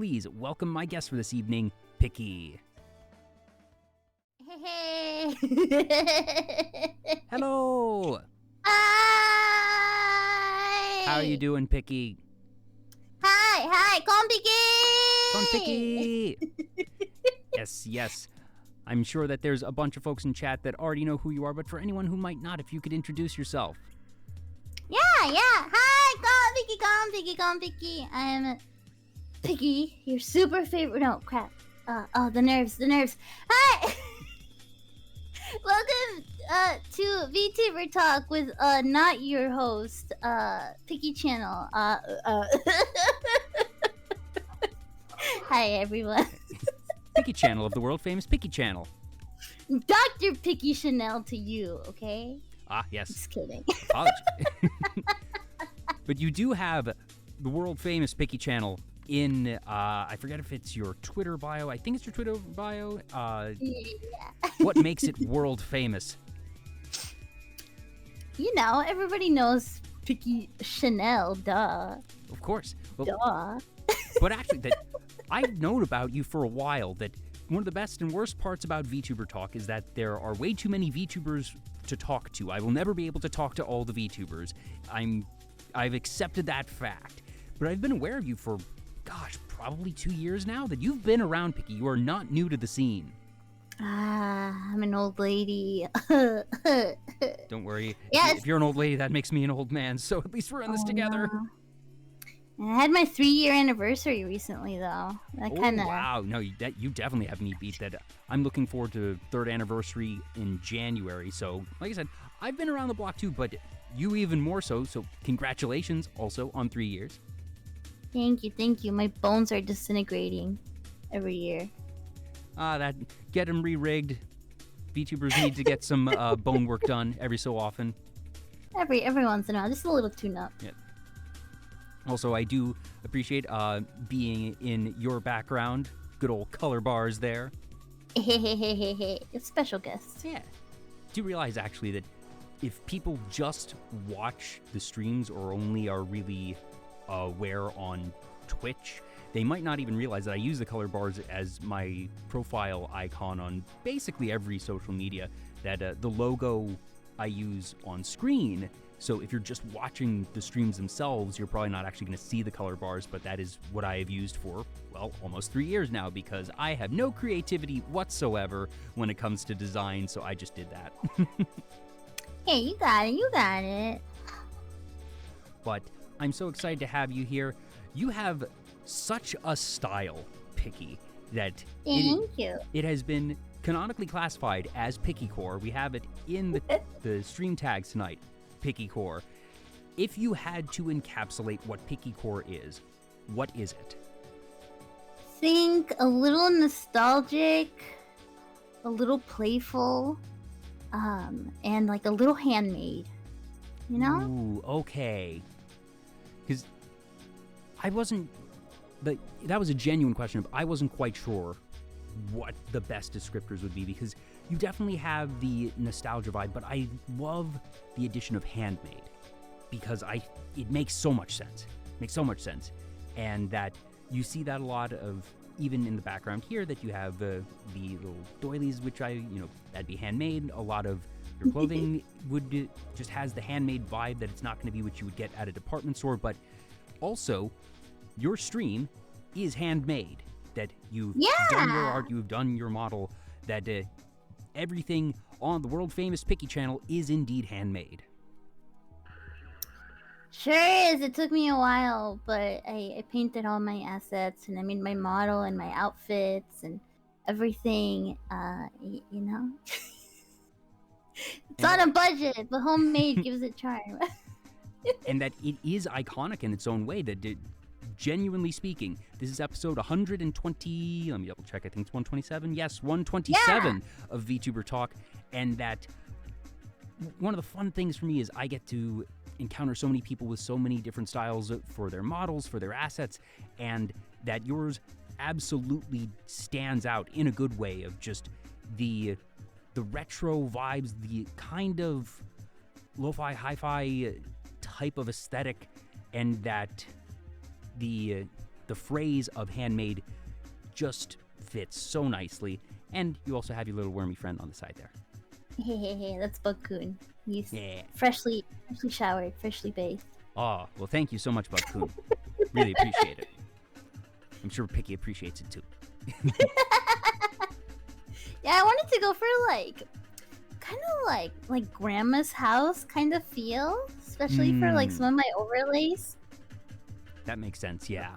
Please welcome my guest for this evening, Picky. Hey. Hello. Hi. How are you doing, Picky? Hi. Come Picky. Yes. I'm sure that there's a bunch of folks in chat that already know who you are, but for anyone who might not, if you could introduce yourself. Yeah. Hi, come Picky. I'm Picky, your super favorite. No, crap. The nerves. Hi. Welcome to Vtuber Talk with not your host, Picky Channel. Hi everyone. Picky Channel of the world famous Picky Channel. Dr. Picky Chanel to you, okay? Ah, yes. Just kidding. Apology. But you do have the world famous Picky Channel in, I forget if it's your Twitter bio. I think it's your Twitter bio. Yeah. What makes it world famous? You know, everybody knows Picky Chanel, duh. Of course. Well, Duh. but actually, that I've known about you for a while, that one of the best and worst parts about VTuber Talk is that there are way too many VTubers to talk to. I will never be able to talk to all the VTubers. I've accepted that fact. But I've been aware of you for, gosh, probably 2 years now, that you've been around, Picky. You are not new to the scene. I'm an old lady. Don't worry. Yes. If you're an old lady, that makes me an old man, so at least we're in this together. No. I had my 3-year anniversary recently, though. That kind of. Wow. No, you definitely have me beat that. I'm looking forward to third anniversary in January. So, like I said, I've been around the block too, but you even more so. So, congratulations also on 3 years. Thank you. My bones are disintegrating every year. Get them re-rigged. VTubers need to get some bone work done every so often. Every once in a while, just a little tune-up. Yeah. Also, I do appreciate being in your background. Good old color bars there. Special guests. Yeah. Do you realize, actually, that if people just watch the streams or only are really aware on Twitch, they might not even realize that I use the color bars as my profile icon on basically every social media, that the logo I use on screen. So if you're just watching the streams themselves, you're probably not actually going to see the color bars, but that is what I have used for, well, almost 3 years now, because I have no creativity whatsoever when it comes to design, so I just did that. Hey, you got it. But I'm so excited to have you here. You have such a style, Picky, that Thank you. it has been canonically classified as Picky Core. We have it in the stream tags tonight. Picky Core. If you had to encapsulate what Picky Core is, what is it? Think a little nostalgic, a little playful, and like a little handmade. You know? Ooh, okay. Because that was a genuine question. I wasn't quite sure what the best descriptors would be, because you definitely have the nostalgia vibe, but I love the addition of handmade, because it makes so much sense. And that you see that a lot of, even in the background here, that you have the little doilies, which that'd be handmade. A lot of your clothing just has the handmade vibe, that it's not going to be what you would get at a department store, but also your stream is handmade, that you've done your art, you've done your model, that everything on the world famous Picky channel is indeed handmade. Sure is. It took me a while, but I painted all my assets, and I made my model and my outfits and everything. You know, it's on a budget, but homemade gives it charm. And that it is iconic in its own way. That genuinely speaking, this is episode 120. Let me double check. I think it's 127. Yes, 127 of VTuber Talk. And that one of the fun things for me is I get to encounter so many people with so many different styles for their models, for their assets, and that yours absolutely stands out in a good way, of just the retro vibes, the kind of lo-fi, hi-fi type of aesthetic, and that the the phrase of handmade just fits so nicely. And you also have your little wormy friend on the side there. Hey, that's Bug-kun. He's Yeah. freshly showered, freshly bathed. Oh, well, thank you so much, Bug-kun. Really appreciate it. I'm sure Picky appreciates it too. Yeah, I wanted to go for kind of like grandma's house kind of feel, especially for like some of my overlays. That makes sense, yeah.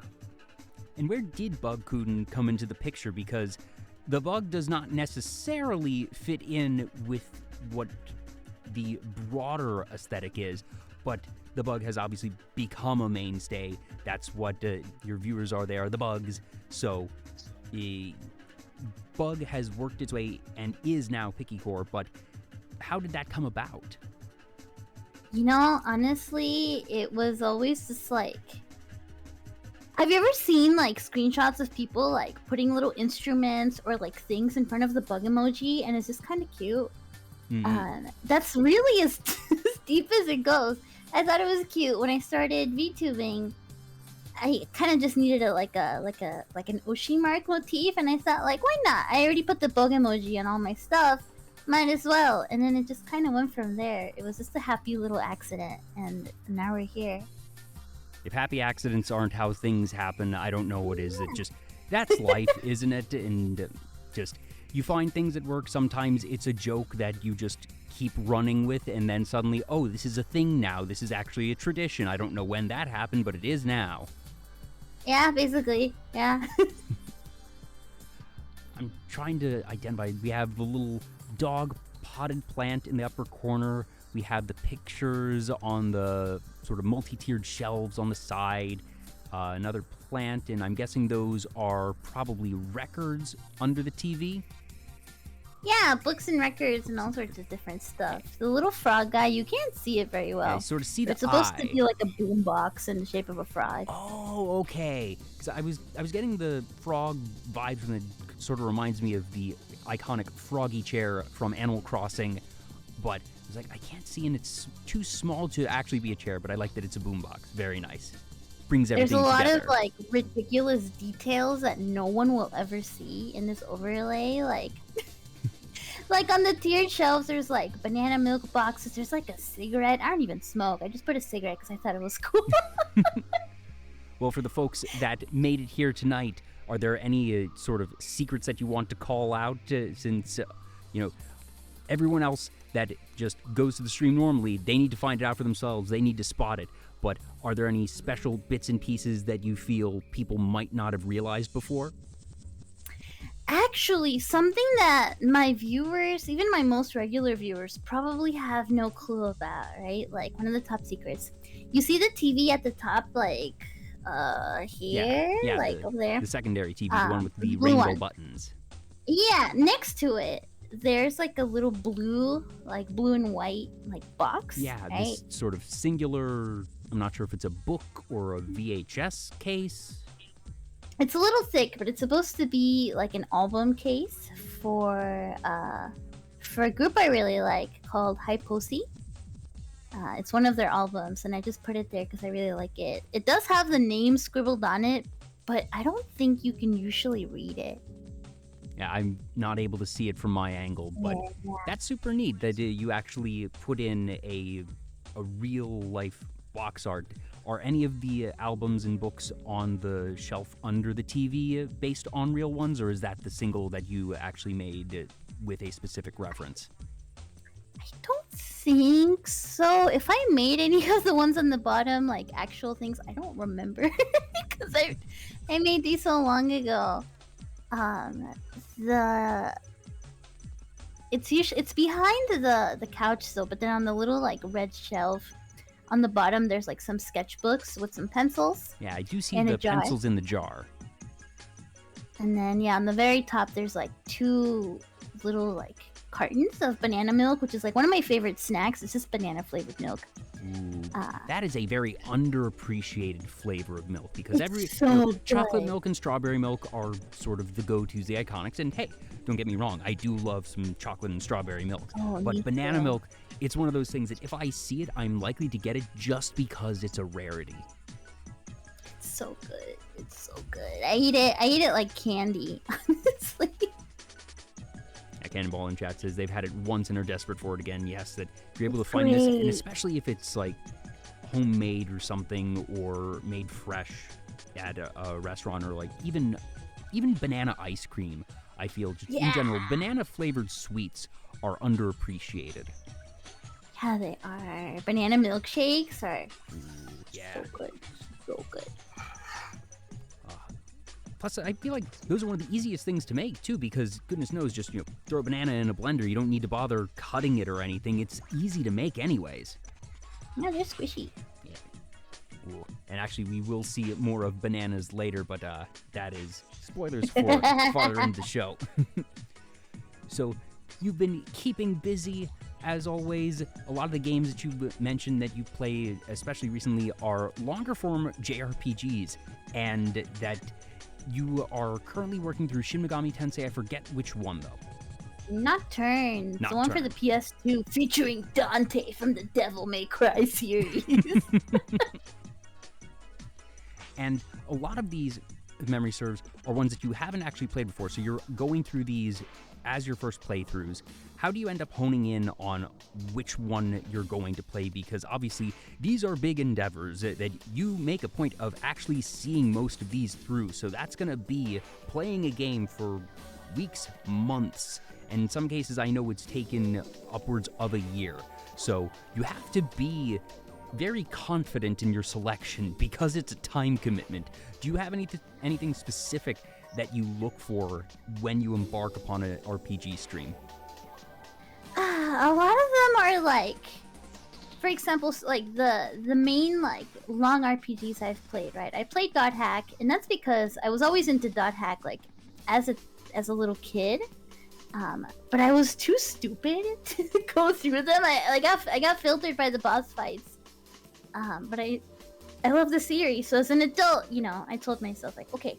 And where did Bug-kun come into the picture? Because the bug does not necessarily fit in with what the broader aesthetic is, but the bug has obviously become a mainstay. That's what your viewers are. They are the bugs. So, bug has worked its way and is now Picky Core, but how did that come about? You know, honestly, it was always just like... Have you ever seen like screenshots of people like putting little instruments or like things in front of the bug emoji, and it's just kind of cute? That's really as deep as it goes. I thought it was cute when I started VTubing. I kind of just needed like an Oshi mark motif, and I thought, like, why not? I already put the bug emoji on all my stuff, might as well. And then it just kind of went from there. It was just a happy little accident, and now we're here. If happy accidents aren't how things happen, I don't know what is. It just, that's life, isn't it? And just, you find things that work. Sometimes it's a joke that you just keep running with, and then suddenly, oh, this is a thing now. This is actually a tradition. I don't know when that happened, but it is now. Yeah, basically. Yeah. I'm trying to identify. We have the little dog potted plant in the upper corner. We have the pictures on the sort of multi-tiered shelves on the side. Another plant, and I'm guessing those are probably records under the TV. Yeah, books and records and all sorts of different stuff. The little frog guy, you can't see it very well. Yeah, sort of see the It's supposed eye. to be like a boombox in the shape of a frog. Oh, okay. Because I was getting the frog vibes, and it sort of reminds me of the iconic froggy chair from Animal Crossing, but I was like, I can't see, and it's too small to actually be a chair, but I like that it's a boombox. Very nice. Brings everything There's a lot together. of like ridiculous details that no one will ever see in this overlay. Like, like on the tiered shelves, there's like banana milk boxes. There's like a cigarette. I don't even smoke. I just put a cigarette because I thought it was cool. Well, for the folks that made it here tonight, are there any sort of secrets that you want to call out? Since, everyone else that just goes to the stream normally, they need to find it out for themselves. They need to spot it. But are there any special bits and pieces that you feel people might not have realized before? Actually, something that my viewers, even my most regular viewers, probably have no clue about, right? Like, one of the top secrets. You see the TV at the top, like, here? Yeah, like, over there? The secondary TV, the one with the blue rainbow one. buttons. Yeah, next to it, there's like a little blue and white, like, box. Yeah, right? this sort of singular, I'm not sure if it's a book or a VHS case. It's a little thick, but it's supposed to be like an album case for a group I really like called Hyposi. It's one of their albums, and I just put it there because I really like it. It does have the name scribbled on it, but I don't think you can usually read it. Yeah, I'm not able to see it from my angle, but that's super neat that you actually put in a real life box art. Are any of the albums and books on the shelf under the TV based on real ones, or is that the single that you actually made with a specific reference? I don't think so. If I made any of the ones on the bottom, like actual things, I don't remember because I made these so long ago. It's behind the couch still, but then on the little like red shelf on the bottom, there's like some sketchbooks with some pencils. Yeah, I do see and the a jar. pencils in the jar. And then yeah, on the very top, there's like two little like cartons of banana milk, which is like one of my favorite snacks. It's just banana flavored milk. Ooh, that is a very underappreciated flavor of milk, because It's so chocolate good. milk and strawberry milk are sort of the go-tos, the iconics. And hey, don't get me wrong, I do love some chocolate and strawberry milk. Oh, me But banana too. milk, it's one of those things that if I see it, I'm likely to get it just because it's a rarity. It's so good. It's so good. I eat it like candy, honestly. Cannonball in chat says they've had it once and are desperate for it again. Yes, that if you're able to find this, and especially if it's like homemade or something, or made fresh at a restaurant, or like even banana ice cream. I feel just in general, banana flavored sweets are underappreciated. Yeah, they are. Banana milkshakes are so good. So good. Plus, I feel like those are one of the easiest things to make, too, because goodness knows, just, throw a banana in a blender. You don't need to bother cutting it or anything. It's easy to make anyways. Yeah, they're squishy. Yeah. Ooh. And actually, we will see more of bananas later, but that is spoilers for farther into the show. So, you've been keeping busy, as always. A lot of the games that you mentioned that you play, especially recently, are longer-form JRPGs, and that you are currently working through Shin Megami Tensei. I forget which one, though. Nocturne. The one for the PS2 featuring Dante from the Devil May Cry series. And a lot of these, if memory serves, are ones that you haven't actually played before. So you're going through these as your first playthroughs. How do you end up honing in on which one you're going to play? Because obviously these are big endeavors that you make a point of actually seeing most of these through. So that's going to be playing a game for weeks, months, and in some cases I know it's taken upwards of a year. So you have to be very confident in your selection because it's a time commitment. Do you have anything specific that you look for when you embark upon an RPG stream? A lot of them are like, for example, like the main like long RPGs I've played, right? I played Dot Hack, and that's because I was always into Dot Hack, like as a little kid. But I was too stupid to go through them. I got filtered by the boss fights. But I love the series, so as an adult, I told myself like, okay,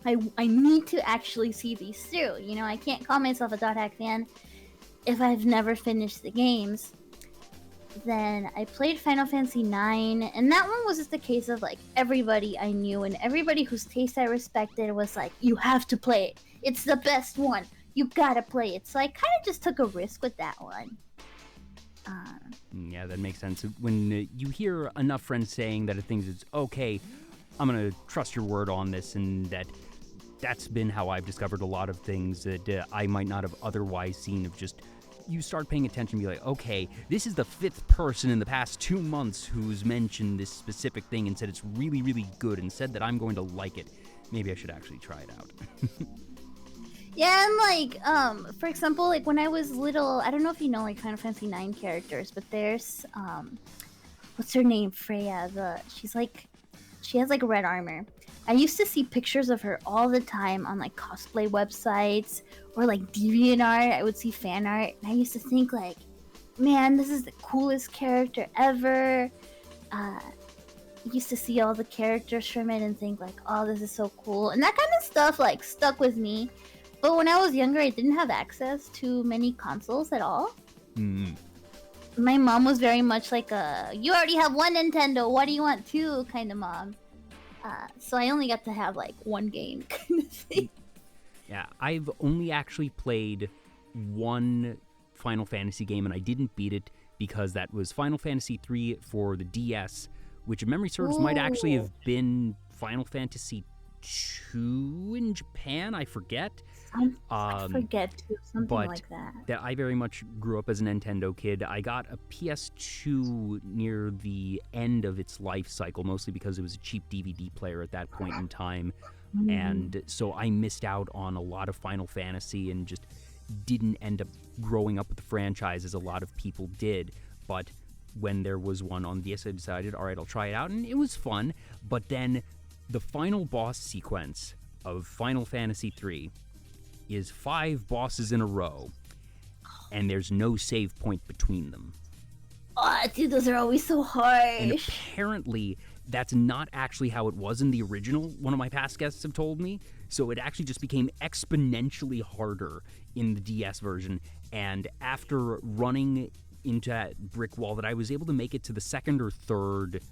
I need to actually see these through. I can't call myself a Dot Hack fan if I've never finished the games. Then I played Final Fantasy IX, and that one was just a case of like everybody I knew and everybody whose taste I respected was like, you have to play it. It's the best one. You gotta play it. So I kind of just took a risk with that one. Yeah, that makes sense. When you hear enough friends saying that it's okay, I'm gonna trust your word on this, and that's been how I've discovered a lot of things that I might not have otherwise seen. Of just, you start paying attention and be like, okay, this is the 5th person in the past 2 months who's mentioned this specific thing and said it's really, really good and said that I'm going to like it. Maybe I should actually try it out. Yeah, and like, for example, like when I was little, I don't know if you know like Final Fantasy IX characters, but there's, what's her name? Freya. She has like red armor. I used to see pictures of her all the time on like cosplay websites or like DeviantArt. I would see fan art, and I used to think like, man, this is the coolest character ever. I used to see all the characters from it and think like, oh, this is so cool. And that kind of stuff like stuck with me. But when I was younger, I didn't have access to many consoles at all. My mom was very much like you already have one Nintendo, what do you want two kind of mom. So I only got to have like one game kind of thing. Yeah, I've only actually played one Final Fantasy game, and I didn't beat it because that was Final Fantasy III for the DS, which if memory serves might actually have been Final Fantasy II in Japan, I forget. I forget too, something like that. That I very much grew up as a Nintendo kid. I got a PS2 near the end of its life cycle, mostly because it was a cheap DVD player at that point in time. And so I missed out on a lot of Final Fantasy and just didn't end up growing up with the franchise as a lot of people did. But when there was one on DS, I decided, all right, I'll try it out, and it was fun. But then the final boss sequence of Final Fantasy III is 5 bosses in a row, and there's no save point between them. Oh, dude, those are always so harsh. And apparently, that's not actually how it was in the original, one of my past guests have told me. So it actually just became exponentially harder in the DS version. And after running into that brick wall, that I was able to make it to the second or third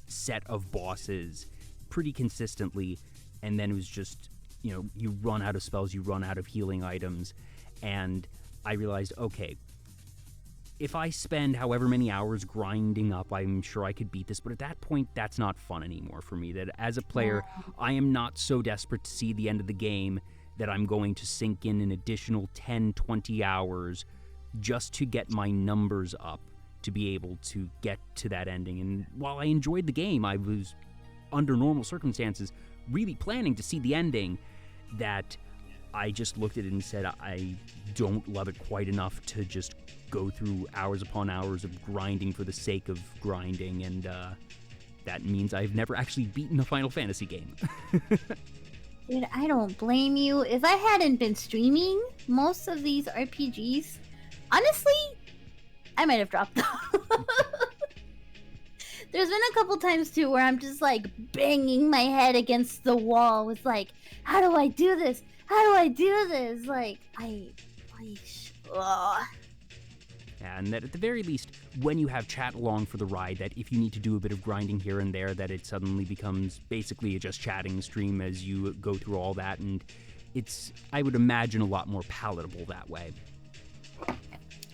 set of bosses pretty consistently, and then it was just, you run out of spells, you run out of healing items, and I realized, okay, if I spend however many hours grinding up, I'm sure I could beat this, but at that point, that's not fun anymore for me. That as a player, I am not so desperate to see the end of the game that I'm going to sink in an additional 10, 20 hours just to get my numbers up to be able to get to that ending. And while I enjoyed the game, I was, under normal circumstances, really planning to see the ending, that I just looked at it and said, I don't love it quite enough to just go through hours upon hours of grinding for the sake of grinding, and that means I've never actually beaten a Final Fantasy game. Dude, I don't blame you. If I hadn't been streaming most of these RPGs, honestly, I might have dropped them. There's been a couple times too where I'm just like banging my head against the wall with like, how do I do this? How do I do this? Like, ugh. And that at the very least, when you have chat along for the ride, that if you need to do a bit of grinding here and there, that it suddenly becomes basically a just chatting stream as you go through all that, and it's, I would imagine, a lot more palatable that way.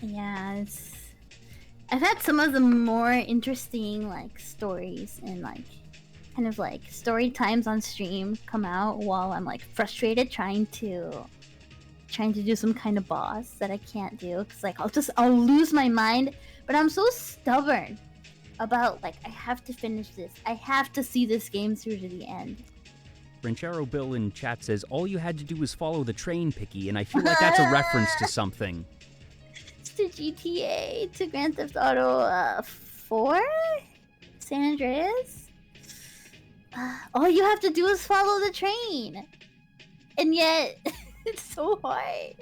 Yeah, I've had some of the more interesting like stories and like kind of like story times on stream come out while I'm like frustrated trying to do some kind of boss that I can't do, because like I'll lose my mind, but I'm so stubborn about like, I have to finish this, I have to see this game through to the end. Ranchero Bill in chat says, all you had to do was follow the train, Picky, and I feel like that's a reference to something. It's to GTA, to Grand Theft Auto 4? San Andreas? All you have to do is follow the train. And yet, it's so hard.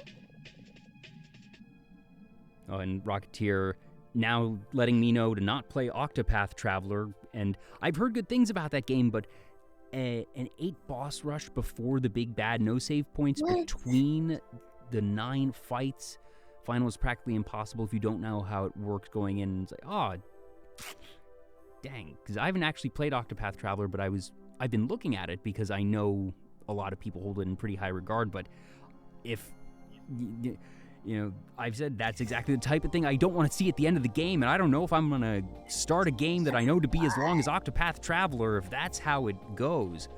Oh, and Rocketeer now letting me know to not play Octopath Traveler, and I've heard good things about that game, but an 8 boss rush before the big bad, no save points between the 9 fights. Final is practically impossible if you don't know how it works going in. It's like, oh, dang, because I haven't actually played Octopath Traveler, but I've been looking at it because I know a lot of people hold it in pretty high regard, but if, I've said that's exactly the type of thing I don't want to see at the end of the game, and I don't know if I'm going to start a game that I know to be as long as Octopath Traveler if that's how it goes.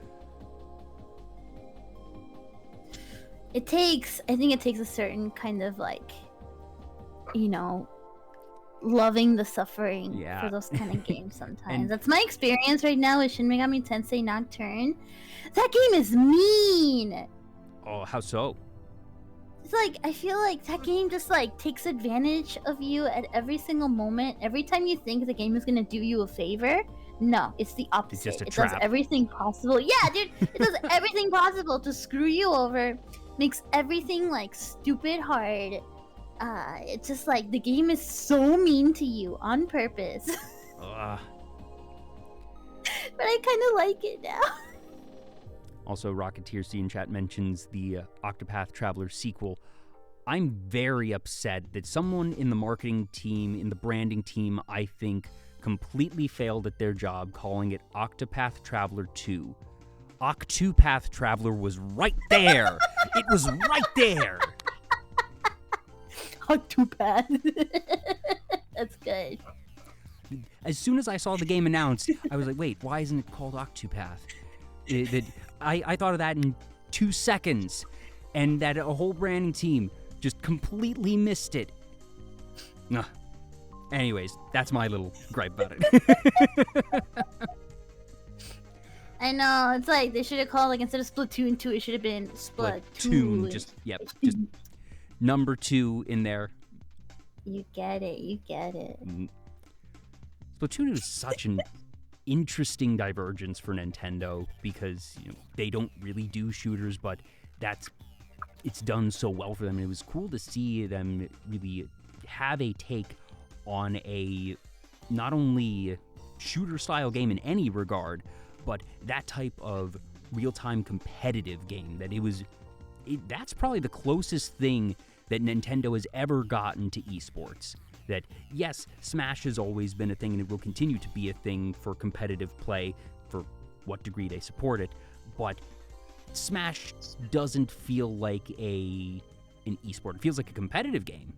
I think it takes a certain kind of like, loving the suffering for those kind of games sometimes. That's my experience right now with Shin Megami Tensei Nocturne. That game is mean! Oh, how so? It's like, I feel like that game just like takes advantage of you at every single moment. Every time you think the game is gonna do you a favor, no, it's the opposite. It's just a it trap. Does everything possible. Yeah, dude, it does everything possible to screw you over, makes everything like stupid hard. It's just like the game is so mean to you on purpose. But I kind of like it now. Also, Rocketeer C in chat mentions the Octopath Traveler sequel. I'm very upset that someone in the marketing team, in the branding team, I think, completely failed at their job calling it Octopath Traveler 2. Octopath Traveler was right there! It was right there! Octopath. That's good. As soon as I saw the game announced, I was like, wait, why isn't it called Octopath? I thought of that in 2 seconds, and that a whole branding team just completely missed it. Anyways, that's my little gripe about it. I know, it's like they should have called, like, instead of Splatoon 2, it should have been Splatoon. Just number 2 in there. You get it. Splatoon is such an interesting divergence for Nintendo because they don't really do shooters, but it's done so well for them. And it was cool to see them really have a take on a not only shooter style game in any regard, but that type of real-time competitive game. That's probably the closest thing that Nintendo has ever gotten to esports. That, yes, Smash has always been a thing, and it will continue to be a thing for competitive play for what degree they support it, but Smash doesn't feel like an esport. It feels like a competitive game.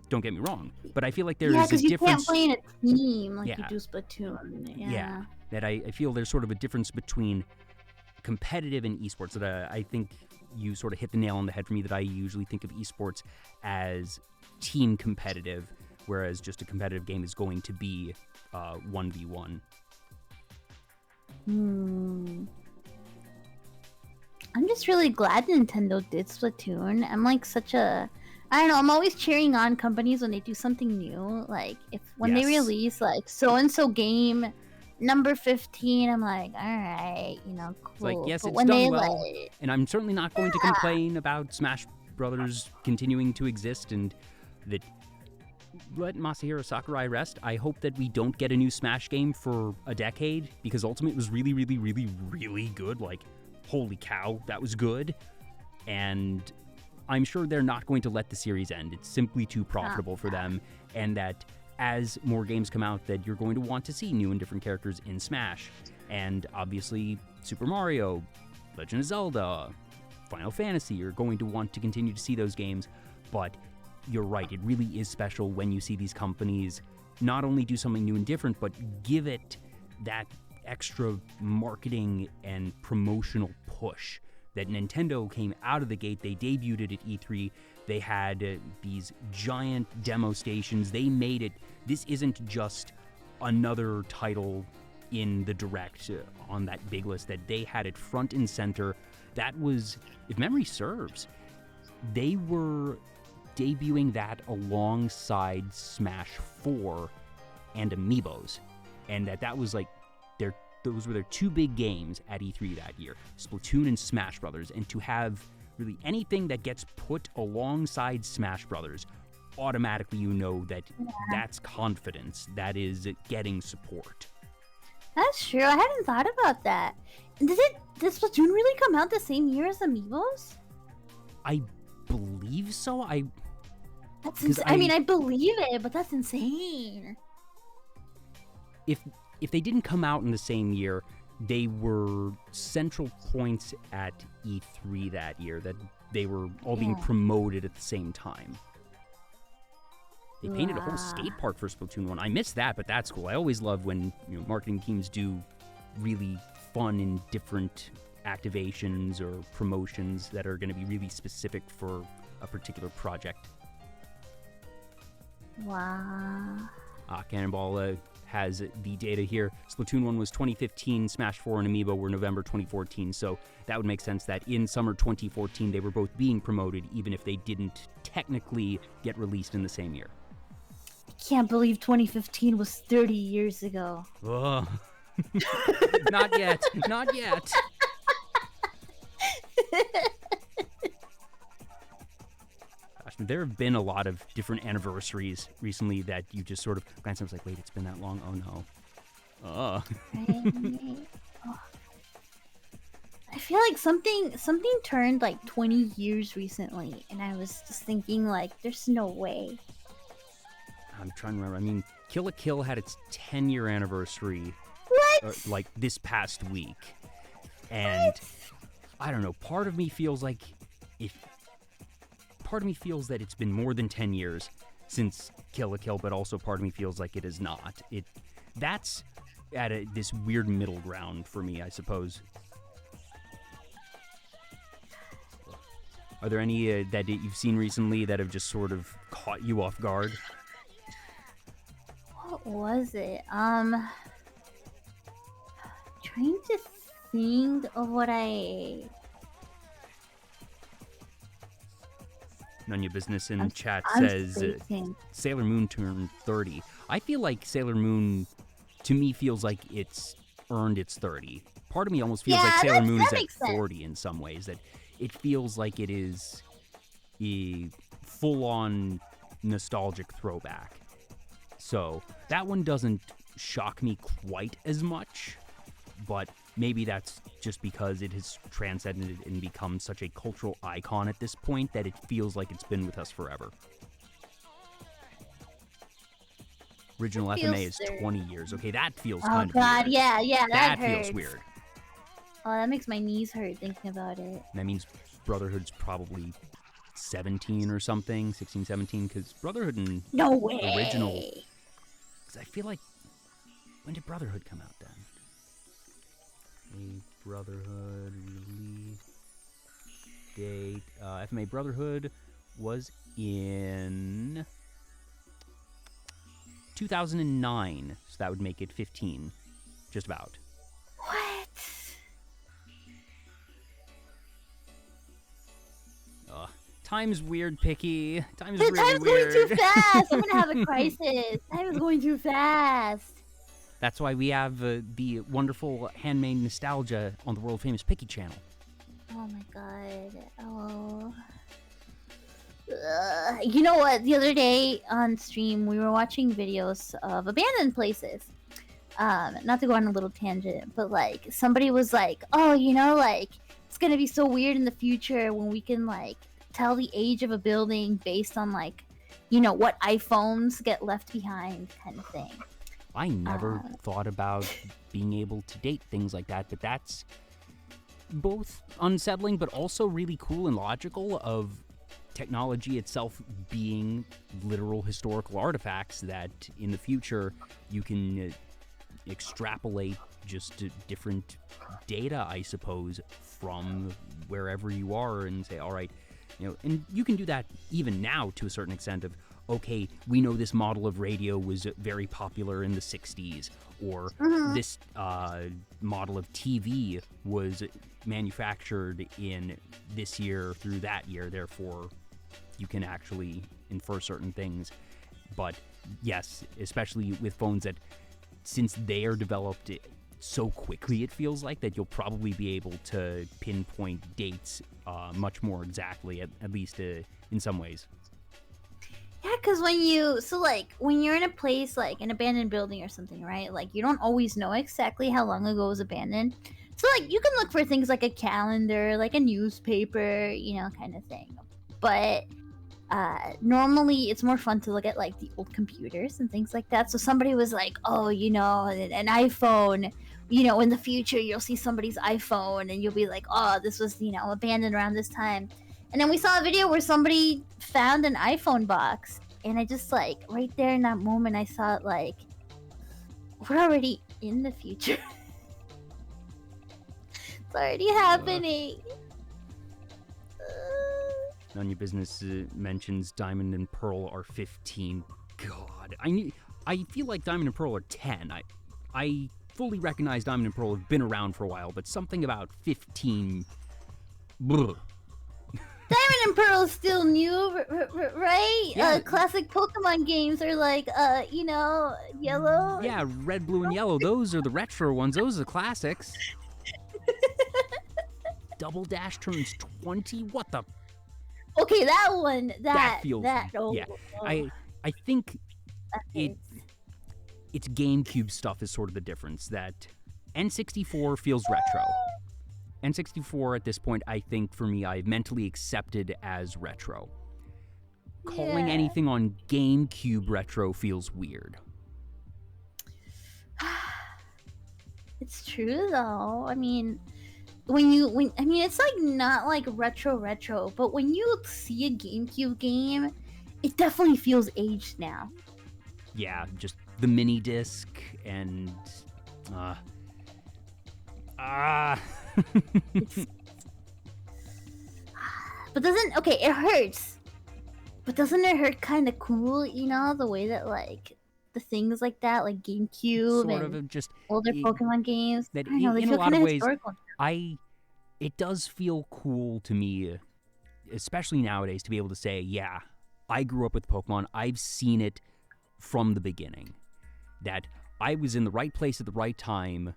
Don't get me wrong, but I feel like there is a because you difference. can't play in a team like Yeah. you do Splatoon. Yeah, that I feel there's sort of a difference between competitive and esports that I think you sort of hit the nail on the head for me, that I usually think of esports as team competitive, whereas just a competitive game is going to be 1v1. I'm just really glad Nintendo did Splatoon. I'm like I don't know, I'm always cheering on companies when they do something new. Like when they Yes. release like so-and-so game number 15, I'm like, all right, cool. It's like, yes, But it's when done they well, and I'm certainly not going to complain about Smash Brothers continuing to exist and that. Let Masahiro Sakurai rest. I hope that we don't get a new Smash game for a decade, because Ultimate was really, really, really, really good. Like, holy cow, that was good. And I'm sure they're not going to let the series end. It's simply too profitable for them, and that as more games come out, that you're going to want to see new and different characters in Smash. And obviously, Super Mario, Legend of Zelda, Final Fantasy, you're going to want to continue to see those games, but you're right, it really is special when you see these companies not only do something new and different, but give it that extra marketing and promotional push. That Nintendo came out of the gate, they debuted it at E3, they had these giant demo stations, they made it, this isn't just another title in the Direct on that big list, that they had it front and center. That was, if memory serves, they were debuting that alongside Smash 4 and Amiibos, and that was like those were their two big games at E3 that year, Splatoon and Smash Brothers. And to have really anything that gets put alongside Smash Brothers, automatically you know that that's confidence, that is getting support. That's true. I hadn't thought about that. Did Splatoon really come out the same year as Amiibos? I believe so. I mean, I believe it, but that's insane. If they didn't come out in the same year, they were central points at E3 that year, that they were all being promoted at the same time. They painted a whole skate park for Splatoon 1. I missed that, but that's cool. I always love when marketing teams do really fun and different activations or promotions that are going to be really specific for a particular project. Wow. Cannonball has the data here. Splatoon 1 was 2015, Smash 4 and Amiibo were November 2014, so that would make sense that in summer 2014 they were both being promoted, even if they didn't technically get released in the same year. I can't believe 2015 was 30 years ago. Ugh. Not yet. Not yet. Gosh, there have been a lot of different anniversaries recently that you just sort of glance and was like, wait, it's been that long? Oh no. I feel like something turned like 20 years recently, and I was just thinking like, there's no way. I'm trying to remember. I mean, Kill la Kill had its 10-year anniversary like this past week. And I don't know, part of me feels that it's been more than 10 years since Kill la Kill, but also part of me feels like it is not. That's at this weird middle ground for me, I suppose. Are there any that you've seen recently that have just sort of caught you off guard? What was it? Trying to think of what I... None your business in chat says Sailor Moon turned 30. I feel like Sailor Moon, to me, feels like it's earned its 30. Part of me almost feels like Sailor Moon is at 40 in some ways. That it feels like it is a full-on nostalgic throwback. So that one doesn't shock me quite as much, but maybe that's just because it has transcended and become such a cultural icon at this point that it feels like it's been with us forever. Original FMA is 20 years. Okay, that feels kind of weird. Yeah, that feels weird. Oh, that makes my knees hurt thinking about it. That means Brotherhood's probably 17 or something, 16, 17, because Brotherhood and No way. original. Because I feel like, when did Brotherhood come out then? A Brotherhood release date. FMA Brotherhood was in 2009, so that would make it 15, just about. What? Time's weird, Picky. Time's Dude, really time's weird. going too fast. I'm gonna have a crisis. Time is going too fast. That's why we have the wonderful handmade nostalgia on the world famous Picky channel. Oh my god. Oh. You know what? The other day on stream, we were watching videos of abandoned places. Not to go on a little tangent, but like somebody was like, "Oh, you know, like it's gonna be so weird in the future when we can like tell the age of a building based on like, you know, what iPhones get left behind, kind of thing." I never thought about being able to date things like that, but that's both unsettling but also really cool and logical of technology itself being literal historical artifacts that in the future you can extrapolate just different data, I suppose, from wherever you are and say, all right, you know, and you can do that even now to a certain extent of, okay, we know this model of radio was very popular in the 60s, or this model of TV was manufactured in this year through that year, therefore you can actually infer certain things. But yes, especially with phones that, since they are developed so quickly, it feels like that you'll probably be able to pinpoint dates much more exactly, at least in some ways. Yeah, because when you're in a place like an abandoned building or something, right? Like you don't always know exactly how long ago it was abandoned. So like you can look for things like a calendar, like a newspaper, you know, kind of thing. But normally it's more fun to look at like the old computers and things like that. So somebody was like, "Oh, you know, an iPhone, you know, in the future you'll see somebody's iPhone and you'll be like, oh, this was, you know, abandoned around this time." And then we saw a video where somebody found an iPhone box, and I just like right there in that moment I saw it like, we're already in the future. It's already happening. None of Your Business mentions Diamond and Pearl are 15. God, I feel like Diamond and Pearl are 10. I fully recognize Diamond and Pearl have been around for a while, but something about 15. Bleh. Diamond and Pearl is still new, right? Yeah. Classic Pokemon games are like, you know, yellow. Yeah, red, blue, and yellow. Those are the retro ones. Those are the classics. Double Dash turns 20. What the? Okay, that one. That feels. Oh, yeah, oh, I think it. it's GameCube stuff is sort of the difference. That N64 feels retro. N64 at this point, I think for me, I've mentally accepted as retro. Calling anything on GameCube retro feels weird. It's true though. I mean, it's like not like retro, but when you see a GameCube game, it definitely feels aged now. Yeah, just the mini disc and But it hurts. But doesn't it hurt kind of cool, you know, the way that like the things like that, like GameCube sort and of just older Pokemon games, that I don't know, they in a feel lot kind of of ways, historical. it does feel cool to me, especially nowadays, to be able to say, yeah, I grew up with Pokemon. I've seen it from the beginning. That I was in the right place at the right time,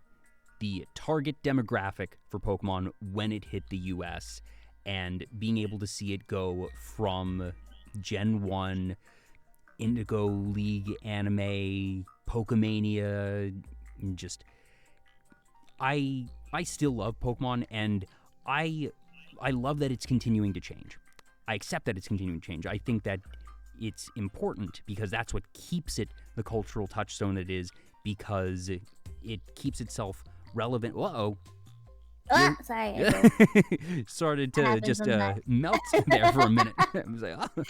the target demographic for Pokemon when it hit the US, and being able to see it go from Gen 1, Indigo League anime, Pokemania, just I still love Pokemon, and I love that it's continuing to change. I accept that it's continuing to change. I think that it's important because that's what keeps it the cultural touchstone it is, because it keeps itself relevant. Uh-oh. Sorry. Yeah. Started to happens just sometimes. melt there for a minute. I was like, oh.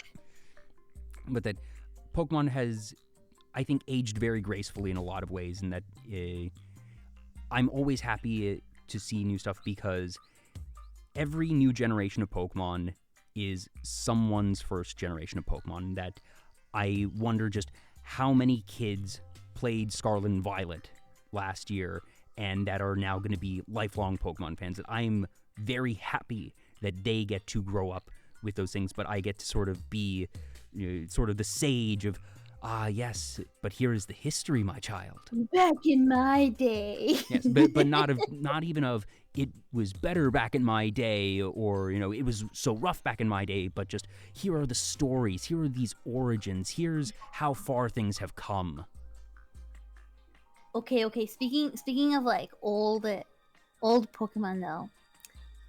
But that Pokemon has, I think, aged very gracefully in a lot of ways, and that I'm always happy to see new stuff because every new generation of Pokemon is someone's first generation of Pokemon. That I wonder just how many kids played Scarlet and Violet last year and that are now going to be lifelong Pokemon fans. That I'm very happy that they get to grow up with those things, but I get to sort of be sort of the sage of, yes, but here is the history, my child. Back in my day. Yes, but not even of it was better back in my day, or it was so rough back in my day, but just here are the stories, here are these origins, here's how far things have come. Okay. Speaking of like old Pokemon though,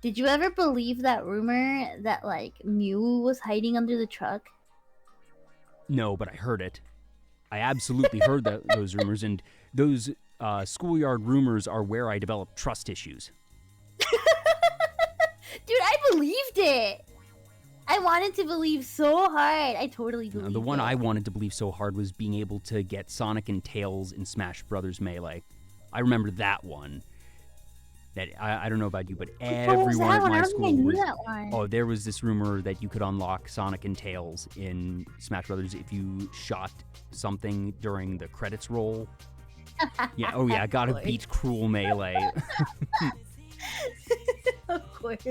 did you ever believe that rumor that like Mew was hiding under the truck? No, but I heard it. I absolutely heard those rumors, and those schoolyard rumors are where I developed trust issues. Dude, I believed it. I wanted to believe so hard. I totally believed it. The one I wanted to believe so hard was being able to get Sonic and Tails in Smash Brothers Melee. I remember that one. That I don't know about you, but everyone at my school was. There was this rumor that you could unlock Sonic and Tails in Smash Brothers if you shot something during the credits roll. Yeah. Oh yeah. Gotta beat Cruel Melee. Of course.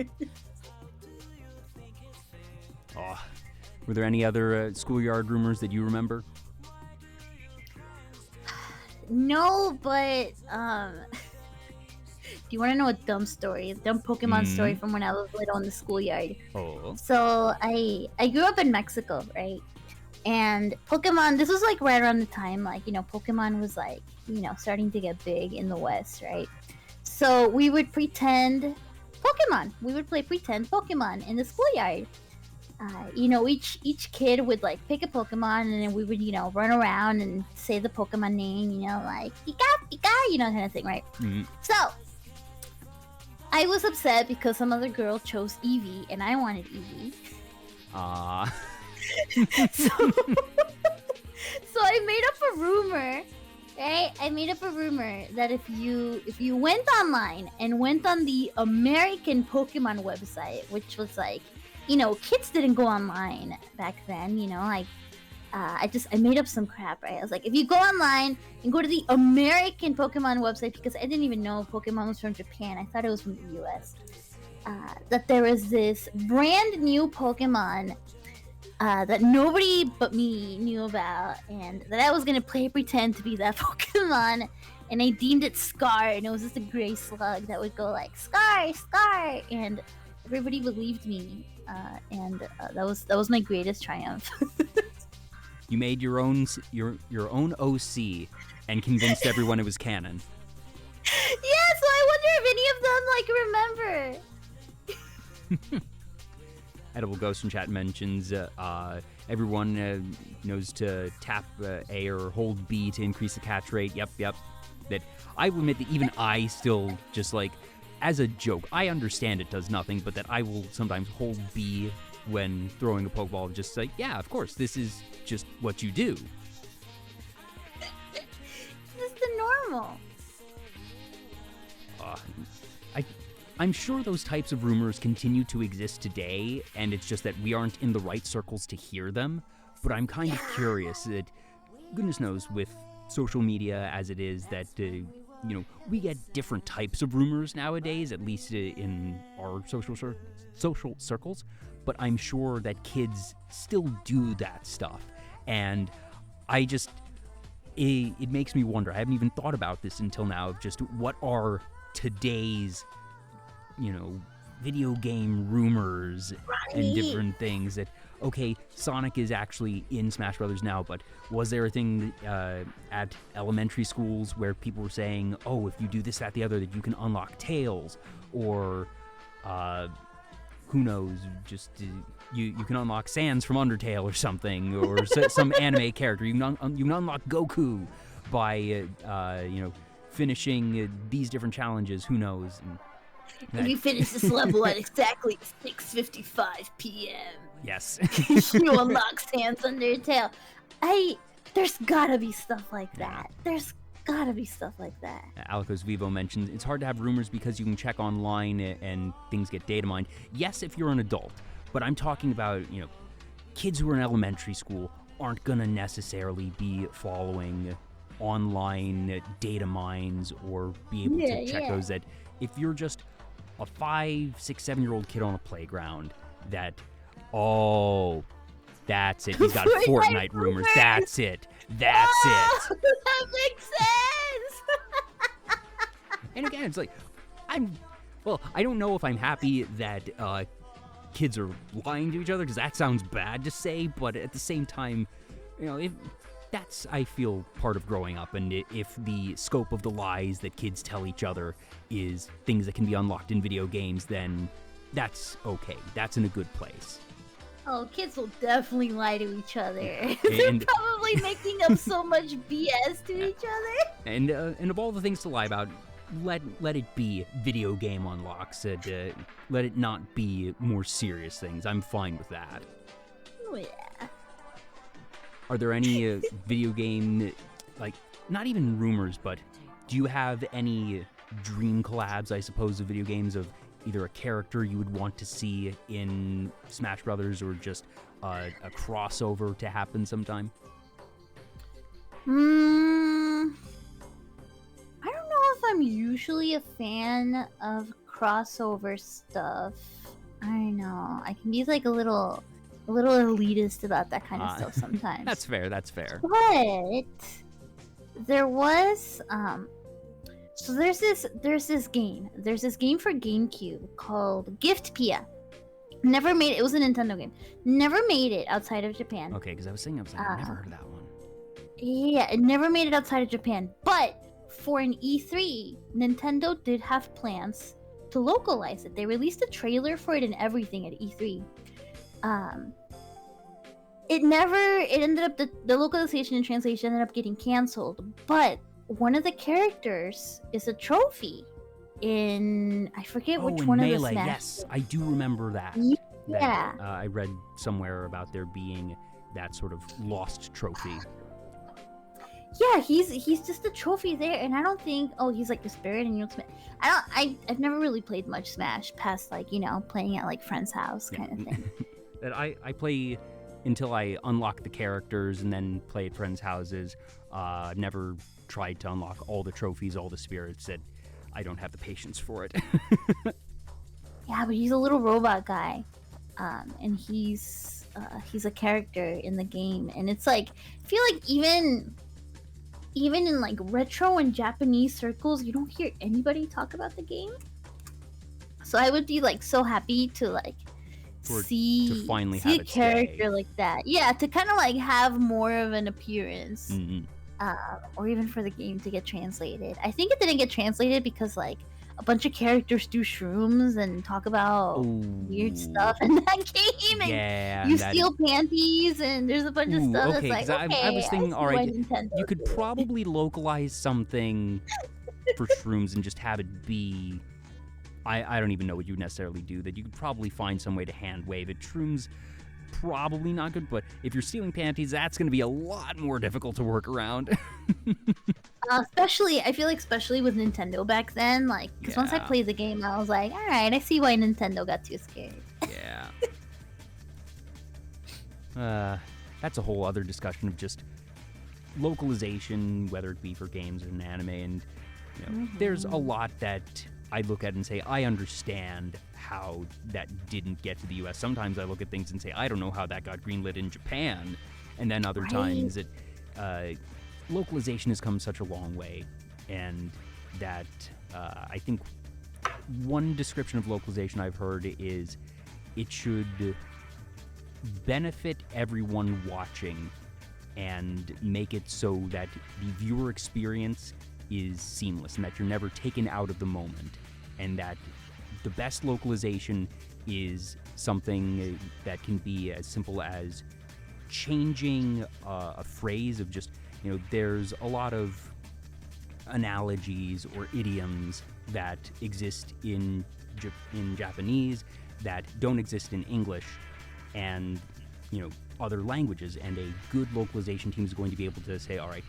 Oh, were there any other schoolyard rumors that you remember? No, but do you want to know a dumb Pokemon story from when I was little in the schoolyard? Oh. So I grew up in Mexico, right? And Pokemon, this was like right around the time, like, Pokemon was like, starting to get big in the West, right? So we would pretend Pokemon. We would play pretend Pokemon in the schoolyard. Each kid would like pick a Pokemon, and then we would, run around and say the Pokemon name, like Pika, kind of thing, right? Mm-hmm. So I was upset because some other girl chose Eevee, and I wanted Eevee. So I made up a rumor, right? I made up a rumor that if you went online and went on the American Pokemon website, which was like, kids didn't go online back then, I made up some crap, right? I was like, if you go online and go to the American Pokemon website, because I didn't even know Pokemon was from Japan, I thought it was from the US, that there was this brand new Pokemon that nobody but me knew about, and that I was gonna play pretend to be that Pokemon, and I deemed it Scar, and it was just a gray slug that would go like, Scar, Scar, and everybody believed me, and that was my greatest triumph. You made your own OC and convinced everyone it was canon. Yeah, so I wonder if any of them remember. Edible Ghost in chat mentions everyone knows to tap A or hold B to increase the catch rate. Yep. That I will admit that even I still just like, as a joke, I understand it does nothing, but that I will sometimes hold B when throwing a Pokeball, just like, yeah, of course, this is just what you do. Just the normal. I'm sure those types of rumors continue to exist today, and it's just that we aren't in the right circles to hear them. But I'm kind of curious that, goodness knows, with social media as it is, that we get different types of rumors nowadays, at least in our social circles. But I'm sure that kids still do that stuff, and it makes me wonder. I haven't even thought about this until now, of just what are today's video game rumors and different things. That, okay, Sonic is actually in Smash Brothers now, but was there a thing at elementary schools where people were saying, oh, if you do this, that, the other, that you can unlock Tails, or who knows, just you can unlock Sans from Undertale or something, or some anime character. You can unlock Goku by finishing these different challenges. Who knows? And If you finish this level at exactly 6:55 p.m., Yes. you unlock Sans Undertale. There's gotta be stuff like that. There's gotta be stuff like that. Alicos Vivo mentioned it's hard to have rumors because you can check online and things get data mined. Yes, if you're an adult, but I'm talking about, kids who are in elementary school aren't gonna necessarily be following online data mines or be able to check those. That if you're just a 5, 6, 7-year-old kid on a playground, that that's it. He's got Fortnite rumors. That's it. That's it. That makes sense. And again, it's like, I don't know if I'm happy that kids are lying to each other, because that sounds bad to say, but at the same time, that's, I feel, part of growing up. And if the scope of the lies that kids tell each other is things that can be unlocked in video games, then that's okay. That's in a good place. Oh, kids will definitely lie to each other. They're probably making up so much BS to each other. And of all the things to lie about, let it be video game unlocks. Let it not be more serious things. I'm fine with that. Oh, yeah. Are there any video game, not even rumors, but do you have any dream collabs, I suppose, of video games, of either a character you would want to see in Smash Brothers or just a crossover to happen sometime? I don't know if I'm usually a fan of crossover stuff. I don't know. I can be a little elitist about that kind of stuff sometimes. That's fair. But there was so there's this game for GameCube called Giftpia. Never made it. It was a Nintendo game. Never made it outside of Japan. Okay, because I was like, I've never heard of that one. Yeah, it never made it outside of Japan. But for an E3, Nintendo did have plans to localize it. They released a trailer for it and everything at E3. It ended up, the localization and translation ended up getting canceled, but one of the characters is a trophy in, I forget which one Melee, of the Smash. Yes, I do remember that. Yeah. I read somewhere about there being that sort of lost trophy. Yeah, he's just a trophy there, and I don't think, he's like the spirit and I've never really played much Smash past playing at friend's house kind of thing. That I play until I unlock the characters and then play at friends' houses. I've never tried to unlock all the trophies, all the spirits. That I don't have the patience for it. Yeah, but he's a little robot guy, and he's a character in the game, and it's I feel like even in retro and Japanese circles, you don't hear anybody talk about the game. So I would be so happy to see finally see have a it character stay. like that. Yeah, to kind of have more of an appearance. Mm-hmm. Or even for the game to get translated. I think it didn't get translated because a bunch of characters do shrooms and talk about weird stuff in that game. And you steal panties and there's a bunch of stuff that's I was thinking, all right, you could probably localize something for shrooms and just have it be, I don't even know what you would necessarily do, that you could probably find some way to hand wave it. Shrooms, probably not good, but if you're stealing panties, that's going to be a lot more difficult to work around. I feel especially with Nintendo back then, because once I played the game, I was like, all right, I see why Nintendo got too scared. Yeah. That's a whole other discussion of just localization, whether it be for games or an anime, and there's a lot that I look at and say, I understand how that didn't get to the US. Sometimes I look at things and say, I don't know how that got greenlit in Japan. And then other times localization has come such a long way. And that I think one description of localization I've heard is it should benefit everyone watching and make it so that the viewer experience is seamless and that you're never taken out of the moment, and that the best localization is something that can be as simple as changing a phrase of just, there's a lot of analogies or idioms that exist in in Japanese that don't exist in English and, other languages. And a good localization team is going to be able to say, all right,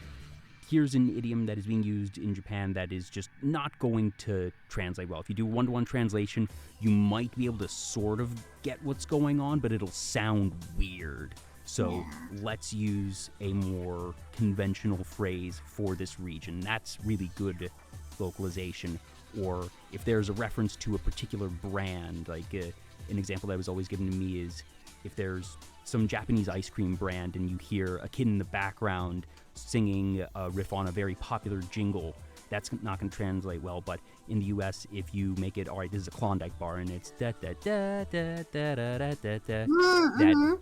here's an idiom that is being used in Japan that is just not going to translate well. If you do one-to-one translation, you might be able to sort of get what's going on, but it'll sound weird. So let's use a more conventional phrase for this region. That's really good localization. Or if there's a reference to a particular brand, like an example that was always given to me is if there's some Japanese ice cream brand and you hear a kid in the background singing a riff on a very popular jingle, that's not going to translate well. But in the US, if you make it, all right, this is a Klondike bar and it's da da da da da da da da,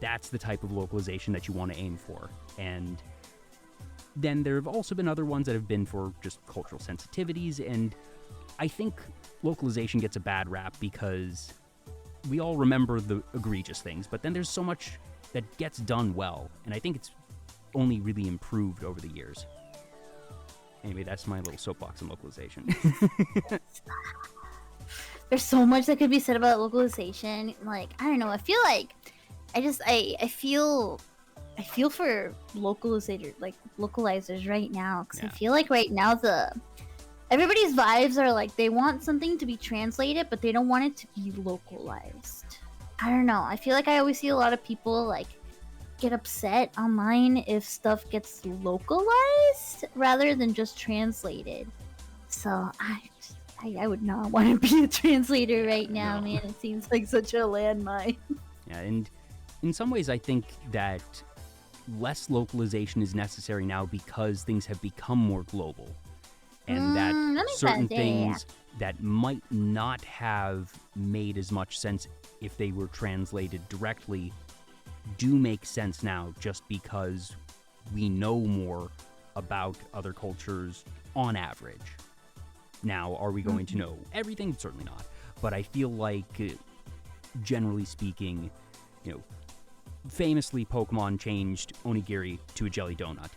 that's the type of localization that you want to aim for. And then there have also been other ones that have been for just cultural sensitivities, and I think localization gets a bad rap because we all remember the egregious things, but then there's so much that gets done well, and I think it's only really improved over the years. Anyway, that's my little soapbox on localization. There's so much that could be said about localization. Like, I don't know, I feel like I feel for localizers right now, because I feel like right now everybody's vibes are like they want something to be translated, but they don't want it to be localized. I don't know. I feel like I always see a lot of people like get upset online if stuff gets localized rather than just translated. So I would not want to be a translator right now, man. It seems like such a landmine. Yeah, and in some ways I think that less localization is necessary now because things have become more global. And that certain things that might not have made as much sense if they were translated directly do make sense now, just because we know more about other cultures on average. Now, are we going to know everything? Certainly not. But I feel like, generally speaking, famously Pokemon changed onigiri to a jelly donut.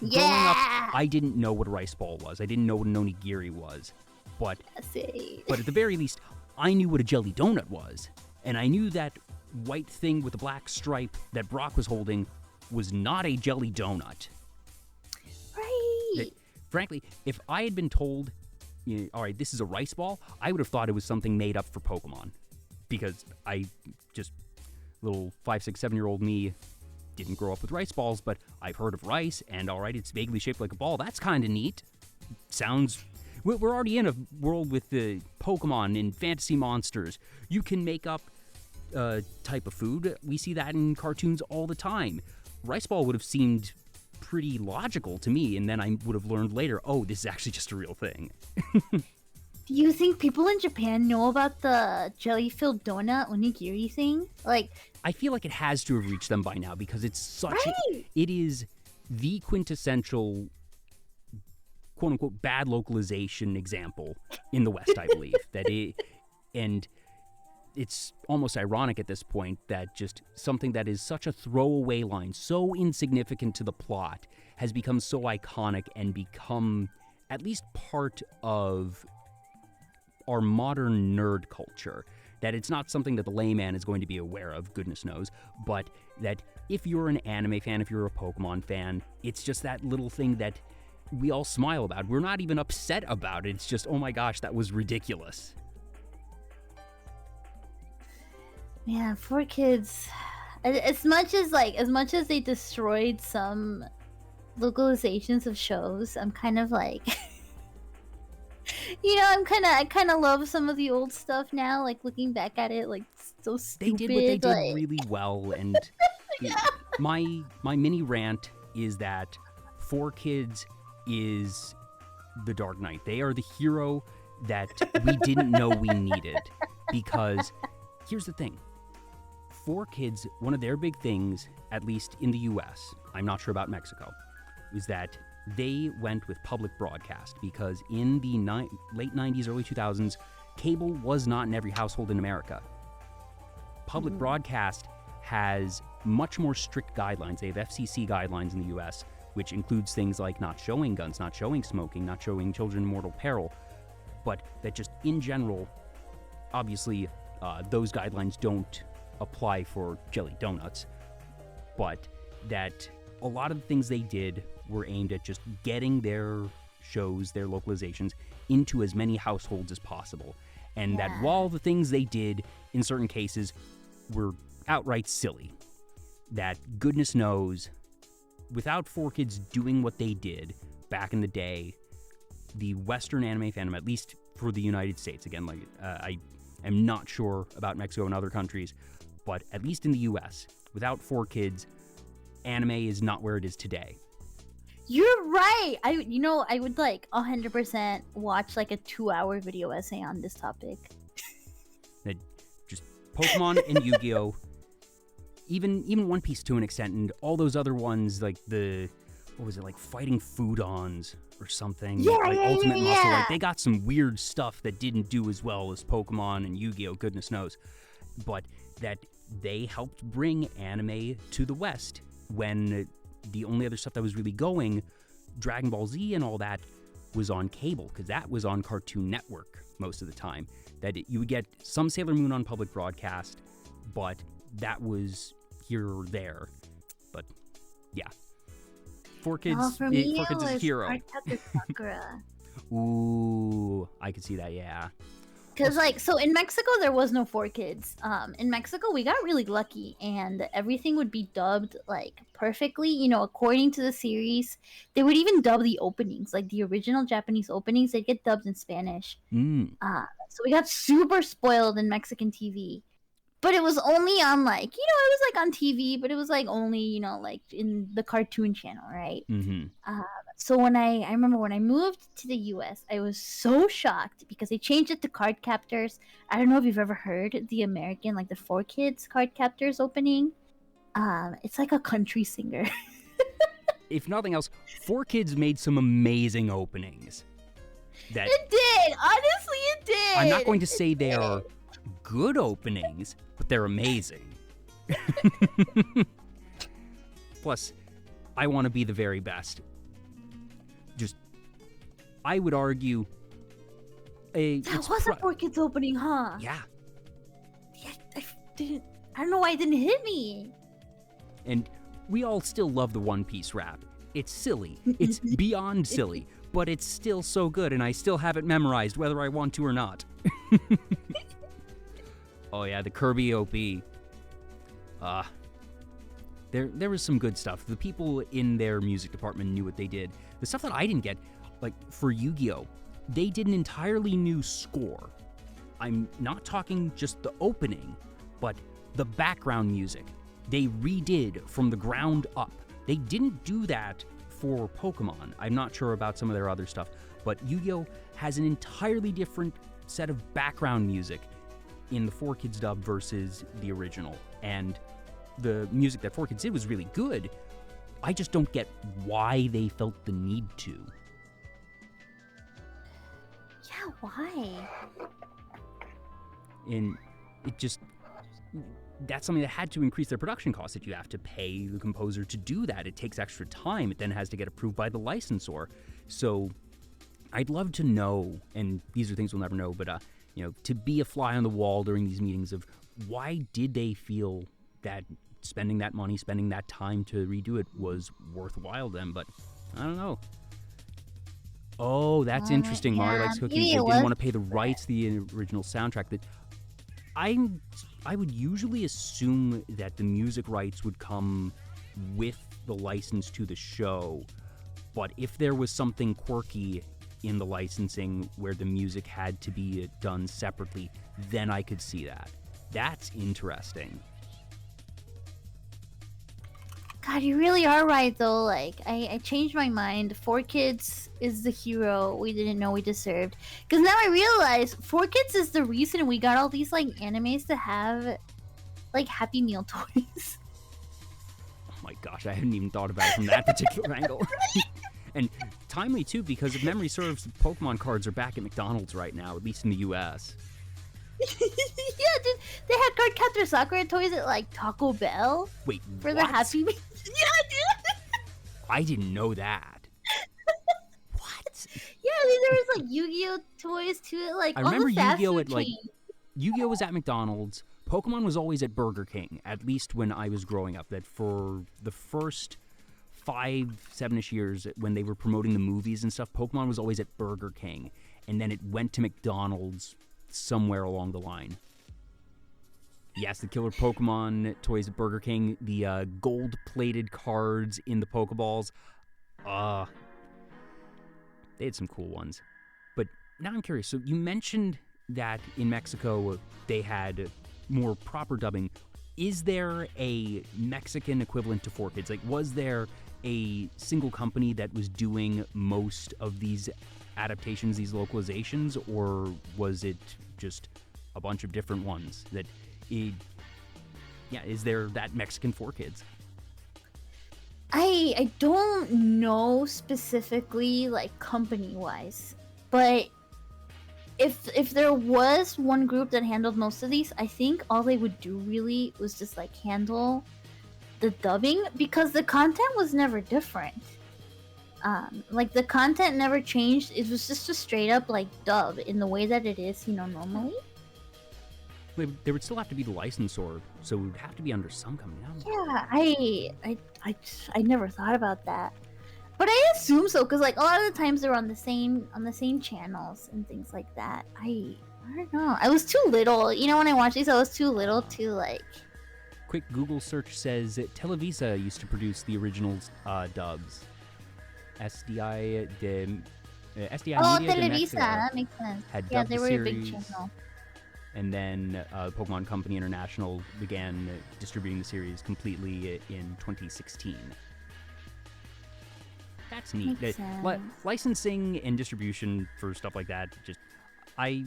Yeah! Growing up, I didn't know what a rice ball was. I didn't know what an onigiri was. But at the very least, I knew what a jelly donut was. And I knew that white thing with the black stripe that Brock was holding was not a jelly donut. Right! Frankly, if I had been told, all right, this is a rice ball, I would have thought it was something made up for Pokemon. Because little 5, 6, 7-year-old me didn't grow up with rice balls, but I've heard of rice, and all right, it's vaguely shaped like a ball. That's kind of neat. We're already in a world with the Pokemon and fantasy monsters. You can make up a type of food. We see that in cartoons all the time. Rice ball would have seemed pretty logical to me, and then I would have learned later, oh, this is actually just a real thing. Do you think people in Japan know about the jelly-filled donut onigiri thing? Like, I feel like it has to have reached them by now because it's such it is the quintessential quote-unquote bad localization example in the West, I believe. And it's almost ironic at this point that just something that is such a throwaway line, so insignificant to the plot, has become so iconic and become at least part of our modern nerd culture, that it's not something that the layman is going to be aware of, goodness knows, but that if you're an anime fan, if you're a Pokemon fan, it's just that little thing that we all smile about. We're not even upset about it. It's just, oh my gosh, that was ridiculous. Yeah, 4Kids. As much as they destroyed some localizations of shows, I'm kind of like I kind of love some of the old stuff now, like looking back at it, like so stupid. They did what they did really well, and my mini rant is that 4Kids is the Dark Knight. They are the hero that we didn't know we needed, because here's the thing. 4Kids, one of their big things, at least in the US, I'm not sure about Mexico, is that they went with public broadcast, because in the late 90s, early 2000s, cable was not in every household in America. Public broadcast has much more strict guidelines. They have FCC guidelines in the US, which includes things like not showing guns, not showing smoking, not showing children in mortal peril, but that just in general, obviously, those guidelines don't apply for jelly donuts, but that a lot of the things they did were aimed at just getting their shows, their localizations, into as many households as possible. And that while the things they did in certain cases were outright silly, that goodness knows, without 4Kids doing what they did back in the day, the Western anime fandom, at least for the United States, again, like I am not sure about Mexico and other countries, but at least in the US, without 4Kids, anime is not where it is today. You're right. I would like 100% watch like a 2-hour video essay on this topic. Just Pokemon and Yu-Gi-Oh, even One Piece to an extent, and all those other ones like what was it, like Fighting Foodons or something? Ultimate Muscle. Like they got some weird stuff that didn't do as well as Pokemon and Yu-Gi-Oh, goodness knows. But that they helped bring anime to the West when the only other stuff that was really going, Dragon Ball Z and all that, was on cable, because that was on Cartoon Network most of the time. That you would get some Sailor Moon on public broadcast, but that was here or there. But yeah, 4Kids, For me, 4Kids is a hero. Cardcaptor Sakura. Ooh, I could see that. Yeah. Because, like, so in Mexico, there was no 4Kids. In Mexico, we got really lucky, and everything would be dubbed, like, perfectly, you know, according to the series. They would even dub the openings, like, the original Japanese openings, they'd get dubbed in Spanish. So we got super spoiled in Mexican TV. But it was only on, like, you know, it was, like, on TV, but it was, like, only, you know, like, in the cartoon channel, right? So when I remember when I moved to the US, I was so shocked because they changed it to Card Captors. I don't know if you've ever heard the American, like the 4Kids Card Captors opening. It's like a country singer. If nothing else, 4Kids made some amazing openings. It did! Honestly, it did! I'm not going to say they are good openings, but they're amazing. Plus, I want to be the very best. I would argue that was a 4Kids opening, huh? Yeah. I don't know why it didn't hit me. And we all still love the One Piece rap. It's silly. It's beyond silly, but it's still so good, and I still have it memorized whether I want to or not. Oh yeah, the Kirby OP. There was some good stuff. The people in their music department knew what they did. The stuff that I didn't get, like for Yu-Gi-Oh, they did an entirely new score. I'm not talking just the opening, but the background music. They redid from the ground up. They didn't do that for Pokemon. I'm not sure about some of their other stuff, but Yu-Gi-Oh has an entirely different set of background music in the 4Kids dub versus the original. And the music that 4Kids did was really good. I just don't get why they felt the need to. Yeah, why? And it just, that's something that had to increase their production costs, that you have to pay the composer to do that. It takes extra time. It then has to get approved by the licensor. So I'd love to know, and these are things we'll never know, but you know, to be a fly on the wall during these meetings of why did they feel that spending that money, spending that time to redo it was worthwhile then. But I don't know. Oh, that's interesting. Yeah, Mario Likes Cookies. They didn't want to pay the rights to the original soundtrack. That I would usually assume that the music rights would come with the license to the show. But if there was something quirky in the licensing where the music had to be done separately, then I could see that. That's interesting. God, you really are right, though. Like, I changed my mind. 4Kids is the hero we didn't know we deserved. Because now I realize 4Kids is the reason we got all these, like, animes to have, like, Happy Meal toys. Oh my gosh, I hadn't even thought about it from that particular angle. And timely, too, because if memory serves, Pokemon cards are back at McDonald's right now, at least in the US. Yeah, dude, they had Cardcaptor Sakura toys at, like, Taco Bell. Wait, for the Happy Meal. Yeah, dude. I didn't know that. What? Yeah, I mean, there was like Yu-Gi-Oh toys too. Like, I remember Yu-Gi-Oh at like Yu-Gi-Oh was at McDonald's. Pokemon was always at Burger King, at least when I was growing up. That for the first 5-7ish years when they were promoting the movies and stuff, Pokemon was always at Burger King, and then it went to McDonald's somewhere along the line. Yes, the killer Pokemon toys at Burger King, the gold-plated cards in the Pokeballs. They had some cool ones. But now I'm curious. So you mentioned that in Mexico they had more proper dubbing. Is there a Mexican equivalent to 4Kids? Like, was there a single company that was doing most of these adaptations, these localizations, or was it just a bunch of different ones? Is there that Mexican 4Kids? I don't know specifically, like, company-wise, but if there was one group that handled most of these, I think all they would do really was just, like, handle the dubbing, because the content was never different. Like, the content never changed. It was just a straight-up, like, dub in the way that it is, normally. There would still have to be the licensor, so it would have to be under some company. Yeah, I never thought about that, but I assume so, because like a lot of the times they're on the same channels and things like that. I don't know. I was too little, when I watched these. I was too little to like. Quick Google search says Televisa used to produce the original dubs. SDI Media de Televisa, Mexico that makes sense. Yeah, they were a big channel. And then Pokemon Company International began distributing the series completely in 2016. That's neat. Licensing and distribution for stuff like that, just I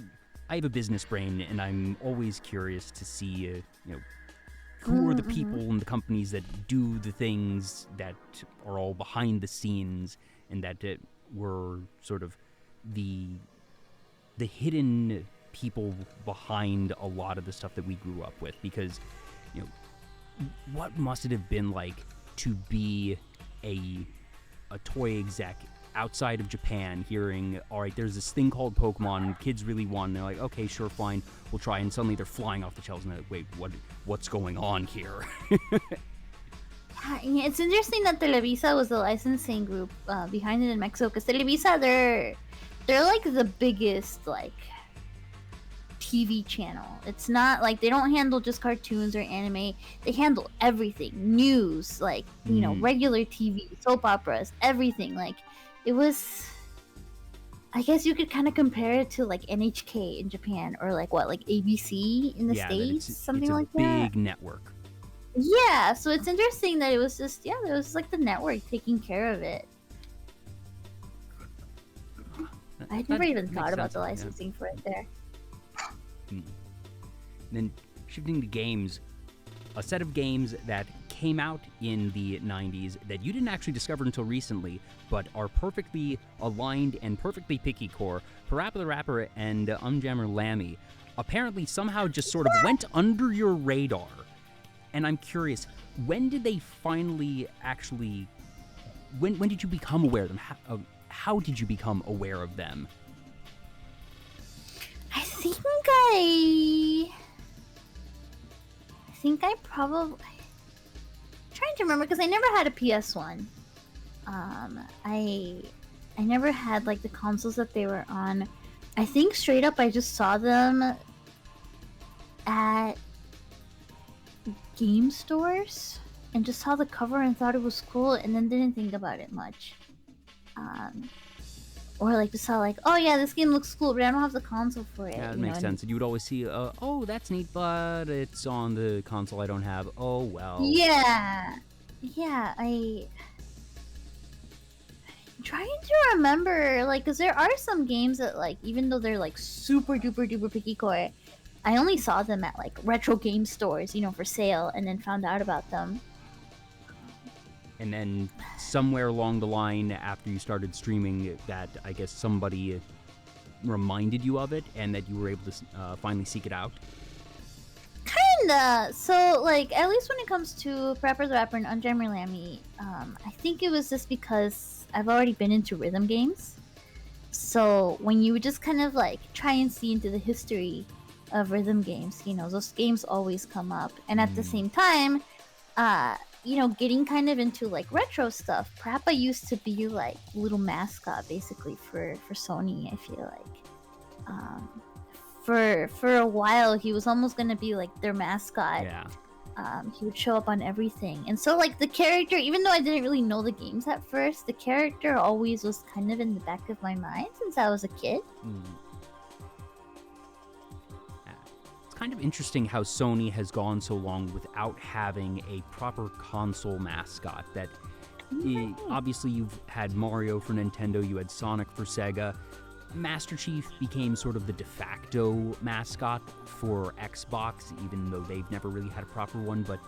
have a business brain, and I'm always curious to see, who are the people and the companies that do the things that are all behind the scenes, and that were sort of the hidden people behind a lot of the stuff that we grew up with. Because what must it have been like to be a toy exec outside of Japan, hearing, all right, there's this thing called Pokemon, and kids really want, and they're like, okay, sure, fine, we'll try, and suddenly they're flying off the shelves, and they're like, wait, what's going on here? Yeah, it's interesting that Televisa was the licensing group behind it in Mexico, because Televisa, they're like the biggest like TV channel. It's not like they don't handle just cartoons or anime. They handle everything, news, like regular TV, soap operas, everything. Like, it was, I guess you could kind of compare it to like NHK in Japan, or like ABC in the States, something like that. It's a big network. Yeah, so it's interesting that it was just there was like the network taking care of it. I'd never even thought about the licensing for it there. Then shifting to games, a set of games that came out in the 90s that you didn't actually discover until recently, but are perfectly aligned and perfectly picky core. Parappa the Rapper and Unjammer Lammy apparently somehow just sort of went under your radar. And I'm curious, when did they finally actually... When did you become aware of them? How did you become aware of them? I think I probably... I'm trying to remember, because I never had a PS1. I never had like the consoles that they were on. I think straight up I just saw them at game stores and just saw the cover and thought it was cool, and then didn't think about it much. Or like just saw like, oh yeah, this game looks cool, but I don't have the console for it. Yeah, that makes sense. And you would always see, oh, that's neat, but it's on the console I don't have. Oh well. Yeah, I'm trying to remember, like, because there are some games that, like, even though they're like super duper picky core, I only saw them at like retro game stores, for sale, and then found out about them. And then somewhere along the line, after you started streaming, that I guess somebody reminded you of it, and that you were able to finally seek it out? Kinda. So, like, at least when it comes to Parappa the Rapper and Unjammer Lammy, I think it was just because I've already been into rhythm games. So when you would just kind of like try and see into the history of rhythm games. You know, those games always come up, and at the Mm. same time, you know, getting kind of into like retro stuff. Parappa used to be like little mascot basically for Sony. I feel like, for a while he was almost gonna be like their mascot. Yeah. He would show up on everything, and so like the character, even though I didn't really know the games at first, the character always was kind of in the back of my mind since I was a kid. It's kind of interesting how Sony has gone so long without having a proper console mascot. That obviously you've had Mario for Nintendo, you had Sonic for Sega. Master Chief became sort of the de facto mascot for Xbox, even though they've never really had a proper one. But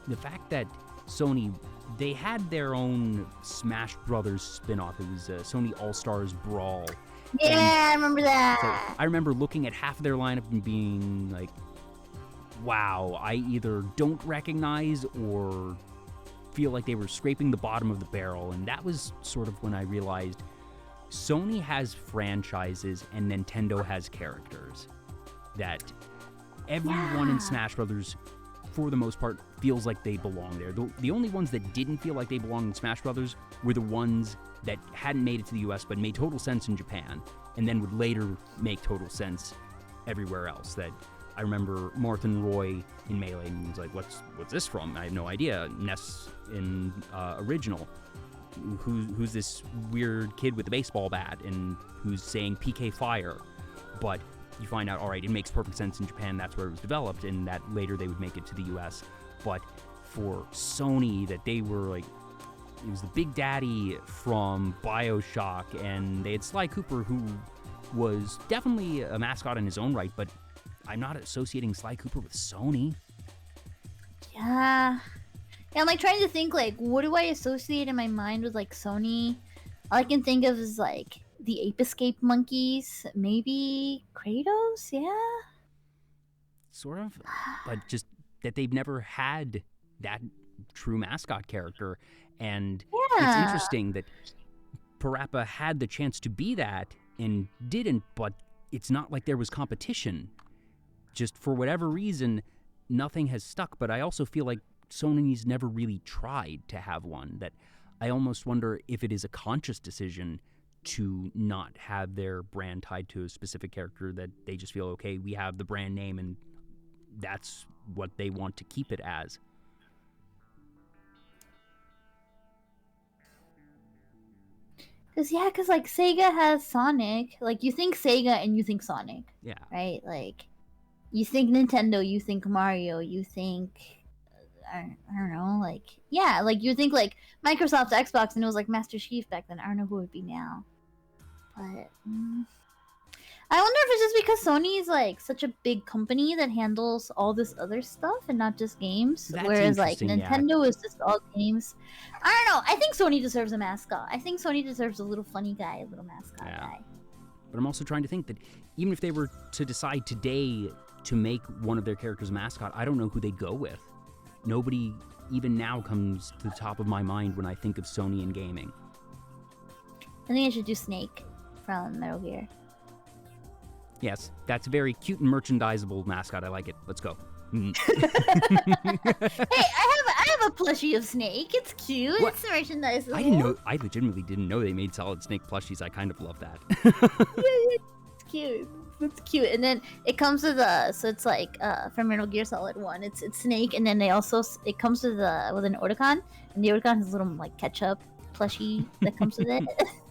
the fact that Sony, they had their own Smash Brothers spin-off. It was Sony All-Stars Brawl. Yeah, I remember that. So I remember looking at half of their lineup and being like, wow, I either don't recognize or feel like they were scraping the bottom of the barrel. And that was sort of when I realized Sony has franchises and Nintendo has characters. That everyone in Smash Brothers, for the most part, feels like they belong there. The only ones that didn't feel like they belonged in Smash Brothers were the ones that hadn't made it to the US but made total sense in Japan, and then would later make total sense everywhere else. That I remember Martin Roy in Melee, and he was like, what's this from? I have no idea. Ness in Original. Who's this weird kid with a baseball bat and who's saying PK Fire? But you find out, all right, it makes perfect sense in Japan, that's where it was developed, and that later they would make it to the US. But for Sony, that they were like, it was the Big Daddy from BioShock, and they had Sly Cooper, who was definitely a mascot in his own right, but I'm not associating Sly Cooper with Sony. Yeah, I'm like trying to think, like, what do I associate in my mind with like Sony? All I can think of is like the Ape Escape monkeys, maybe Kratos. Yeah, Sort of, but just that they've never had that true mascot character. And it's interesting that Parappa had the chance to be that and didn't, but it's not like there was competition. Just for whatever reason, nothing has stuck. But I also feel like Sony's never really tried to have one. That I almost wonder if it is a conscious decision to not have their brand tied to a specific character, that they just feel, okay, we have the brand name and that's what they want to keep it as. Because like Sega has Sonic. Like, you think Sega and you think Sonic. Yeah. Right? Like, you think Nintendo, you think Mario, you think, I don't know, like, yeah, like you think like Microsoft Xbox, and it was like Master Chief back then. I don't know who it would be now. But I wonder if it's just because Sony is like such a big company that handles all this other stuff and not just games. That's Whereas like interesting, Nintendo is just all games. I don't know. I think Sony deserves a mascot. I think Sony deserves a little funny guy, a little mascot guy. But I'm also trying to think that even if they were to decide today to make one of their characters a mascot, I don't know who they'd go with. Nobody even now comes to the top of my mind when I think of Sony and gaming. I think I should do Snake from Metal Gear. Yes, that's a very cute and merchandisable mascot. I like it. Let's go. Hey, I have a plushie of Snake. It's cute. What? It's merchandisable. I legitimately didn't know they made Solid Snake plushies. I kind of love that. Yeah, it's cute. It's cute. And then it comes with so it's like from Metal Gear Solid 1. It's Snake, and then it comes with an Oricon, and the Oricon has a little like ketchup plushie that comes with it.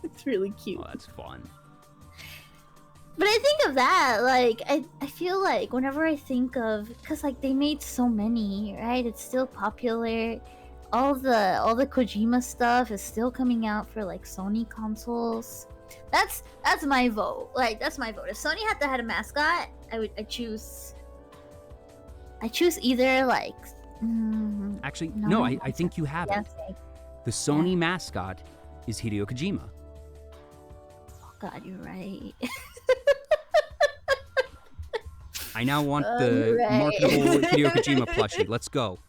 It's really cute. Oh, that's fun. But I think of that, like, I feel like whenever I think of, because like they made so many, right? It's still popular. All the Kojima stuff is still coming out for like Sony consoles. That's my vote. Like, that's my vote. If Sony had to have a mascot, I choose either like. Actually, no, I think you have it. The Sony mascot is Hideo Kojima. Oh God, you're right. I now want the marketable Hideo Kojima plushie. Let's go.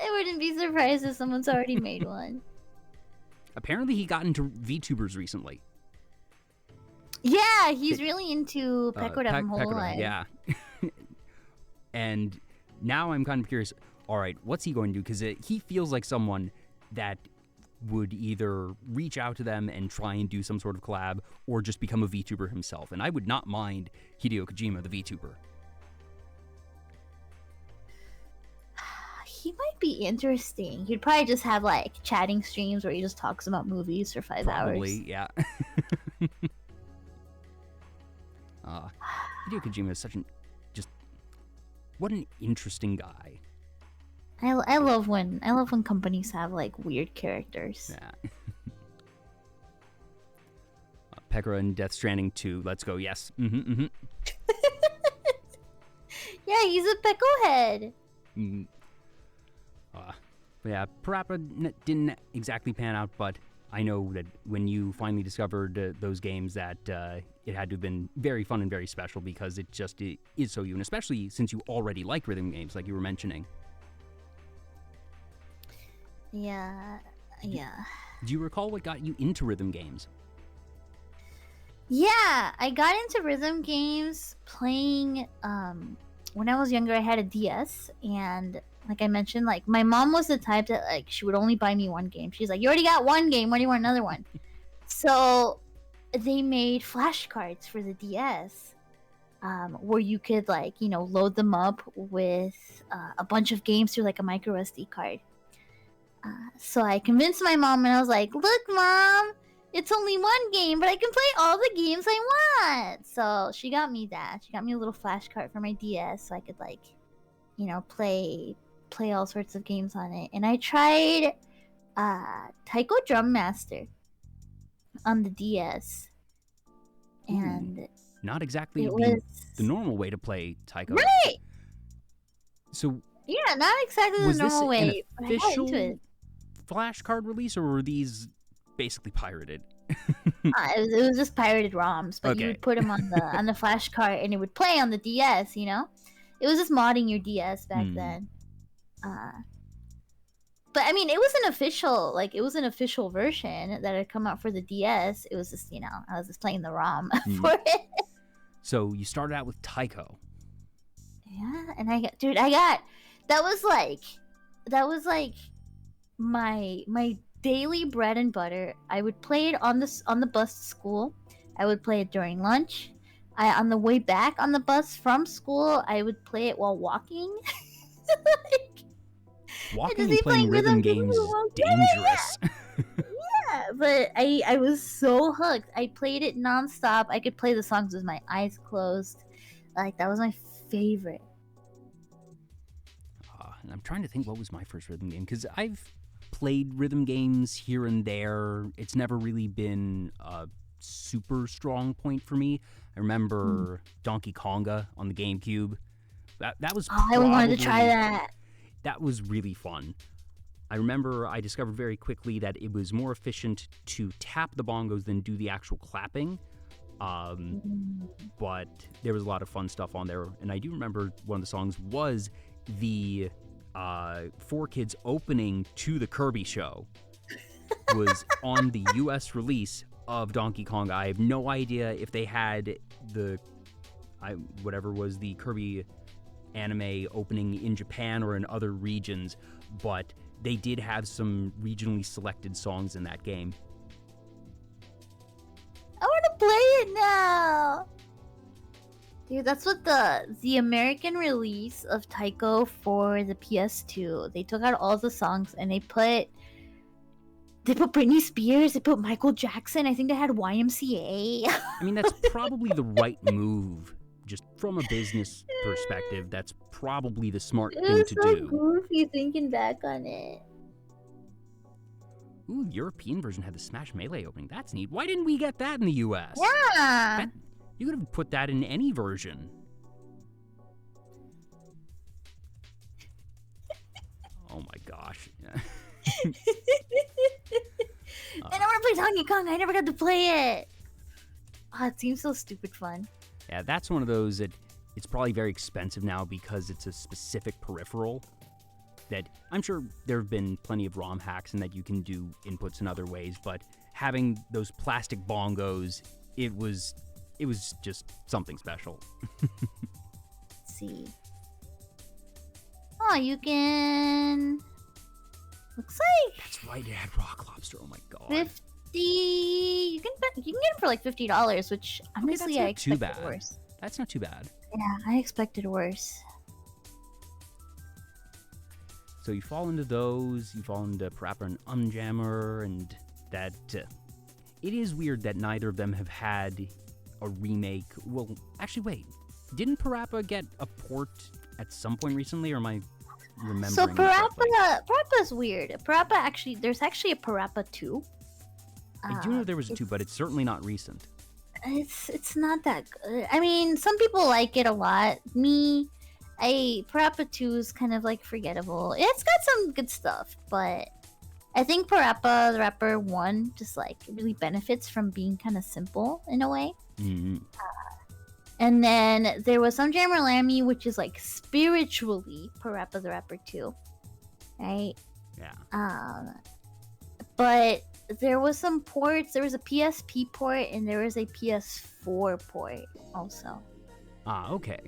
I wouldn't be surprised if someone's already made one. Apparently he got into VTubers recently. Yeah, he's really into Pecco from Whole Pecora, Life. yeah. And now I'm kind of curious, all right, what's he going to do? Because he feels like someone that would either reach out to them and try and do some sort of collab or just become a VTuber himself. And I would not mind Hideo Kojima, the VTuber. He might be interesting. He'd probably just have like chatting streams where he just talks about movies for 5 hours. Probably, yeah. Hideo Kojima is such what an interesting guy. I love when companies have like weird characters. Yeah. Pekora and Death Stranding 2. Let's go. Yes. Yeah, he's a Pecco head. Yeah, Parappa didn't exactly pan out, but I know that when you finally discovered those games that it had to have been very fun and very special because it just is so you, and especially since you already like rhythm games, like you were mentioning. Yeah. Do you recall what got you into rhythm games? Yeah, I got into rhythm games playing, when I was younger, I had a DS, and like I mentioned, like my mom was the type that like she would only buy me one game. She's like, you already got one game, why do you want another one? So they made flashcards for the DS, where you could like, load them up with a bunch of games through like a micro SD card. So I convinced my mom and I was like, look mom, it's only one game, but I can play all the games I want. So she got me that. She got me a little flashcard for my DS so I could like, play all sorts of games on it. And I tried Taiko Drum Master on the DS. And not exactly the normal way to play Taiko. Right! So yeah, not exactly the normal way. Was this an official flashcard release, or were these basically pirated? It was just pirated ROMs, but you would put them on the flashcard and it would play on the DS, It was just modding your DS back then. But I mean, it was an official version that had come out for the DS. It was just, I was just playing the ROM for it. So you started out with Taiko. Yeah, and that was like my daily bread and butter. I would play it on the bus to school. I would play it during lunch. On the way back on the bus from school, I would play it while walking. Walking and playing rhythm games is dangerous. Yeah, but I was so hooked. I played it nonstop. I could play the songs with my eyes closed. Like, that was my favorite. And I'm trying to think what was my first rhythm game, because I've played rhythm games here and there. It's never really been a super strong point for me. I remember Donkey Konga on the GameCube. That was I wanted to try that. That was really fun. I remember I discovered very quickly that it was more efficient to tap the bongos than do the actual clapping. But there was a lot of fun stuff on there. And I do remember one of the songs was the 4Kids opening to the Kirby show was on the US release of Donkey Kong. I have no idea if they had whatever was the Kirby anime opening in Japan or in other regions, but they did have some regionally selected songs in that game. I want to play it now. Dude, that's what the American release of Taiko for the PS2. They took out all the songs and they put Britney Spears, they put Michael Jackson. I think they had YMCA. I mean, that's probably the right move. Just from a business perspective, that's probably the smart thing to do. Goofy thinking back on it. Ooh, European version had the Smash Melee opening. That's neat. Why didn't we get that in the US? Yeah. You could have put that in any version. Oh my gosh. And I want to play Donkey Kong. I never got to play it. Oh, it seems so stupid fun. Yeah, that's one of those that it's probably very expensive now because it's a specific peripheral that I'm sure there have been plenty of ROM hacks and that you can do inputs in other ways, but having those plastic bongos, it was it was just something special. Let's see. Oh, you can. Looks like That's right, it had rock lobster. Oh my god. 50. You can get them for like $50, which honestly I that's not too expected bad. worse. That's not too bad. Yeah, I expected worse. So you fall into those, you fall into Parappa and Unjammer, and that... it is weird that neither of them have had a remake. Well, actually, wait. Didn't Parappa get a port at some point recently, or am I remembering So incorrectly? Parappa's weird. Parappa actually, there's actually a Parappa 2. I do know there was a 2, but it's certainly not recent. It's not that good. I mean, some people like it a lot. Parappa 2 is kind of like forgettable. It's got some good stuff, but I think Parappa the Rapper 1 just like really benefits from being kind of simple in a way. Mm-hmm. And then there was some Jammer Lammy, which is like spiritually Parappa the Rapper 2, right? Yeah. But there was some ports. There was a PSP port and there was a PS4 port also. Ah, okay.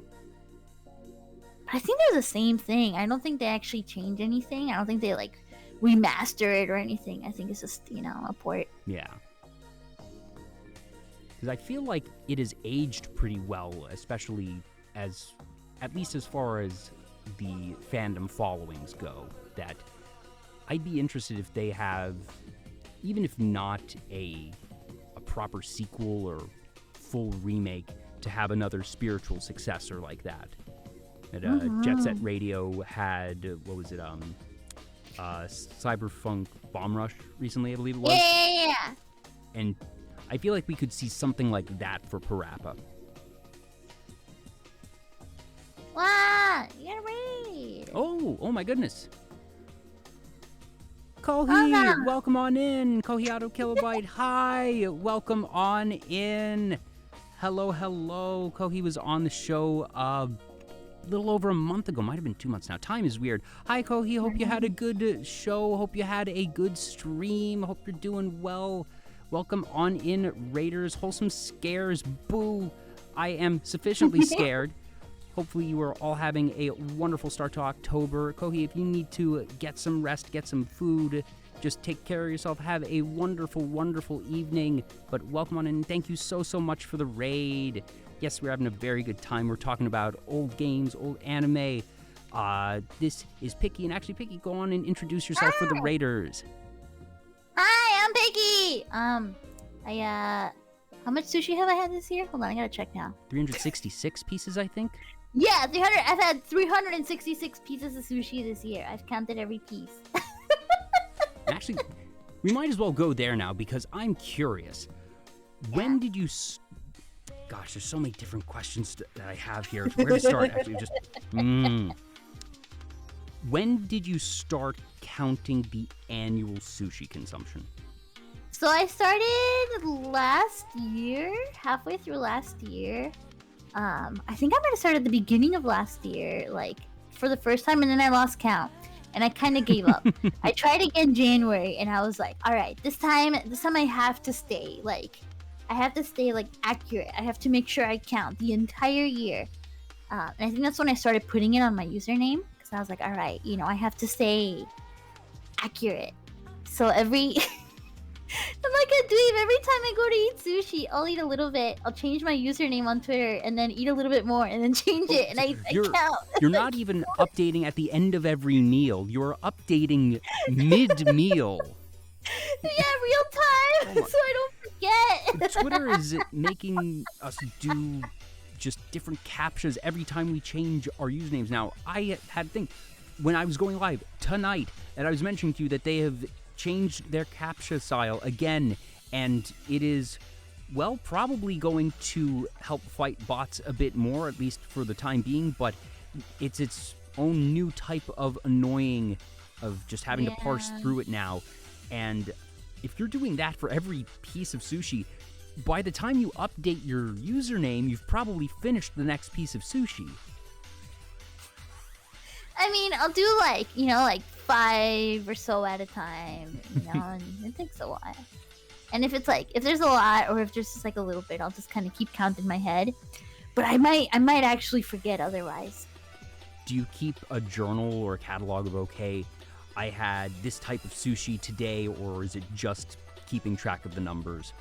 But I think they're the same thing. I don't think they actually change anything. I don't think they like remaster it or anything. I think it's just, a port. Yeah. Because I feel like it has aged pretty well, especially at least as far as the fandom followings go, that I'd be interested if they have, even if not a proper sequel or full remake, to have another spiritual successor like that. Jet Set Radio had, what was it, Cyberpunk Bomb Rush recently, I believe it was. Yeah. And I feel like we could see something like that for Parappa. Wow, you gotta read. Oh my goodness. Kohi, Hola. welcome on in. Kohi Auto Kilobyte, hi, welcome on in. Hello. Kohi was on the show a little over a month ago. Might have been 2 months now. Time is weird. Hi, Kohi. Hope you had a good show. Hope you had a good stream. Hope you're doing well. Welcome on in, Raiders. Wholesome scares. Boo. I am sufficiently scared. Hopefully you are all having a wonderful start to October. Kohi, if you need to get some rest, get some food, just take care of yourself. Have a wonderful, wonderful evening. But welcome on in. Thank you so much for the raid. Yes, we're having a very good time. We're talking about old games, old anime. This is Picky, and actually, Picky, go on and introduce yourself for the Raiders. Hi, I'm Piggy. How much sushi have I had this year? Hold on, I gotta check now. 366 pieces, I think. Yeah, 300. I've had 366 pieces of sushi this year. I've counted every piece. Actually, we might as well go there now because I'm curious. When did you... Gosh, there's so many different questions that I have here. Where to start? Actually, just... When did you start counting the annual sushi consumption? So I started last year, halfway through last year. I think I might have started at the beginning of last year, like for the first time, and then I lost count, and I kind of gave up. I tried again January, and I was like, all right, this time I have to stay accurate. I have to make sure I count the entire year. And I think that's when I started putting it on my username, because I was like, all right, I have to stay accurate. So I'm like a dweeb. Every time I go to eat sushi, I'll eat a little bit. I'll change my username on Twitter and then eat a little bit more and then change it. And I count. You're not even updating at the end of every meal. You're updating mid-meal. Yeah, real time, so I don't forget. Twitter is making us do just different captchas every time we change our usernames. Now, I had to think, when I was going live tonight, and I was mentioning to you that they have changed their captcha style again, and it is, well, probably going to help fight bots a bit more, at least for the time being, but it's its own new type of annoying of just having to parse through it now. And if you're doing that for every piece of sushi, by the time you update your username, you've probably finished the next piece of sushi. I mean, I'll do like 5 or so at a time, and it takes a while. And if there's a lot or if there's just like a little bit, I'll just kind of keep count in my head. But I might actually forget otherwise. Do you keep a journal or a catalog of, okay, I had this type of sushi today, or is it just keeping track of the numbers?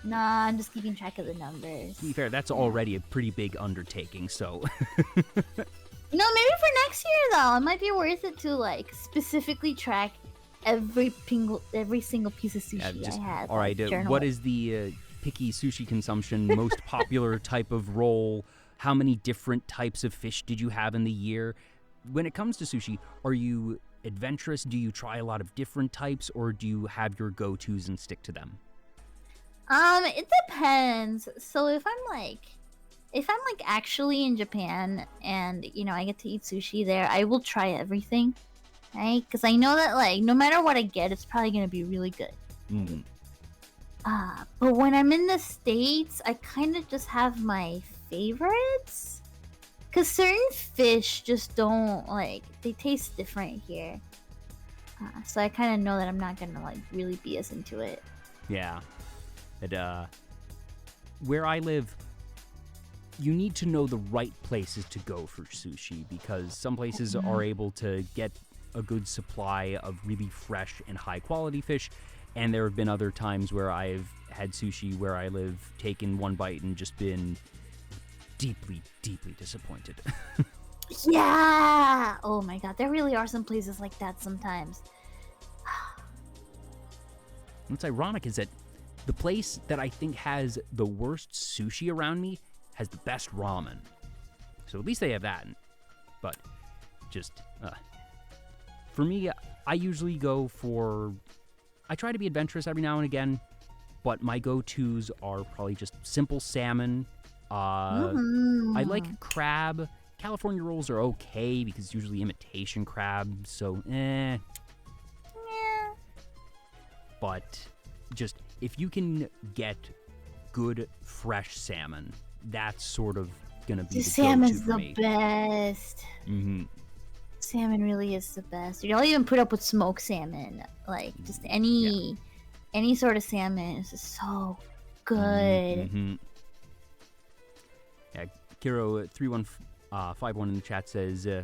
Nah, I'm just keeping track of the numbers. To be fair, that's already a pretty big undertaking, so... No, maybe for next year, though, it might be worth it to, like, specifically track every single piece of sushi I had. All right, what is the picky sushi consumption, most popular type of roll? How many different types of fish did you have in the year? When it comes to sushi, are you adventurous? Do you try a lot of different types, or do you have your go-tos and stick to them? It depends. So if I'm actually in Japan and, you know, I get to eat sushi there, I will try everything, right? Because I know that, like, no matter what I get, it's probably going to be really good. Mm. But when I'm in the States, I kind of just have my favorites. Because certain fish just don't, like, they taste different here. So I kind of know that I'm not going to, like, really be as into it. Yeah. Where I live, you need to know the right places to go for sushi, because some places are able to get a good supply of really fresh and high quality fish, and there have been other times where I've had sushi where I live, taken one bite and just been deeply, deeply disappointed. Yeah! Oh my god, there really are some places like that sometimes. What's ironic is that the place that I think has the worst sushi around me has the best ramen. So at least they have that. But just, for me, I usually go for... I try to be adventurous every now and again, but my go-tos are probably just simple salmon. I like crab. California rolls are okay because it's usually imitation crab, so Yeah. But just, if you can get good fresh salmon, that's sort of gonna be the salmon's go-to for the me. best. Mm-hmm. Salmon really is the best. I'll even put up with smoked salmon. Like, just any sort of salmon is just so good. Mm-hmm. Yeah, Kiro3151 in the chat says, the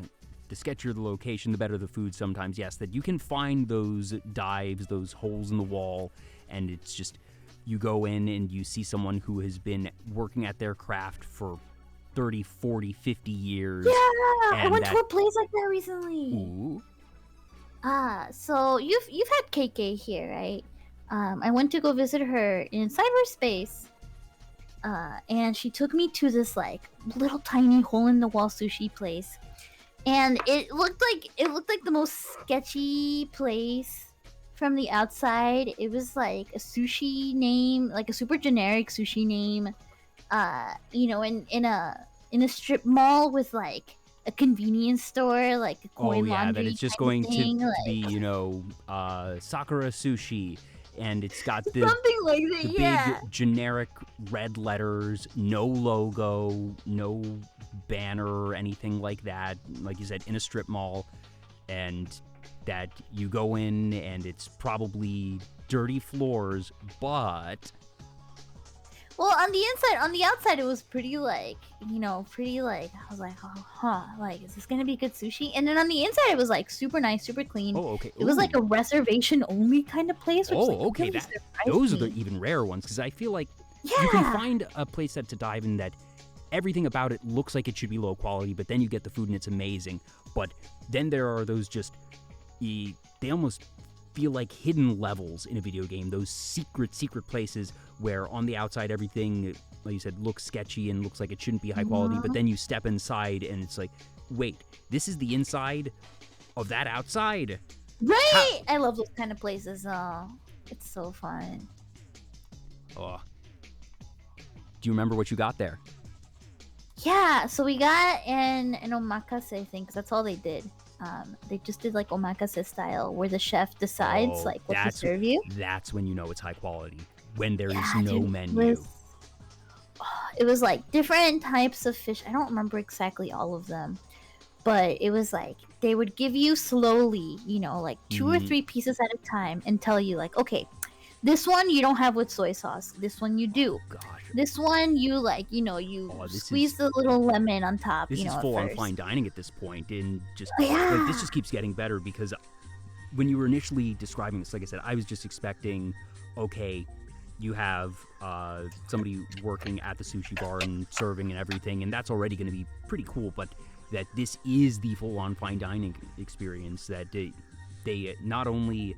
sketchier the location, the better the food sometimes. Yes, that you can find those dives, those holes in the wall, and it's just, you go in and you see someone who has been working at their craft for 30, 40, 50 years. Yeah, I went to a place like that recently. Ooh. So you've had KK here, right? I went to go visit her in cyberspace. And she took me to this like little tiny hole in the wall sushi place. And it looked like the most sketchy place from the outside. It was like a sushi name, like a super generic sushi name. You know, in a strip mall with like a convenience store, like a coin laundry. That it's just kind going of thing, to like... be, you know, Sakura Sushi, and it's got the something like that. the Yeah. big generic red letters, no logo, no banner or anything like that. Like you said, in a strip mall, and that you go in and it's probably dirty floors, but Well, on the outside, it was pretty like, you know, I was like, oh, huh, like, is this gonna be good sushi? And then on the inside, it was like super nice, super clean. oh, okay. It was like a reservation only kind of place. Which, like, okay. really Those are surprised the even rare ones, because I feel like me. you can Yeah. find a place to dive in that everything about it looks like it should be low quality, but then you get the food and it's amazing. But then there are those just, they almost feel like hidden levels in a video game, those secret places where on the outside everything, like you said, looks sketchy and looks like it shouldn't be high quality, but then you step inside and it's like, wait, this is the inside of that outside? Right. I love those kind of places. Oh, it's so fun. Oh. Do you remember what you got there? Yeah. So we got an omakase thing, because that's all they did. They just did like omakase style, where the chef decides like what to serve you. That's when you know it's high quality. When there is no dude, menu. It was like different types of fish. I don't remember exactly all of them, but it was like they would give you slowly, you know, like 2 or 3 pieces at a time, and tell you like, okay, This one you don't have with soy sauce. This one you do. Oh, gosh. This one you like, you squeeze the little lemon on top. This is at full on first. fine dining at this point, and just Yeah. like, this just keeps getting better because when you were initially describing this, like I said, I was just expecting, okay, you have somebody working at the sushi bar and serving and everything, and that's already going to be pretty cool. But that this is the full on fine dining experience. That they not only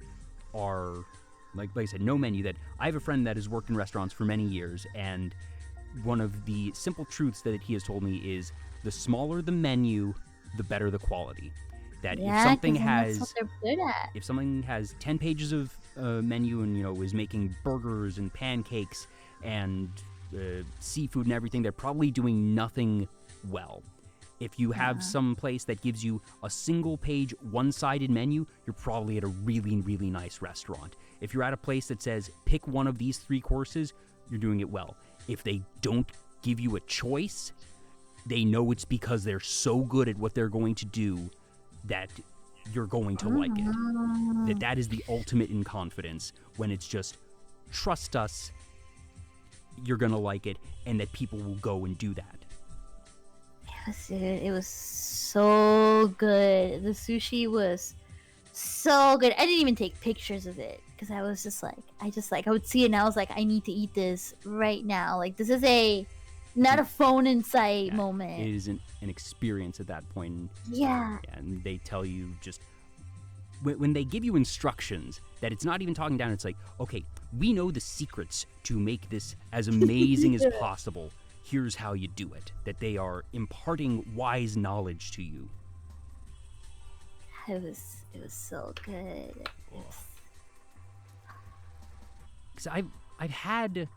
are like I said, no menu. That I have a friend that has worked in restaurants for many years, and one of the simple truths that he has told me is the smaller the menu, the better the quality. That Yeah, if something 'cause then that's has what they're good at. if something has 10 pages of menu and is making burgers and pancakes and seafood and everything, they're probably doing nothing well. If you have some place that gives you a single page, one-sided menu, you're probably at a really, really nice restaurant. If you're at a place that says, pick one of these 3 courses, you're doing it well. If they don't give you a choice, they know it's because they're so good at what they're going to do that you're going to like it. That is the ultimate in confidence, when it's just, trust us, you're going to like it, and that people will go and do that. Yes, dude, it was so good. The sushi was so good. I didn't even take pictures of it because I was just like, I would see it and I was like, I need to eat this right now. Like, this is not a phone in sight moment. It is an experience at that point. Yeah. And they tell you just, when they give you instructions, that it's not even talking down, it's like, okay, we know the secrets to make this as amazing as possible. Here's how you do it. That they are imparting wise knowledge to you. It was so good. Because I've had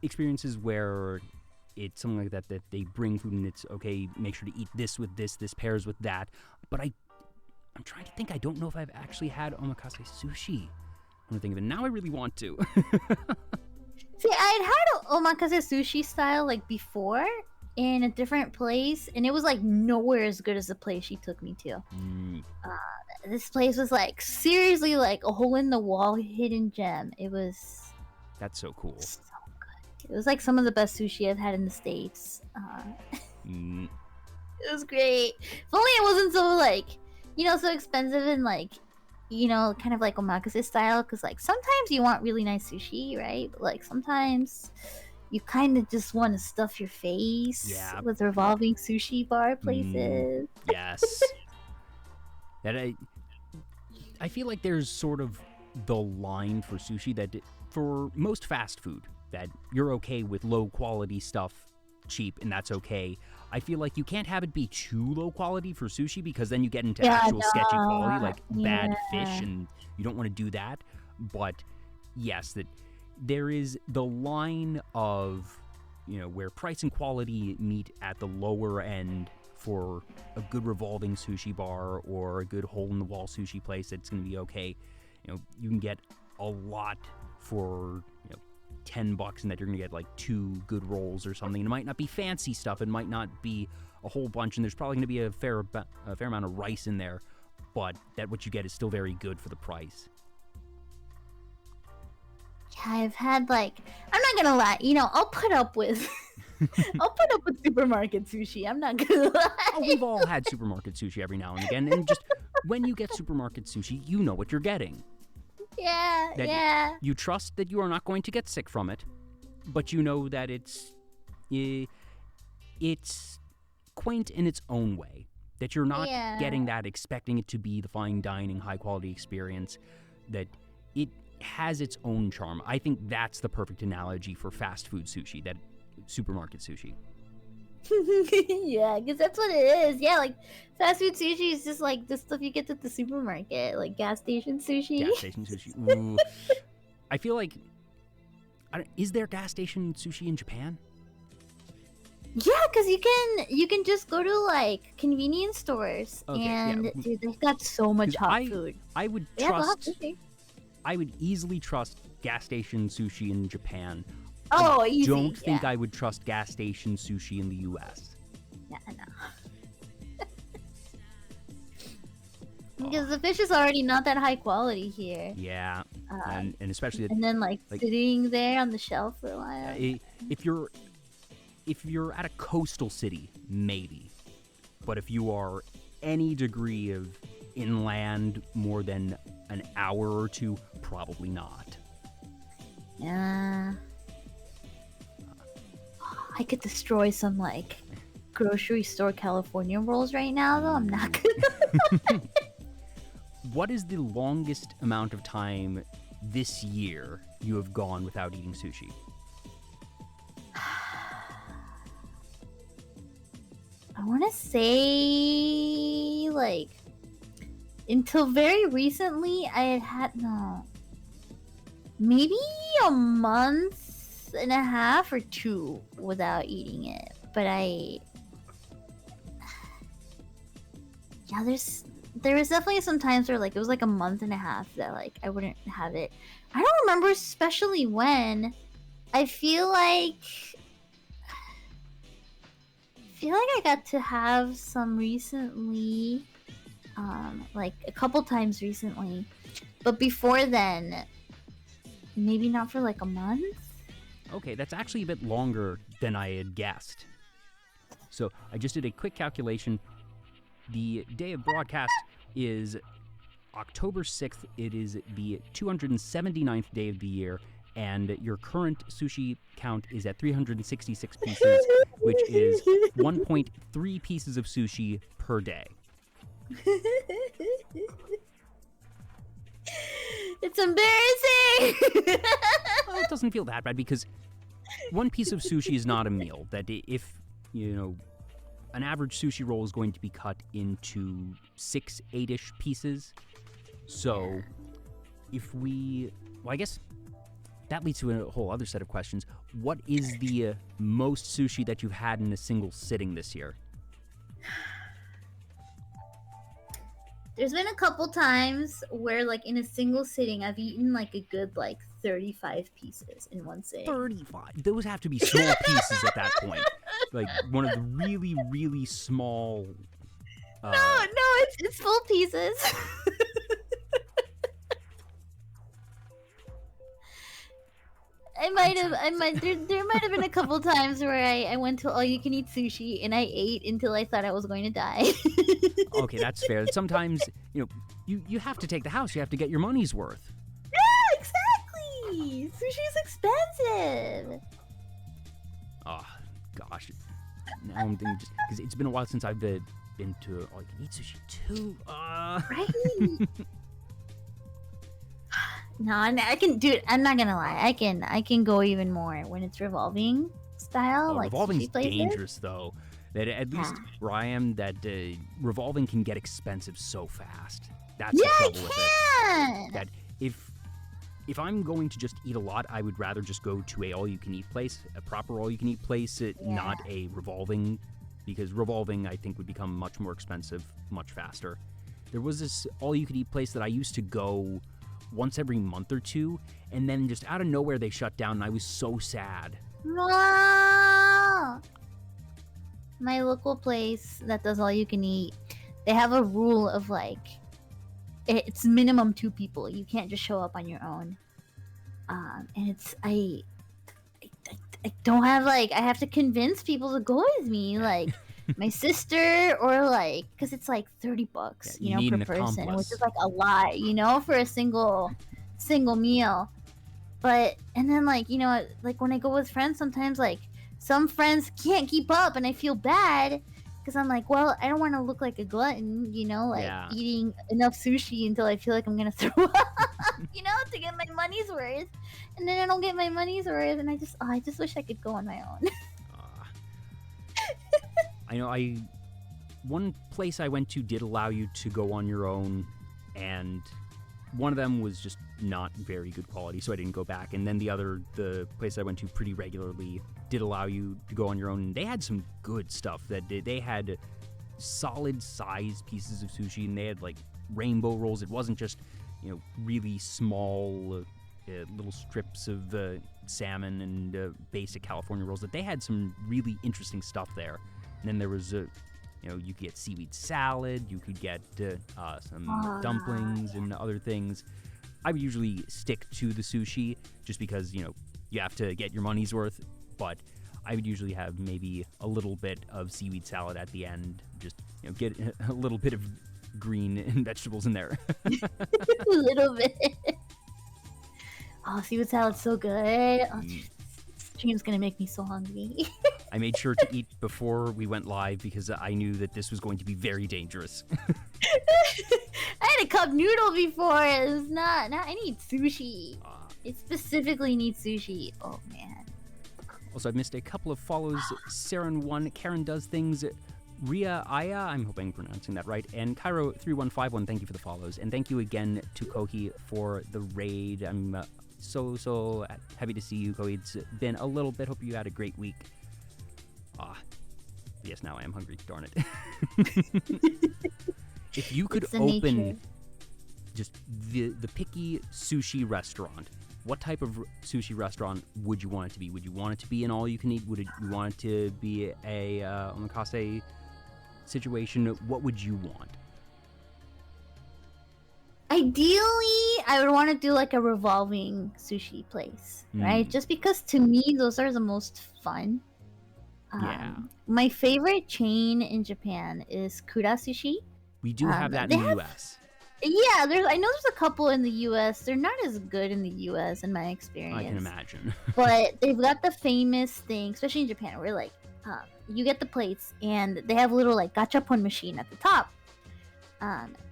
experiences where it's something like that they bring food and it's okay, make sure to eat this with this pairs with that. But I'm trying to think, I don't know if I've actually had omakase sushi. I'm gonna think of it now. I really want to. See, I'd had omakase sushi style like before in a different place, and it was like nowhere as good as the place she took me to. This place was like seriously like a hole in the wall hidden gem. It was. That's so cool. So good. It was like some of the best sushi I've had in the States. It was great. If only it wasn't so like, so expensive and like, kind of like omakase style. Because like sometimes you want really nice sushi, right? But like sometimes you kind of just want to stuff your face with revolving sushi bar places. Yes. That I feel like there's sort of the line for sushi that for most fast food, that you're okay with low quality stuff, cheap, and that's okay. I feel like you can't have it be too low quality for sushi, because then you get into actual sketchy quality, like bad fish, and you don't want to do that. But yes, that there is the line of, where price and quality meet at the lower end for a good revolving sushi bar or a good hole-in-the-wall sushi place that's going to be okay. You can get a lot for, $10, and that you're going to get like 2 good rolls or something. It might not be fancy stuff. It might not be a whole bunch, and there's probably going to be a fair amount of rice in there, but that what you get is still very good for the price. Yeah, I've had like, I'm not gonna lie, I'll put up with supermarket sushi. I'm not gonna lie. Oh, we've all had supermarket sushi every now and again, and just when you get supermarket sushi, you know what you're getting. Yeah. You trust that you are not going to get sick from it, but you know that it's quaint in its own way. That you're not getting that expecting it to be the fine dining, high quality experience. That it has its own charm. I think that's the perfect analogy for fast food sushi, that supermarket sushi. Yeah, because that's what it is. Yeah, like fast food sushi is just like the stuff you get at the supermarket, like gas station sushi. Gas station sushi. Ooh. I feel like, is there gas station sushi in Japan? Yeah, because you can just go to like convenience stores, and dude, they've got so much hot food. I would trust. I would easily trust gas station sushi in Japan. Oh, I easy. don't think I would trust gas station sushi in the U.S. Yeah, I know. Because the fish is already not that high quality here. Yeah, and especially and then like sitting there on the shelf for a while. If you're at a coastal city, maybe, but if you are any degree of inland more than an hour or two, probably not. Yeah. I could destroy some like grocery store California rolls right now, though. I'm not gonna. What is the longest amount of time this year you have gone without eating sushi? I want to say like until very recently I had maybe a month and a half or 2 without eating it. But there was definitely some times where like it was like a month and a half that like I wouldn't have it. I don't remember especially when. I feel like I got to have some recently, like a couple times recently, but before then, maybe not for like a month. Okay, that's actually a bit longer than I had guessed. So I just did a quick calculation. The day of broadcast is October 6th. It is the 279th day of the year, and your current sushi count is at 366 pieces, which is 1.3 pieces of sushi per day. It's embarrassing! Well, it doesn't feel that bad because one piece of sushi is not a meal. That if, an average sushi roll is going to be cut into 6, 8-ish pieces. So I guess that leads to a whole other set of questions. What is the most sushi that you've had in a single sitting this year? There's been a couple times where, like, in a single sitting, I've eaten, like, a good, like, 35 pieces in one sitting. 35? Those have to be small pieces at that point. Like, one of the really, really small... No, it's full pieces. There might have been a couple times where I went to all-you-can-eat sushi and I ate until I thought I was going to die. Okay, that's fair. Sometimes, you have to take the house. You have to get your money's worth. Yeah, exactly. Sushi's expensive. Oh, gosh. Now I'm thinking because it's been a while since I've been to all-you-can-eat sushi too. Right. No, I can, dude. I'm not gonna lie. I can go even more when it's revolving style. Like revolving's dangerous though. That at least where I am, that revolving can get expensive so fast. That's the trouble with it. That if I'm going to just eat a lot, I would rather just go to a all-you-can-eat place, a proper all-you-can-eat place, not a revolving, because revolving I think would become much more expensive much faster. There was this all-you-can-eat place that I used to go once every month or two, and then just out of nowhere they shut down, and I was so sad. No! My local place that does all you can eat, they have a rule of like, it's minimum 2 people. You can't just show up on your own. And it's I don't have like, I have to convince people to go with me, like my sister, or like, because it's like $30, per person, which is like a lot, for a single meal. But and then like like when I go with friends, sometimes like some friends can't keep up, and I feel bad because I'm like, well, I don't want to look like a glutton, eating enough sushi until I feel like I'm gonna throw up, to get my money's worth, and then I don't get my money's worth, and I just wish I could go on my own. I know one place I went to did allow you to go on your own, and one of them was just not very good quality, so I didn't go back. And then the place I went to pretty regularly did allow you to go on your own, and they had some good stuff. They had solid sized pieces of sushi, and they had like rainbow rolls. It wasn't just, really small little strips of salmon and basic California rolls. That they had some really interesting stuff there. And then there was you could get seaweed salad, you could get some dumplings and other things. I would usually stick to the sushi just because, you have to get your money's worth, but I would usually have maybe a little bit of seaweed salad at the end, just, get a little bit of green and vegetables in there. A little bit. Oh, seaweed salad's so good. Oh, this stream's gonna make me so hungry. I made sure to eat before we went live because I knew that this was going to be very dangerous. I had a cup noodle before. It was not. I need sushi. It specifically needs sushi. Oh man. Also, I've missed a couple of follows. Saren1, Karen Does Things, Ria Aya, I'm hoping I'm pronouncing that right, and Cairo3151, thank you for the follows. And thank you again to Kohi for the raid. I'm so happy to see you, Kohi. It's been a little bit. Hope you had a great week. Yes, now I am hungry. Darn it. If you could open just the picky sushi restaurant, what type of sushi restaurant would you want it to be? Would you want it to be an all-you-can-eat? Would you want it to be a omakase situation? What would you want? Ideally, I would want to do like a revolving sushi place, right? Just because to me, those are the most fun. Yeah. My favorite chain in Japan is Kura Sushi. We do have that in the U.S. Yeah, I know there's a couple in the U.S. They're not as good in the U.S. in my experience. I can imagine. But they've got the famous thing, especially in Japan, where like you get the plates and they have a little like gachapon machine at the top.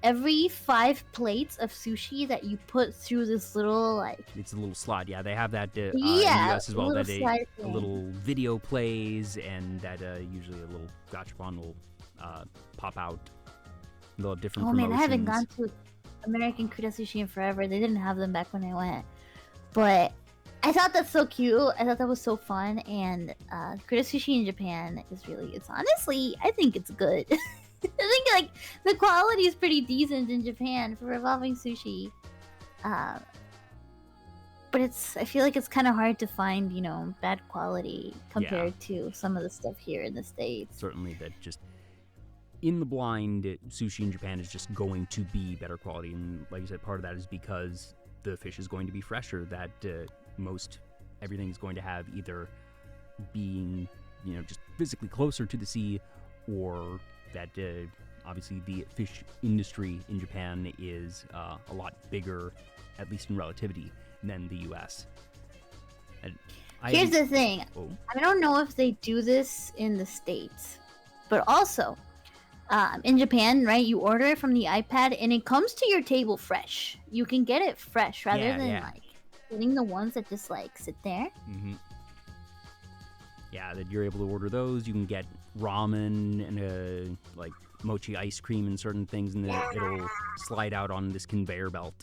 Every 5 plates of sushi that you put through this little like... It's a little slide, yeah. They have that in the U.S. as well. That a little video plays and that usually a little gachapon will pop out. They'll have different promotions. Man, I haven't gone to American Kura Sushi in forever. They didn't have them back when I went. But I thought that's so cute. I thought that was so fun. And Kura Sushi in Japan is really... honestly, I think it's good. I think like the quality is pretty decent in Japan for revolving sushi, but I feel like it's kind of hard to find bad quality compared to some of the stuff here in the States. Certainly, that just in the blind, sushi in Japan is just going to be better quality, and like you said, part of that is because the fish is going to be fresher. That most everything is going to have either being just physically closer to the sea, or that obviously the fish industry in Japan is a lot bigger, at least in relativity, than the U.S. Here's the thing. I don't know if they do this in the States, but also in Japan, right, you order it from the iPad and it comes to your table fresh. You can get it fresh rather than like getting the ones that just like sit there. Mm-hmm. Yeah, that you're able to order those. You can get ramen and like mochi ice cream and certain things, and then it'll slide out on this conveyor belt.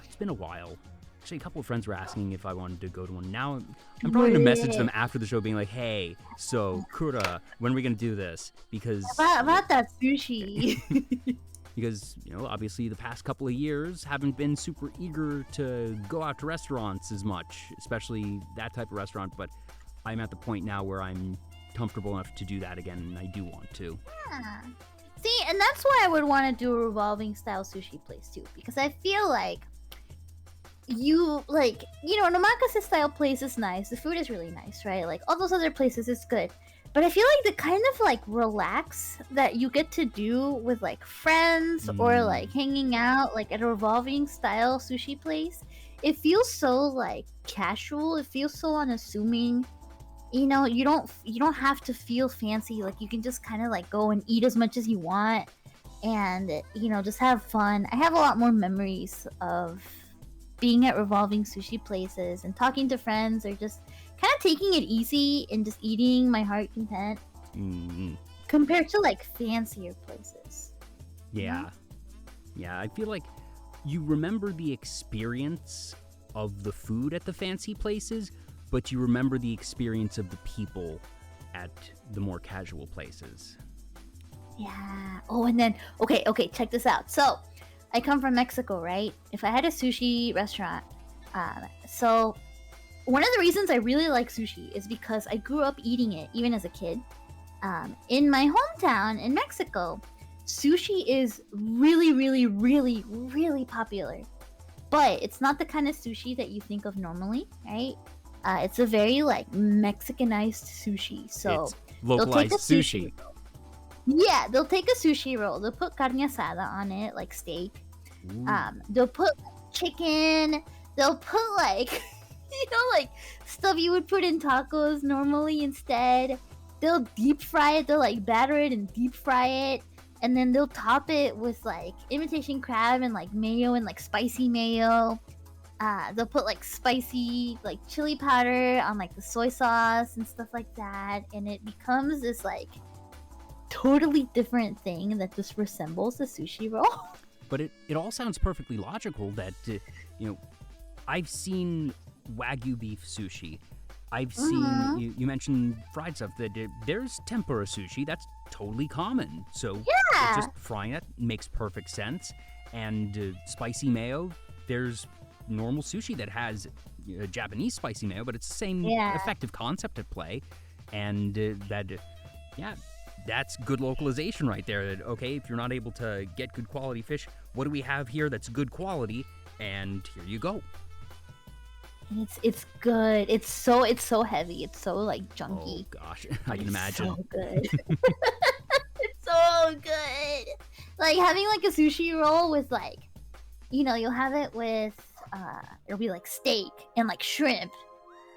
It's been a while. Actually, a couple of friends were asking if I wanted to go to one. Now I'm probably gonna message them after the show, being like, "Hey, so Kura, when are we gonna do this?" Because about that sushi. Because, obviously the past couple of years haven't been super eager to go out to restaurants as much, especially that type of restaurant, but I'm at the point now where I'm comfortable enough to do that again, and I do want to. Yeah. See, and that's why I would want to do a revolving style sushi place too, because I feel like an omakase style place is nice, the food is really nice, right? Like all those other places is good. But I feel like the kind of like relax that you get to do with like friends or like hanging out like at a revolving style sushi place, it feels so like casual. It feels so unassuming. You don't have to feel fancy. Like you can just kind of like go and eat as much as you want and just have fun. I have a lot more memories of being at revolving sushi places and talking to friends or just kind of taking it easy and just eating my heart content compared to like fancier places. Yeah. I feel like you remember the experience of the food at the fancy places, but you remember the experience of the people at the more casual places. Yeah. Oh, and then okay, check this out. So I come from Mexico, right? If I had a sushi restaurant, so one of the reasons I really like sushi is because I grew up eating it even as a kid. In my hometown in Mexico, sushi is really, really, really, really popular. But it's not the kind of sushi that you think of normally, right? It's a very like Mexicanized sushi. So It's localized sushi. yeah, they'll take a sushi roll. They'll put carne asada on it, like steak. Ooh. They'll put chicken. They'll put like, like stuff you would put in tacos normally instead. They'll deep fry it. They'll like batter it and deep fry it, and then they'll top it with like imitation crab and like mayo and like spicy mayo. They'll put like spicy like chili powder on like the soy sauce and stuff like that, and it becomes this like totally different thing that just resembles a sushi roll. But it all sounds perfectly logical that, I've seen Wagyu beef sushi. I've seen, you mentioned fried stuff, that there's tempura sushi. That's totally common. So Yeah. just frying it makes perfect sense. And spicy mayo, there's normal sushi that has Japanese spicy mayo, but it's the same Yeah. effective concept at play. And that's good localization right there. That, okay, if you're not able to get good quality fish, what do we have here that's good quality? And here you go. And it's good. It's so heavy. It's so like Oh junky. gosh, I can It's imagine. so good. It's so good. Like having like a sushi roll with like, you'll have it with it'll be like steak and like shrimp,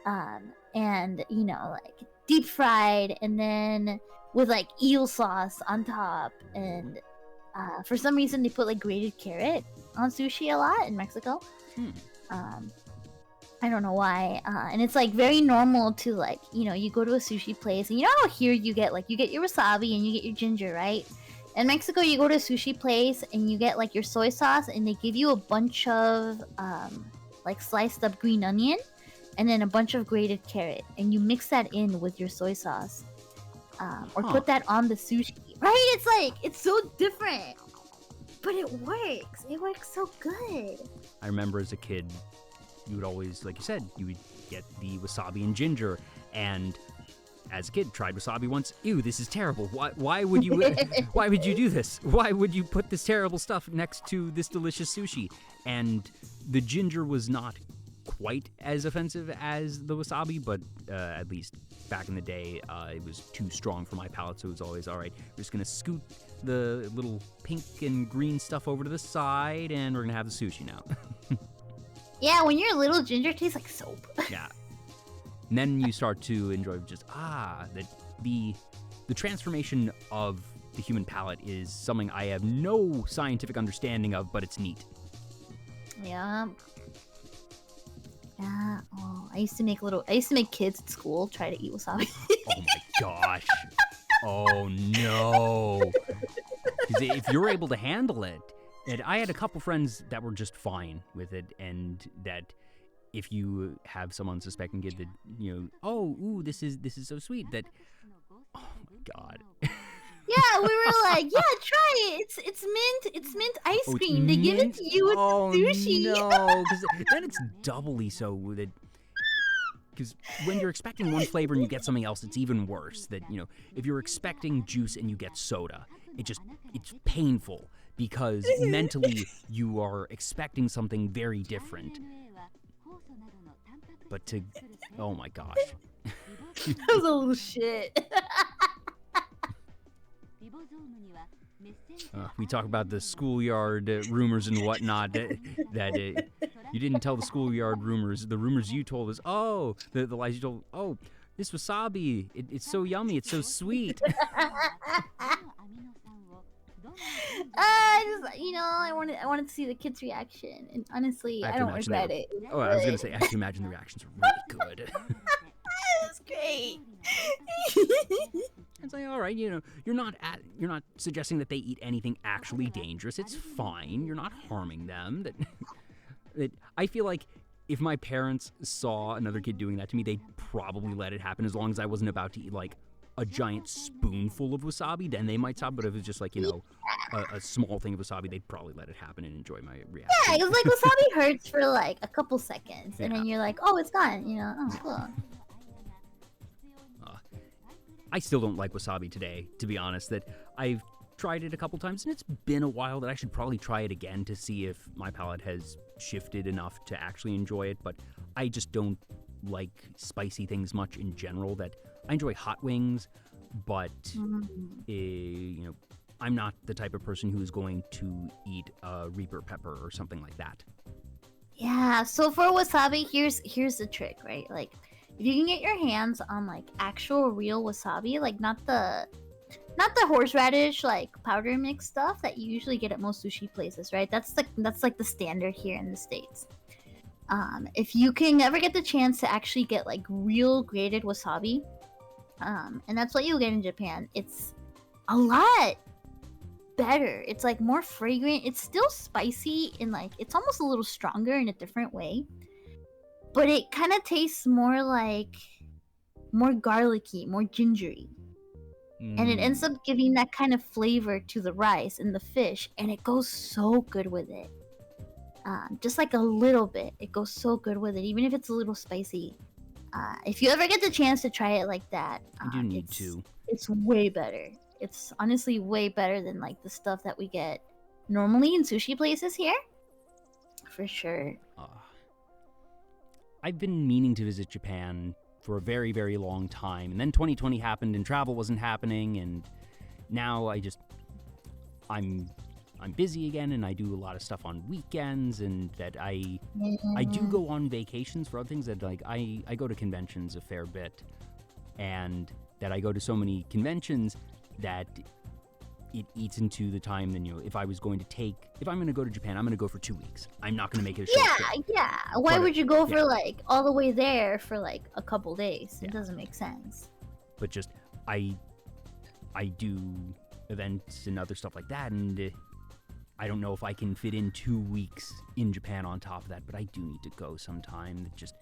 and like deep fried, and then with like eel sauce on top, and for some reason they put like grated carrot on sushi a lot in Mexico. I don't know why. And it's like very normal to like, you go to a sushi place and how here you get your wasabi and you get your ginger, right? In Mexico, you go to a sushi place and you get like your soy sauce and they give you a bunch of like sliced up green onion and then a bunch of grated carrot, and you mix that in with your soy sauce, or put that on the sushi, right? It's like, it's so different, but it works. It works so good. I remember as a kid, you would always, like you said, you would get the wasabi and ginger, and as a kid, tried wasabi once. Ew, this is terrible. Why would you why would you do this? Why would you put this terrible stuff next to this delicious sushi? And the ginger was not quite as offensive as the wasabi, but at least back in the day, it was too strong for my palate, so it was always, all right, we're just going to scoot the little pink and green stuff over to the side, and we're going to have the sushi now. Yeah, when you're little, ginger tastes like soap. Yeah. And then you start to enjoy just, that the transformation of the human palate is something I have no scientific understanding of, but it's neat. Yeah. Yeah. Oh, I used to make kids at school try to eat wasabi. Oh my gosh. Oh no. 'Cause if you're able to handle it, and I had a couple friends that were just fine with it, and that if you have some unsuspecting kid that, this is so sweet, that, oh my god. Yeah, we were like, yeah, try it. It's mint ice cream. They give it to you with sushi. No, because then it's doubly so that. Because when you're expecting one flavor and you get something else, it's even worse. That, if you're expecting juice and you get soda, it's painful, because mentally you are expecting something very different. But oh my gosh. That was a little shit. We talk about the schoolyard rumors and whatnot, that you didn't tell the schoolyard rumors. The rumors you told us, the lies you told, this wasabi, it's so yummy, it's so sweet. I wanted to see the kids' reaction, and honestly, I don't regret it. Oh, I was gonna say, I can imagine the reactions are really good. It was great. It's like, all right, you're not suggesting that they eat anything actually dangerous. It's fine. You're not harming them. That I feel like if my parents saw another kid doing that to me, they'd probably let it happen, as long as I wasn't about to eat like a giant spoonful of wasabi, then they might stop. But if it's just like, a small thing of wasabi, they'd probably let it happen and enjoy my reaction. Yeah, it's like wasabi hurts for like a couple seconds, and then you're like, oh, it's gone. Oh, cool. I still don't like wasabi today, to be honest. That I've tried it a couple times, and it's been a while that I should probably try it again to see if my palate has shifted enough to actually enjoy it. But I just don't like spicy things much in general. That I enjoy hot wings, but I'm not the type of person who is going to eat a Reaper pepper or something like that. Yeah, so for wasabi, here's the trick, right? Like, if you can get your hands on like actual real wasabi, like not the horseradish like powder mix stuff that you usually get at most sushi places, right? That's like the standard here in the States. If you can ever get the chance to actually get like real grated wasabi, and that's what you'll get in Japan, it's a lot better. It's like more fragrant. It's still spicy and like it's almost a little stronger in a different way, but it kind of tastes more garlicky, more gingery. And it ends up giving that kind of flavor to the rice and the fish, and it goes so good with it. Just like a little bit, it goes so good with it, even if it's a little spicy. If you ever get the chance to try it like that, I do need to. It's way better. It's honestly way better than like the stuff that we get normally in sushi places here. For sure. I've been meaning to visit Japan for a very, very long time. And then 2020 happened and travel wasn't happening. And now I'm busy again, and I do a lot of stuff on weekends, and that I do go on vacations for other things. That like I go to conventions a fair bit, and that I go to so many conventions that it eats into the time. Then if I'm going to go to Japan, I'm going to go for 2 weeks. I'm not going to make it a short trip. Yeah. Why would you go for like all the way there for like a couple days? It doesn't make sense. But just I do events and other stuff like that, and I don't know if I can fit in 2 weeks in Japan on top of that, but I do need to go sometime. Just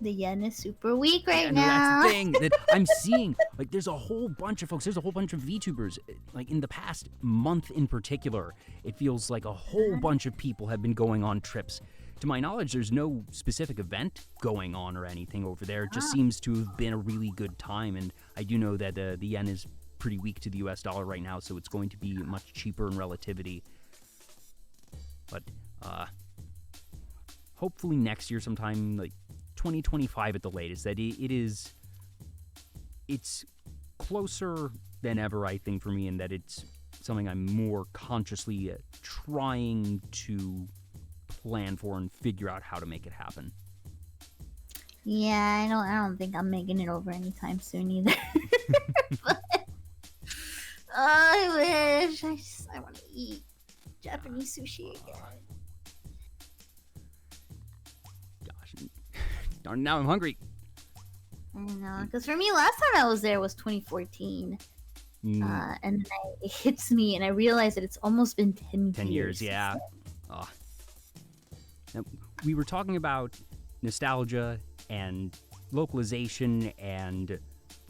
the yen is super weak right now. That's the thing that I'm seeing. Like, there's a whole bunch of folks. There's a whole bunch of VTubers. Like, in the past month in particular, it feels like a whole bunch of people have been going on trips. To my knowledge, there's no specific event going on or anything over there. It just seems to have been a really good time. And I do know that the yen is pretty weak to the US dollar right now, so it's going to be much cheaper in relativity. But hopefully next year sometime, like 2025 at the latest, that it's closer than ever, I think, for me, and that it's something I'm more consciously trying to plan for and figure out how to make it happen. Yeah, I don't think I'm making it over anytime soon either. But I wish. I want to eat Japanese sushi again. Gosh, now I'm hungry. I know, because for me, last time I was there was 2014. And then it hits me, and I realize that it's almost been 10 years. Yeah. Now, we were talking about nostalgia and localization and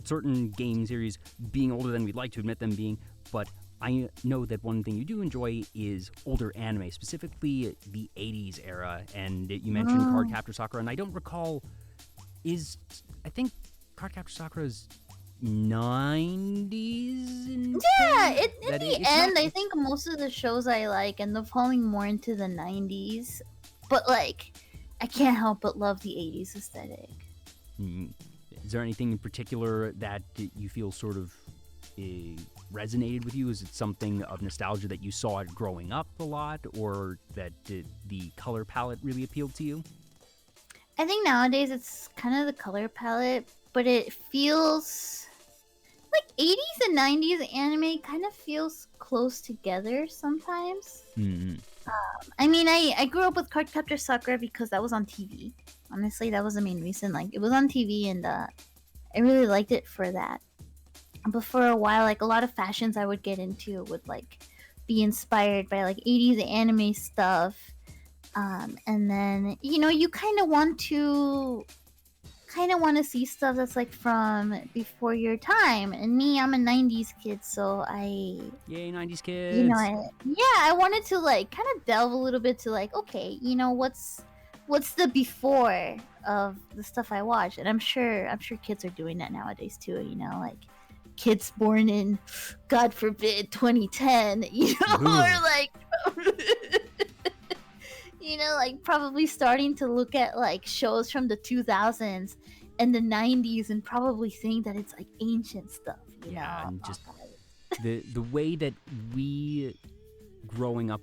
certain game series being older than we'd like to admit them being, but I know that one thing you do enjoy is older anime, specifically the 80s era, and you mentioned Cardcaptor Sakura, and I don't recall, I think Cardcaptor Sakura's 90s? In the end, I think most of the shows I like end up falling more into the 90s, but like, I can't help but love the 80s aesthetic. Is there anything in particular that you feel sort of resonated with you? Is it something of nostalgia that you saw it growing up a lot, or that the color palette really appealed to you? I think nowadays it's kind of the color palette, but it feels like 80s and 90s anime kind of feels close together sometimes. I mean, I grew up with Cardcaptor Sakura because that was on TV. Honestly, that was the main reason. Like, it was on TV, and I really liked it for that. But for a while, like, a lot of fashions I would get into would, like, be inspired by, like, 80s anime stuff. And then, you kind of want to kind of want to see stuff that's like from before your time. And me, I'm a 90s kid, so Yay, 90s kids. you know, I wanted to like kind of delve a little bit to like, okay, you know, what's the before of the stuff I watch? And I'm sure kids are doing that nowadays too, you know, like kids born in, God forbid, 2010, you know, or like you know, like probably starting to look at like shows from the 2000s and the 90s and probably think that it's like ancient stuff, you know? And just the way that we growing up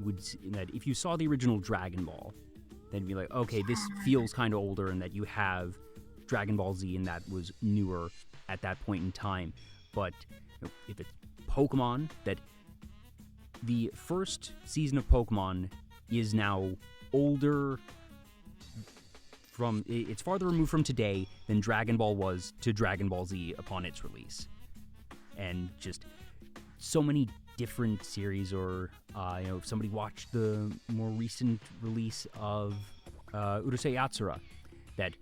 would that if you saw the original Dragon Ball, then you'd be like, okay, this feels kind of older, and that you have Dragon Ball Z and that was newer at that point in time. But if it's Pokemon, that the first season of Pokemon is now older it's farther removed from today than Dragon Ball was to Dragon Ball Z upon its release. And just so many different series, or if somebody watched the more recent release of Urusei Yatsura, that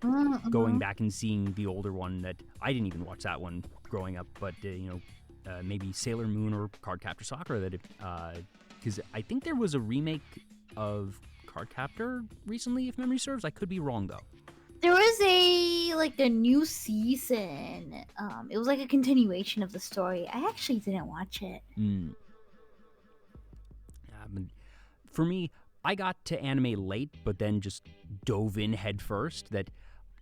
going back and seeing the older one, that I didn't even watch that one growing up, but maybe Sailor Moon or Cardcaptor Sakura, that because I think there was a remake of Cardcaptor recently, if memory serves. I could be wrong though. There was a new season. It was like a continuation of the story. I actually didn't watch it. For me, I got to anime late, but then just dove in head first. That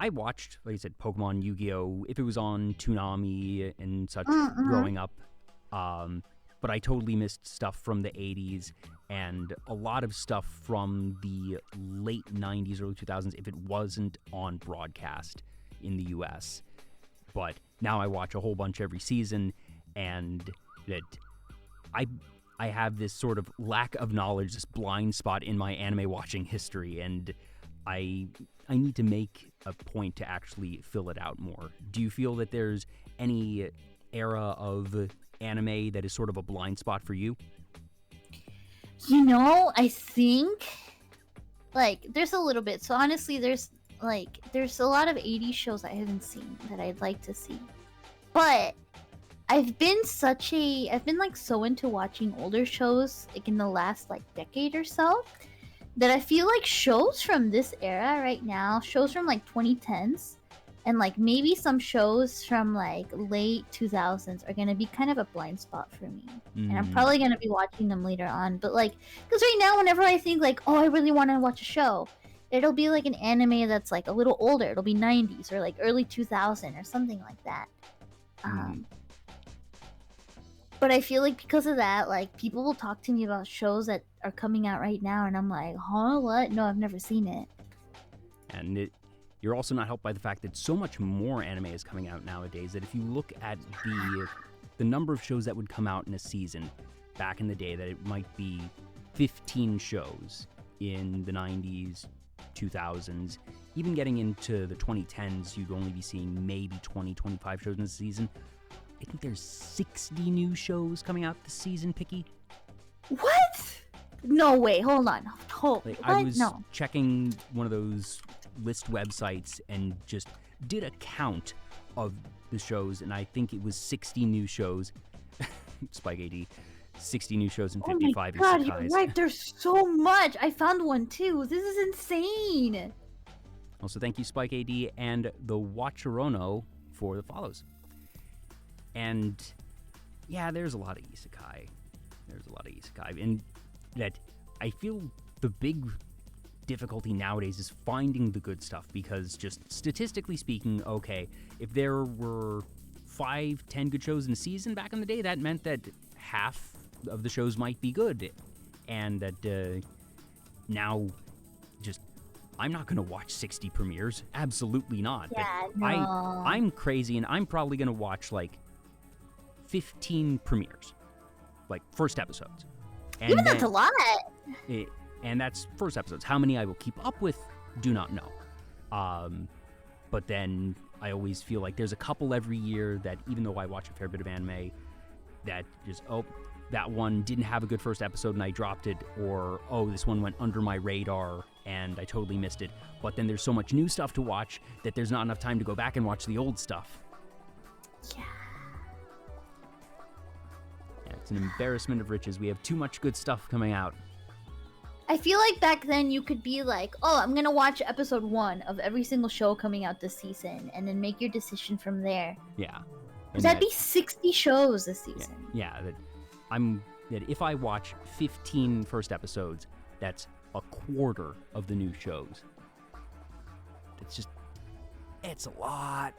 I watched, like I said, Pokemon, Yu-Gi-Oh! If it was on Toonami and such growing up. But I totally missed stuff from the 80s and a lot of stuff from the late 90s, early 2000s if it wasn't on broadcast in the US. But now I watch a whole bunch every season, and that I have this sort of lack of knowledge, this blind spot in my anime watching history, and I need to make a point to actually fill it out more. Do you feel that there's any era of anime that is sort of a blind spot for you? You know, I think like there's a little bit. So honestly, there's a lot of 80s shows I haven't seen that I'd like to see. But I've been like so into watching older shows like in the last like decade or so that I feel like shows from this era right now, shows from like 2010s and like maybe some shows from like late 2000s are gonna be kind of a blind spot for me. And I'm probably gonna be watching them later on, but like, because right now whenever I think like, oh, I really want to watch a show, it'll be like an anime that's like a little older. It'll be 90s or like early 2000 or something like that. But I feel like because of that, like people will talk to me about shows that are coming out right now, and I'm like, huh, what? No, I've never seen it. And you're also not helped by the fact that so much more anime is coming out nowadays, that if you look at the number of shows that would come out in a season back in the day, that it might be 15 shows in the 90s, 2000s, even getting into the 2010s, you'd only be seeing maybe 20, 25 shows in a season. I think there's 60 new shows coming out this season, Picky. What? No way. Hold on. I was checking one of those list websites and just did a count of the shows, and I think it was 60 new shows. Spike AD. 60 new shows and 55 isekais. Oh my God, isekais. you're right. There's so much. I found one too. This is insane. Also, thank you, Spike AD and the Watcherono for the follows. And yeah, there's a lot of isekai. And that I feel the big difficulty nowadays is finding the good stuff, because just statistically speaking, okay, if there were 5-10 good shows in a season back in the day, that meant that half of the shows might be good. And that now just I'm not going to watch 60 premieres. Absolutely not. Yeah, no. I'm crazy, and I'm probably going to watch like 15 premieres, like first episodes. And even that's a lot. And that's first episodes. How many I will keep up with, do not know. But then I always feel like there's a couple every year that, even though I watch a fair bit of anime, that just, that one didn't have a good first episode and I dropped it, or, this one went under my radar and I totally missed it. But then there's so much new stuff to watch that there's not enough time to go back and watch the old stuff. Yeah. Yeah, it's an embarrassment of riches. We have too much good stuff coming out. I feel like back then you could be like, oh, I'm gonna watch episode 1 of every single show coming out this season, and then make your decision from there. Yeah. Because that'd be 60 shows this season. Yeah, that if I watch 15 first episodes, that's a quarter of the new shows. It's a lot.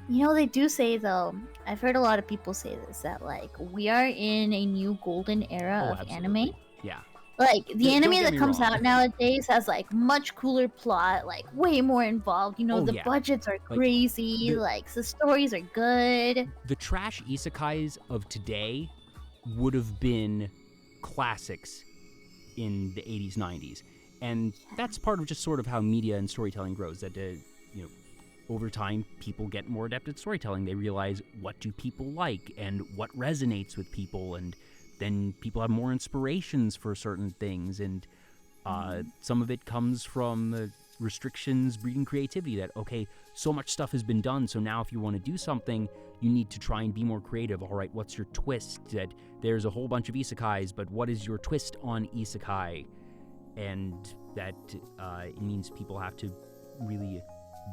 You know, they do say, though, I've heard a lot of people say this, that, like, we are in a new golden era of absolutely. anime. Yeah. Like, the Don't anime get that me comes wrong. out nowadays has, like, much cooler plot, like, way more involved. You know, Oh, the yeah. budgets are Like, crazy, the stories are good. The trash isekais of today would have been classics in the 80s, 90s. And that's part of just sort of how media and storytelling grows. That, over time, people get more adept at storytelling. They realize what do people like and what resonates with people, and then people have more inspirations for certain things. And some of it comes from restrictions breeding creativity, that, okay, so much stuff has been done, so now if you want to do something, you need to try and be more creative. All right, what's your twist? That there's a whole bunch of isekais, but what is your twist on isekai? And that it means people have to really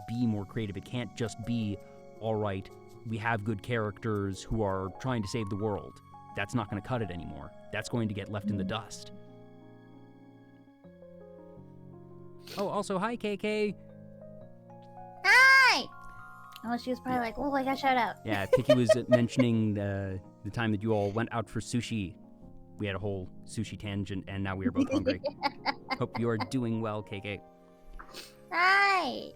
be more creative. It can't just be, all right, we have good characters who are trying to save the world. That's not going to cut it anymore. That's going to get left in the dust. Oh, also, hi, KK. Hi! Oh, she was probably like, oh, I got shout out. Yeah, Piki was mentioning the time that you all went out for sushi. We had a whole sushi tangent, and now we are both hungry. Hope you are doing well, KK. Hi!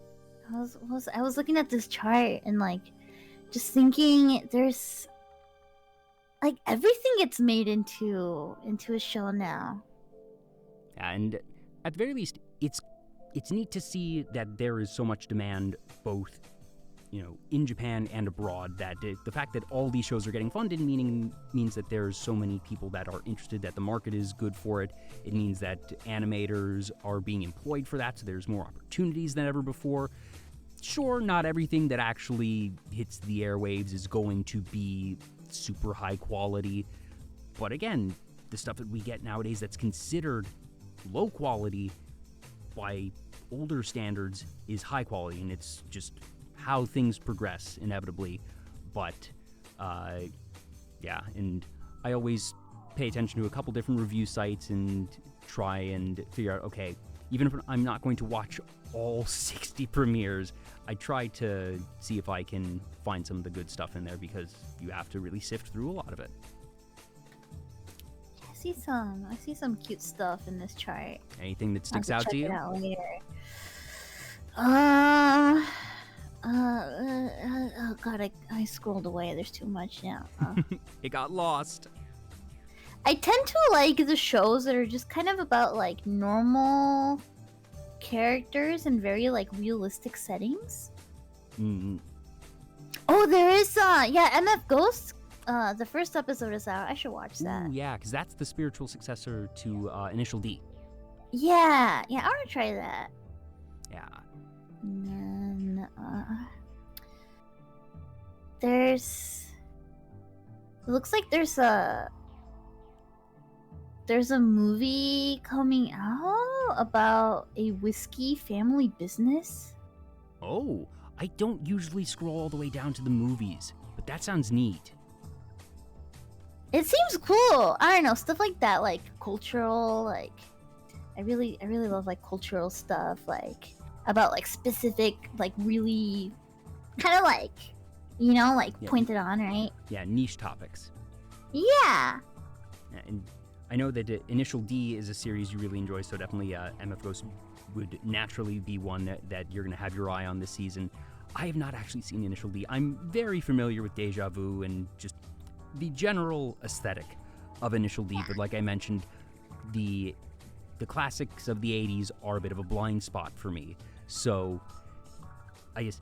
I was looking at this chart and, like, just thinking there's, like, everything gets made into a show now. Yeah, and at the very least, it's neat to see that there is so much demand, both, in Japan and abroad, that the fact that all these shows are getting funded means that there's so many people that are interested, that the market is good for it. It means that animators are being employed for that, so there's more opportunities than ever before. Sure, not everything that actually hits the airwaves is going to be super high quality, but again, the stuff that we get nowadays that's considered low quality by older standards is high quality, and it's just how things progress inevitably. But yeah, and I always pay attention to a couple different review sites and try and figure out, okay, even if I'm not going to watch all 60 premieres, I try to see if I can find some of the good stuff in there, because you have to really sift through a lot of it. I see some cute stuff in this chart. Anything that sticks I'll out to you? check it out later. Oh god, I scrolled away. There's too much now. It got lost. I tend to like the shows that are just kind of about, like, normal characters in very, like, realistic settings. Mm. Oh, there is MF Ghost. The first episode is out. I should watch that. Ooh, yeah, because that's the spiritual successor to Initial D. Yeah, I want to try that. Yeah. And then there's. It looks like there's a movie coming out about a whiskey family business. Oh, I don't usually scroll all the way down to the movies, but that sounds neat. It seems cool. I don't know, stuff like that, like cultural, like I really love, like, cultural stuff, like about, like, specific, like, really kind of, like, like, Yeah. pointed on, right? Yeah, niche topics. Yeah. And I know that Initial D is a series you really enjoy, so definitely MF Ghost would naturally be one that you're going to have your eye on this season. I have not actually seen Initial D. I'm very familiar with Deja Vu and just the general aesthetic of Initial D, but like I mentioned, the classics of the 80s are a bit of a blind spot for me. So, I guess,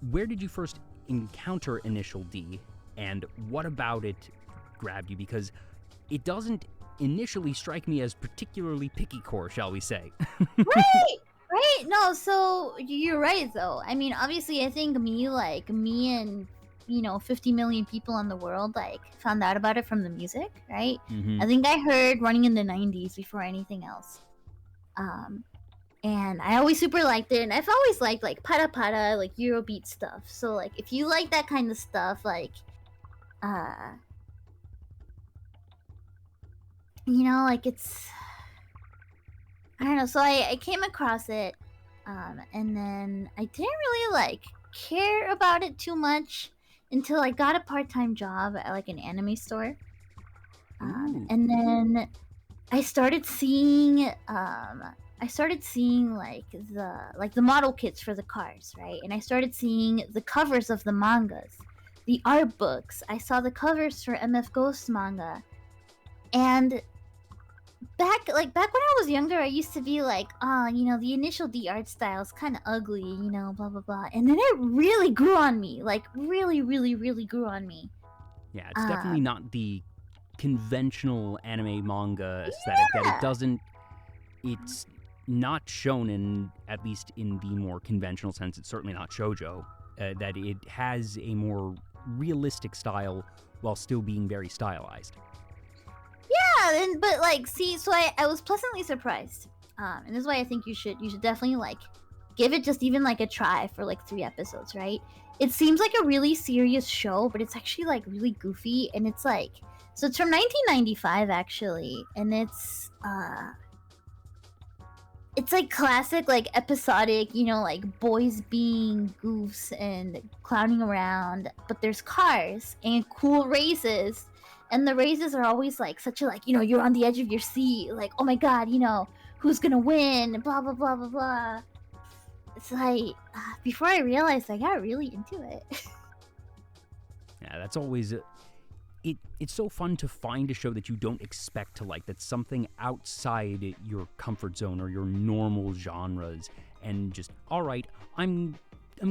where did you first encounter Initial D, and what about it grabbed you? Because it doesn't initially strike me as particularly picky core, shall we say. Right. No, so you're right though. I mean, obviously, I think me and 50 million people in the world found out about it from the music, right? Mm-hmm. I think I heard Running in the 90s before anything else. And I always super liked it, and I've always liked Pada Pada, Eurobeat stuff. So if you like that kind of stuff, it's, I don't know. So I came across it, and then I didn't really care about it too much until I got a part-time job at an anime store, and then I started seeing the model kits for the cars, right? And I started seeing the covers of the mangas, the art books. I saw the covers for MF Ghost manga, and back when I was younger, I used to be the initial D art style is kind of ugly, blah blah blah, and then it really grew on me, really, really, really grew on me. Yeah, it's definitely not the conventional anime manga aesthetic. That it's not shonen, at least in the more conventional sense. It's certainly not shoujo. That it has a more realistic style while still being very stylized. Yeah, so I was pleasantly surprised, and this is why I think you should definitely give it just even a try for 3 episodes, right? It seems like a really serious show, but it's actually really goofy, and it's so it's from 1995 actually, and it's classic episodic, boys being goofs and clowning around, but there's cars and cool races. And the races are always such a you're on the edge of your seat, oh my god, who's gonna win, blah blah blah blah blah. It's before I realized, I got really into it. Yeah, that's always it's so fun to find a show that you don't expect to like, that's something outside your comfort zone or your normal genres, and just, all right, I'm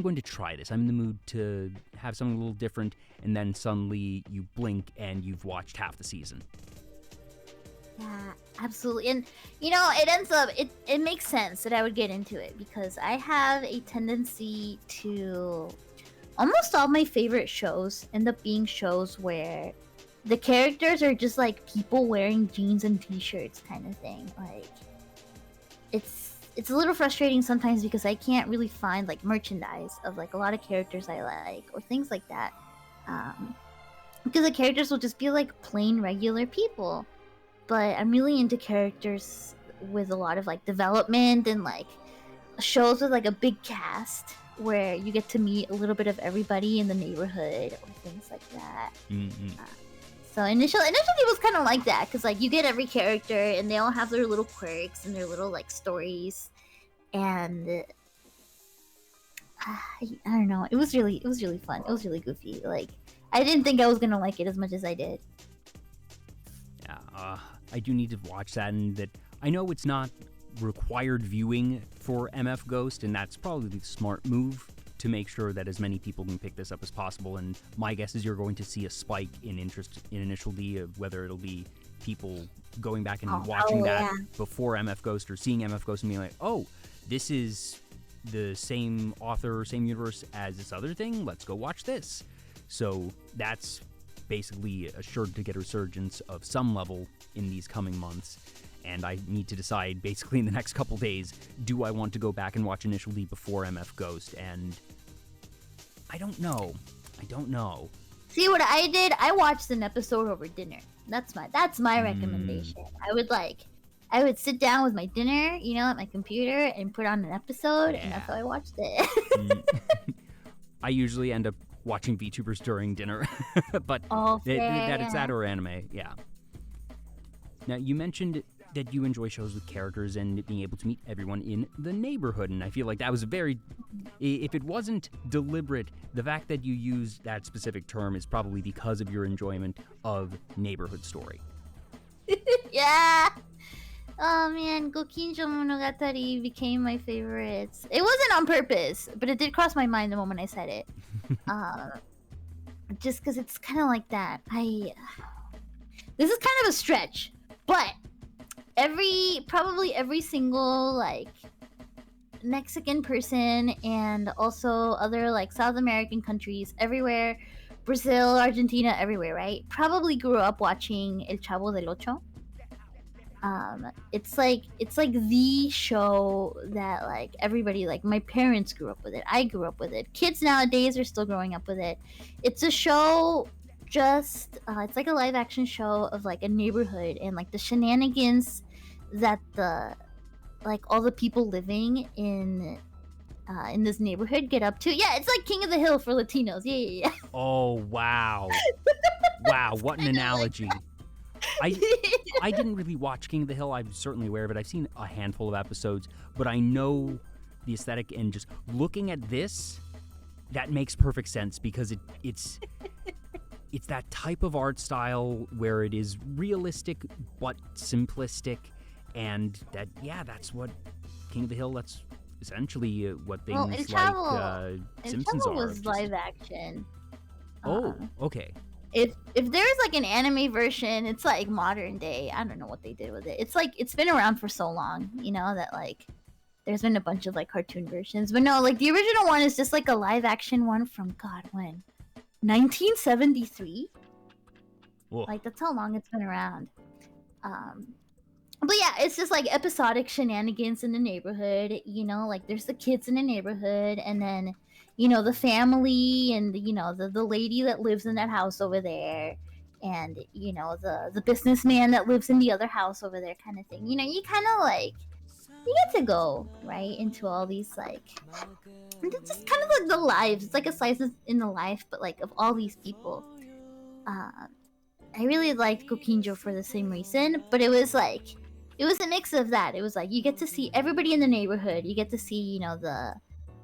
going to try this. I'm in the mood to have something a little different, and then suddenly you blink and you've watched half the season. Yeah, absolutely. And it ends up, it makes sense that I would get into it, because I have a tendency to, almost all my favorite shows end up being shows where the characters are just people wearing jeans and t-shirts kind of thing. It's a little frustrating sometimes because I can't really find merchandise of a lot of characters I like or things like that, because the characters will just be plain regular people. But I'm really into characters with a lot of development, and shows with a big cast where you get to meet a little bit of everybody in the neighborhood or things like that. Mm-hmm. So initially it was kind of like that, because you get every character and they all have their little quirks and their little stories, and I don't know, it was really fun. It was really goofy. I didn't think I was gonna like it as much as I did. Yeah, I do need to watch that, and that I know it's not required viewing for MF Ghost, and that's probably the smart move to make sure that as many people can pick this up as possible. And my guess is you're going to see a spike in interest in Initial D, of whether it'll be people going back and watching that before MF Ghost, or seeing MF Ghost and being like, oh, this is the same author, same universe as this other thing, let's go watch this. So that's basically assured to get a resurgence of some level in these coming months. And I need to decide basically in the next couple days, do I want to go back and watch Initial D before MF Ghost? And I don't know. See what I did? I watched an episode over dinner. That's my recommendation. I would sit down with my dinner, at my computer, and put on an episode, and that's how I watched it. I usually end up watching VTubers during dinner, but it's that or anime, yeah. Now, you mentioned that you enjoy shows with characters and being able to meet everyone in the neighborhood, and I feel like that was if it wasn't deliberate, the fact that you used that specific term is probably because of your enjoyment of Neighborhood Story. Yeah! Oh man, Gokinjo Monogatari became my favorites. It wasn't on purpose, but it did cross my mind the moment I said it. Just because it's kind of like that. this is kind of a stretch, but probably every single like Mexican person and also other like South American countries everywhere, Brazil, Argentina, everywhere, right? Probably grew up watching El Chavo del Ocho. It's like the show that like everybody, like my parents grew up with it. I grew up with it. Kids nowadays are still growing up with it. It's a show it's like a live action show of like a neighborhood and like the shenanigans that all the people living in this neighborhood get up to. Yeah, it's like King of the Hill for Latinos. Yeah. Oh, wow. Wow, what an analogy. I didn't really watch King of the Hill. I'm certainly aware of it. I've seen a handful of episodes, but I know the aesthetic, and just looking at this, that makes perfect sense because it's that type of art style where it is realistic but simplistic, and that's what King of the Hill, that's essentially what things Simpsons are. Was live action. Oh, okay. If there's like an anime version, it's like modern day. I don't know what they did with it. It's like it's been around for so long, that like there's been a bunch of like cartoon versions. But no, like the original one is just like a live action one from God, when? 1973? Whoa. Like that's how long it's been around. But yeah, it's just like episodic shenanigans in the neighborhood, like there's the kids in the neighborhood, and then the family, and the lady that lives in that house over there, and the businessman that lives in the other house over there, kind of thing. You kind of like, you get to go right into all these like, it's just kind of like the lives. It's like a slice in the life, but like of all these people. I really liked Gokinjo for the same reason, but it was a mix of that. It was like you get to see everybody in the neighborhood. You get to see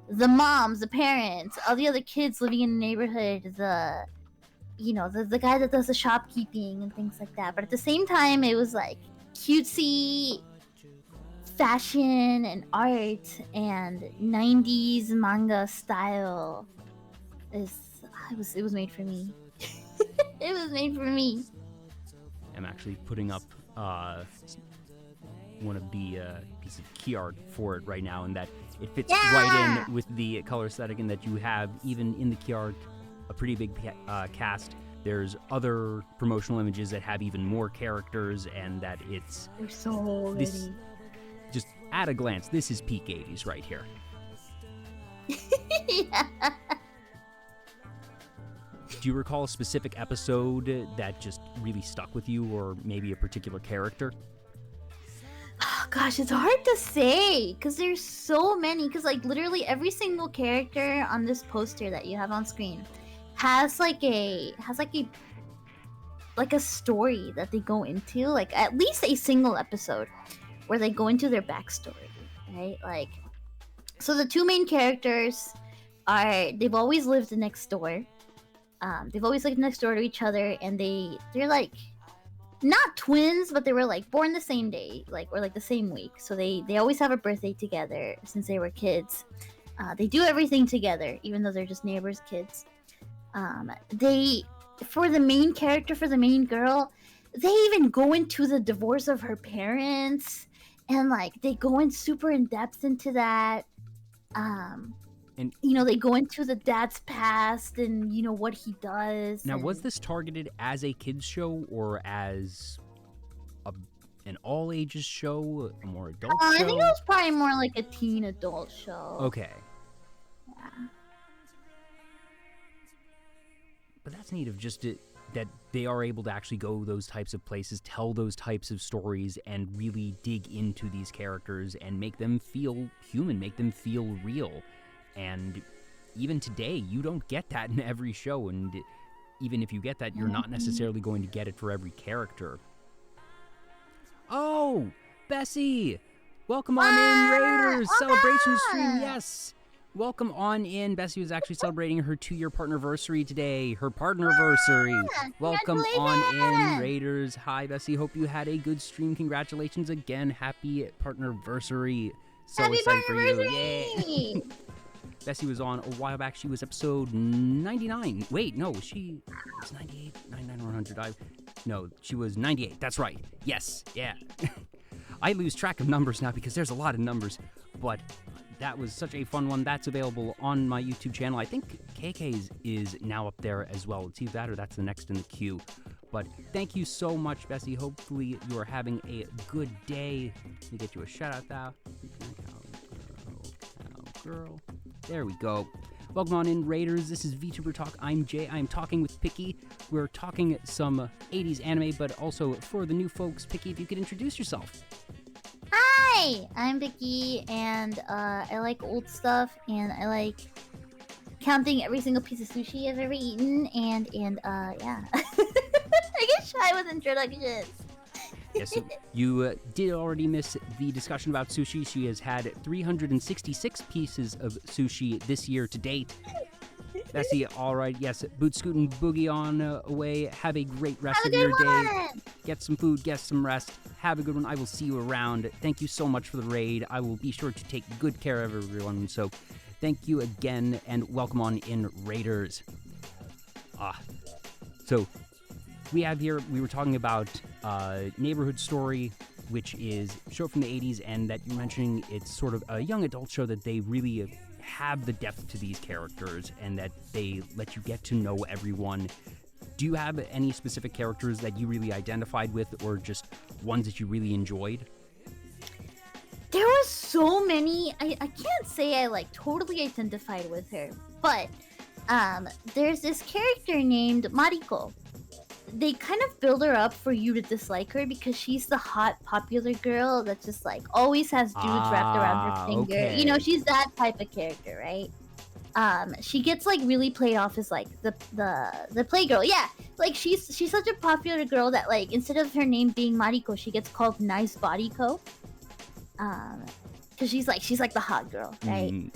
the moms, the parents, all the other kids living in the neighborhood, the guy that does the shopkeeping and things like that. But at the same time, it was like cutesy fashion and art and 90s manga style. It was made for me. It was made for me. I'm actually putting up one of the pieces of key art for it right now, and that it fits right in with the color aesthetic, and that you have, even in the key art, a pretty big cast. There's other promotional images that have even more characters, and that they're so ready. Just at a glance, this is peak 80s right here. Yeah. Do you recall a specific episode that just really stuck with you, or maybe a particular character? Oh, gosh, it's hard to say because there's so many. Because like literally every single character on this poster that you have on screen has like a story that they go into, like at least a single episode where they go into their backstory, right? Like, so the two main characters they've always lived next door. They've always lived next door to each other, and they're like not twins, but they were like born the same day, like, or like the same week. So they always have a birthday together since they were kids. They do everything together, even though they're just neighbors' kids. For the main character, for the main girl, they even go into the divorce of her parents, and like they go in super in depth into that. And they go into the dad's past and what he does. Now, was this targeted as a kids show or as an all ages show, a more adult show? I think it was probably more like a teen adult show. Okay. Yeah. But that's neat of just that they are able to actually go those types of places, tell those types of stories, and really dig into these characters and make them feel human, make them feel real. And even today, you don't get that in every show, and even if you get that, you're not necessarily going to get it for every character. Oh, Bessie! Welcome on in, Raiders! Celebration stream, yes! Welcome on in. Bessie was actually celebrating her 2-year partnerversary today. Her partnerversary. Welcome on in, Raiders. Hi, Bessie. Hope you had a good stream. Congratulations again. Happy partnerversary. So Happy excited for you. Yay! Bessie was on a while back. She was episode 99. Wait, no, she was 98, 99, 100. No, she was 98. That's right. Yes, yeah. I lose track of numbers now because there's a lot of numbers, but that was such a fun one. That's available on my YouTube channel. I think KK's is now up there as well. It's either that or that's the next in the queue. But thank you so much, Bessie. Hopefully you are having a good day. Let me get you a shout out now. Cowgirl. There we go. Welcome on in, Raiders. This is Vtuber Talk. I'm Jay. I'm talking with Picky. We're talking some 80s anime, but also for the new folks, Picky, if you could introduce yourself. Hi, I'm Vicky, and I like old stuff, and I like counting every single piece of sushi I've ever eaten, and yeah. I get shy with introductions. Yes, you did already miss the discussion about sushi. She has had 366 pieces of sushi this year to date. Bessie, all right, yes, boot scootin' boogie on away. Have a great rest of your day. Get some food, get some rest. Have a good one. I will see you around. Thank you so much for the raid. I will be sure to take good care of everyone. So thank you again, and welcome on in, Raiders. So we have here, we were talking about Neighborhood Story, which is a show from the 80s, and that you're mentioning it's sort of a young adult show that they really have the depth to these characters and that they let you get to know everyone. Do you have any specific characters that you really identified with, or just ones that you really enjoyed? There were so many. I can't say I like totally identified with her, but there's this character named Mariko. They kind of build her up for you to dislike her because she's the hot, popular girl that just like always has dudes wrapped around her finger. Okay. You know, she's that type of character, right? She gets like really played off as like the playgirl. Yeah, like she's such a popular girl that like instead of her name being Mariko, she gets called Nice Body Co. Because she's like the hot girl, right?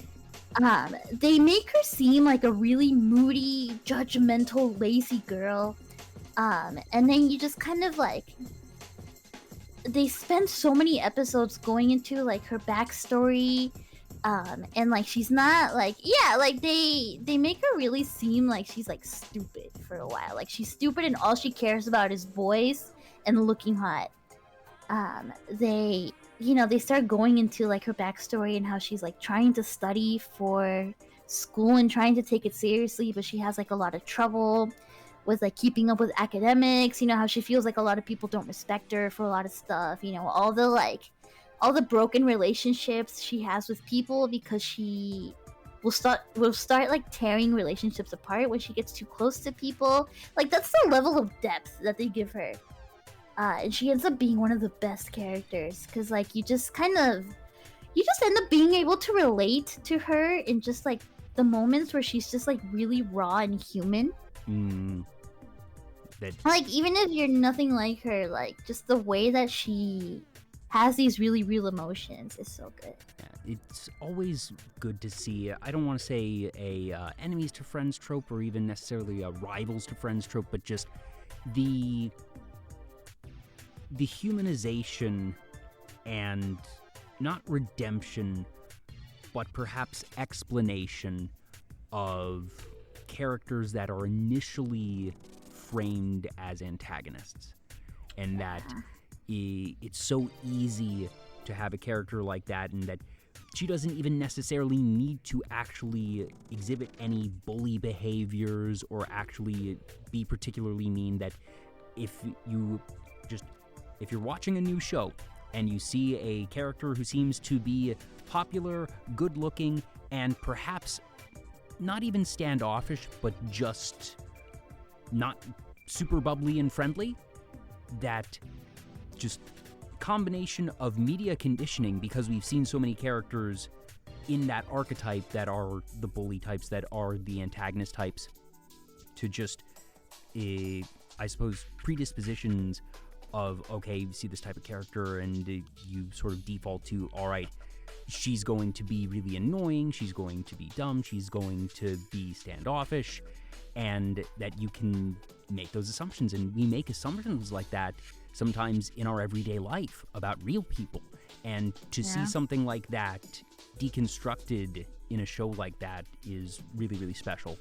They make her seem like a really moody, judgmental, lazy girl. And then you just kind of like, they spend so many episodes going into like her backstory, and like she's not like, yeah, like they make her really seem like she's like stupid for a while. Like she's stupid and all she cares about is boys and looking hot. They start going into like her backstory and how she's like trying to study for school and trying to take it seriously, but she has like a lot of trouble with like keeping up with academics. You know how she feels like a lot of people don't respect her for a lot of stuff. You know, all the broken relationships she has with people because she will start like tearing relationships apart when she gets too close to people. Like that's the level of depth that they give her. And she ends up being one of the best characters because like you just end up being able to relate to her in just like the moments where she's just like really raw and human. Like even if you're nothing like her, like just the way that she has these really real emotions is so good. Yeah, it's always good to see, I don't want to say a enemies to friends trope or even necessarily a rivals to friends trope, but just the humanization and not redemption, but perhaps explanation of characters that are initially framed as antagonists, and that it's so easy to have a character like that, and that she doesn't even necessarily need to actually exhibit any bully behaviors or actually be particularly mean. That if you're watching a new show and you see a character who seems to be popular, good looking, and perhaps not even standoffish, but just not super bubbly and friendly, that just combination of media conditioning, because we've seen so many characters in that archetype that are the bully types, that are the antagonist types, to just I suppose predispositions of, okay, you see this type of character and you sort of default to, all right, she's going to be really annoying, she's going to be dumb, she's going to be standoffish, and that you can make those assumptions. And we make assumptions like that sometimes in our everyday life about real people. And to see something like that deconstructed in a show like that is really, really special.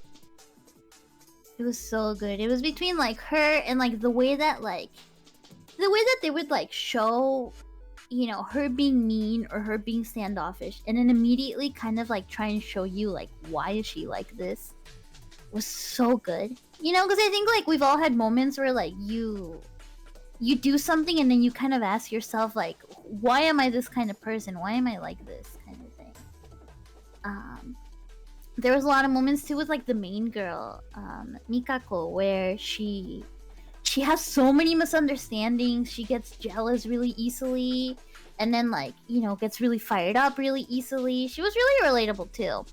It was so good. It was between like her and like the way that they would like show, you know, her being mean or her being standoffish, and then immediately kind of like try and show you like why is she like this, was so good. You know, because I think like we've all had moments where like you do something and then you kind of ask yourself like, why am I this kind of person? Why am I like this kind of thing? There was a lot of moments too with like the main girl, Mikako, where she has so many misunderstandings. She gets jealous really easily, and then like, you know, gets really fired up really easily. She was really relatable too.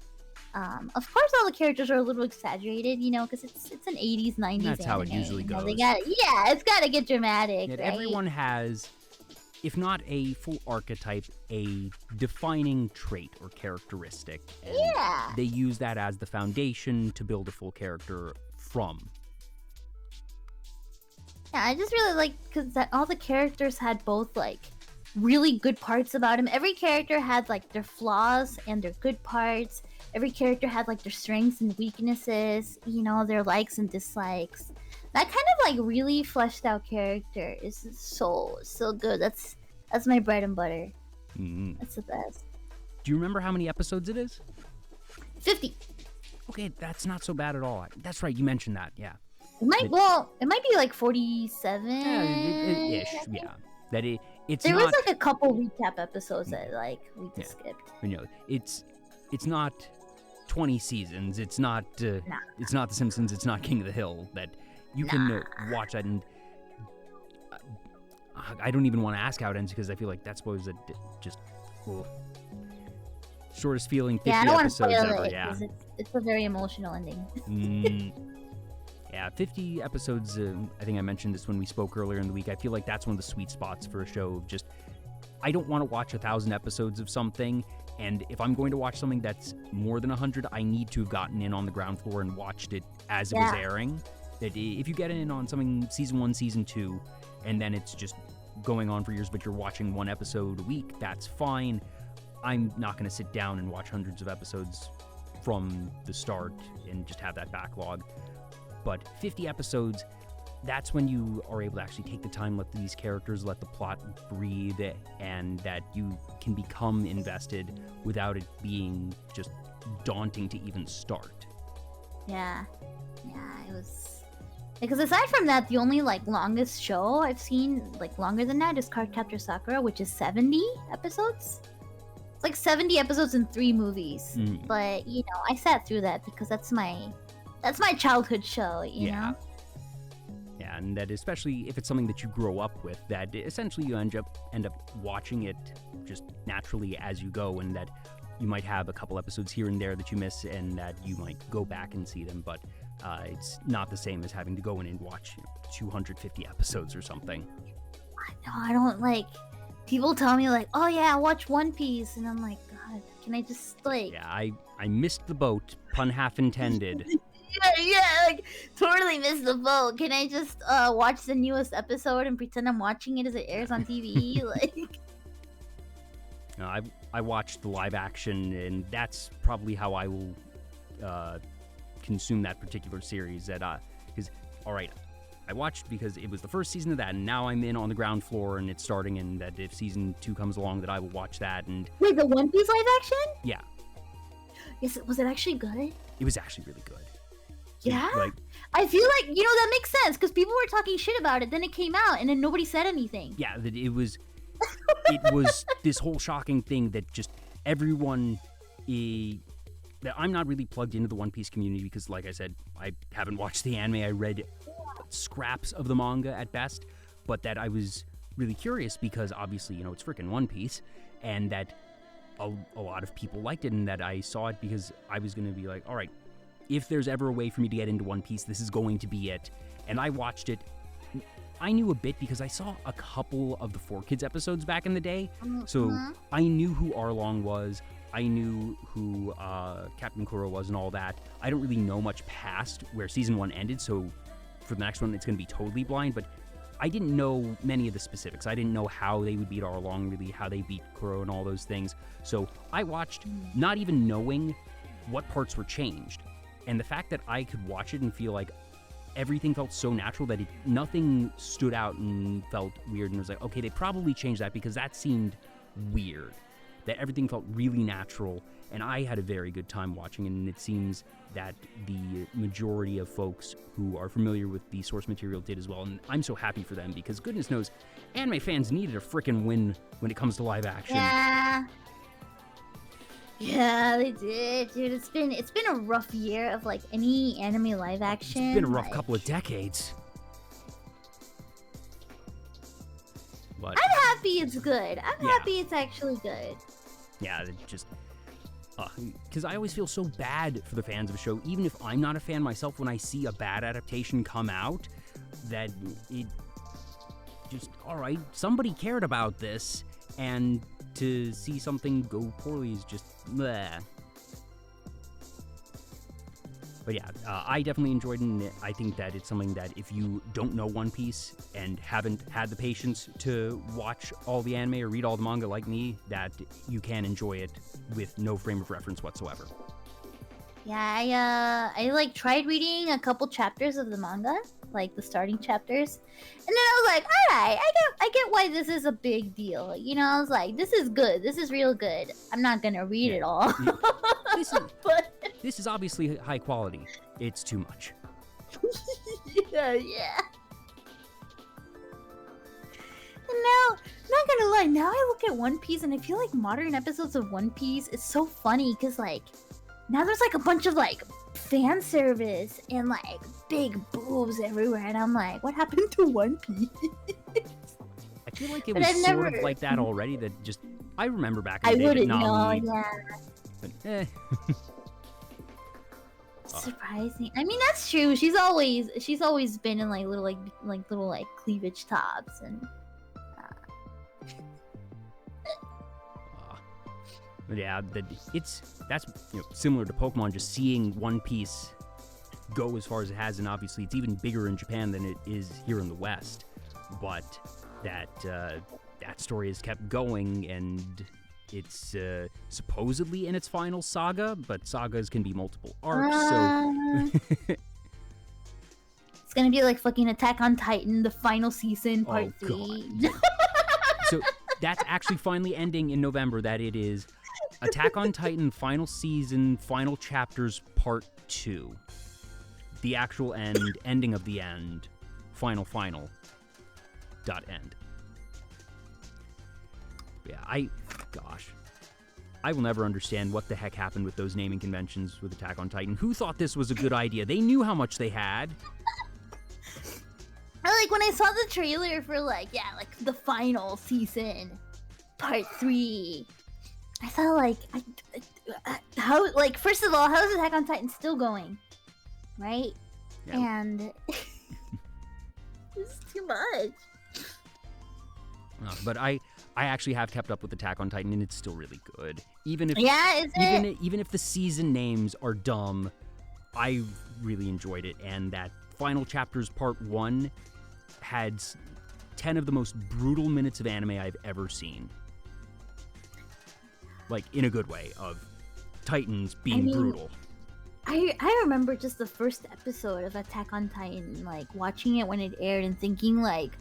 Of course, all the characters are a little exaggerated, you know, because it's an 80s, 90s. That's how it usually goes. It's got to get dramatic. Yet right? Everyone has, if not a full archetype, a defining trait or characteristic. And they use that as the foundation to build a full character from. Yeah, I just really like because all the characters had both like really good parts about them. Every character had like their flaws and their good parts. Every character had like their strengths and weaknesses, you know, their likes and dislikes. That kind of like really fleshed out character is so good. That's my bread and butter. That's the best. Do you remember how many episodes it is? 50. Okay, that's not so bad at all. That's right, you mentioned that, yeah. It might be like 47. Ish, yeah. That it's there not, was like a couple recap episodes that like we just skipped. You know, it's not 20 seasons. It's not it's not The Simpsons. It's not King of the Hill. That you can watch that, and I don't even want to ask how it ends because I feel like that's what was just shortest feeling 50 episodes ever. Yeah, it's a very emotional ending. Yeah, 50 episodes. I think I mentioned this when we spoke earlier in the week. I feel like that's one of the sweet spots for a show. Just, I don't want to watch 1,000 episodes of something, and if I'm going to watch something that's more than 100, I need to have gotten in on the ground floor and watched it as it was airing. That if you get in on something season 1, season 2, and then it's just going on for years, but you're watching one episode a week, that's fine. I'm not going to sit down and watch hundreds of episodes from the start and just have that backlog. But 50 episodes, that's when you are able to actually take the time, let these characters, let the plot breathe, and that you can become invested without it being just daunting to even start. Yeah, it was... Because aside from that, the only like longest show I've seen, like longer than that, is Cardcaptor Sakura, which is 70 episodes. It's like 70 episodes in 3 movies. But, you know, I sat through that because that's my childhood show, you know? Yeah, and that especially if it's something that you grow up with, that essentially you end up watching it just naturally as you go, and that you might have a couple episodes here and there that you miss, and that you might go back and see them, but it's not the same as having to go in and watch 250 episodes or something. I don't like... People tell me like, oh yeah, watch One Piece, and I'm like, God, can I just like... Yeah, I missed the boat, pun half intended. Yeah, like, totally missed the boat. Can I just watch the newest episode and pretend I'm watching it as it airs on TV? Like... No, I watched the live action, and that's probably how I will consume that particular series. That because all right, I watched because it was the first season of that, and now I'm in on the ground floor, and it's starting. And that if season 2 comes along, that I will watch that. And wait, the One Piece live action? Yeah. Yes, was it actually good? It was actually really good. Yeah, I feel like, you know, that makes sense because people were talking shit about it. Then it came out, and then nobody said anything. Yeah, that it was this whole shocking thing that just everyone. That I'm not really plugged into the One Piece community because, like I said, I haven't watched the anime. I read scraps of the manga at best, but that I was really curious because obviously, you know, it's freaking One Piece, and that a lot of people liked it, and that I saw it because I was going to be like, all right, if there's ever a way for me to get into One Piece, this is going to be it. And I watched it I knew a bit because I saw a couple of the 4Kids episodes back in the day. So Mhm. I knew who Arlong was. I knew who Captain Kuro was and all that. I don't really know much past where season 1 ended, so for the next one, it's going to be totally blind, but I didn't know many of the specifics. I didn't know how they would beat Arlong, really, how they beat Kuro and all those things. So I watched not even knowing what parts were changed. And the fact that I could watch it and feel like everything felt so natural that nothing stood out and felt weird, and it was like, okay, they probably changed that because that seemed weird. That everything felt really natural, and I had a very good time watching, and it seems that the majority of folks who are familiar with the source material did as well, and I'm so happy for them because goodness knows, anime fans needed a frickin' win when it comes to live action. Yeah, they did, dude. It's been a rough year of like any anime live action. It's been a rough couple of decades. But I'm happy it's good. I'm happy it's actually good. yeah, it just because I always feel so bad for the fans of a show, even if I'm not a fan myself. When I see a bad adaptation come out, that it just all right, somebody cared about this, and to see something go poorly is just bleh. But yeah, I definitely enjoyed it, and I think that it's something that if you don't know One Piece and haven't had the patience to watch all the anime or read all the manga like me, that you can enjoy it with no frame of reference whatsoever. Yeah, I like tried reading a couple chapters of the manga, like the starting chapters, and then I was like, all right, I get why this is a big deal. You know, I was like, this is good. This is real good. I'm not gonna read it all. But This is obviously high quality. It's too much. yeah. And now, not gonna lie, now I look at One Piece and I feel like modern episodes of One Piece is so funny because like now there's like a bunch of like fan service and like big boobs everywhere, and I'm like, what happened to One Piece? I feel like it But was I've sort never- of like that already. That just I remember back in I the day that wouldn't know. Nami. Yeah, But, surprising. I mean, that's true. She's always been in like little cleavage tops and. But yeah, that's similar to Pokemon. Just seeing One Piece go as far as it has, and obviously it's even bigger in Japan than it is here in the West. But that story has kept going, and it's supposedly in its final saga, but sagas can be multiple arcs. It's gonna be like fucking Attack on Titan, the final season, part 3. God. So that's actually finally ending in November. That it is Attack on Titan final season, final chapters, part 2. The actual ending of the end, final dot end. Yeah, I will never understand what the heck happened with those naming conventions with Attack on Titan. Who thought this was a good idea? They knew how much they had. Like when I saw the trailer for like the final season, part 3, I thought like, how like first of all, how is Attack on Titan still going, right? Yeah. And it's too much. But I actually have kept up with Attack on Titan, and it's still really good. Even if even if the season names are dumb, I really enjoyed it. And that final chapters part 1 had 10 of the most brutal minutes of anime I've ever seen. Like, in a good way, of Titans being brutal. I remember just the first episode of Attack on Titan, like watching it when it aired and thinking like,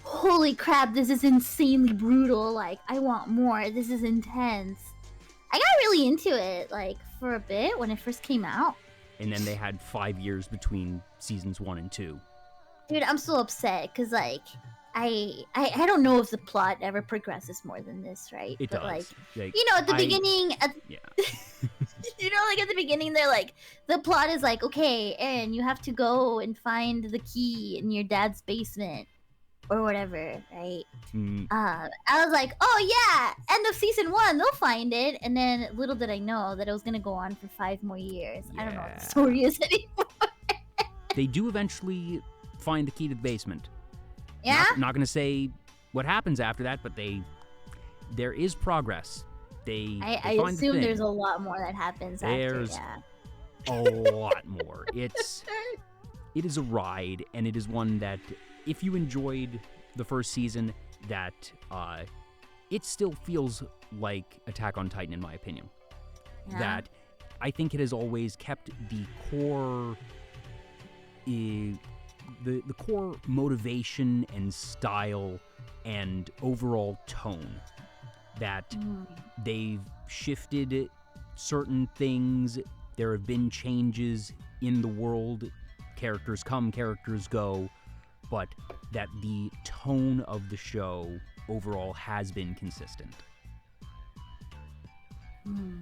holy crap, this is insanely brutal. Like, I want more. This is intense. I got really into it, like, for a bit when it first came out. And then they had 5 years between seasons 1 and 2. Dude, I'm so upset because like I don't know if the plot ever progresses more than this, right? It but does. like you know, at the beginning, Yeah. you know, like at the beginning, they're like, the plot is like, okay, Eren, you have to go and find the key in your dad's basement or whatever, right? I was like, oh yeah, end of season 1, they'll find it, and then little did I know that it was gonna go on for 5 more years. I don't know what the story is anymore. They do eventually find the key to the basement. Yeah. Not going to say what happens after that, but there is progress. I assume there's a lot more that happens there's after. A lot more. It is a ride, and it is one that, if you enjoyed the first season, that it still feels like Attack on Titan, in my opinion. Yeah. That I think it has always kept the core, the core motivation and style and overall tone. That they've shifted certain things. There have been changes in the world. Characters come, characters go. But that the tone of the show overall has been consistent.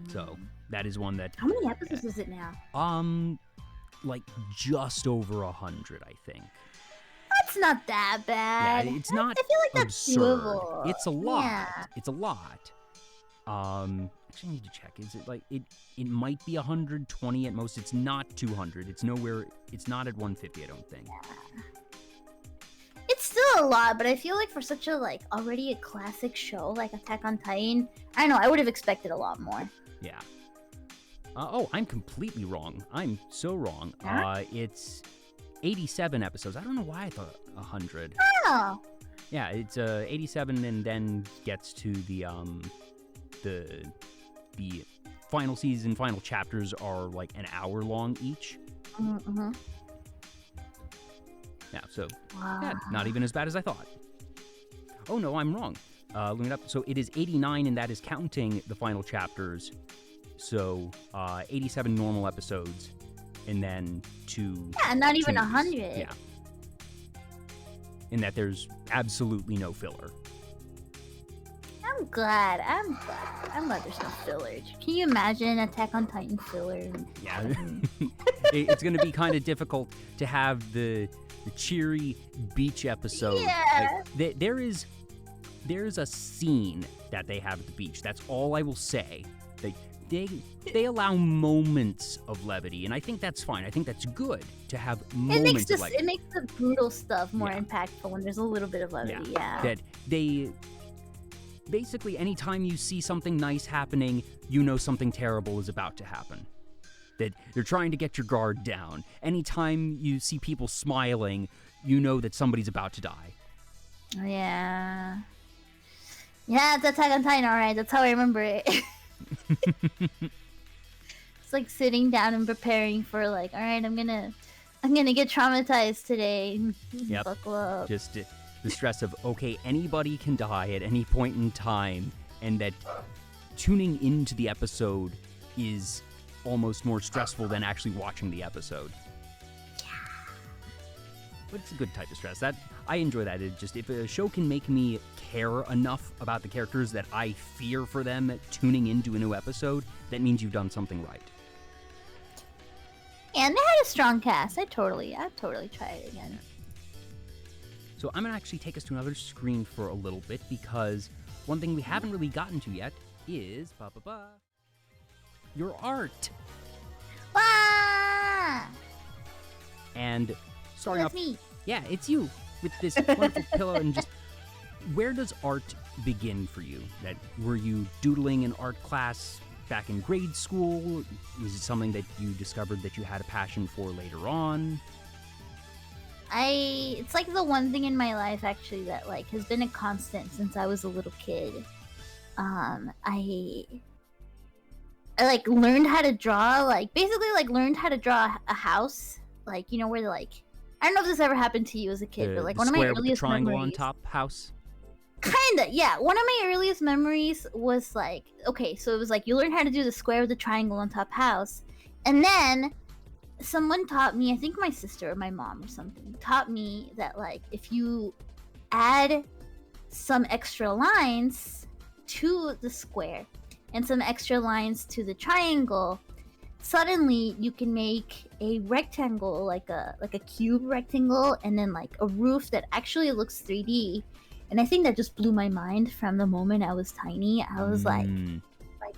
So that is one that... How many episodes is it now? Like just over 100, I think. That's not that bad. Yeah, it's not I feel like that's absurd. doable. It's a lot. Yeah. It's a lot. Actually, I need to check. Is it like it might be 120 at most. It's not 200. It's nowhere. It's not at 150, I don't think. Yeah. It's still a lot, but I feel like for such a already a classic show like Attack on Titan, I don't know, I would have expected a lot more. Yeah. I'm completely wrong. I'm so wrong. Yeah? It's 87 episodes. I don't know why I thought 100. Oh. Yeah, it's 87 and then gets to the final season, final chapters are like an hour long each. Mm-hmm. Yeah, so Wow. yeah, not even as bad as I thought. Oh no, I'm wrong. Looking it up. So it is 89, and that is counting the final chapters. So 87 normal episodes, and then Yeah, not even 2 movies. 100. Yeah. In that there's absolutely no filler. I'm glad there's no fillers. Can you imagine Attack on Titan filler? Yeah. It's going to be kind of difficult to have the cheery beach episode. Yeah. Like, there's a scene that they have at the beach. That's all I will say. They allow moments of levity, and I think that's fine. I think that's good to have moments of levity. It makes the brutal stuff more Yeah. impactful when there's a little bit of levity. Yeah. That they basically, anytime you see something nice happening, you know something terrible is about to happen. That you're trying to get your guard down. Anytime you see people smiling, you know that somebody's about to die. Yeah. Yeah, it's Attack on Titan, alright. That's how I remember it. It's like sitting down and preparing for alright, I'm gonna get traumatized today. Yep. Buckle up. Just the stress of, okay, anybody can die at any point in time, and that tuning into the episode is almost more stressful than actually watching the episode. But it's a good type of stress. That I enjoy that. It just, if a show can make me care enough about the characters that I fear for them tuning into a new episode, that means you've done something right. And they had a strong cast. I'd totally try it again. So I'm going to actually take us to another screen for a little bit, because one thing we haven't really gotten to yet is your art. Wah! And starting That's off, me. yeah, it's you with this wonderful pillow. And just, where does art begin for you? That were you doodling in art class back in grade school? Was it something that you discovered that you had a passion for later on? It's like the one thing in my life actually that has been a constant since I was a little kid. I learned how to draw, learned how to draw a house, where I don't know if this ever happened to you as a kid, but one of my earliest triangle memories, on top house. Kinda, yeah. One of my earliest memories was okay, so it was you learn how to do the square with the triangle on top house, and then someone taught me, I think my sister or my mom or something, taught me that if you add some extra lines to the square and some extra lines to the triangle, suddenly you can make a rectangle, like a cube rectangle, and then a roof that actually looks 3D. And I think that just blew my mind from the moment I was tiny. I was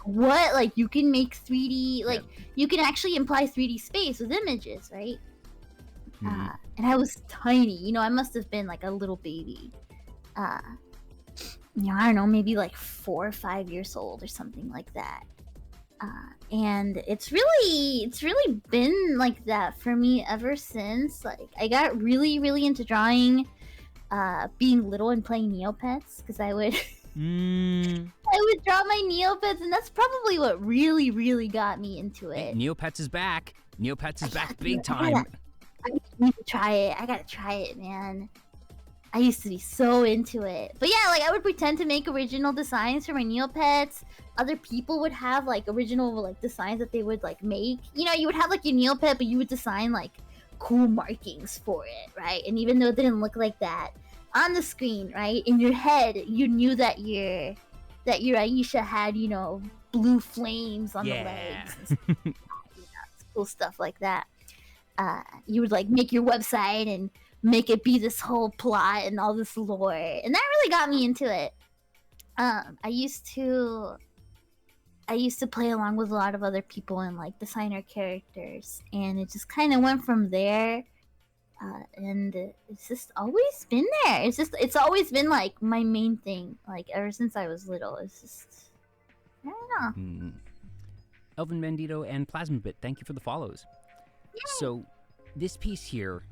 what? You can make 3D, you can actually imply 3D space with images, right? And I was tiny. You know, I must have been like a little baby. You know, I don't know, maybe like 4 or 5 years old or something like that. And it's really been like that for me ever since. Like, I got really, really into drawing, being little and playing Neopets, because I would I would draw my Neopets, and that's probably what really, really got me into it. Hey, Neopets is back. Neopets is back big time. I need to try it. I gotta try it, man. I used to be so into it. But yeah, like, I would pretend to make original designs for my Neopets. Other people would have like original like designs that they would like make. You know, you would have like your Neopet, but you would design like cool markings for it, right? And even though it didn't look like that on the screen, right, in your head, you knew that your Aisha had, you know, blue flames on the legs. And stuff, you know, cool stuff like that. You would like make your website and make it be this whole plot and all this lore, and that really got me into it. I used to play along with a lot of other people and like design our characters, and it just kind of went from there. And it's just always been there. It's always been like my main thing, like ever since I was little. It's just, I don't know. Elvin Bandito and Plasmabit, thank you for the follows. Yay! So this piece here,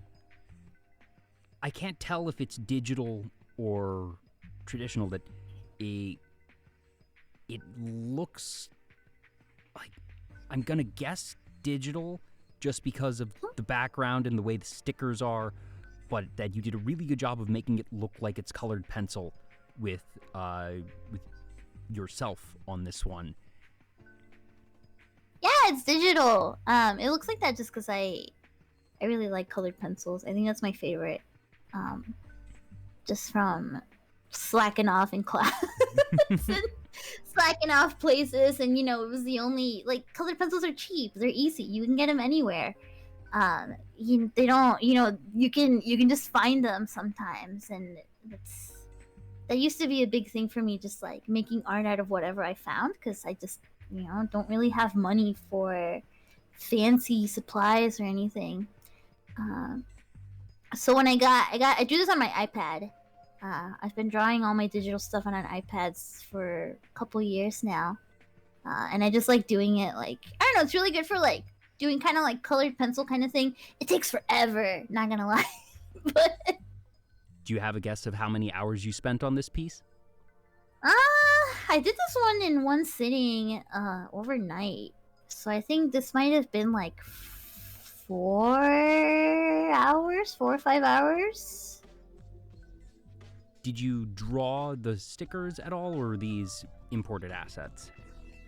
I can't tell if it's digital or traditional. That it looks like, I'm gonna guess digital, just because of the background and the way the stickers are, but that you did a really good job of making it look like it's colored pencil with yourself on this one. Yeah, it's digital. It looks like that just because I really like colored pencils. I think that's my favorite. Just from slacking off in class and slacking off places, and you know, it was the only, like, colored pencils are cheap, they're easy, you can get them anywhere. They don't, you know, you can just find them sometimes, and that used to be a big thing for me, just like making art out of whatever I found, because I just, you know, don't really have money for fancy supplies or anything. So when I drew this on my iPad. I've been drawing all my digital stuff on iPads for a couple years now. And I just like doing it, like, I don't know, it's really good for like doing kind of like colored pencil kind of thing. It takes forever, not gonna lie. But do you have a guess of how many hours you spent on this piece? I did this one in one sitting overnight. So I think this might have been like 4 or 5 hours. Did you draw the stickers at all, or are these imported assets?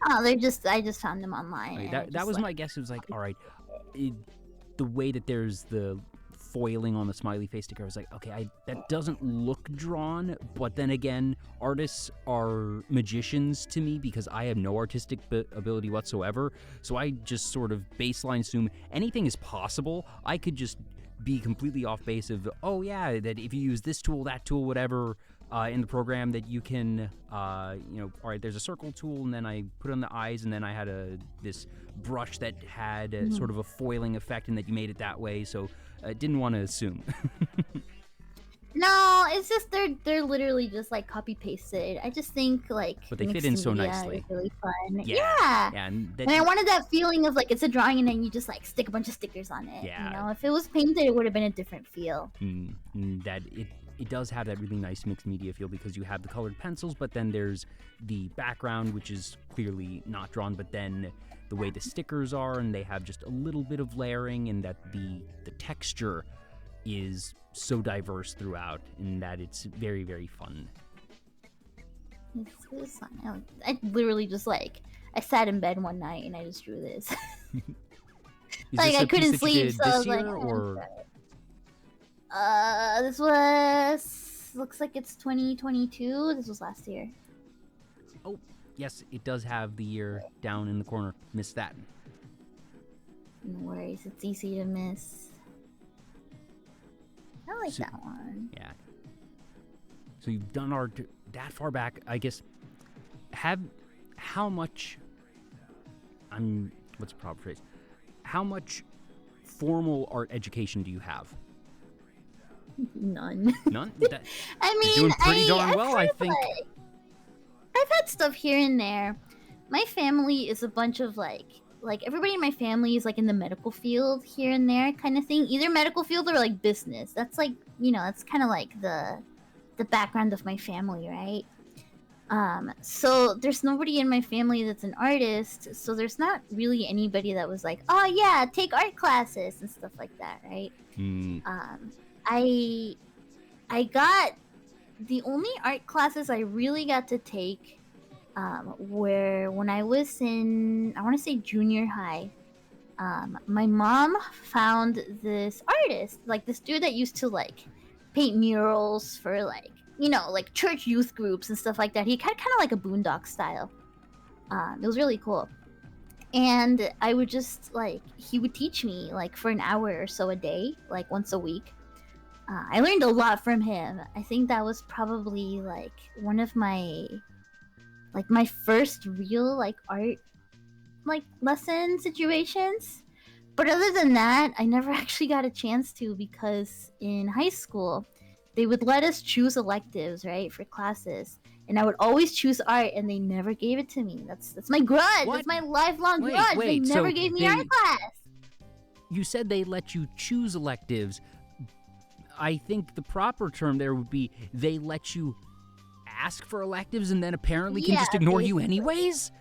Oh, I just found them online. Right, that was, like, my guess. It was like, all right, the way that there's the foiling on the smiley face sticker, I was like, okay, that doesn't look drawn, but then again, artists are magicians to me because I have no artistic ability whatsoever, so I just sort of baseline assume anything is possible. I could just be completely off base of, oh yeah, that if you use this tool, that tool, whatever, in the program, that you can, you know, all right, there's a circle tool, and then I put on the eyes, and then I had this brush that had sort of a foiling effect, and that you made it that way, so I didn't want to assume. No, it's just they're literally just like copy pasted. I just think like, but they fit in so nicely. Is really fun. Yeah. And I wanted that feeling of like it's a drawing and then you just like stick a bunch of stickers on it. Yeah. You know, if it was painted, it would have been a different feel. That it does have that really nice mixed media feel because you have the colored pencils, but then there's the background, which is clearly not drawn, but then the way the stickers are, and they have just a little bit of layering, and that the texture is so diverse throughout, and that it's very, very fun. It's fun. I literally just like, I sat in bed one night and I just drew this. Like, I couldn't sleep, so I was like, this was, looks like it's 2022. This was last year. Oh, yes, it does have the year down in the corner. Missed that. No worries, it's easy to miss. I like that one. Yeah. So you've done art that far back, I guess. How much, what's the proper phrase? How much formal art education do you have? None. None? I mean, you're doing pretty darn well, I think. I've had stuff here and there. My family is a bunch of like everybody in my family is like in the medical field here and there kind of thing. Either medical field or like business. That's like, that's kind of like the background of my family, right? So there's nobody in my family that's an artist, so there's not really anybody that was like, oh yeah, take art classes and stuff like that, right? I got the only art classes I really got to take were when I was in, I want to say junior high. My mom found this artist, like this dude that used to like paint murals for like, like church youth groups and stuff like that. He had kind of like a Boondock style. It was really cool. And I would just like, he would teach me like for an hour or so a day, like once a week. I learned a lot from him. I think that was probably like one of my first real like art like lesson situations. But other than that, I never actually got a chance to, because in high school they would let us choose electives, right, for classes, and I would always choose art, and they never gave it to me. That's my grudge. What? That's my lifelong grudge. They never gave me art class. You said they let you choose electives. I think the proper term there would be they let you ask for electives and then apparently can just ignore you anyways?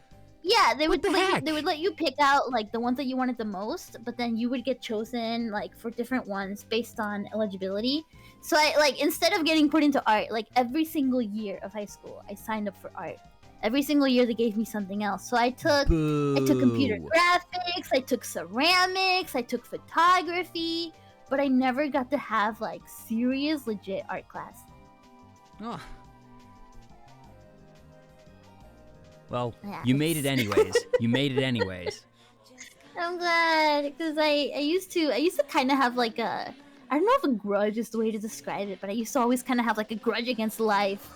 Yeah, they would let you pick out like the ones that you wanted the most, but then you would get chosen like for different ones based on eligibility. So I like, instead of getting put into art, like every single year of high school, I signed up for art. Every single year they gave me something else. So I took computer graphics, I took ceramics, I took photography, but I never got to have like serious legit art class. Oh. Well, you made it anyways. You made it anyways. I'm glad, because I used to kind of have like a, I don't know if a grudge is the way to describe it, but I used to always kind of have like a grudge against life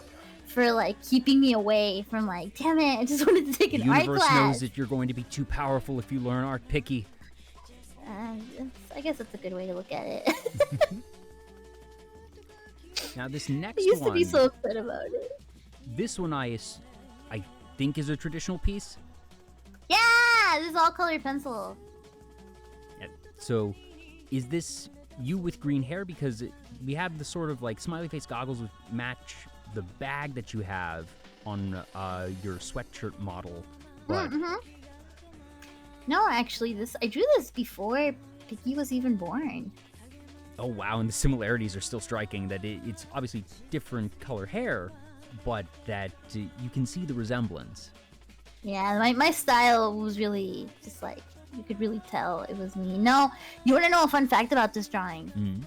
for like keeping me away from like, damn it, I just wanted to take an art class. The universe knows that you're going to be too powerful if you learn art, Picky. I guess that's a good way to look at it. Now this next one... I used to be so upset about it. This one I think is a traditional piece. Yeah! This is all colored pencil. Yeah, so, is this you with green hair? Because we have the sort of like smiley face goggles which match the bag that you have on your sweatshirt model. But... No, actually, I drew this before Picky was even born. Oh wow, and the similarities are still striking. That it's obviously different color hair, but that you can see the resemblance. Yeah, my style was really just like, you could really tell it was me. No, you want to know a fun fact about this drawing?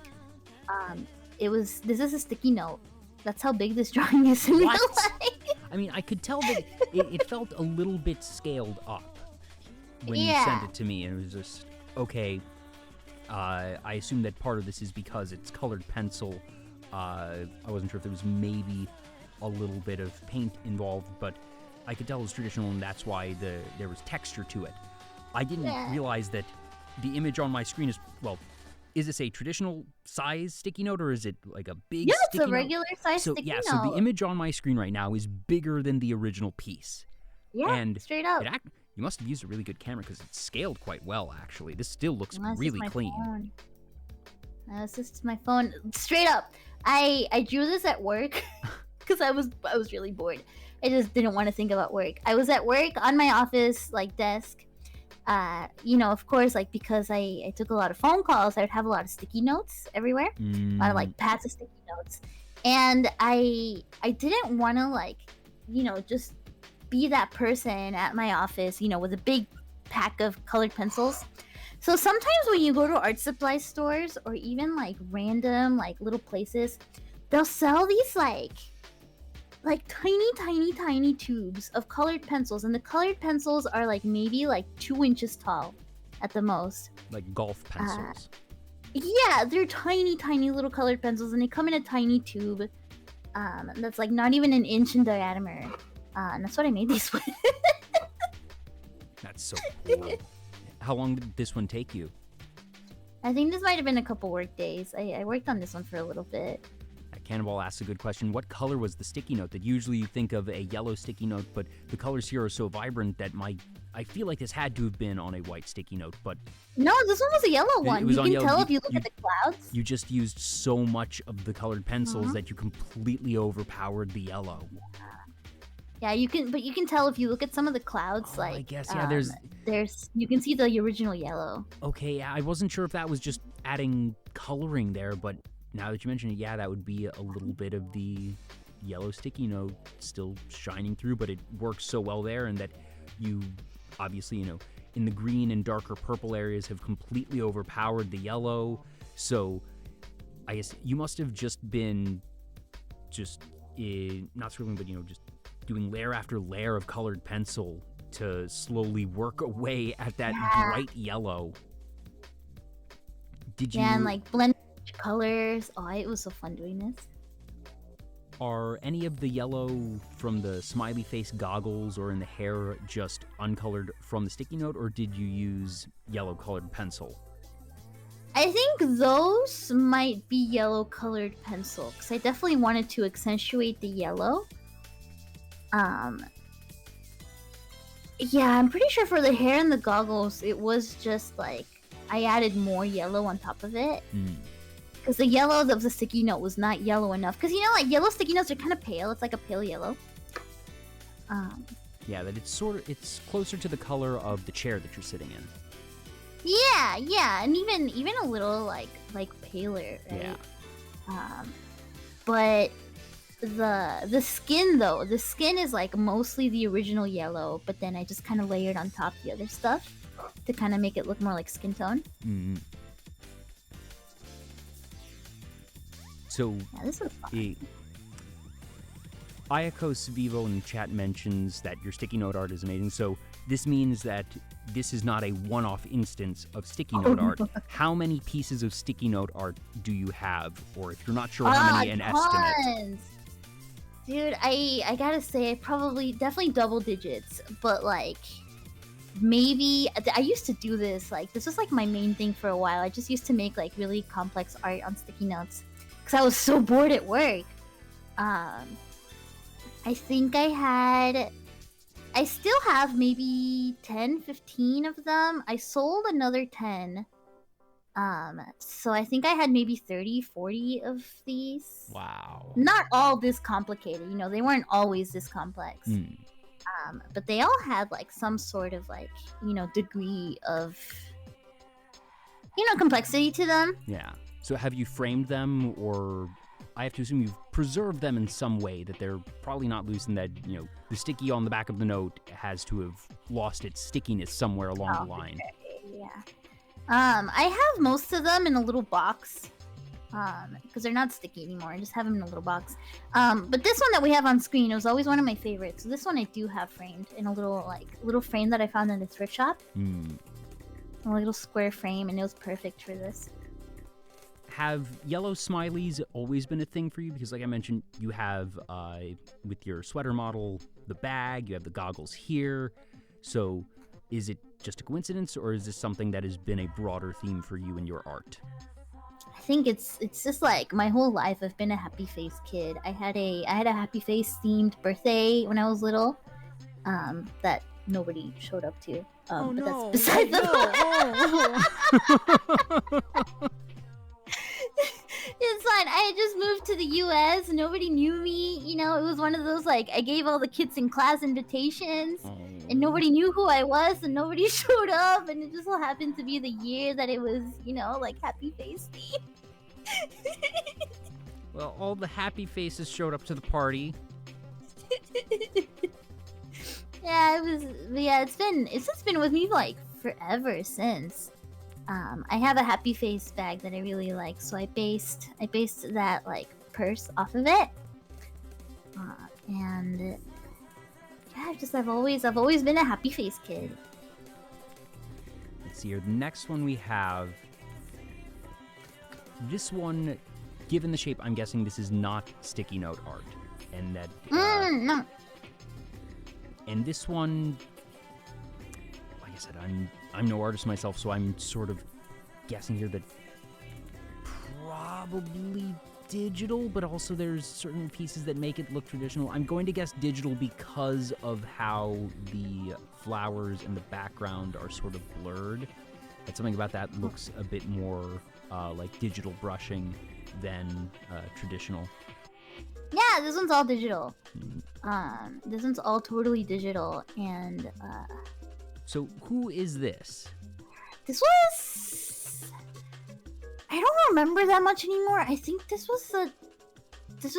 This is a sticky note. That's how big this drawing is in real life. I mean, I could tell that it felt a little bit scaled up when you sent it to me, and it was just, okay, I assume that part of this is because it's colored pencil. I wasn't sure if there was maybe a little bit of paint involved, but I could tell it was traditional, and that's why there was texture to it. I didn't realize that the image on my screen is this a traditional size sticky note, or is it like a big sticky note? It's a regular size sticky note. So the image on my screen right now is bigger than the original piece. Yeah, and straight up. You must have used a really good camera because it's scaled quite well, actually. This still looks really clean. Phone. This is my phone. Straight up. I drew this at work because I was really bored. I just didn't want to think about work. I was at work on my office like desk. Of course, like, because I took a lot of phone calls, I would have a lot of sticky notes everywhere. A lot of like pads of sticky notes. And I didn't want to like, just be that person at my office, with a big pack of colored pencils. So sometimes when you go to art supply stores or even like random like little places, they'll sell these like tiny tubes of colored pencils, and the colored pencils are like maybe like 2 inches tall at the most. Like golf pencils. Yeah, they're tiny little colored pencils, and they come in a tiny tube that's like not even an inch in diameter. And that's what I made these with. That's so cool. How long did this one take you? I think this might have been a couple work days. I worked on this one for a little bit. Cannonball asks a good question. What color was the sticky note? That usually you think of a yellow sticky note, but the colors here are so vibrant that I feel like this had to have been on a white sticky note, but... No, this one was a yellow one. You can tell if you look at the clouds. You just used so much of the colored pencils that you completely overpowered the yellow. Yeah, you can tell if you look at some of the clouds, like... I guess, yeah, there's... You can see the original yellow. Okay, yeah, I wasn't sure if that was just adding coloring there, but now that you mention it, yeah, that would be a little bit of the yellow sticky note still shining through, but it works so well there, and that you, obviously, in the green and darker purple areas have completely overpowered the yellow, so I guess you must have just been not scribbling, but, just doing layer after layer of colored pencil to slowly work away at that bright yellow. Did you... Yeah, and like blend colors. Oh, it was so fun doing this. Are any of the yellow from the smiley face goggles or in the hair just uncolored from the sticky note, or did you use yellow colored pencil? I think those might be yellow colored pencil, because I definitely wanted to accentuate the yellow. Yeah, I'm pretty sure for the hair and the goggles, it was just like I added more yellow on top of it. Because the yellow of the sticky note was not yellow enough. Because, like, yellow sticky notes are kind of pale. It's like a pale yellow. Yeah, that it's closer to the color of the chair that you're sitting in. Yeah, and even a little, like paler, right? Yeah. But the skin, though, the skin is, like, mostly the original yellow, but then I just kind of layered on top the other stuff to kind of make it look more like skin tone. Mm-hmm. So, yeah, this was fun. Ayakos Vivo in chat mentions that your sticky note art is amazing. So this means that this is not a one-off instance of sticky note art. How many pieces of sticky note art do you have? Or if you're not sure, how many, an estimate? Dude, I gotta say, definitely double digits. But like, maybe, I used to do this. Like, this was like my main thing for a while. I just used to make like really complex art on sticky notes. Because I was so bored at work. I think I still have maybe 10, 15 of them. I sold another 10. So I think I had maybe 30, 40 of these. Wow. Not all this complicated, they weren't always this complex. But they all had like some sort of like, degree of, complexity to them. Yeah. So have you framed them, or I have to assume you've preserved them in some way, that they're probably not loose, and that, the sticky on the back of the note has to have lost its stickiness somewhere along the line. Okay, yeah. I have most of them in a little box, because they're not sticky anymore. I just have them in a little box. But this one that we have on screen was always one of my favorites. So this one I do have framed in a little frame that I found in the thrift shop. A little square frame, and it was perfect for this. Have yellow smileys always been a thing for you? Because like I mentioned, you have, with your sweater model, the bag, you have the goggles here. So is it just a coincidence, or is this something that has been a broader theme for you in your art? I think it's just like my whole life I've been a happy face kid. I had a happy face themed birthday when I was little, that nobody showed up to. But that's beside the point. It's fine. I had just moved to the U.S. Nobody knew me. It was one of those, like, I gave all the kids in class invitations, and nobody knew who I was, and nobody showed up, and it just so happened to be the year that it was, like, Happy Face Day. Well, all the happy faces showed up to the party. Yeah, it's just been with me, like, forever since. I have a happy face bag that I really like, so I based that like purse off of it, and yeah, I've always been a happy face kid. Let's see here. The next one we have. This one, given the shape, I'm guessing this is not sticky note art, and that. No. And this one, like I said, I'm no artist myself, so I'm sort of guessing here that probably digital, but also there's certain pieces that make it look traditional. I'm going to guess digital because of how the flowers and the background are sort of blurred. And something about that looks a bit more like digital brushing than traditional. Yeah, this one's all digital. This one's all totally digital, and So who is this? this was... I don't remember that much anymore. I think this was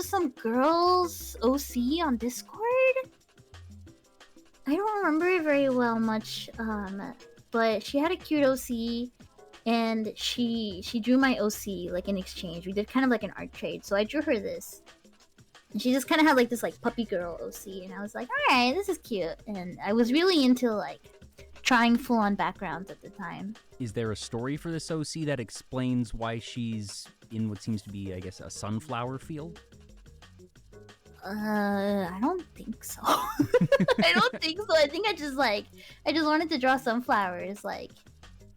some girl's OC on Discord. I don't remember it very well much, but she had a cute OC, and she drew my OC like in exchange. We did kind of like an art trade, so I drew her this. And she just kind of had like this like puppy girl OC, and I was like, alright, this is cute. And I was really into like trying full-on backgrounds at the time. Is there a story for this OC that explains why she's in what seems to be, I guess, a sunflower field? I don't think so. I don't think so. I think I just wanted to draw sunflowers. Like,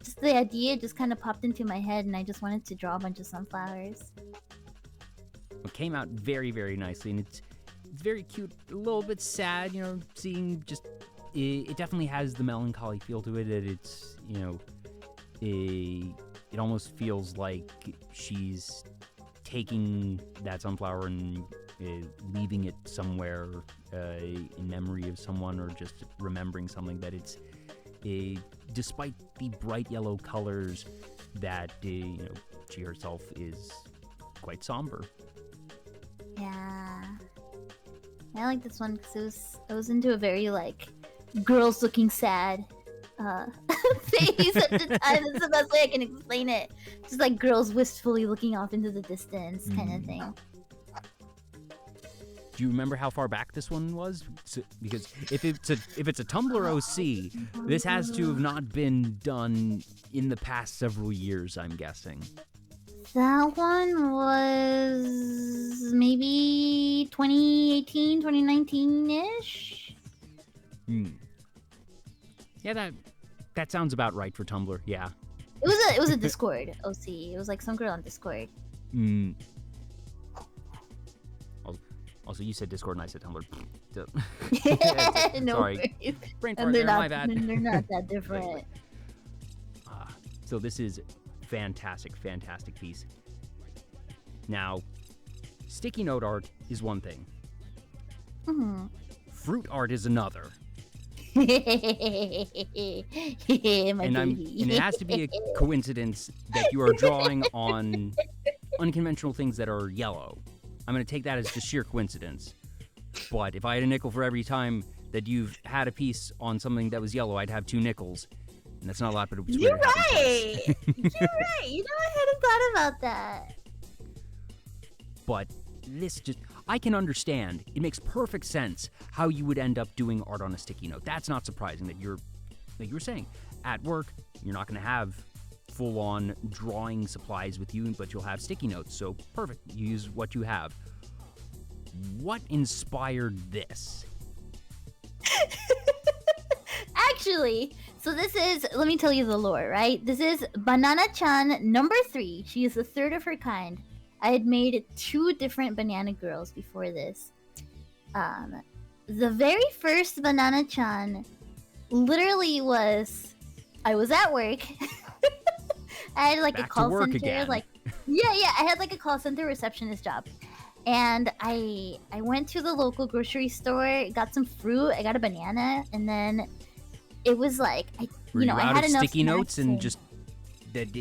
just the idea just kind of popped into my head, and I just wanted to draw a bunch of sunflowers. It came out very, very nicely, and it's very cute, a little bit sad, you know, seeing just... It definitely has the melancholy feel to it, that it's, you know, it almost feels like she's taking that sunflower and leaving it somewhere in memory of someone, or just remembering something, that it's, despite the bright yellow colors, that, you know, she herself is quite somber. Yeah. I like this one because I was into a very, like, girls looking sad phase at the time. That's the best way I can explain it. Just like girls wistfully looking off into the distance kind of thing. Do you remember how far back this one was? Because if it's a Tumblr OC, this has to have not been done in the past several years, I'm guessing. That one was maybe 2018, 2019-ish. Yeah, that sounds about right for Tumblr. Yeah. It was a Discord OC. It was like some girl on Discord. Also, you said Discord and I said Tumblr. No Sorry. worries. Brain fart there, my bad. They're not that different. So this is fantastic, fantastic piece. Now, sticky note art is one thing. Fruit art is another. And it has to be a coincidence that you are drawing on unconventional things that are yellow. I'm going to take that as just sheer coincidence. But if I had a nickel for every time that you've had a piece on something that was yellow, I'd have 2 nickels. And that's not a lot, but it's You're right! You're right! You know, I hadn't thought about that. But this just... I can understand. It makes perfect sense how you would end up doing art on a sticky note. That's not surprising that you're... Like you were saying, at work, you're not going to have full-on drawing supplies with you, but you'll have sticky notes. So, perfect. You use what you have. What inspired this? Actually, so this is, let me tell you the lore, right? This is Banana-chan number 3. She is the third of her kind. I had made 2 different banana girls before this. The very first Banana-chan literally was, I was at work. I had like Back a call to work center, again. like I had like a call center receptionist job. And I went to the local grocery store, got some fruit, I got a banana, and then it was like I had enough sticky notes and snacks just that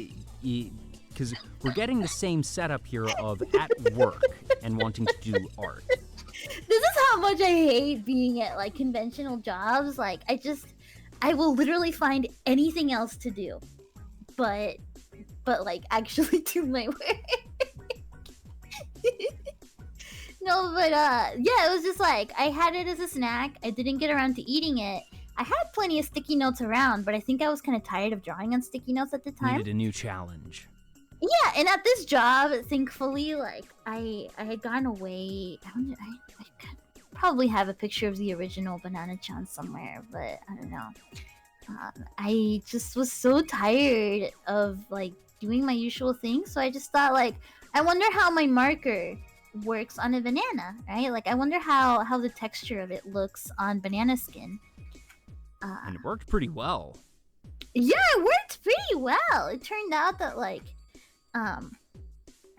because we're getting the same setup here of at work and wanting to do art. This is how much I hate being at like conventional jobs. Like I will literally find anything else to do, but like actually do my work. No, but yeah, it was just like I had it as a snack. I didn't get around to eating it. I had plenty of sticky notes around, but I think I was kind of tired of drawing on sticky notes at the time. Needed a new challenge. Yeah, and at this job, thankfully, like I had gone away. I could probably have a picture of the original Banana-chan somewhere, but I don't know. I just was so tired of like doing my usual thing, so I just thought like, I wonder how my marker works on a banana, right? Like I wonder how the texture of it looks on banana skin. And it worked pretty well. Yeah, it worked pretty well. It turned out that like, I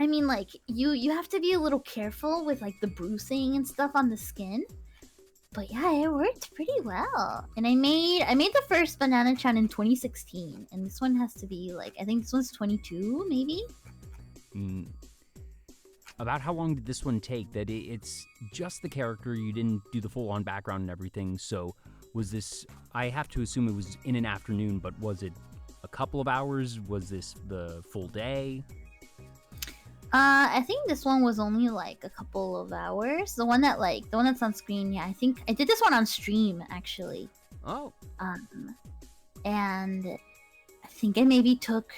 mean like you have to be a little careful with like the bruising and stuff on the skin. But yeah, it worked pretty well. And I made the first Banana-chan in 2016, and this one has to be like, I think this one's 22 maybe. About how long did this one take? That it's just the character, you didn't do the full-on background and everything, so was this, I have to assume it was in an afternoon, but was it a couple of hours? Was this the full day? I think this one was only like a couple of hours. The one that's on screen, yeah, I think I did this one on stream actually. Oh. And I think it maybe took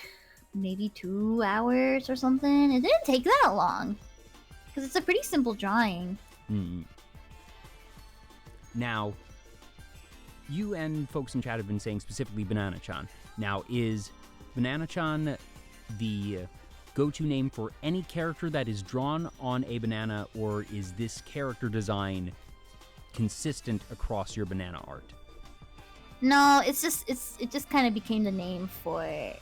2 hours or something. It didn't take that long. Because it's a pretty simple drawing. Now, you and folks in chat have been saying specifically Banana-chan. Now, is Banana-chan the go-to name for any character that is drawn on a banana, or is this character design consistent across your banana art? No, it just kind of became the name for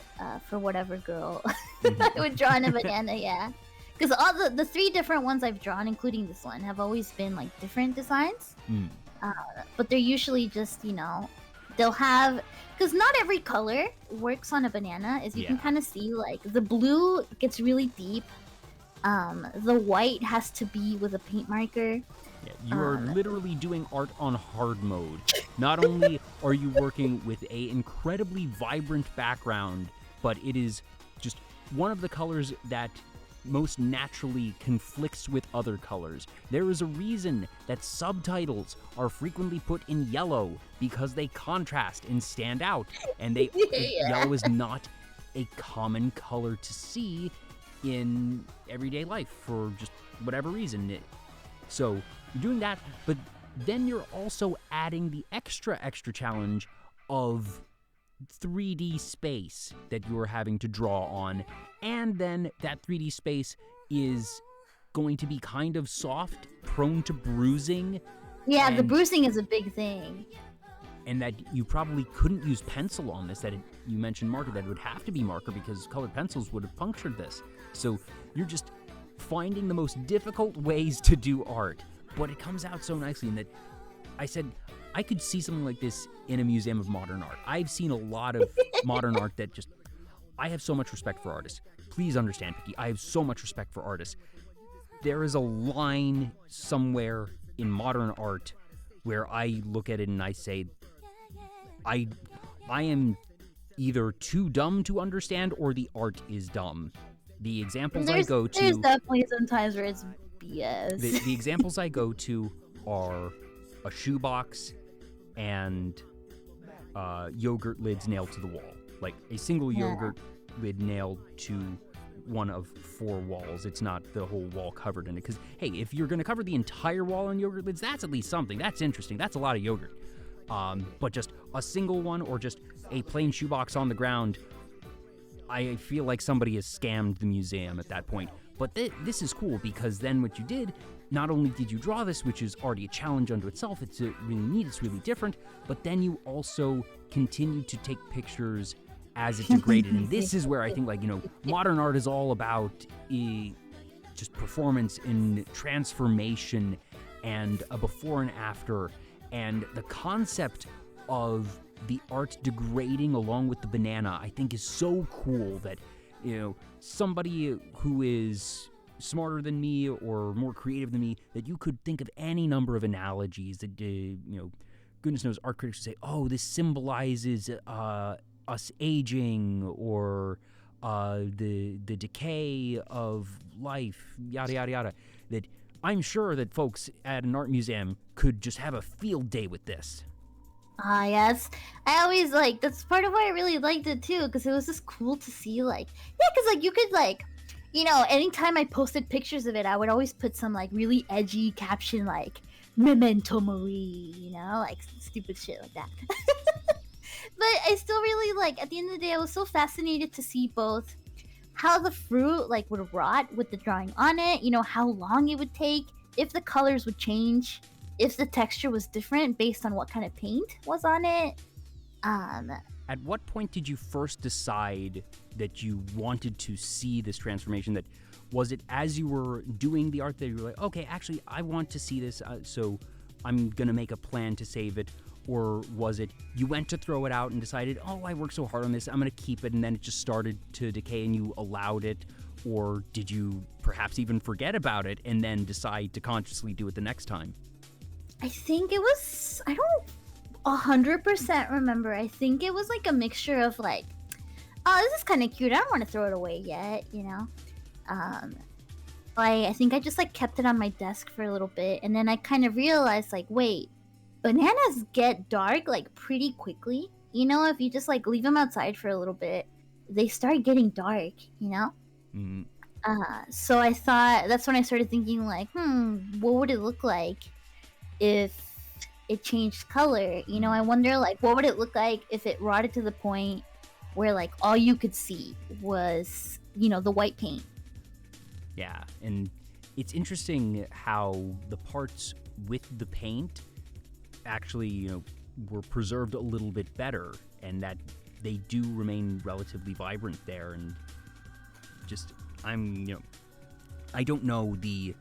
whatever girl I would draw in a banana, yeah. Because all the 3 different ones I've drawn, including this one, have always been like different designs. But they're usually just, you know, they'll have, because not every color works on a banana, as you can kind of see. Like the blue gets really deep. The white has to be with a paint marker. Yeah, you are literally doing art on hard mode. Not only are you working with a incredibly vibrant background, but it is just one of the colors that most naturally conflicts with other colors. There is a reason that subtitles are frequently put in yellow, because they contrast and stand out, and they yellow is not a common color to see in everyday life for just whatever reason. So you're doing that, but then you're also adding the extra challenge of 3D space that you're having to draw on, and then that 3D space is going to be kind of soft, prone to bruising. Yeah, the bruising is a big thing. And that you probably couldn't use pencil on this, you mentioned marker, that it would have to be marker because colored pencils would have punctured this. So you're just finding the most difficult ways to do art, but it comes out so nicely. And that I said, I could see something like this in a museum of modern art. I've seen a lot of modern art that just, I have so much respect for artists. Please understand, Picky, I have so much respect for artists. There is a line somewhere in modern art where I look at it and I say, I am either too dumb to understand or the art is dumb. The examples I go to... There's definitely some times where it's BS. The examples I go to are a shoebox and yogurt lids nailed to the wall. Like a single yogurt lid nailed to one of 4 walls. It's not the whole wall covered in it. Because, hey, if you're going to cover the entire wall in yogurt lids, that's at least something. That's interesting. That's a lot of yogurt. But just a single one or just a plain shoebox on the ground, I feel like somebody has scammed the museum at that point. But this is cool, because then what you did, not only did you draw this, which is already a challenge unto itself, it's really neat, it's really different, but then you also continued to take pictures as it degraded. And this is where I think, like, you know, modern art is all about just performance and transformation and a before and after. And the concept of the art degrading along with the banana, I think, is so cool that, you know, somebody who is smarter than me or more creative than me, that you could think of any number of analogies that, you know, goodness knows, art critics would say, oh, this symbolizes us aging, or the decay of life, yada, yada, yada. That I'm sure that folks at an art museum could just have a field day with this. Yes. I always, like, that's part of why I really liked it too, because it was just cool to see, like, yeah, because, like, you could, like, you know, anytime I posted pictures of it, I would always put some, like, really edgy caption, like, Memento Mori, you know, like, stupid shit like that. But I still really like, at the end of the day, I was so fascinated to see both how the fruit like would rot with the drawing on it, you know, how long it would take, if the colors would change, if the texture was different based on what kind of paint was on it. At what point did you first decide that you wanted to see this transformation? That was it as you were doing the art that you were like, okay, actually, I want to see this, so I'm gonna make a plan to save it? Or was it you went to throw it out and decided, oh, I worked so hard on this, I'm gonna keep it, and then it just started to decay and you allowed it? Or did you perhaps even forget about it and then decide to consciously do it the next time? I think it was, I don't 100% remember. I think it was like a mixture of like, oh, this is kind of cute, I don't want to throw it away yet, you know. I think I just like kept it on my desk for a little bit, and then I kind of realized like, wait, bananas get dark like pretty quickly, you know. If you just like leave them outside for a little bit, they start getting dark, you know. So I thought, that's when I started thinking like, what would it look like if it changed color, you know. I wonder like what would it look like if it rotted to the point where like all you could see was, you know, the white paint. Yeah, and it's interesting how the parts with the paint actually, you know, were preserved a little bit better, and that they do remain relatively vibrant there. And just, you know, I don't know the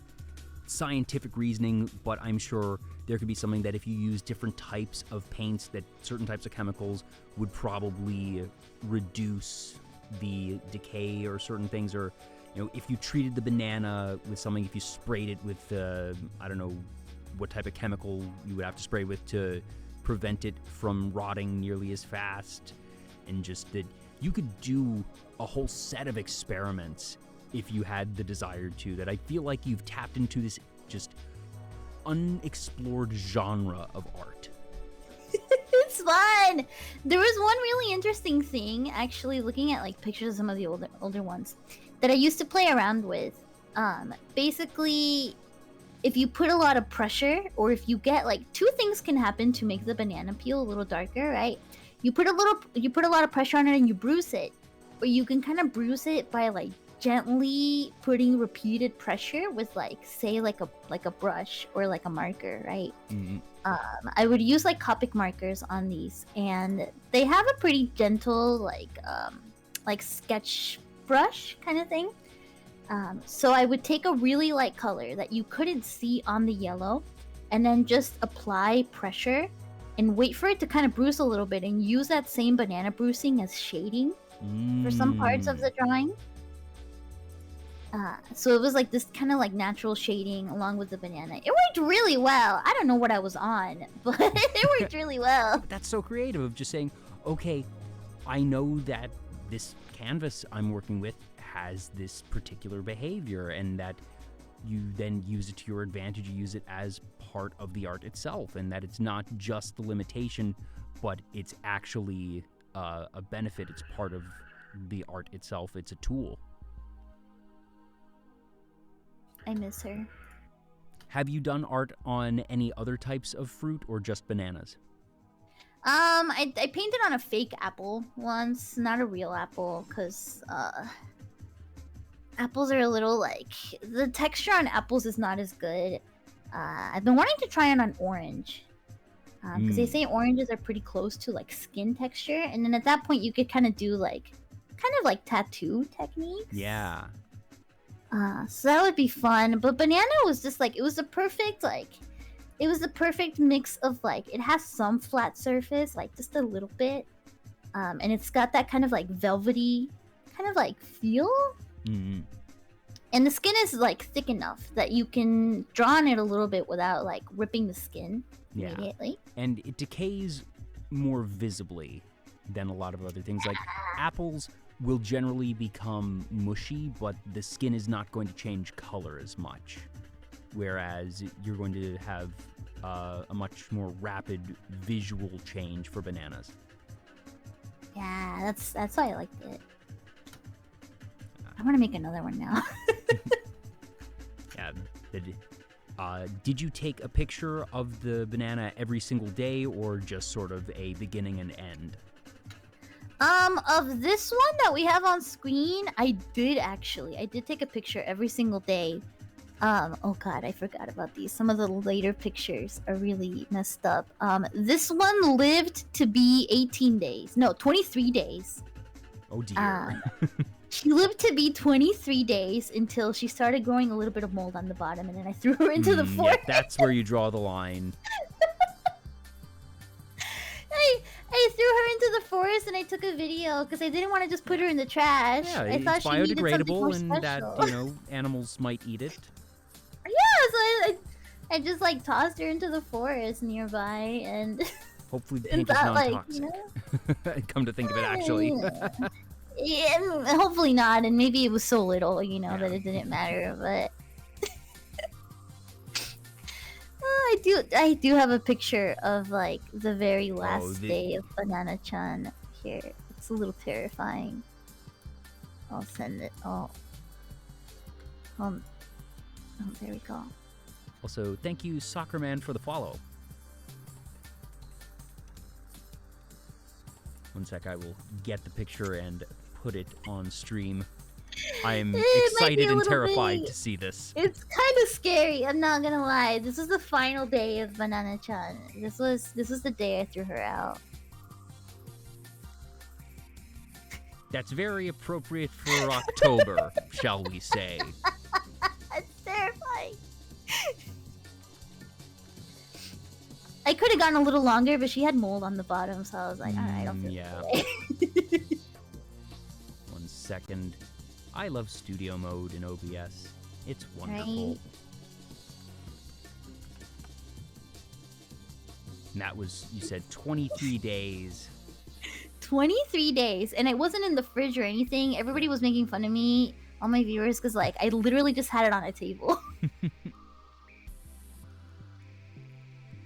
scientific reasoning, but I'm sure there could be something that if you use different types of paints, that certain types of chemicals would probably reduce the decay or certain things. Or, you know, if you treated the banana with something, if you sprayed it with, I don't know what type of chemical you would have to spray with to prevent it from rotting nearly as fast, and just that you could do a whole set of experiments if you had the desire to, that I feel like you've tapped into this just unexplored genre of art. It's fun. There was one really interesting thing, actually, looking at like pictures of some of the older ones that I used to play around with. Basically, if you put a lot of pressure, or if you get like, two things can happen to make the banana peel a little darker, right? You put a lot of pressure on it and you bruise it, or you can kind of bruise it by like gently putting repeated pressure with like, say like a brush or like a marker, right? I would use like Copic markers on these, and they have a pretty gentle like sketch brush kind of thing. So I would take a really light color that you couldn't see on the yellow, and then just apply pressure and wait for it to kind of bruise a little bit, and use that same banana bruising as shading for some parts of the drawing. So it was like this kind of like natural shading along with the banana. It worked really well. I don't know what I was on, but it worked really well. That's so creative, of just saying, okay, I know that this canvas I'm working with has this particular behavior, and that you then use it to your advantage. You use it as part of the art itself, and that it's not just the limitation, but it's actually a benefit. It's part of the art itself. It's a tool. I miss her. Have you done art on any other types of fruit, or just bananas? I painted on a fake apple once, not a real apple, because apples are a little like, the texture on apples is not as good. I've been wanting to try it on orange, because they say oranges are pretty close to like skin texture, and then at that point you could kind of do like, tattoo techniques. Yeah. So that would be fun. But banana was just like, it was the perfect mix of like, it has some flat surface, like just a little bit, and it's got that kind of like velvety kind of like feel. And the skin is like thick enough that you can draw on it a little bit without like ripping the skin immediately. And it decays more visibly than a lot of other things. Like apples will generally become mushy, but the skin is not going to change color as much. Whereas you're going to have a much more rapid visual change for bananas. Yeah, that's why I liked it. I want to make another one now. Yeah. Did you take a picture of the banana every single day, or just sort of a beginning and end? Of this one that we have on screen, I did take a picture every single day. Oh god, I forgot about these. Some of the later pictures are really messed up. This one lived to be 18 days. No, 23 days. Oh dear. She lived to be 23 days until she started growing a little bit of mold on the bottom, and then I threw her into the forest. Yeah, that's where you draw the line. I threw her into the forest and I took a video because I didn't want to just put her in the trash. Yeah, I thought it's she needed something more biodegradable and that, special. animals might eat it. Yeah, so I just like tossed her into the forest nearby and Hopefully the and paint is thought, non-toxic. Come to think of it, actually. Yeah, hopefully not, and maybe it was so little, that it didn't matter, but I do have a picture of like the very last day of Banana-chan here. It's a little terrifying. I'll send it. Oh, there we go. Also, thank you, Soccer Man, for the follow. One sec, I will get the picture and put it on stream. I'm excited and terrified to see this. It's kind of scary, I'm not gonna lie. This is the final day of Banana-chan. This was the day I threw her out. That's very appropriate for October, shall we say. It's terrifying. I could have gone a little longer, but she had mold on the bottom, so I was like, alright, I'll feel it. 1 second. I love studio mode in OBS. It's wonderful. Right? And that was, you said, 23 days. 23 days, and it wasn't in the fridge or anything. Everybody was making fun of me, all my viewers, because like I literally just had it on a table.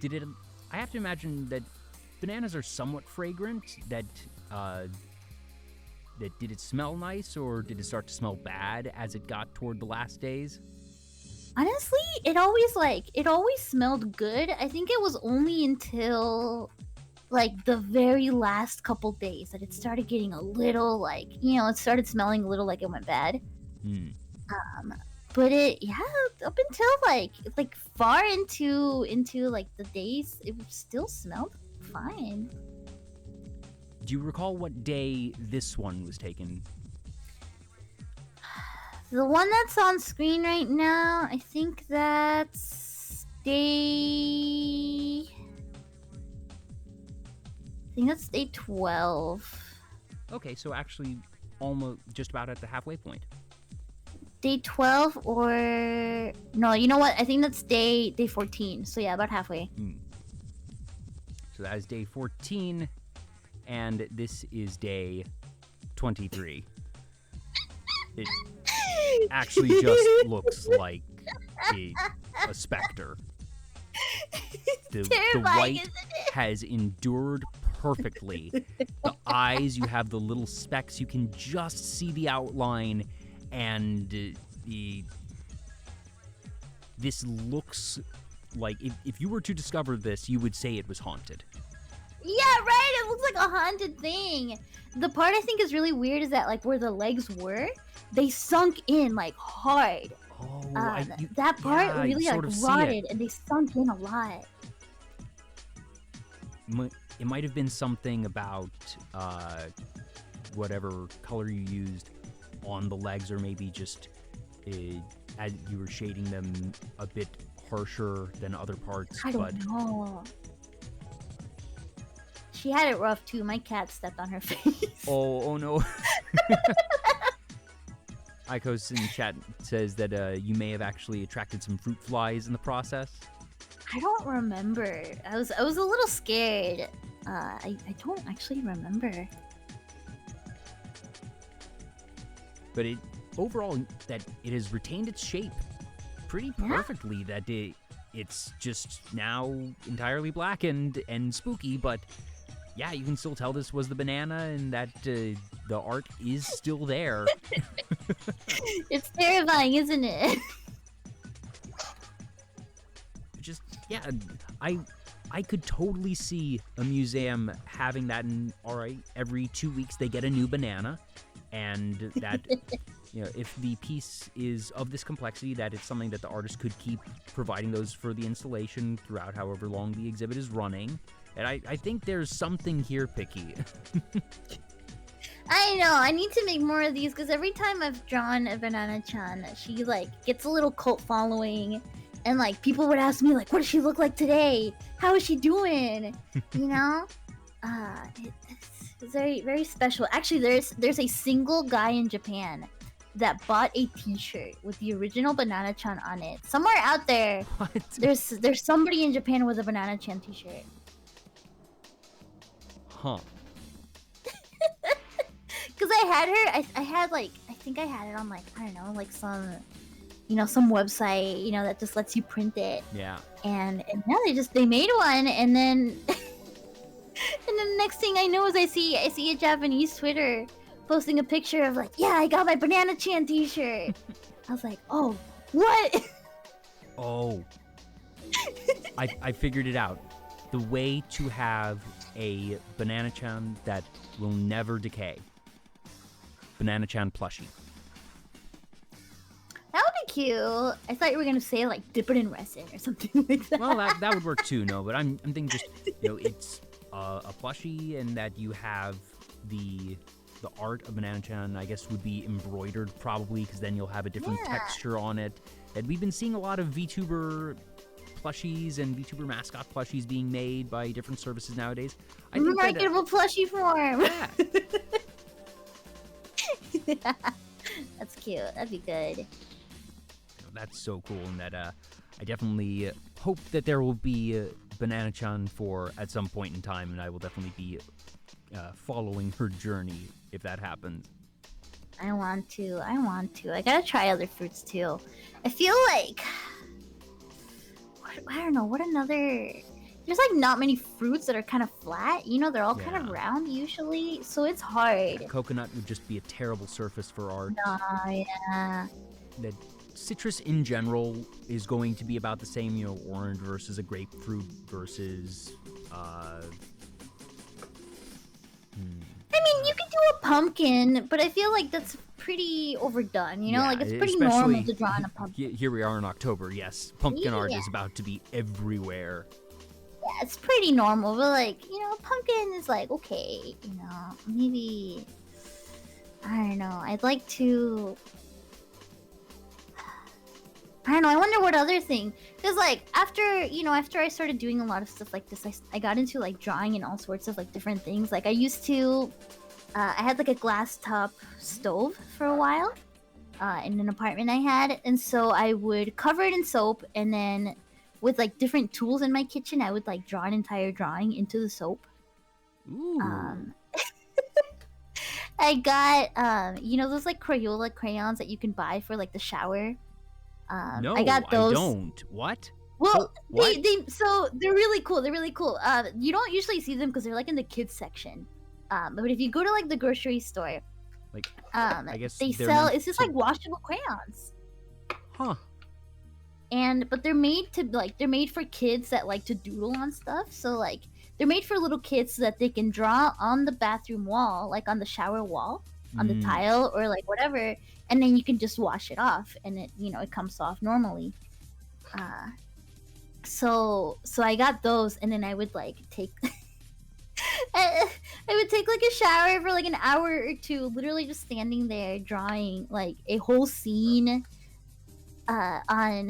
Did it? I have to imagine that bananas are somewhat fragrant. That did it smell nice, or did it start to smell bad as it got toward the last days? Honestly, it always smelled good. I think it was only until like the very last couple days that it started getting a little like, it started smelling a little like it went bad. But up until like far into like the days, it still smelled fine. Do you recall what day this one was taken? The one that's on screen right now, I think that's day 12. Okay, so actually almost just about at the halfway point. Day 12 or... No, you know what? I think that's day 14. So yeah, about halfway. So that is day 14, and this is day 23. It actually just looks like a specter. The white has endured perfectly. The eyes, you have the little specks, you can just see the outline, and this looks like if you were to discover this, you would say it was haunted. Yeah, right. It looks like a haunted thing. The part I think is really weird is that like where the legs were, they sunk in like hard. Oh, that part really like rotted, and they sunk in a lot. It might have been something about whatever color you used on the legs, or maybe just as you were shading them a bit harsher than other parts. I don't know. She had it rough too. My cat stepped on her face. Oh no. Icos in chat says that you may have actually attracted some fruit flies in the process. I don't remember. I was a little scared. I don't actually remember. But overall, that it has retained its shape pretty perfectly. That it's just now entirely blackened and spooky, but yeah, you can still tell this was the banana, and that the art is still there. It's terrifying, isn't it? Just, yeah, I I could totally see a museum having that in, all right, every 2 weeks they get a new banana, and that, if the piece is of this complexity, that it's something that the artist could keep providing those for the installation throughout however long the exhibit is running. And I think there's something here, Picky. I know, I need to make more of these, because every time I've drawn a Banana-chan, she, like, gets a little cult following, and, like, people would ask me, like, what does she look like today? How is she doing? You know? It's very, very special. Actually, there's a single guy in Japan that bought a t-shirt with the original Banana-chan on it. Somewhere out there, What? there's somebody in Japan with a Banana-chan t-shirt. Huh. Because I had her, I had like, I think I had it on like, I don't know, like some, some website, that just lets you print it. Yeah. And now they made one, and then, and then the next thing I know is I see a Japanese Twitter posting a picture of like, yeah, I got my Banana-chan t-shirt. I was like, oh, what? Oh. I figured it out. The way to have a Banana-chan that will never decay. Banana-chan plushie. That would be cute. I thought you were gonna say like dip it in resin or something like that. Well, that would work too. No, but I'm thinking just it's a plushie, and that you have the art of Banana-chan. I guess would be embroidered probably, because then you'll have a different texture on it. And we've been seeing a lot of VTuber plushies and VTuber mascot plushies being made by different services nowadays. I think marketable plushie form. Yeah. That's cute. That'd be good. That's so cool, and that I definitely hope that there will be Banana-chan for at some point in time, and I will definitely be following her journey if that happens. I want to. I gotta try other fruits too. I feel like I don't know what another. There's like not many fruits that are kind of flat. They're all kind of round usually, so it's hard. Coconut would just be a terrible surface for art. Yeah. That citrus in general is going to be about the same. Orange versus a grapefruit versus. I mean, you could do a pumpkin, but I feel like that's pretty overdone. Like it's pretty normal to draw on a pumpkin. Here we are in October. Yes, pumpkin art is about to be everywhere. Yeah, it's pretty normal, but like, pumpkin is like, okay, maybe, I don't know, I'd like to, I don't know, I wonder what other thing, because like, after I started doing a lot of stuff like this, I got into like drawing and all sorts of like different things. Like I used to, I had like a glass top stove for a while, in an apartment I had, and so I would cover it in soap, and then with like different tools in my kitchen, I would like draw an entire drawing into the soap. Ooh. I got those like Crayola crayons that you can buy for like the shower. No, I got those. I don't. What? Well, what? So they're really cool. They're really cool. You don't usually see them because they're like in the kids section. But if you go to like the grocery store, like I guess they sell. It's just like washable crayons. Huh. But they're made for kids that like to doodle on stuff. So like they're made for little kids so that they can draw on the bathroom wall, like on the shower wall, on the tile or like whatever, and then you can just wash it off, and it comes off normally. So I got those, and then I would like take I would take like a shower for like an hour or two, literally just standing there drawing like a whole scene on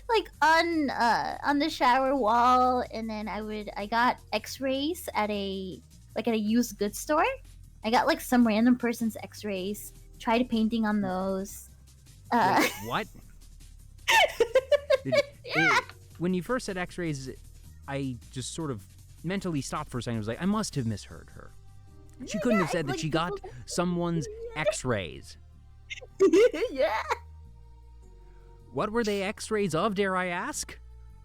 like on the shower wall. And then I got x-rays at a used goods store. I got like some random person's x-rays, tried painting on those. Wait, what? Yeah. When you first said x-rays, I just sort of mentally stopped for a second. I was like, I must have misheard her. She couldn't have said that she got someone's x-rays. Yeah. What were they x-rays of, dare I ask?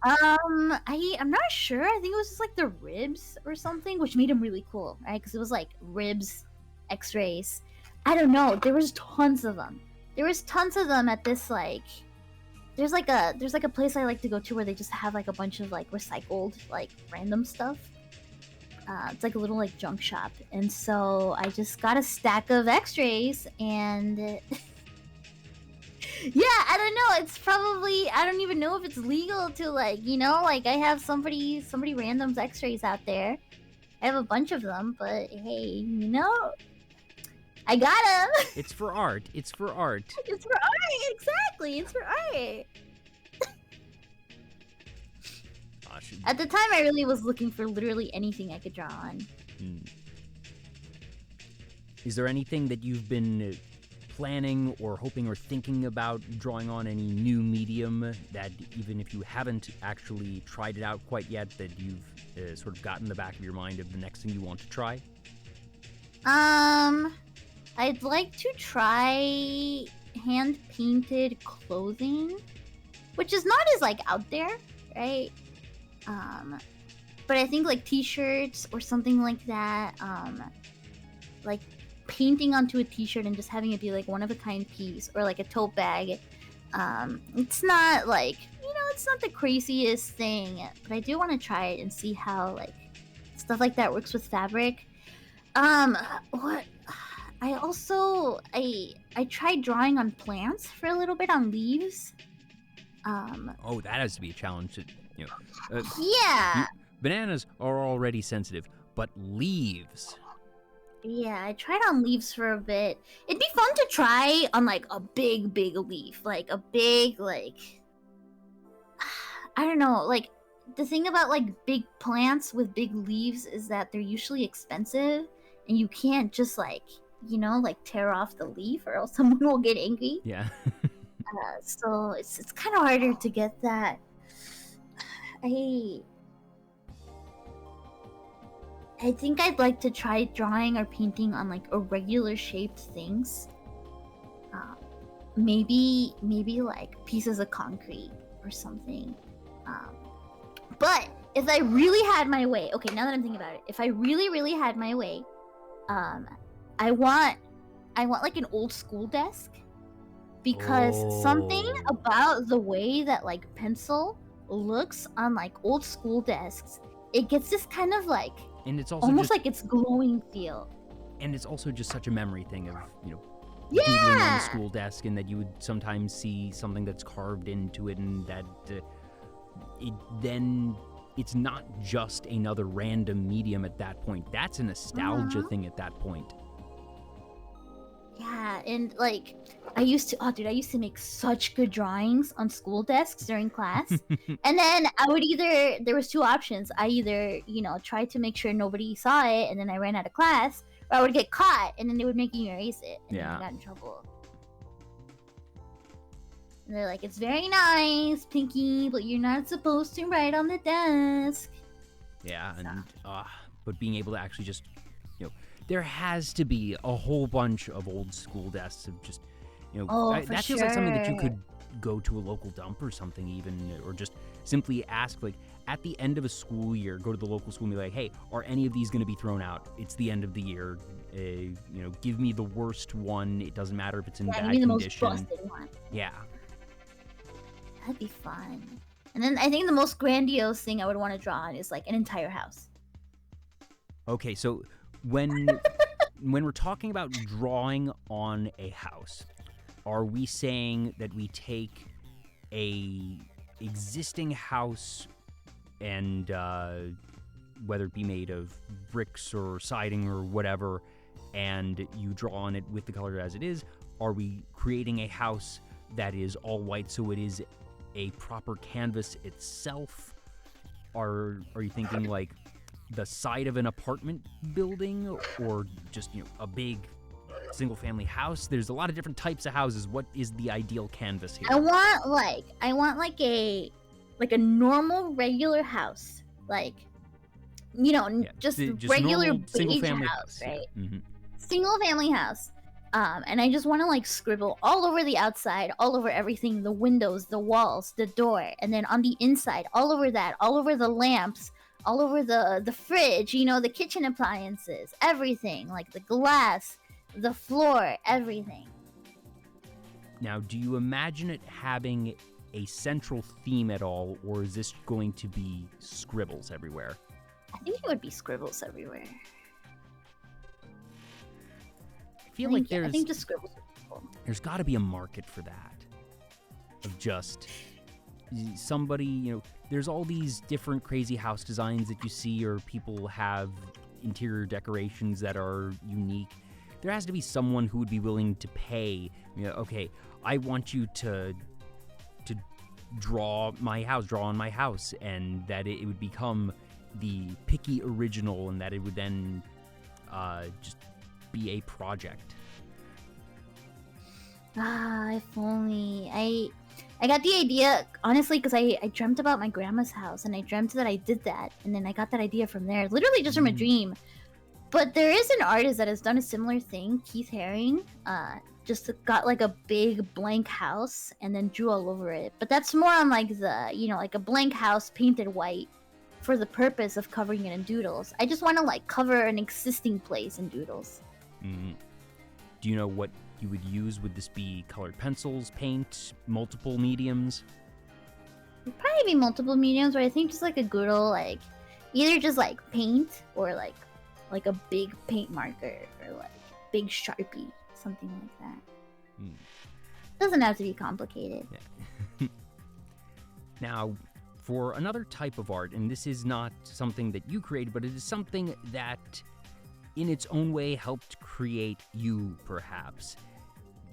I'm not sure. I think it was just like the ribs or something, which made them really cool, right? Because it was like ribs, x-rays. I don't know. There was tons of them. There was tons of them at this like there's like a place I like to go to where they just have like a bunch of like recycled like random stuff. It's like a little like junk shop, and so I just got a stack of X-rays, and yeah, I don't know. It's probably, I don't even know if it's legal to like, you know, like I have somebody random's X-rays out there. I have a bunch of them, but hey, you know, I got them. It's for art. It's for art. It's for art, exactly. It's for art. At the time, I really was looking for literally anything I could draw on. Is there anything that you've been planning or hoping or thinking about drawing on, any new medium that even if you haven't actually tried it out quite yet, that you've sort of got in the back of your mind of the next thing you want to try? I'd like to try hand-painted clothing, which is not as like out there, right? But I think like t-shirts or something like that, like painting onto a t-shirt and just having it be like one of a kind piece, or like a tote bag. It's not like, you know, it's not the craziest thing, but I do want to try it and see how like stuff like that works with fabric. What I also I tried drawing on plants for a little bit, on leaves. Oh, that has to be a challenge to, you know. Yeah. Bananas are already sensitive, but leaves. Yeah, I tried on leaves for a bit. It'd be fun to try on like a big leaf, like a big like, I don't know, like the thing about like big plants with big leaves is that they're usually expensive, and you can't just like, you know, like tear off the leaf or else someone will get angry. Yeah. So it's kind of harder to get that. I think I'd like to try drawing or painting on like irregular shaped things. Maybe like pieces of concrete or something. But if I really had my way, okay, now that I'm thinking about it, if I really had my way, I want like an old school desk, because something about the way that like pencil looks on like old school desks, it gets this kind of like, and it's also almost just, like it's glowing feel. And it's also just such a memory thing of, you know, Yeah! doodling on the school desk, and that you would sometimes see something that's carved into it, and that it's not just another random medium at that point. That's a nostalgia thing at that point. Yeah, and like I used to make such good drawings on school desks during class. And then I would there was two options. I either, you know, tried to make sure nobody saw it and then I ran out of class, or I would get caught and then they would make me erase it, and then I got in trouble. And they're like, it's very nice, Pinky, but you're not supposed to write on the desk. Yeah, and but being able to actually just, you know, there has to be a whole bunch of old school desks of just, you know, that feels like something that you could go to a local dump or something even, or just simply ask, like, at the end of a school year, go to the local school and be like, hey, are any of these going to be thrown out? It's the end of the year. You know, give me the worst one. It doesn't matter if it's in bad condition. The most busted one. Yeah. That'd be fun. And then I think the most grandiose thing I would want to draw on is like an entire house. Okay, so when we're talking about drawing on a house, are we saying that we take a existing house and whether it be made of bricks or siding or whatever, and you draw on it with the color as it is? Are we creating a house that is all white so it is a proper canvas itself? Are you thinking like the side of an apartment building, or just, you know, a big single family house? There's a lot of different types of houses. What is the ideal canvas here? I want like a normal regular house, like, you know, just regular single family house, right? Yeah. Mm-hmm. Single family house. And I just want to like scribble all over the outside, all over everything, the windows, the walls, the door, and then on the inside, all over that, all over the lamps, all over the fridge, you know, the kitchen appliances, everything, like the glass, the floor, everything. Now, do you imagine it having a central theme at all, or is this going to be scribbles everywhere? I think it would be scribbles everywhere. I feel like I think just scribbles. There's got to be a market for that. Of just somebody, you know, there's all these different crazy house designs that you see, or people have interior decorations that are unique. There has to be someone who would be willing to pay, you know, okay, I want you to draw on my house, and that it would become the picky original, and that it would then just be a project. If only. I got the idea, honestly, because I dreamt about my grandma's house, and I dreamt that I did that, and then I got that idea from there, literally just from a dream. But there is an artist that has done a similar thing, Keith Haring, just got like a big blank house and then drew all over it. But that's more on like the, you know, like a blank house painted white for the purpose of covering it in doodles. I just want to like cover an existing place in doodles. Do you know what you would use? Would this be colored pencils, paint, multiple mediums? It'd probably be multiple mediums, but I think just like a good old like, either just like paint or like a big paint marker or like big Sharpie, something like that. Doesn't have to be complicated. Yeah. Now, for another type of art, and this is not something that you created, but it is something that in its own way helped create you, perhaps.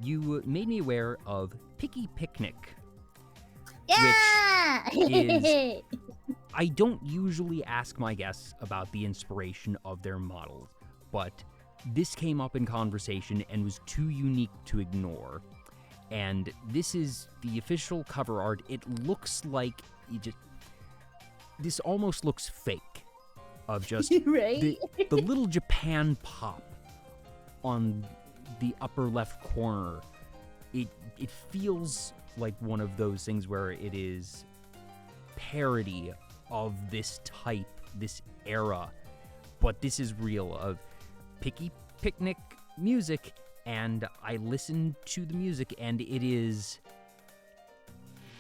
You made me aware of Picky Picnic. Yeah! Which is, I don't usually ask my guests about the inspiration of their models, but this came up in conversation and was too unique to ignore. And this is the official cover art. It looks like this almost looks fake. Of just right? the little Japan pop on the upper left corner. It feels like one of those things where it is parody of this type, this era, but this is real, of Picky Picnic music, and I listened to the music, and it is,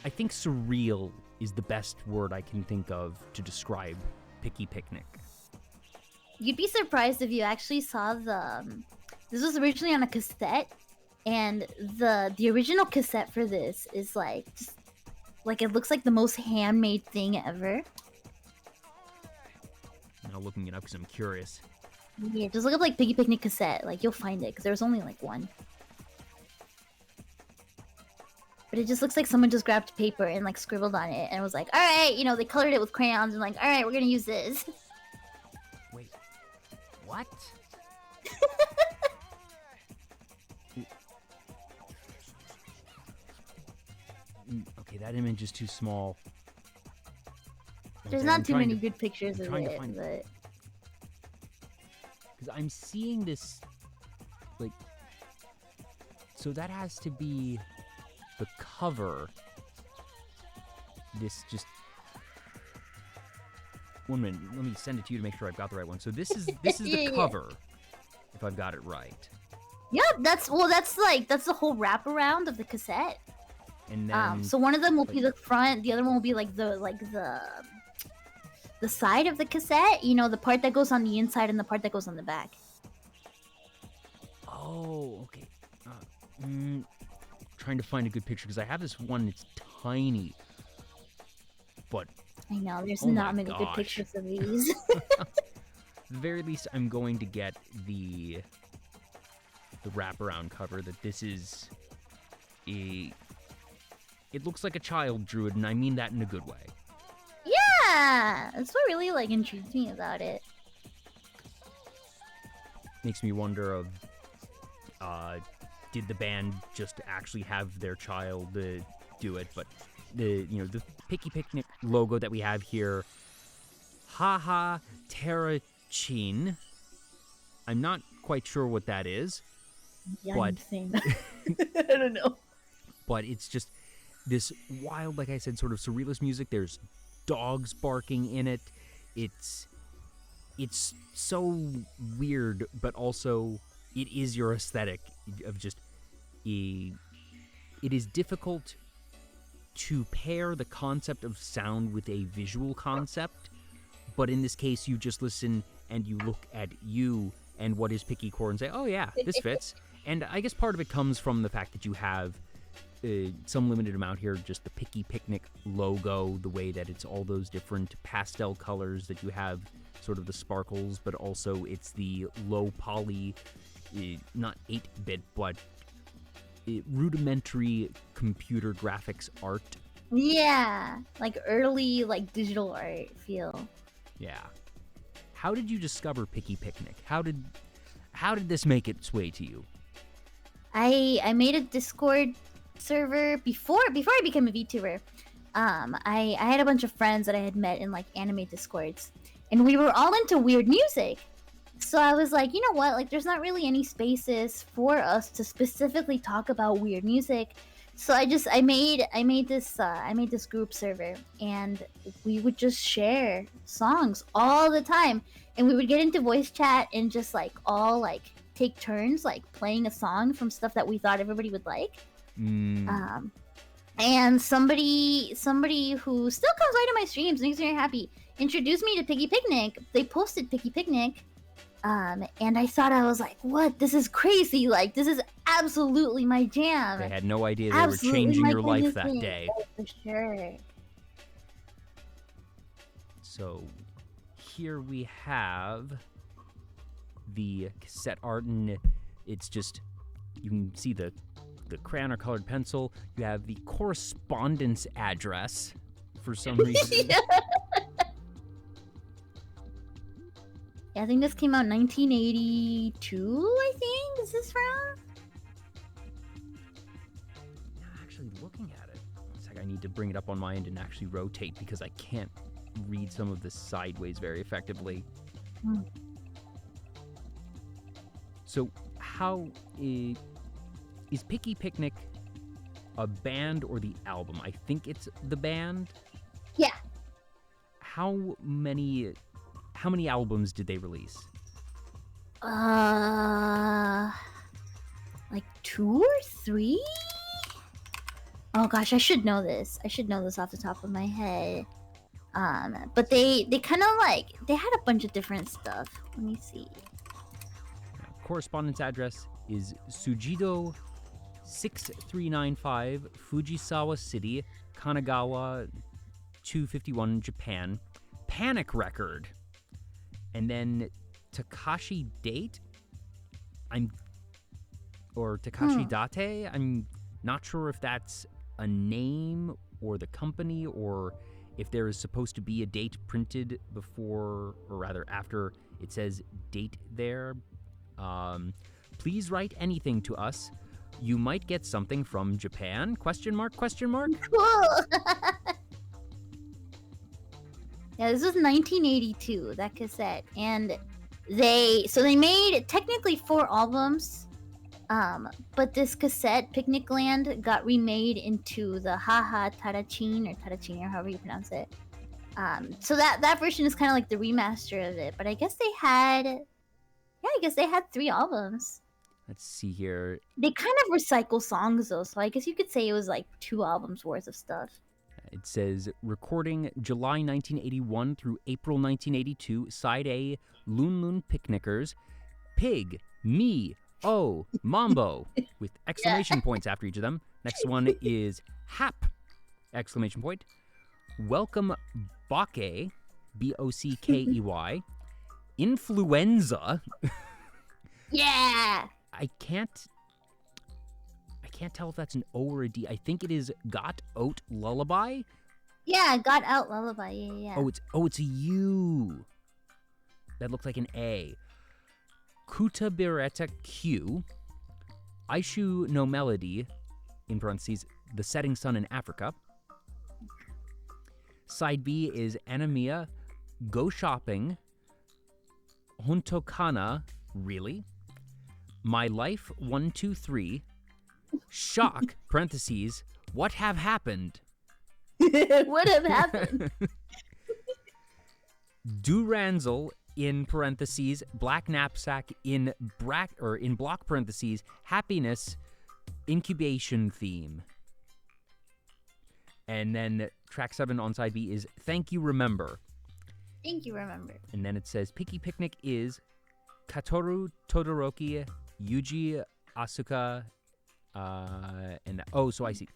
I think surreal is the best word I can think of to describe Picky Picnic. You'd be surprised if you actually saw this was originally on a cassette, and the original cassette for this is like, just, like it looks like the most handmade thing ever. I'm now looking it up because I'm curious. Yeah, just look up like Piggy Picnic cassette, like you'll find it, because there was only like one. But it just looks like someone just grabbed paper and like scribbled on it and was like, alright, you know, they colored it with crayons and like, alright, we're gonna use this. Wait, what? Okay, that image is too small. There's not too many good pictures of it, but... Because I'm seeing this, like... So that has to be the cover. This just... One minute, let me send it to you to make sure I've got the right one. So this is the cover, if I've got it right. Yep, that's the whole wraparound of the cassette. And then, so one of them will be the front, the other one will be like the side of the cassette. You know, the part that goes on the inside and the part that goes on the back. Oh, okay. Trying to find a good picture because I have this one. It's tiny, but I know there's not many good pictures of these. At the very least, I'm going to get the wraparound cover. That this is a. It looks like a child drew it, and I mean that in a good way. Yeah, that's what really like intrigued me about it. Makes me wonder of, did the band just actually have their child do it? But the Picky Picnic logo that we have here, Haha Terrachin. I'm not quite sure what that is. Yeah, but I'm saying that. I don't know. But it's just this wild, like I said, sort of surrealist music. There's dogs barking in it. It's so weird, but also it is your aesthetic of just it is difficult to pair the concept of sound with a visual concept, but in this case, you just listen and you look at you and what is Picky Core and say, oh yeah, this fits. And I guess part of it comes from the fact that you have some limited amount here, just the Picky Picnic logo, the way that it's all those different pastel colors that you have, sort of the sparkles, but also it's the low poly, not 8-bit, but rudimentary computer graphics art. Yeah, like early like digital art feel. Yeah. How did you discover Picky Picnic? How did this make its way to you? I made a Discord server before I became a VTuber. I had a bunch of friends that I had met in like anime Discords, and we were all into weird music. So I was like, you know what? Like, there's not really any spaces for us to specifically talk about weird music. So I made this group server, and we would just share songs all the time, and we would get into voice chat and just like all like take turns like playing a song from stuff that we thought everybody would like. And somebody who still comes by to my streams, makes me very happy, introduced me to Picky Picnic. They posted Picky Picnic. And I thought, I was like, what? This is crazy. Like, this is absolutely my jam. They had no idea they were changing your life that day. Oh, for sure. So here we have the cassette art, and it's just, you can see the crayon or colored pencil. You have the correspondence address for some reason. Yeah, I think this came out in 1982, I think. Is this from? Actually, looking at it, it's like I need to bring it up on my end and actually rotate because I can't read some of this sideways very effectively. So, how is Picky Picnic a band or the album? I think it's the band. Yeah. How many albums did they release? Like 2 or 3? Oh gosh, I should know this. I should know this off the top of my head. But they kind of like, they had a bunch of different stuff. Let me see. Correspondence address is Sujido 6395, Fujisawa City, Kanagawa 251, Japan. Panic Record. And then Takashi Date, Takashi Date, I'm not sure if that's a name or the company, or if there is supposed to be a date printed before, or rather after it says date there. Please write anything to us. You might get something from Japan? Question mark? Cool. Yeah, this was 1982, that cassette, and they made technically 4 albums, but this cassette, Picnic Land, got remade into the Haha Tarachin, or however you pronounce it. So that version is kind of like the remaster of it, but I guess they had 3 albums. Let's see here. They kind of recycle songs though, so I guess you could say it was like 2 albums worth of stuff. It says, recording July 1981 through April 1982, Side A, Loon Loon Picnickers, Pig, Me, Oh, Mambo, with exclamation points after each of them. Next one is Hap, exclamation point. Welcome Bokeh, Bockey, Influenza. Yeah! I can't tell if that's an O or a D. I think it is Got Out Lullaby. Yeah, Got Out Lullaby. Yeah. Oh, it's a U. That looks like an A. Kutabireta Q. Aishu no Melody, in parentheses, The Setting Sun in Africa. Side B is Anamia, Go Shopping, Hontokana, Really? My Life 123. Shock, parentheses, What Have Happened? What have happened? Duranzel, in parentheses, Black Knapsack, in block parentheses, Happiness, Incubation Theme. And then track 7 on side B is Thank You Remember. Thank you, remember. And then it says Picky Picnic is Katoru Todoroki, Yuji Asuka, and so I see.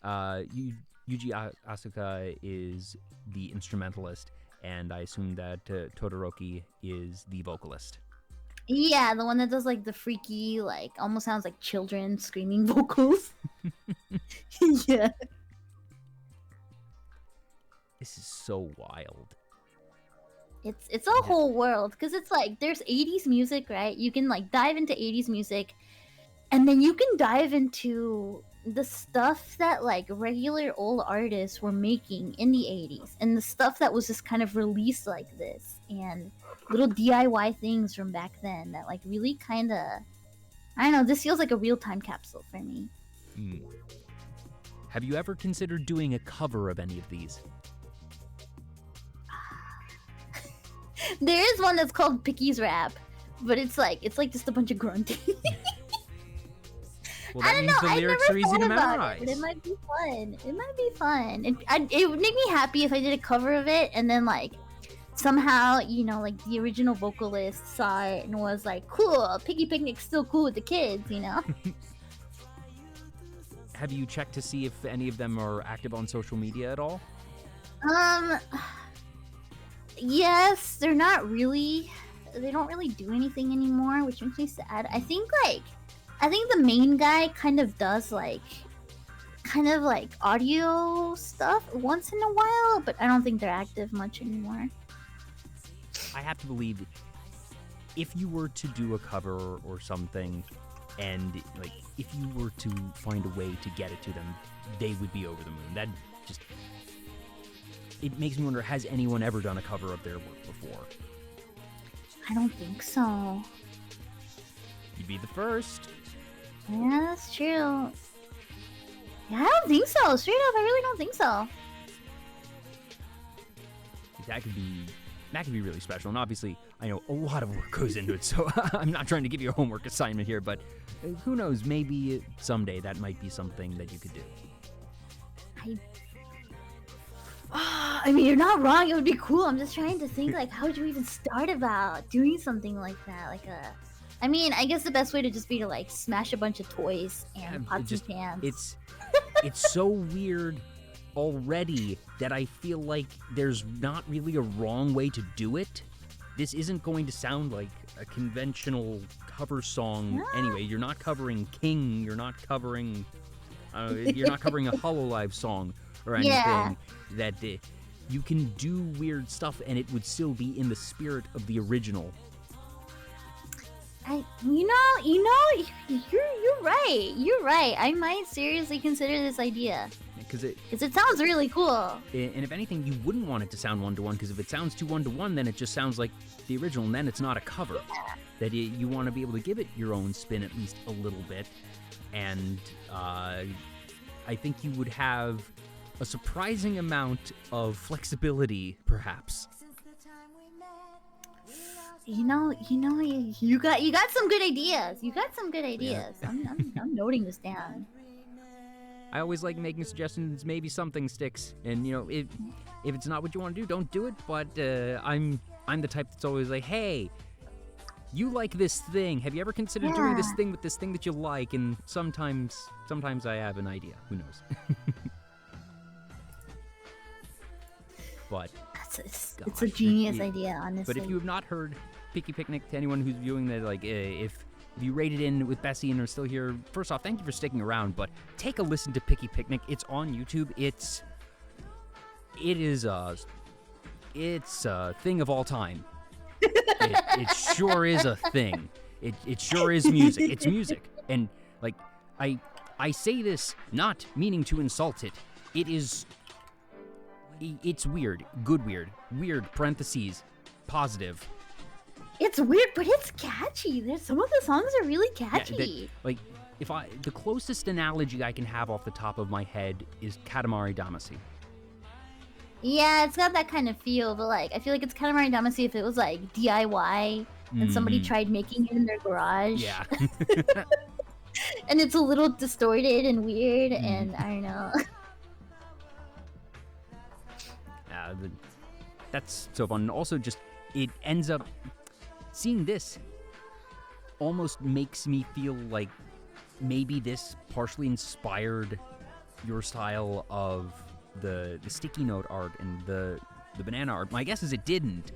Yuji Asuka is the instrumentalist, and I assume that Todoroki is the vocalist. Yeah, the one that does like the freaky, like almost sounds like children screaming vocals. Yeah. This is so wild. It's a whole world, because it's like there's 80s music, right? You can like dive into 80s music, and then you can dive into the stuff that like regular old artists were making in the 80s, and the stuff that was just kind of released like this, and little DIY things from back then that like really kind of, I don't know, this feels like a real time capsule for me. Have you ever considered doing a cover of any of these? There is one that's called Picky's Rap, but it's like just a bunch of grunting. Well, that means the lyrics are easy to memorize. But it might be fun. It might be fun. It would make me happy if I did a cover of it, and then like somehow, you know, like the original vocalist saw it and was like, "Cool, Piggy Picnic's still cool with the kids," you know. Have you checked to see if any of them are active on social media at all? Yes, they're not really. They don't really do anything anymore, which makes me sad. I think the main guy kind of does like audio stuff once in a while, but I don't think they're active much anymore. I have to believe if you were to do a cover or something, and like if you were to find a way to get it to them, they would be over the moon. That just, it makes me wonder, has anyone ever done a cover of their work before? I don't think so. You'd be the first. Yeah, that's true. Yeah, I don't think so. Straight up, I really don't think so. That could be really special. And obviously, I know a lot of work goes into it, so I'm not trying to give you a homework assignment here, but who knows, maybe someday that might be something that you could do. I mean, you're not wrong. It would be cool. I'm just trying to think, like, how would you even start about doing something like that? I mean, I guess the best way to just be to, like, smash a bunch of toys and pots and pans. It's so weird already that I feel like there's not really a wrong way to do it. This isn't going to sound like a conventional cover song anyway. You're not covering King. You're not covering a Hololive song or anything. Yeah. That you can do weird stuff and it would still be in the spirit of the original. You're right. You're right. I might seriously consider this idea. Because it sounds really cool. And if anything, you wouldn't want it to sound one-to-one, because if it sounds too one-to-one, then it just sounds like the original, and then it's not a cover. Yeah. That you want to be able to give it your own spin at least a little bit. And I think you would have a surprising amount of flexibility, perhaps. You got some good ideas. Yeah. I'm noting this down. I always like making suggestions. Maybe something sticks, and if it's not what you want to do, don't do it. But I'm the type that's always like, hey, you like this thing. Have you ever considered doing this thing with this thing that you like? And sometimes I have an idea. Who knows? But it's a genius idea, honestly. But if you have not heard Picky Picnic, to anyone who's viewing that, like, if you rated in with Bessie and are still here, first off, thank you for sticking around, but take a listen to Picky Picnic. It's on YouTube. It's a thing of all time. It sure is a thing. It sure is music. It's music. And, like, I say this not meaning to insult it. It's weird. Good weird. Weird, parentheses, positive. It's weird, but it's catchy. Some of the songs are really catchy. Yeah, the closest analogy I can have off the top of my head is Katamari Damacy. Yeah, it's got that kind of feel, but I feel like it's Katamari Damacy if it was like DIY and somebody tried making it in their garage. Yeah. And it's a little distorted and weird, and I don't know. that's so fun. And also, just it ends up seeing this almost makes me feel like maybe this partially inspired your style of the sticky note art and the banana art. My guess is it didn't,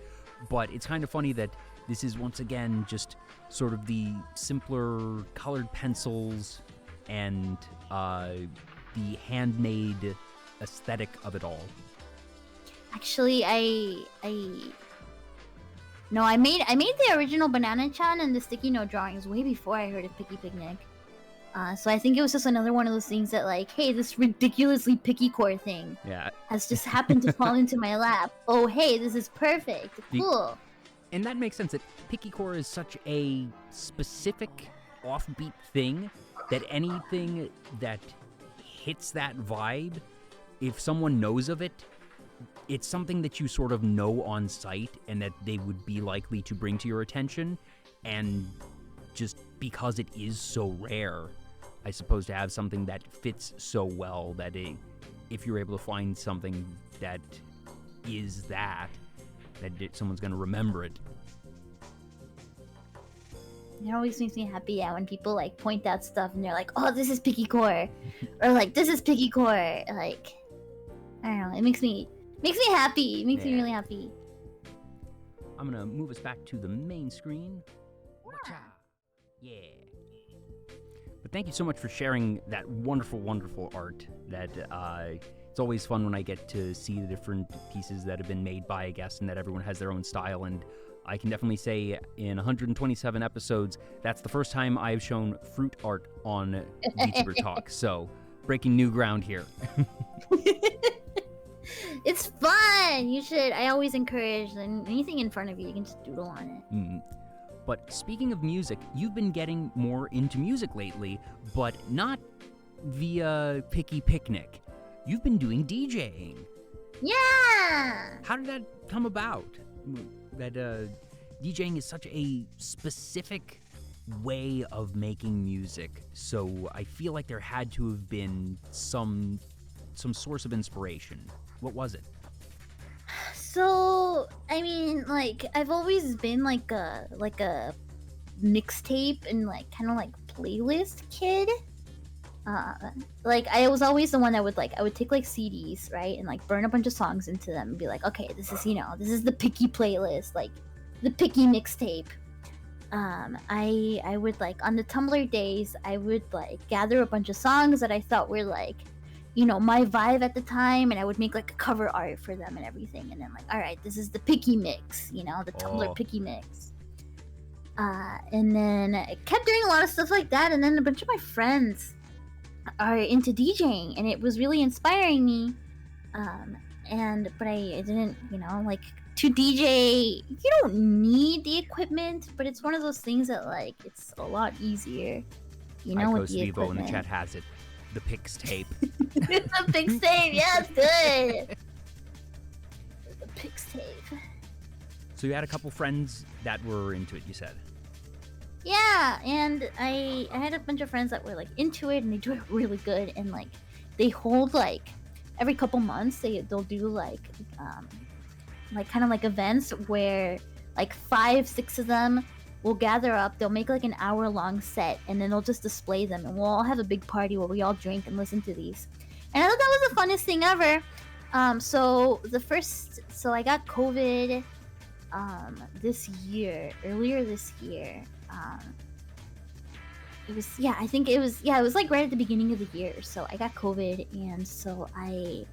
but it's kind of funny that this is once again just sort of the simpler colored pencils and the handmade aesthetic of it all. Actually, I made the original Banana-chan and the sticky note drawings way before I heard of Picky Picnic. So I think it was just another one of those things that, like, hey, this ridiculously picky core thing has just happened to fall into my lap. Oh, hey, this is perfect. Cool. And that makes sense that picky core is such a specific offbeat thing that anything that hits that vibe, if someone knows of it, it's something that you sort of know on sight and that they would be likely to bring to your attention. And just because it is so rare, I suppose, to have something that fits so well that if you're able to find something that is that someone's going to remember it. It always makes me happy, when people like point out stuff and they're like, "Oh, this is picky core," or like, "This is picky core." Like, I don't know. It makes me happy. It makes me really happy. I'm gonna move us back to the main screen. Yeah. But thank you so much for sharing that wonderful, wonderful art. That it's always fun when I get to see the different pieces that have been made by a guest and that everyone has their own style. And I can definitely say in 127 episodes, that's the first time I've shown fruit art on Vtuber Talk. So, breaking new ground here. It's fun! You should. I always encourage anything in front of you, you can just doodle on it. But speaking of music, you've been getting more into music lately, but not via Picky Picnic. You've been doing DJing. Yeah! How did that come about? That DJing is such a specific way of making music, so I feel like there had to have been some source of inspiration. What was it? So, I mean, like, I've always been like a mixtape and like kind of like playlist kid. Like, I was always the one that would I would take like CDs, right, and like burn a bunch of songs into them and be like, okay, this is the picky playlist, like the picky mixtape. I would like on the Tumblr days, I would like gather a bunch of songs that I thought were like, my vibe at the time, and I would make like a cover art for them and everything, and then like, all right, this is the picky mix, the Tumblr picky mix. And then I kept doing a lot of stuff like that, and then a bunch of my friends are into DJing, and it was really inspiring me. But I didn't, like, to DJ, you don't need the equipment, but it's one of those things that like it's a lot easier, with the Vivo equipment. in the chat has it. The Pix tape. It's a Pix tape, yeah, it's good. The Pix tape. So you had a couple friends that were into it, you said? Yeah, and I had a bunch of friends that were like into it, and they do it really good, and like they hold like every couple months they'll do like kind of like events where like 5-6 of them will gather up, they'll make like an hour-long set, and then they'll just display them, and we'll all have a big party where we all drink and listen to these. And I thought that was the funnest thing ever. So I got COVID earlier this year. It was like right at the beginning of the year. So I got COVID, and so I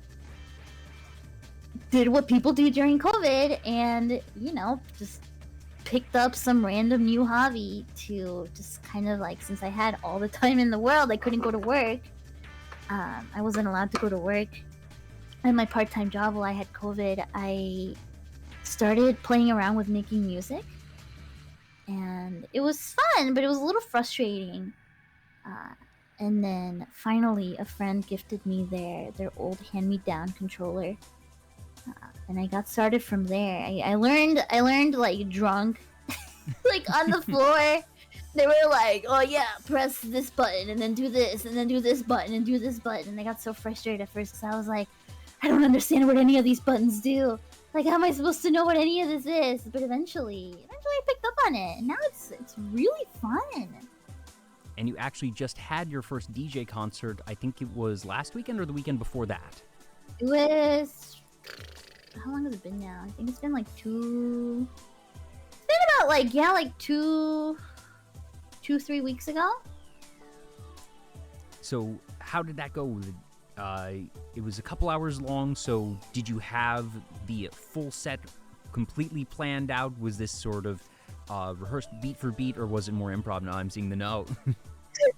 did what people do during COVID, and just picked up some random new hobby to just kind of like, since I had all the time in the world, I couldn't go to work. I wasn't allowed to go to work at my part-time job while I had COVID. I started playing around with making music, and it was fun, but it was a little frustrating. And then finally a friend gifted me their old hand-me-down controller, and I got started from there. I learned like drunk, like on the floor. They were like, oh yeah, press this button and then do this and then do this button and do this button. And I got so frustrated at first because I was like, I don't understand what any of these buttons do. Like, how am I supposed to know what any of this is? But eventually I picked up on it, and now it's really fun. And you actually just had your first DJ concert, I think it was last weekend or the weekend before that? It was... How long has it been now? I think it's been like two... It's been about like, yeah, like 3 weeks ago. So how did that go? It was a couple hours long, so did you have the full set completely planned out? Was this sort of rehearsed beat for beat, or was it more improv? Now I'm seeing the note. It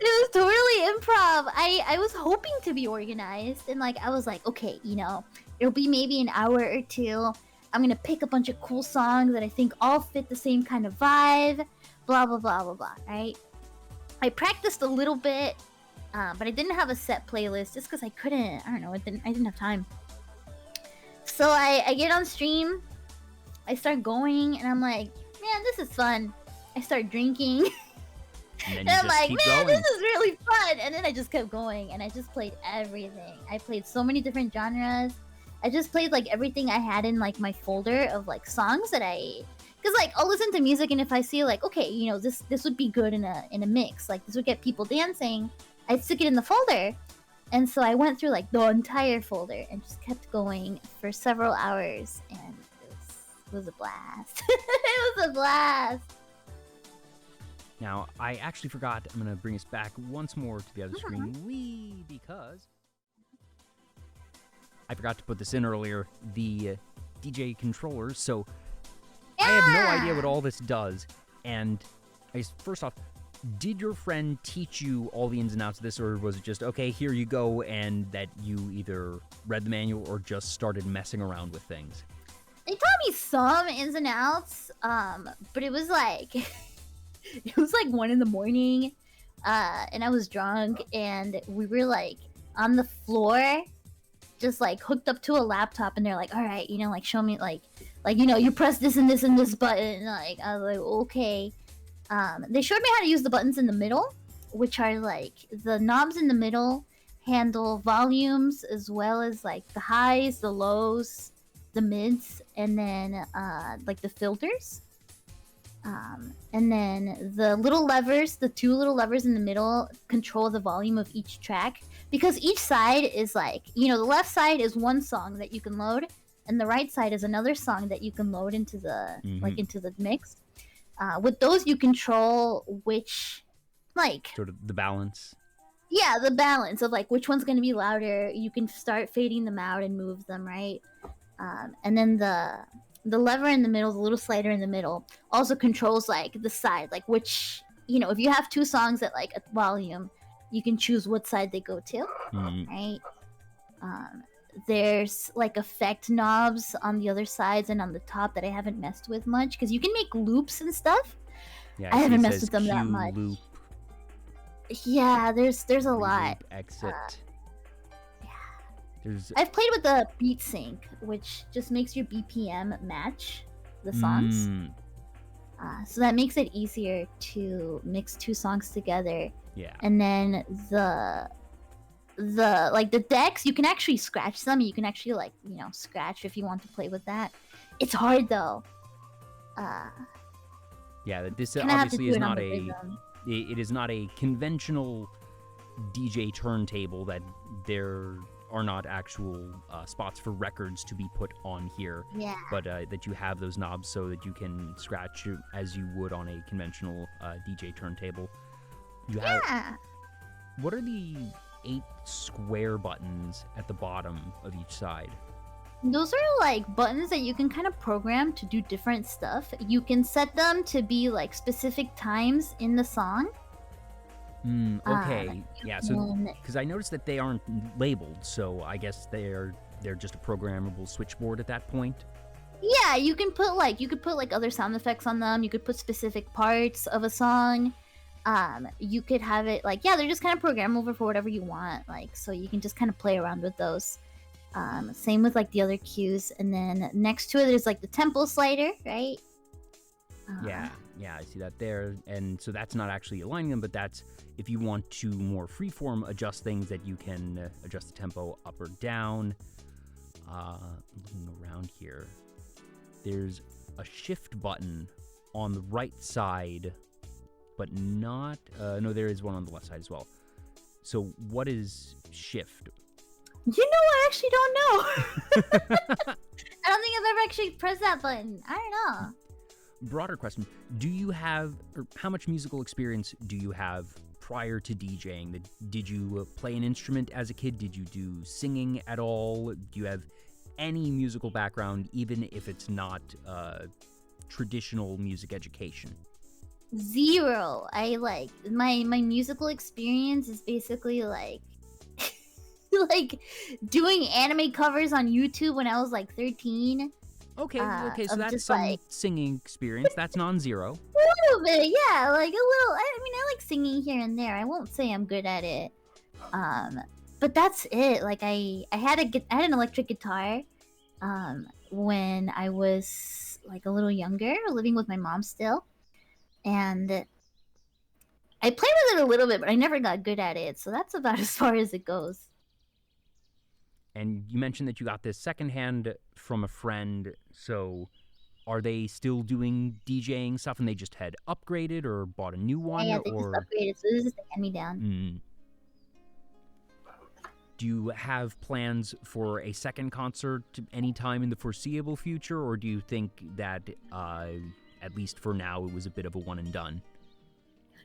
was totally improv. I was hoping to be organized, and like I was like, okay, you know, it'll be maybe an hour or two. I'm gonna pick a bunch of cool songs that I think all fit the same kind of vibe. Blah blah blah blah blah. Right? I practiced a little bit, but I didn't have a set playlist just because I couldn't. I don't know. I didn't have time. So I get on stream. I start going, and I'm like, man, this is fun. I start drinking. And I'm like, man, going. this is really fun. And then I just kept going, and I just played everything. I played so many different genres. I just played like everything I had in like my folder of like songs that because like I'll listen to music, and if I see like, okay, you know, this would be good in a mix, like this would get people dancing, I'd stick it in the folder. And so I went through like the entire folder and just kept going for several hours, and it was a blast. It was a blast. Now, I actually forgot. I'm going to bring us back once more to the other screen. Because I forgot to put this in earlier. The DJ controllers. So I have no idea what all this does. And first off, did your friend teach you all the ins and outs of this, or was it just, okay, here you go, and that you either read the manual or just started messing around with things? They taught me some ins and outs, but it was like... It was like 1 a.m, and I was drunk, and we were like on the floor, just like hooked up to a laptop, and they're like, all right, you know, like show me like, you know, you press this and this and this button. Like, I was like, okay. They showed me how to use the buttons in the middle, which are like the knobs in the middle handle volumes as well as like the highs, the lows, the mids, and then like the filters. And then the little levers, the 2 little levers in the middle, control the volume of each track. Because each side is like, you know, the left side is one song that you can load, and the right side is another song that you can load into the like into the mix. With those, you control which, like, sort of the balance. Yeah, the balance of like which one's going to be louder. You can start fading them out and move them, right? And then the lever in the middle, the little slider in the middle, also controls like the side, like which, you know, if you have 2 songs at like a volume, you can choose what side they go to, right? There's like effect knobs on the other sides and on the top that I haven't messed with much, because you can make loops and stuff. Yeah, I haven't messed with them that much. Loop, yeah, there's a lot. Loop, exit. I've played with the beat sync, which just makes your BPM match the songs. So that makes it easier to mix 2 songs together. Yeah. And then the like the decks, you can actually scratch them. You can actually like, you know, scratch if you want to play with that. It's hard though. Yeah, this obviously is not it is not a conventional DJ turntable, that there are not actual spots for records to be put on here. Yeah. But that you have those knobs so that you can scratch as you would on a conventional DJ turntable. You have. Yeah. What are the 8 square buttons at the bottom of each side? Those are like buttons that you can kind of program to do different stuff. You can set them to be like specific times in the song. Okay. Yeah, so because I noticed that they aren't labeled, so I guess they're just a programmable switchboard at that point. Yeah, you could put like other sound effects on them. You could put specific parts of a song. You could have it like, yeah, they're just kind of programmable for whatever you want, like, so you can just kind of play around with those. Same with like the other cues, and then next to it there's like the tempo slider, right? Yeah, I see that there, and so that's not actually aligning them, but that's if you want to more freeform adjust things, that you can adjust the tempo up or down. looking around here. There's a shift button on the right side, but not... no, there is one on the left side as well. So what is shift? You know, I actually don't know. I don't think I've ever actually pressed that button. I don't know. Broader question. Do you have... or how much musical experience do you have prior to DJing? Did you play an instrument as a kid? Did you do singing at all? Do you have any musical background, even if it's not traditional music education? Zero. I like my musical experience is basically like like doing anime covers on YouTube when I was like 13. Okay, so that's just some like singing experience. That's non-zero. a little bit, yeah, like a little. I mean, I like singing here and there. I won't say I'm good at it, but that's it. Like I had an electric guitar, when I was like a little younger, living with my mom still, and I played with it a little bit, but I never got good at it. So that's about as far as it goes. And you mentioned that you got this secondhand from a friend, so are they still doing DJing stuff and they just had upgraded or bought a new one? Yeah, they or... just upgraded, so this is the hand-me-down. Do you have plans for a second concert anytime in the foreseeable future, or do you think that, at least for now, it was a bit of a one and done?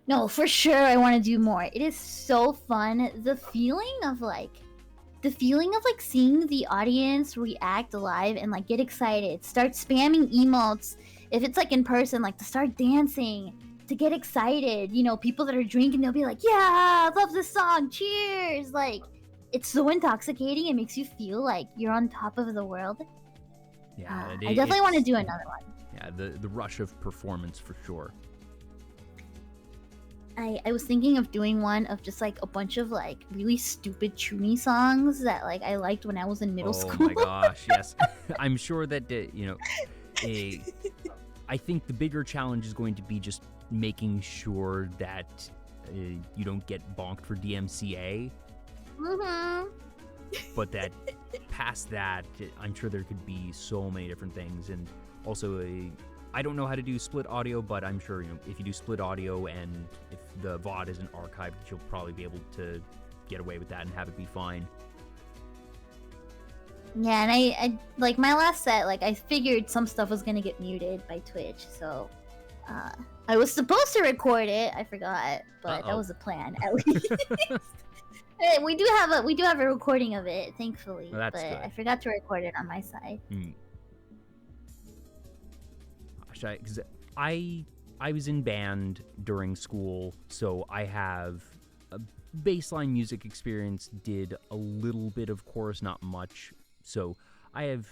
No, for sure I want to do more. It is so fun. The feeling of seeing the audience react live and like get excited, start spamming emotes. If it's like in person, like to start dancing, to get excited. You know, people that are drinking, they'll be like, "Yeah, I love this song, cheers!" Like, it's so intoxicating. It makes you feel like you're on top of the world. Yeah, I definitely want to do another one. Yeah, the rush of performance for sure. I was thinking of doing one of just like a bunch of like really stupid chuny songs that like I liked when I was in middle school. Oh my gosh, yes. I'm sure that, I think the bigger challenge is going to be just making sure that you don't get bonked for DMCA. Mm-hmm. But that past that, I'm sure there could be so many different things. And also, I don't know how to do split audio, but I'm sure, if you do split audio and if the VOD isn't archived, you'll probably be able to get away with that and have it be fine. Yeah, and I like my last set, like I figured some stuff was gonna get muted by Twitch, so I was supposed to record it. I forgot, but that was the plan at least. we do have a recording of it, thankfully, well, that's but good. I forgot to record it on my side. Because I was in band during school, so I have a baseline music experience, did a little bit of chorus, not much, so I have,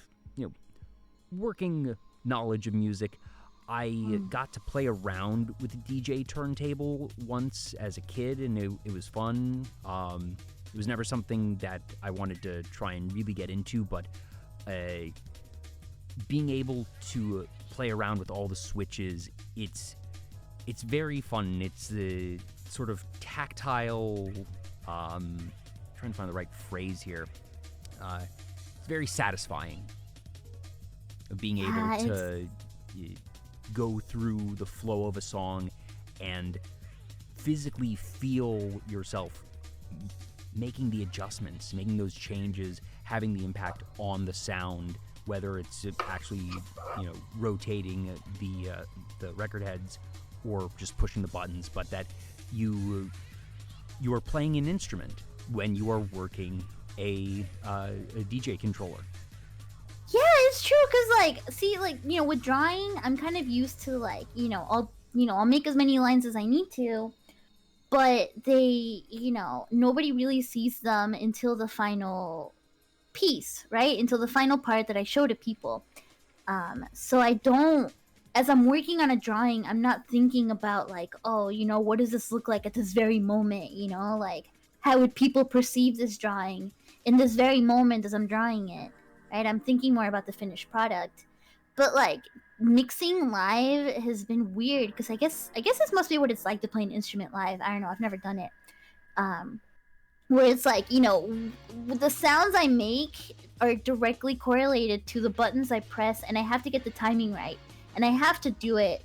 working knowledge of music. I got to play around with a DJ turntable once as a kid, and it was fun. It was never something that I wanted to try and really get into, but being able to play around with all the switches, it's very fun. It's the sort of tactile, trying to find the right phrase here. It's very satisfying of being able to go through the flow of a song and physically feel yourself making the adjustments, making those changes, having the impact on the sound, whether it's actually, rotating the record heads or just pushing the buttons, but that you are playing an instrument when you are working a DJ controller. Yeah, it's true, because with drawing, I'm kind of used to I'll make as many lines as I need to, but they, nobody really sees them until the final piece, right? Until the final part that I show to people. So I don't, as I'm working on a drawing, I'm not thinking about what does this look like at this very moment? How would people perceive this drawing in this very moment as I'm drawing it? Right? I'm thinking more about the finished product. But mixing live has been weird, because I guess this must be what it's like to play an instrument live. I don't know, I've never done it. Where it's the sounds I make are directly correlated to the buttons I press, and I have to get the timing right, and I have to do it,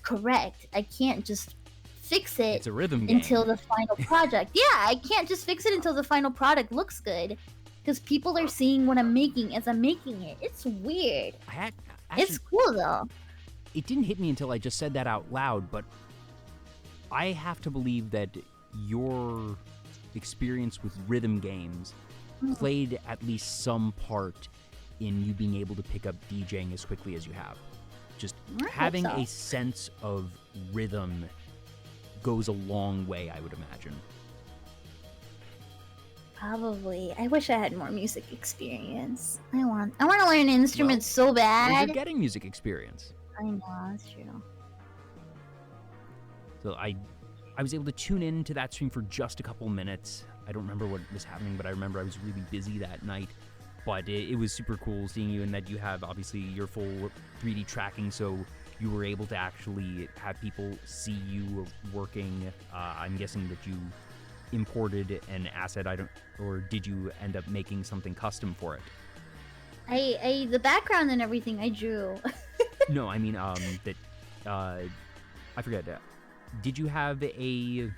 correct. I can't just fix it It's a rhythm game. until the final project. Yeah, I can't just fix it until the final product looks good, because people are seeing what I'm making as I'm making it. It's weird. It's cool though. It didn't hit me until I just said that out loud, but I have to believe that your experience with rhythm games played at least some part in you being able to pick up DJing as quickly as you have. Just having a sense of rhythm goes a long way, I would imagine. Probably. I wish I had more music experience. I want to learn instruments so bad. You're getting music experience. I know, that's true. So I was able to tune in to that stream for just a couple minutes. I don't remember what was happening, but I remember I was really busy that night. But it was super cool seeing you, and that you have obviously your full 3D tracking, so you were able to actually have people see you working. I'm guessing that you imported an asset, or did you end up making something custom for it? The background and everything I drew. No, I mean I forget. Did you have a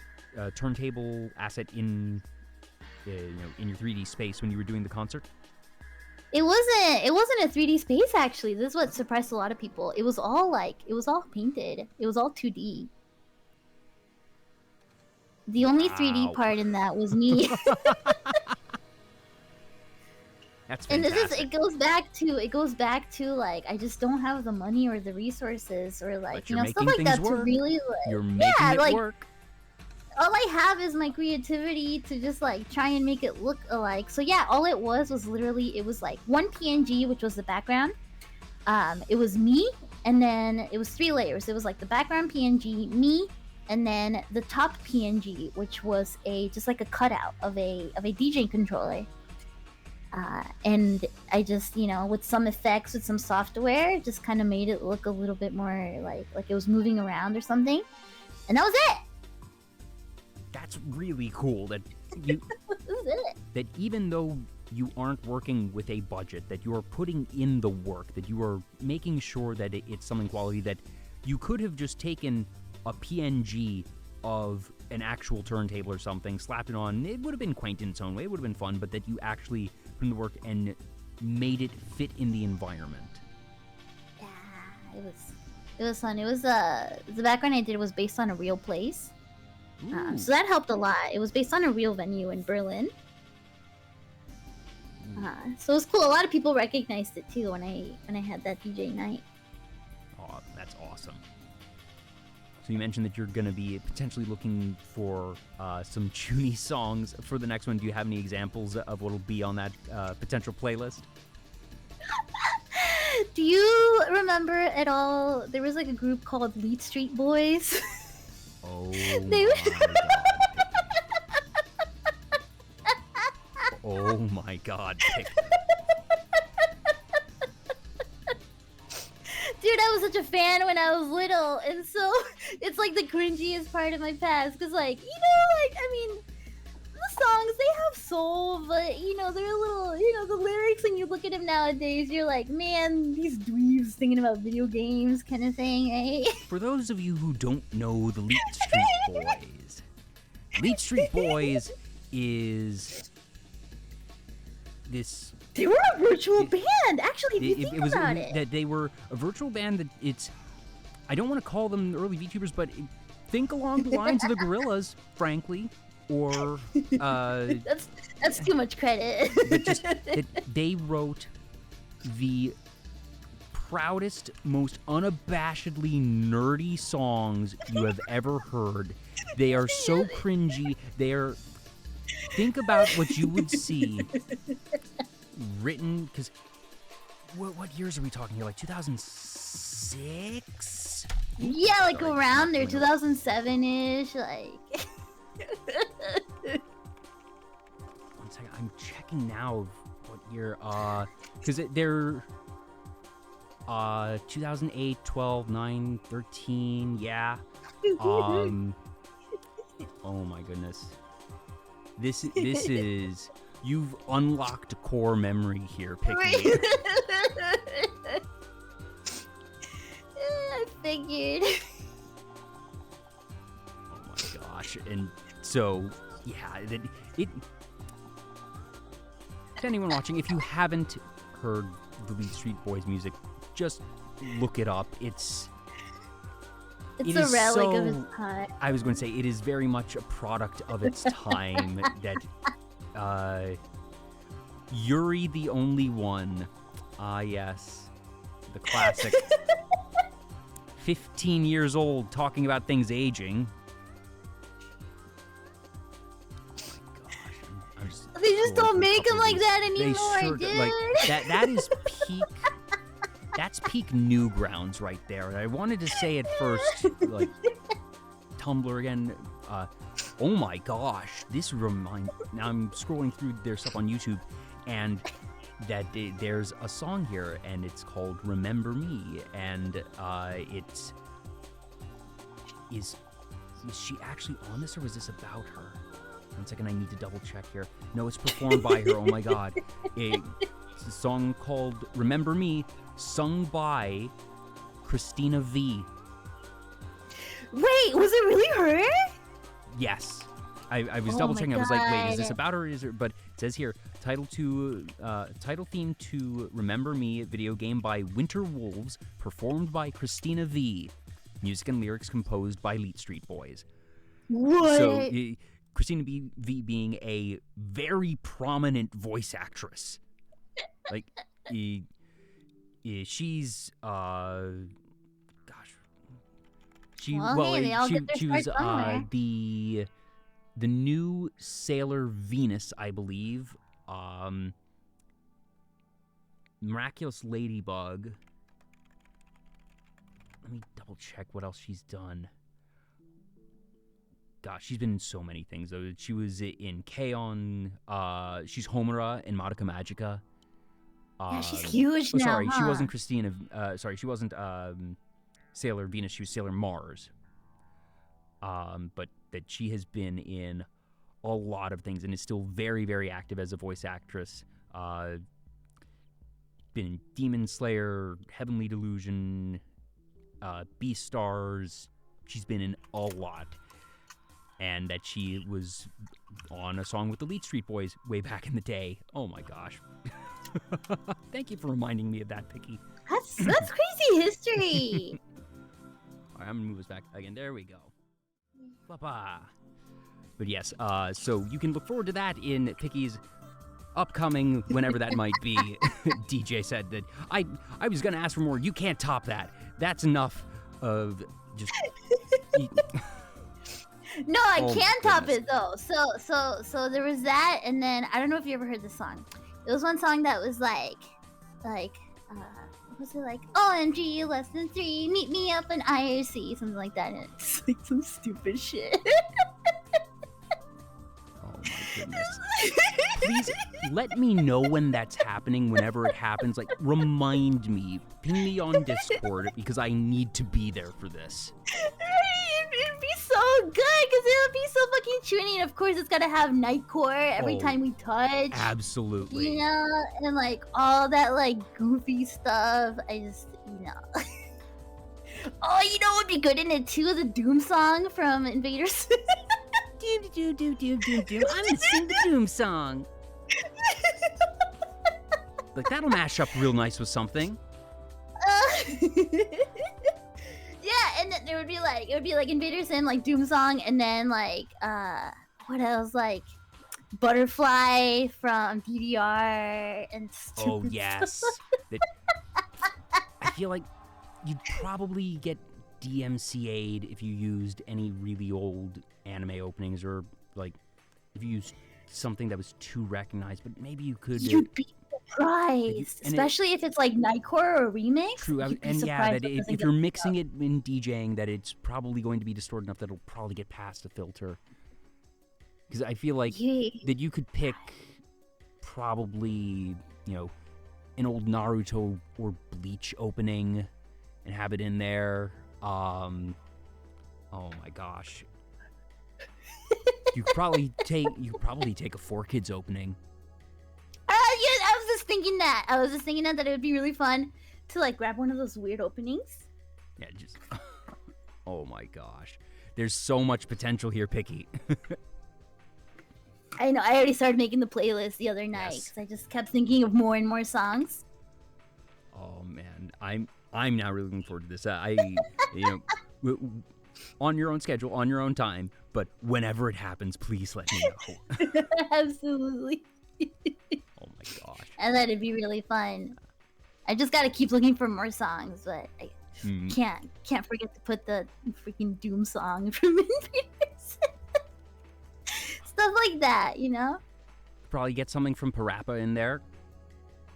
turntable asset in in your 3D space when you were doing the concert? It wasn't a 3D space actually. This is what surprised a lot of people. It was all painted. It was all 2D. The only 3D part in that was me. That's And fantastic. it goes back to like I just don't have the money or the resources or like stuff like that to really You're making it work. All I have is my creativity to just like try and make it look alike. So yeah, all it was literally it was like one PNG, which was the background. It was me, and then it was 3 layers. It was like the background PNG, me, and then the top PNG, which was just like a cutout of a DJing controller. And I just, with some effects, with some software, just kind of made it look a little bit more like it was moving around or something. And that was it! That's really cool that you that even though you aren't working with a budget, that you are putting in the work, that you are making sure that it's something quality, that you could have just taken a PNG of an actual turntable or something, slapped it on, it would have been quaint in its own way, it would have been fun, but that you actually put in the work and made it fit in the environment. Yeah, it was fun. It was the background I did was based on a real place. So that helped a lot. It was based on a real venue in Berlin. So it was cool. A lot of people recognized it too when I had that DJ night. Oh, that's awesome. So you mentioned that you're going to be potentially looking for some Chuny songs for the next one. Do you have any examples of what will be on that potential playlist? Do you remember at all? There was like a group called Leet Street Boys. Oh my god. Oh my god. Dude, I was such a fan when I was little, and so it's like the cringiest part of my past, because the songs, they have soul, but they're a little, the lyrics, when you look at them nowadays, you're like, man, these dweebs thinking about video games kind of thing, eh? For those of you who don't know the Leet Street Boys, Leet Street Boys is this... They were a virtual band, actually, if you think about it. That they were a virtual band that I don't want to call them early VTubers, but think along the lines of the Gorillas, frankly, or... That's too much credit. But just that they wrote the proudest, most unabashedly nerdy songs you have ever heard. They are so cringy. Think about what you would see written, because what years are we talking here? Like 2006? Yeah, like around there, 2007-ish, like. One second, I'm checking now what year, because they're 2008, 12, 9, 13, yeah. Oh my goodness. This is You've unlocked a core memory here, Picky. I figured. Oh my gosh. And so, yeah, it to anyone watching, if you haven't heard the Lead Street Boys music, just look it up. It's a relic of its time. I was going to say, it is very much a product of its time. That Yuri the Only One. Yes. The classic. 15 years old, talking about things aging. They just don't make them like that anymore, dude. Like, that is peak. That's peak Newgrounds right there. And I wanted to say it first, like Tumblr again. Oh my gosh, this reminds. Now I'm scrolling through their stuff on YouTube, and there's a song here, and it's called "Remember Me," and is she actually on this, or was this about her? 1 second, I need to double check here. No, it's performed by her. Oh my god. It's a song called Remember Me, sung by Christina V. Wait, was it really her? Yes. I was double checking. I was like, wait, is this about her? Or is it? But it says here, title theme to Remember Me, video game by Winter Wolves, performed by Christina V. Music and lyrics composed by Leet Street Boys. What? So, Christina V being a very prominent voice actress. Like, she's, gosh. She was the new Sailor Venus, I believe. Miraculous Ladybug. Let me double check what else she's done. Gosh, she's been in so many things, though. She was in K-On! She's Homura in Madoka Magica. Yeah, she's huge now. Sorry, huh? she wasn't Christina. She wasn't Sailor Venus. She was Sailor Mars. But that she has been in a lot of things and is still very, very active as a voice actress. Been in Demon Slayer, Heavenly Delusion, Beastars. She's been in a lot. And that she was on a song with the Leet Street Boys way back in the day. Oh my gosh. Thank you for reminding me of that, Picky. That's crazy history. All right, I'm gonna move us back again. There we go. Ba-ba. But yes, so you can look forward to that in Picky's upcoming, whenever that might be. DJ said that I was gonna ask for more. You can't top that. That's enough of just. No, I can top it though. So there was that, and then I don't know if you ever heard this song. It was one song that was like, what was it like? OMG, less than 3, meet me up in IRC, something like that. And it's like some stupid shit. Oh my goodness. Please let me know when that's happening, whenever it happens. Like, remind me. Ping me on Discord, because I need to be there for this. It'd be so good, because it would be so fucking tuning. And of course, it's gotta have Nightcore every time we touch. Absolutely. You know, and like all that like goofy stuff. I just, you know. Oh, you know what would be good in it too? The Doom song from Invaders. Doom, doom, doom, doom, doom, doom. I'm gonna sing the Doom song. Like, that'll mash up real nice with something. Yeah, and then it would be like Invaders and like Doom song, and then like what else, like Butterfly from DDR and stupid yes. I feel like you'd probably get DMCA'd if you used any really old anime openings, or like if you used something that was too recognized, but maybe you could. You'd be surprised, especially if it's like Nightcore or remix. True, and yeah, that if you're mixing it in DJing, that it's probably going to be distorted enough that it'll probably get past the filter. Because I feel like that you could pick probably, you know, an old Naruto or Bleach opening and have it in there. Oh my gosh. You could probably take a 4Kids opening thinking that. That it would be really fun to like grab one of those weird openings. Yeah, just. Oh my gosh. There's so much potential here, Picky. I know. I already started making the playlist the other night because I just kept thinking of more and more songs. Oh man, I'm now really looking forward to this. On your own schedule, on your own time, but whenever it happens, please let me know. Absolutely. Oh my gosh. And that'd be really fun. I just gotta keep looking for more songs, but I can't forget to put the freaking Doom song from Invaders. Stuff like that, you know? Probably get something from Parappa in there.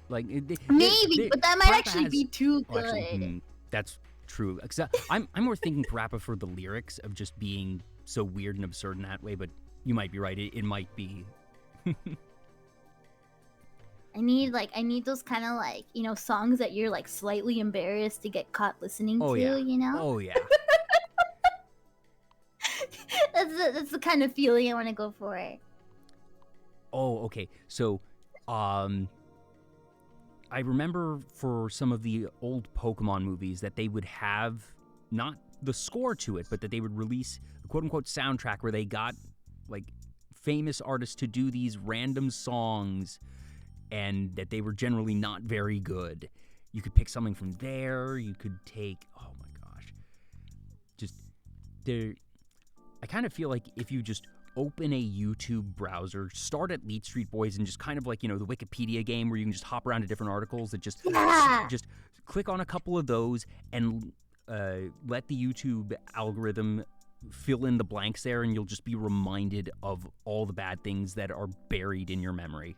Like maybe, but that might Parappa actually be too good. Actually, that's true. I'm more thinking Parappa for the lyrics of just being so weird and absurd in that way, but you might be right. It might be. I need those kind of like, you know, songs that you're like slightly embarrassed to get caught listening to, you know? Oh yeah. That's the kind of feeling I want to go for. Oh, okay. So, I remember for some of the old Pokemon movies that they would have not the score to it, but that they would release a quote-unquote soundtrack where they got like famous artists to do these random songs, and that they were generally not very good. You could pick something from there. You could take, oh my gosh, just there. I kind of feel like if you just open a YouTube browser, start at Leet Street Boys, and just kind of like, you know, the Wikipedia game where you can just hop around to different articles that just click on a couple of those and let the YouTube algorithm fill in the blanks there, and you'll just be reminded of all the bad things that are buried in your memory.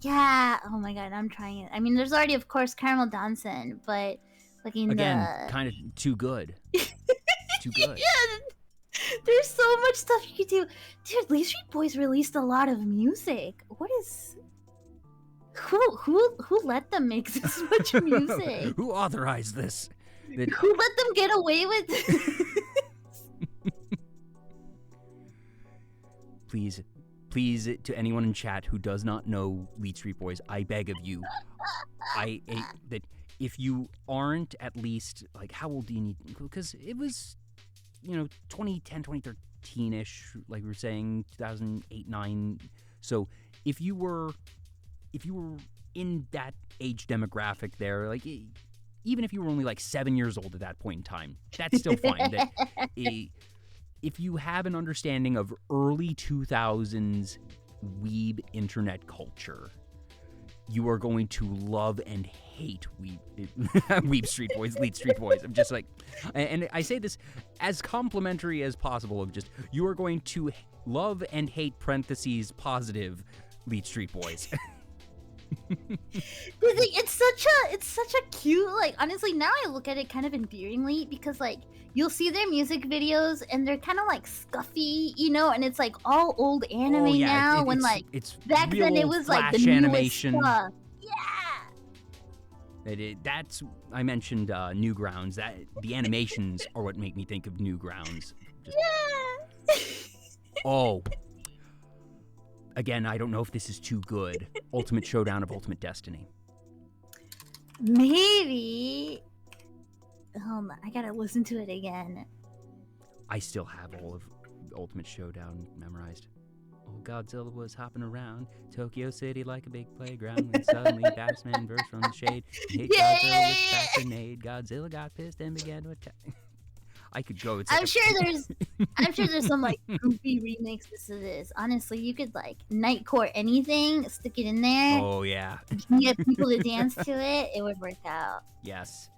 Yeah. Oh my god, I'm trying it. I mean, there's already, of course, Caramel Dancing, but looking kind of too good. Too good. Yeah. There's so much stuff you could do. Dude, Leet Street Boys released a lot of music. What is... Who let them make this much music? Who authorized this? Who let them get away with this? Please, to anyone in chat who does not know Leet Street Boys, I beg of you, that if you aren't at least, like, how old do you need? Because it was, you know, 2010, 2013-ish, like we were saying, 2008, 9. So if you were in that age demographic there, like, even if you were only like 7 years old at that point in time, that's still fine. If you have an understanding of early 2000s weeb internet culture, you are going to love and hate Weeb Street Boys, Leet Street Boys. I'm just like, and I say this as complimentary as possible, of just, you are going to love and hate parentheses positive Leet Street Boys. It's such a cute, like, honestly, now I look at it kind of endearingly, because like you'll see their music videos and they're kind of like scuffy, you know, and it's like all old anime now, when like it's back then it was like the animation stuff. That's, I mentioned Newgrounds. That the animations are what make me think of Newgrounds. Oh. Again, I don't know if this is too good. Ultimate Showdown of Ultimate Destiny. Maybe. Hold on, I gotta listen to it again. I still have all of Ultimate Showdown memorized. Oh, Godzilla was hopping around Tokyo City like a big playground when suddenly Batsman burst from the shade and hit Godzilla with that grenade. Godzilla got pissed and began to attack. I could go. I'm sure there's some like goofy remixes to this. Honestly, you could like nightcore anything, stick it in there. Oh yeah. You can get people to dance to it. It would work out. Yes.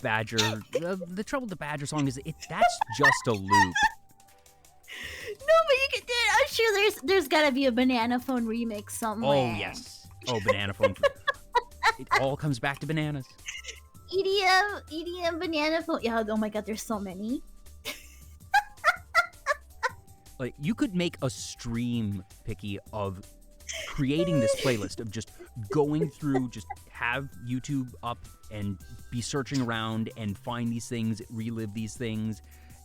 Badger. The trouble with the Badger song is that's just a loop. No, but you can. I'm sure there's gotta be a Banana Phone remix somewhere. Oh yes. Oh, Banana Phone. It all comes back to bananas. EDM Banana Phone. Yeah, oh my god, there's so many. Like, you could make a stream, Picky, of creating this playlist, of just going through, just have YouTube up and be searching around and find these things, relive these things,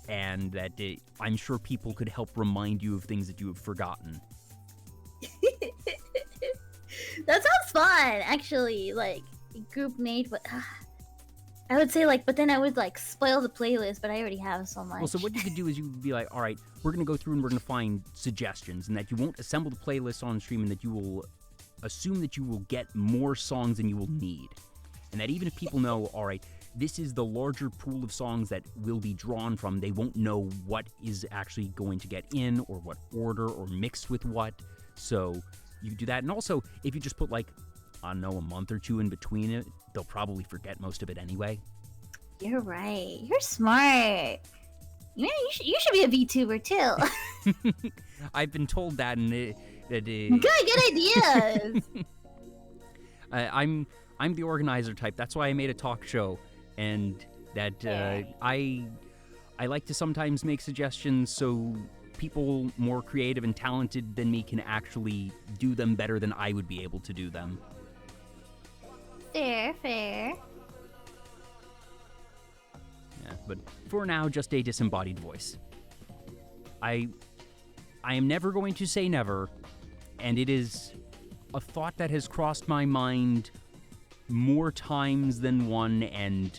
and that I'm sure people could help remind you of things that you have forgotten. That sounds fun, actually. Like group made, but I would say but then I would spoil the playlist. But I already have so much. Well, so what you could do is you would be like, all right, we're gonna go through and we're gonna find suggestions, and that you won't assemble the playlist on stream, and that you will assume that you will get more songs than you will need, and that even if people know, all right, this is the larger pool of songs that will be drawn from, they won't know what is actually going to get in, or what order, or mixed with what. So you do that. And also, if you just put I don't know, a month or two in between it, they'll probably forget most of it anyway. You're right. You're smart. Yeah, you should be a VTuber too. I've been told that, and good ideas. I'm the organizer type. That's why I made a talk show, and that I like to sometimes make suggestions so people more creative and talented than me can actually do them better than I would be able to do them. Fair. Yeah, but for now, just a disembodied voice. I am never going to say never, and it is a thought that has crossed my mind more times than one, and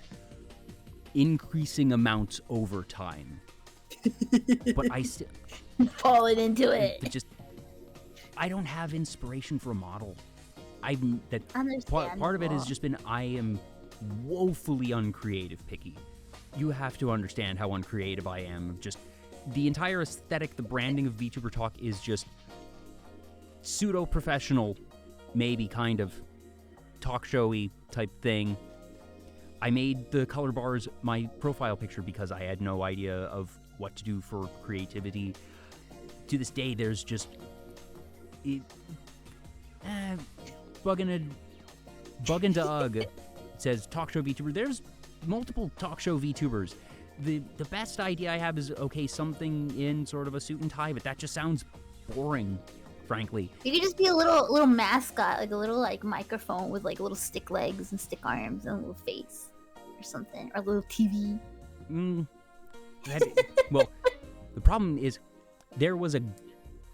increasing amounts over time. But I still falling into it. I don't have inspiration for a model. Part of it has just been I am woefully uncreative picky. You have to understand how uncreative I am. Just the entire aesthetic, the branding of VTuber Talk is just pseudo-professional, maybe kind of talk showy type thing. I made the color bars my profile picture because I had no idea of what to do for creativity. To this day, there's just bug into UG. It says talk show VTuber. There's multiple talk show VTubers. The best idea I have is something in sort of a suit and tie, but that just sounds boring, frankly. You could just be a little mascot, a little microphone with little stick legs and stick arms and a little face or something, or a little TV. Well, the problem is there was a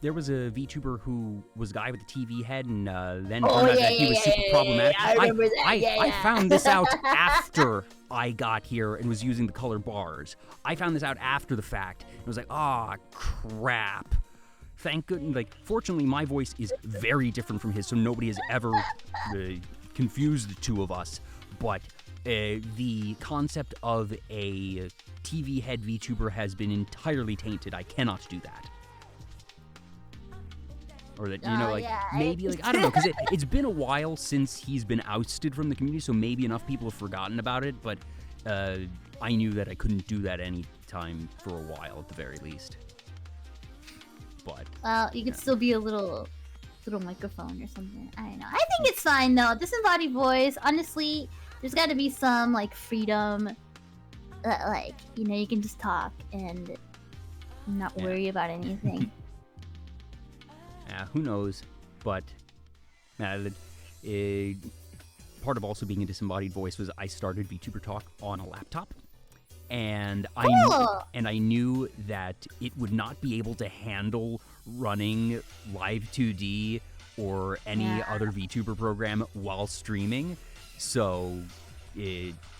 VTuber who was a guy with a TV head, and then turned out that he was super problematic. I remember that. I found this out after I got here and was using the color bars. I found this out after the fact. I was like, crap. Thank goodness. Fortunately, my voice is very different from his, so nobody has ever confused the two of us. But the concept of a TV head VTuber has been entirely tainted. I cannot do that. Or that, maybe, I don't know, because it's been a while since he's been ousted from the community, so maybe enough people have forgotten about it, but I knew that I couldn't do that any time for a while, at the very least. But... Well, you could still be a little microphone or something. I don't know. I think it's fine, though. Disembodied voice, honestly, there's got to be some, freedom that, you can just talk and not worry about anything. Who knows, but part of also being a disembodied voice was I started VTuber Talk on a laptop, and I knew that it would not be able to handle running Live 2D or any other VTuber program while streaming, so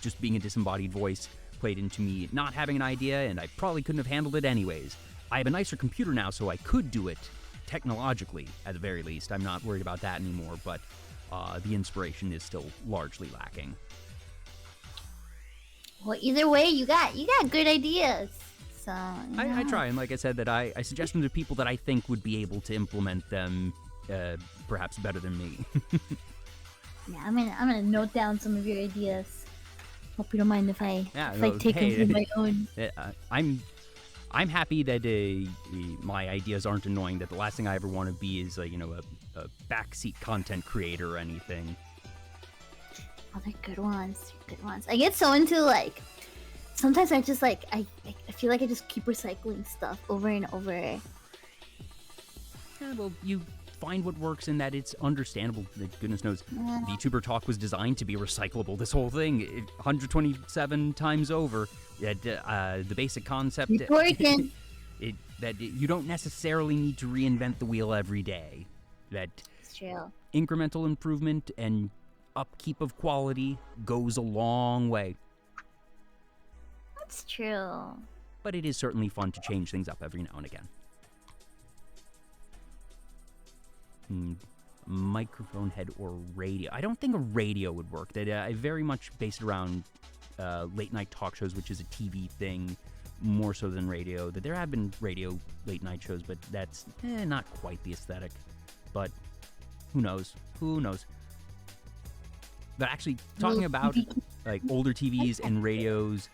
just being a disembodied voice played into me not having an idea, and I probably couldn't have handled it anyways. I have a nicer computer now, so I could do it technologically, at the very least. I'm not worried about that anymore, but the inspiration is still largely lacking. Well, either way, you got good ideas. So I try, and like I said, that I suggest them to people that I think would be able to implement them perhaps better than me. I'm gonna note down some of your ideas. Hope you don't mind if I take them for my own. I'm happy that my ideas aren't annoying, that the last thing I ever want to be is, a backseat content creator or anything. Oh, they're good ones. I get so into, sometimes I just, I feel like I just keep recycling stuff over and over. Yeah, well, you find what works and that it's understandable. That goodness knows, VTuber Talk was designed to be recyclable. This whole thing, 127 times over. The basic concept that you don't necessarily need to reinvent the wheel every day. That it's true. incremental improvement and upkeep of quality goes a long way. That's true. But it is certainly fun to change things up every now and again. Microphone head or radio. I don't think a radio would work. That I very much base it around late night talk shows, which is a TV thing more so than radio. That there have been radio late night shows, but that's not quite the aesthetic. But who knows? Who knows? But actually, talking about like older TVs and radios,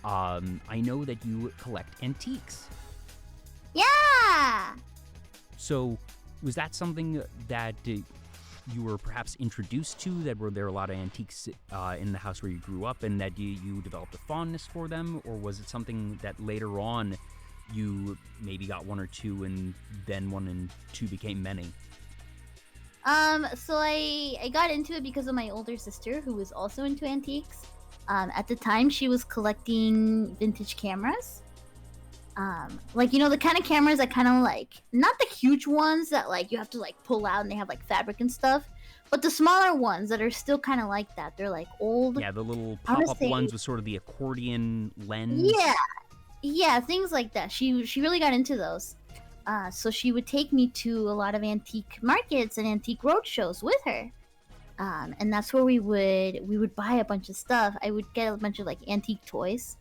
I know that you collect antiques. Yeah. So, was that something that you were perhaps introduced to? That were there a lot of antiques in the house where you grew up, and that you developed a fondness for them, or was it something that later on you maybe got one or two, and then one and two became many? So I got into it because of my older sister, who was also into antiques. At the time, she was collecting vintage cameras. Like, you know, the kind of cameras that kind of like, not the huge ones that like you have to like pull out and they have like fabric and stuff, but the smaller ones that are still kind of like that. They're like old. Yeah, the little pop-up ones with sort of the accordion lens. Yeah, things like that. She really got into those. So she would take me to a lot of antique markets and antique road shows with her. And that's where we would buy a bunch of stuff. I would get a bunch of like antique toys.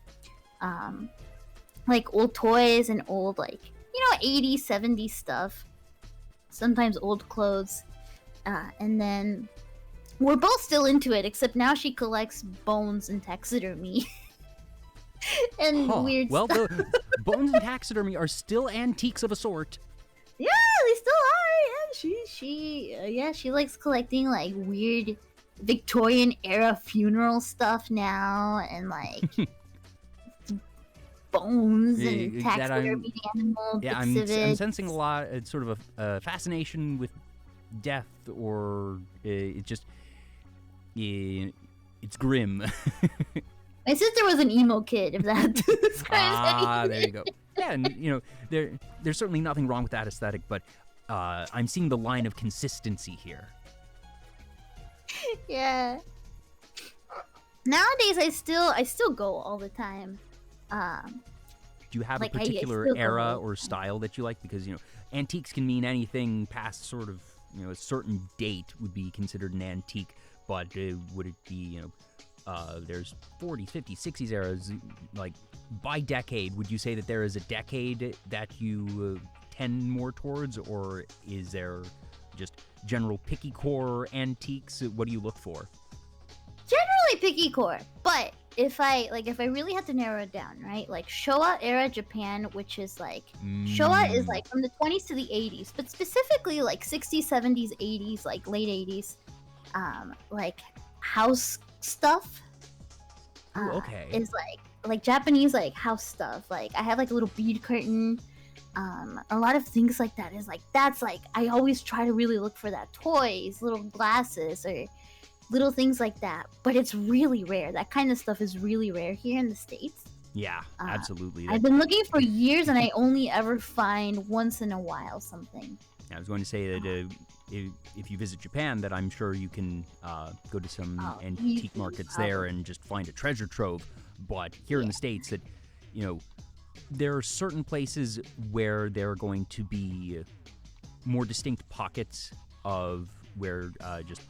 Like old toys and old, like, you know, 80s, 70s stuff. Sometimes old clothes. And then we're both still into it, except now she collects bones and taxidermy. And weird stuff. Well, the bones and taxidermy are still antiques of a sort. Yeah, they still are. And she likes collecting like weird Victorian era funeral stuff now, and like bones and taxidermy animal. Yeah, I'm sensing a lot. It's sort of a fascination with death, or it's grim. My sister was an emo kid, if that describes anything. There you go. Yeah, and you know, there's certainly nothing wrong with that aesthetic, but I'm seeing the line of consistency here. Yeah. Nowadays, I still go all the time. Do you have like, a particular era or style that you like? Because, you know, antiques can mean anything past sort of, you know, a certain date would be considered an antique, but would it be, you know, there's 40s, 50s, 60s eras, like by decade, would you say that there is a decade that you tend more towards, or is there just general picky core antiques? What do you look for? Generally picky core, but if I really had to narrow it down, right? Like Showa era Japan, which is like Showa is like from the 20s to the 80s, but specifically like 60s, 70s, 80s, like late 80s, like house stuff. Okay. Is like Japanese like house stuff. Like I have like a little bead curtain. A lot of things like that is like, that's like, I always try to really look for that, toys, little glasses, or little things like that. But it's really rare. That kind of stuff is really rare here in the States. Yeah, absolutely. I've been looking for years, and I only ever find once in a while something. I was going to say that if you visit Japan, that I'm sure you can go to some antique markets there and just find a treasure trove. But here in the States, that, you know, there are certain places where there are going to be more distinct pockets of where just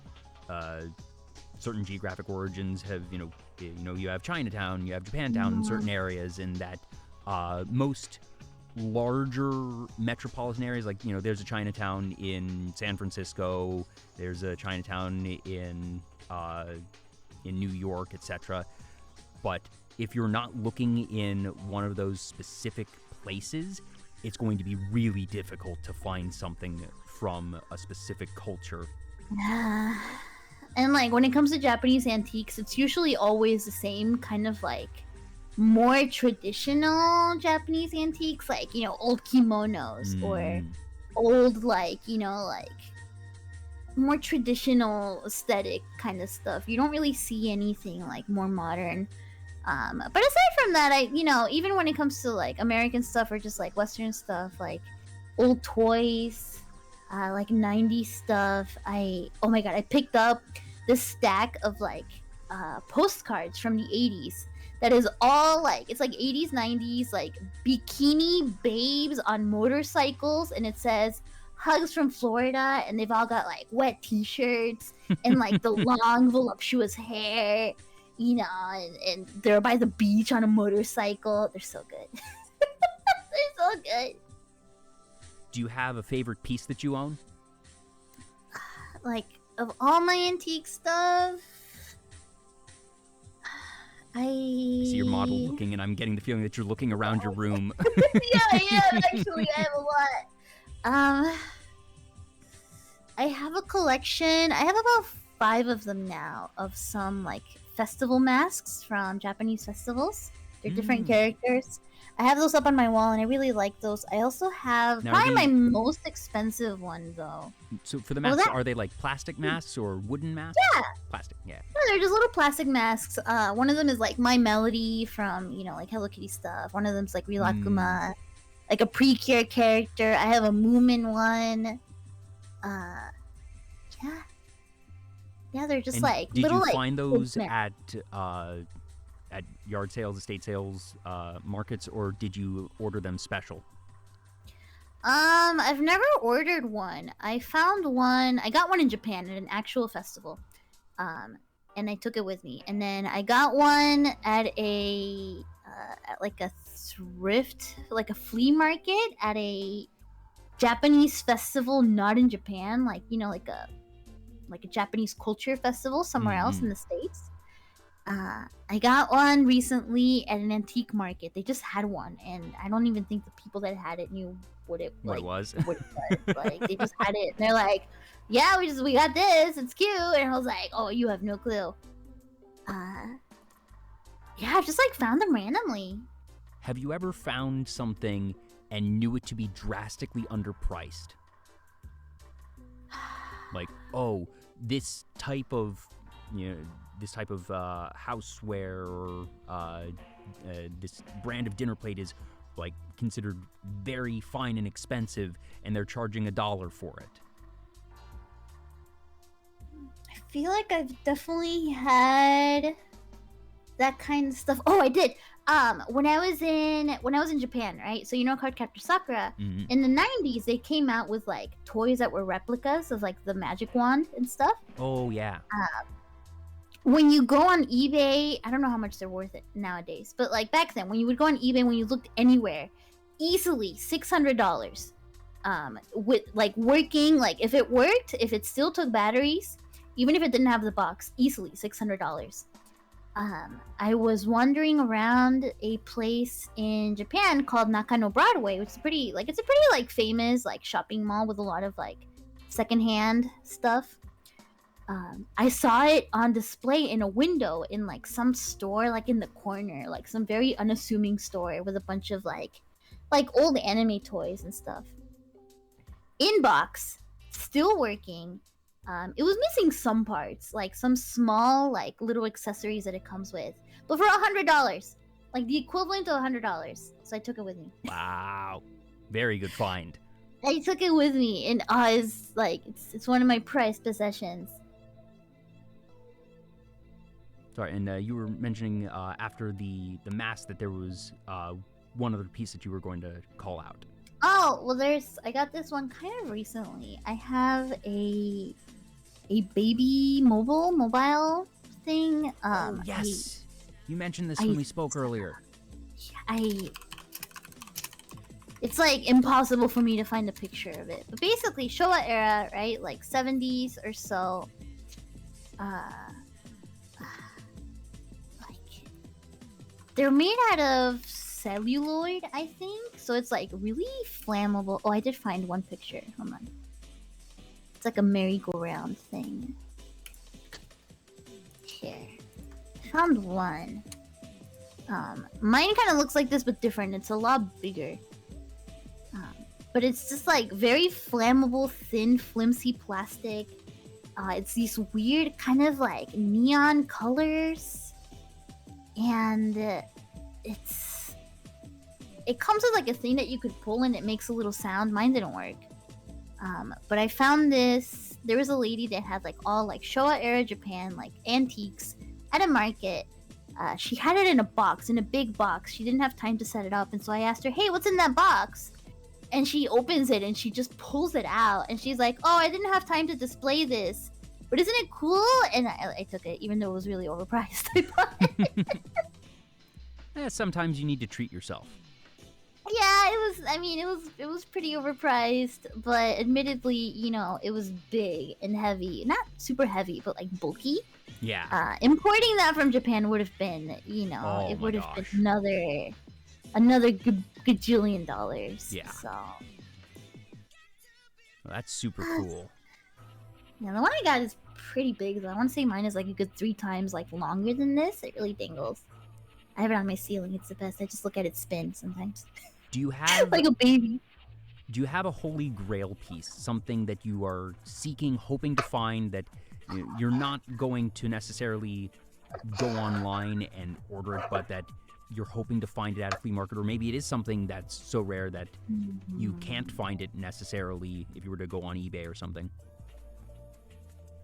certain geographic origins have, you have Chinatown, you have Japantown in certain areas, and that most larger metropolitan areas, like, you know, there's a Chinatown in San Francisco, there's a Chinatown in New York, etc. But if you're not looking in one of those specific places, it's going to be really difficult to find something from a specific culture. And like when it comes to Japanese antiques, it's usually always the same kind of like more traditional Japanese antiques, like, you know, old kimonos or old, like, you know, like more traditional aesthetic kind of stuff. You don't really see anything like more modern. But aside from that, even when it comes to like American stuff or just like Western stuff, like old toys, like 90s stuff. Oh my god, I picked up this stack of like postcards from the 80s that is all like, it's like 80s 90s like bikini babes on motorcycles, and it says hugs from Florida, and they've all got like wet t-shirts and like the long voluptuous hair, you know, and they're by the beach on a motorcycle. They're so good. They're so good. Do you have a favorite piece that you own? Like, of all my antique stuff, I see your model looking, and I'm getting the feeling that you're looking around your room. Yeah, I am, actually. I have a lot. I have a collection. I have about 5 of them now, of some like festival masks from Japanese festivals. They're different characters. I have those up on my wall, and I really like those. I also have probably my most expensive one, though. So for the masks, are they like plastic masks or wooden masks? Yeah. Plastic, yeah. No, they're just little plastic masks. One of them is like My Melody from, you know, like Hello Kitty stuff. One of them's like Rilakuma, like a Precure character. I have a Moomin one. Yeah. Yeah, they're just like did little, you like, find those at yard sales, estate sales, markets, or did you order them special? I've never ordered one. I found one. I got one in Japan at an actual festival. And I took it with me. And then I got one at at like a thrift, like a flea market at a Japanese festival, not in Japan, like, you know, like a Japanese culture festival somewhere else in the States. I got one recently at an antique market. They just had one, and I don't even think the people that had it knew what it was. Like, they just had it, and they're like, "Yeah, we got this. It's cute." And I was like, "Oh, you have no clue." Yeah, I've just like found them randomly. Have you ever found something and knew it to be drastically underpriced? Like, oh, this type of, you know, houseware or this brand of dinner plate is like considered very fine and expensive, and they're charging $1 for it. I feel like I've definitely had that kind of stuff. Oh, I did. When I was in Japan, right? So you know Cardcaptor Sakura? In the 90s, they came out with like toys that were replicas of like the magic wand and stuff. Oh yeah. When you go on eBay, I don't know how much they're worth it nowadays, but like back then, when you would go on eBay, when you looked anywhere, easily $600. With like working, like if it worked, if it still took batteries, even if it didn't have the box, easily $600. I was wandering around a place in Japan called Nakano Broadway, which is it's a pretty famous like shopping mall with a lot of like secondhand stuff. I saw it on display in a window in like some store, like in the corner, like some very unassuming store with a bunch of like old anime toys and stuff. In box, still working. It was missing some parts, like some small, like little accessories that it comes with, but for $100, like the equivalent of $100. So I took it with me. Wow, very good find. I took it with me, and it's like it's one of my prized possessions. Sorry, and you were mentioning after the mask that there was one other piece that you were going to call out. Oh, well, I got this one kind of recently. I have a baby mobile thing. Oh, yes. You mentioned this when we spoke earlier. It's like impossible for me to find a picture of it. But basically, Showa era, right? Like 70s or so. They're made out of celluloid, I think. So it's like really flammable. Oh, I did find one picture. Hold on. It's like a merry-go-round thing. Here. I found one. Mine kind of looks like this, but different. It's a lot bigger. But it's just like very flammable, thin, flimsy plastic. It's these weird kind of like neon colors. And it comes with like a thing that you could pull and it makes a little sound. Mine didn't work. But I found this. There was a lady that had like all like Showa era Japan like antiques at a market. She had it in a box, in a big box. She didn't have time to set it up, and so I asked her, "Hey, what's in that box?" And she opens it and she just pulls it out, and she's like, "Oh, I didn't have time to display this, but isn't it cool?" And I took it, even though it was really overpriced. I bought it. Sometimes you need to treat yourself. Yeah, it was. I mean, it was pretty overpriced, but admittedly, you know, it was big and heavy. Not super heavy, but like bulky. Yeah. Importing that from Japan would have been, you know, Oh it my would have gosh. been another gajillion dollars. Yeah. So Well, that's super cool. yeah, the one I got is pretty big though. I want to say mine is like a good 3 times like longer than this. It really dangles. I have it on my ceiling. It's the best. I just look at it spin sometimes. Do you have Like a baby. Do you have a holy grail piece, something that you are seeking, hoping to find, that you're not going to necessarily go online and order it, but that you're hoping to find it at a flea market, or maybe it is something that's so rare that you can't find it necessarily if you were to go on eBay or something?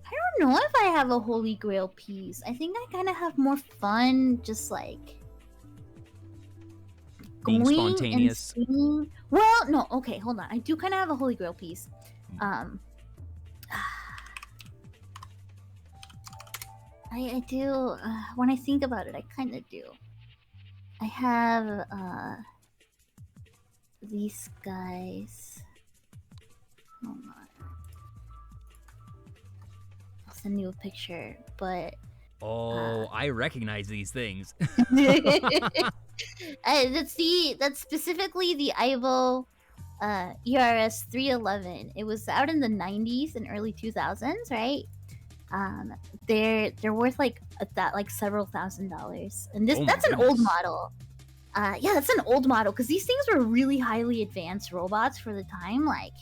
I don't know if I have a holy grail piece. I think I kind of have more fun just like Being going spontaneous. and seeing. Well, no, okay, hold on. I do kind of have a holy grail piece. I do. When I think about it, I kind of do. I have these guys. Hold on. I'll send you a picture, but Oh, I recognize these things. that's specifically the Ivo ERS 311. It was out in the 90s and early 2000s, right? They're worth like several $1,000s, and Oh my that's an old goodness. model. Yeah, that's an old model because these things were really highly advanced robots for the time. Like,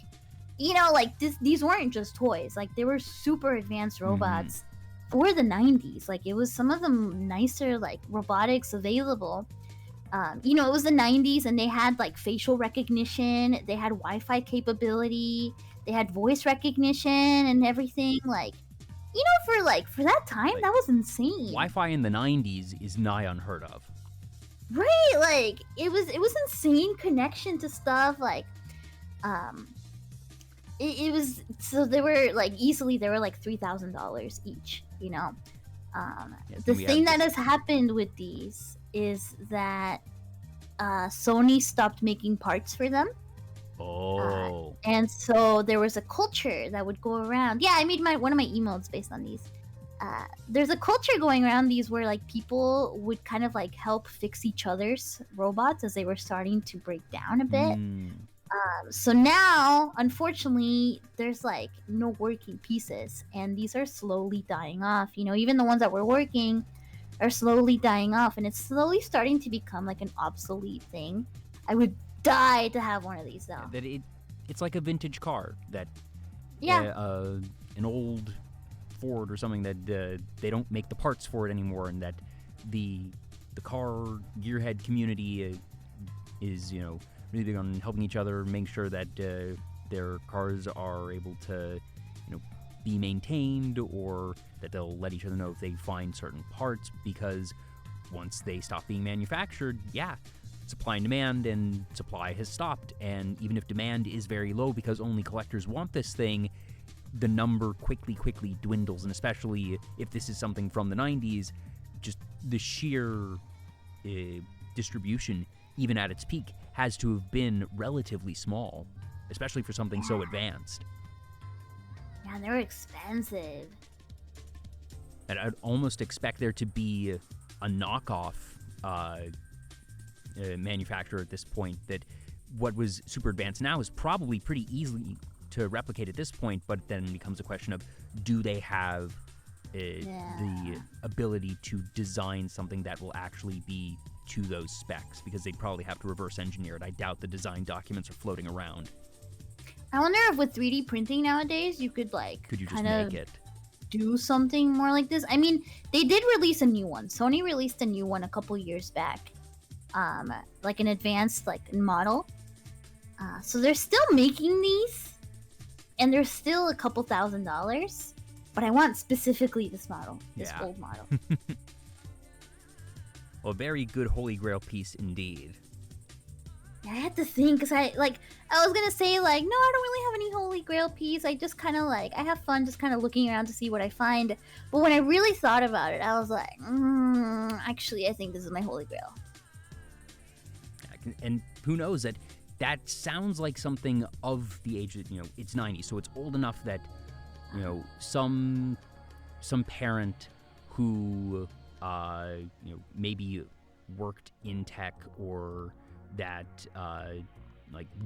you know, like these weren't just toys. Like, they were super advanced robots for the 90s. Like, it was some of the nicer like robotics available. You know, it was the 90s, and they had like facial recognition. They had Wi-Fi capability. They had voice recognition and everything. Like, you know, for that time, Like, that was insane. Wi-Fi in the 90s is nigh unheard of. Right, like it was insane connection to stuff. Like, it was, so they were like $3,000 each. You know, Yes, the and we thing have that this- has happened with these is that Sony stopped making parts for them. Oh. And so there was a culture that would go around. Yeah, I made one of my emotes based on these. There's a culture going around these where like people would kind of like help fix each other's robots as they were starting to break down a bit. So now, unfortunately, there's like no working pieces, and these are slowly dying off. You know, even the ones that were working are slowly dying off, and it's slowly starting to become like an obsolete thing. I would die to have one of these though. That it's like a vintage car that Yeah. an old Ford or something that they don't make the parts for it anymore, and that the car gearhead community is, you know, really big on helping each other, making sure that their cars are able to, you know, be maintained, or that they'll let each other know if they find certain parts, because once they stop being manufactured, supply and demand, and supply has stopped. And even if demand is very low because only collectors want this thing, the number quickly dwindles. And especially if this is something from the 90s, just the sheer distribution, even at its peak, has to have been relatively small, especially for something so advanced. Yeah, they were expensive. And I'd almost expect there to be a knockoff manufacturer at this point, that what was super advanced now is probably pretty easily to replicate at this point, but then becomes a question of, do they have the ability to design something that will actually be to those specs, because they'd probably have to reverse engineer it. I doubt the design documents are floating around. I wonder if with 3D printing nowadays, you could like Could you just kind of make it? do something more like this. I mean, they did release a new one. Sony released a new one a couple years back, like an advanced like model. So they're still making these. and they're still a couple $1,000s. But I want specifically this model, this Yeah. gold model. Well, a very good Holy Grail piece indeed. I had to think, because I was gonna say, like, no, I don't really have any Holy Grail piece. I just kind of, like, I have fun just kind of looking around to see what I find. But when I really thought about it, I was like, actually, I think this is my Holy Grail. And who knows, that sounds like something of the age that, it's 90, so it's old enough that, some parent who, maybe worked in tech or that,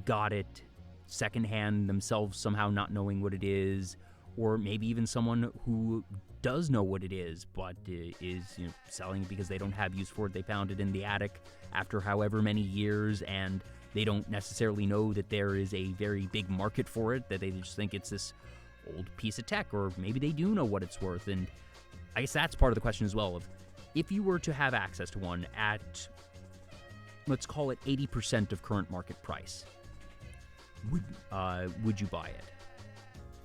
got it secondhand themselves somehow, not knowing what it is, or maybe even someone who does know what it is, but is selling it because they don't have use for it. They found it in the attic after however many years, and they don't necessarily know that there is a very big market for it, that they just think it's this old piece of tech, or maybe they do know what it's worth. And I guess that's part of the question as well, of if you were to have access to one at, let's call it 80% of current market price, would you buy it?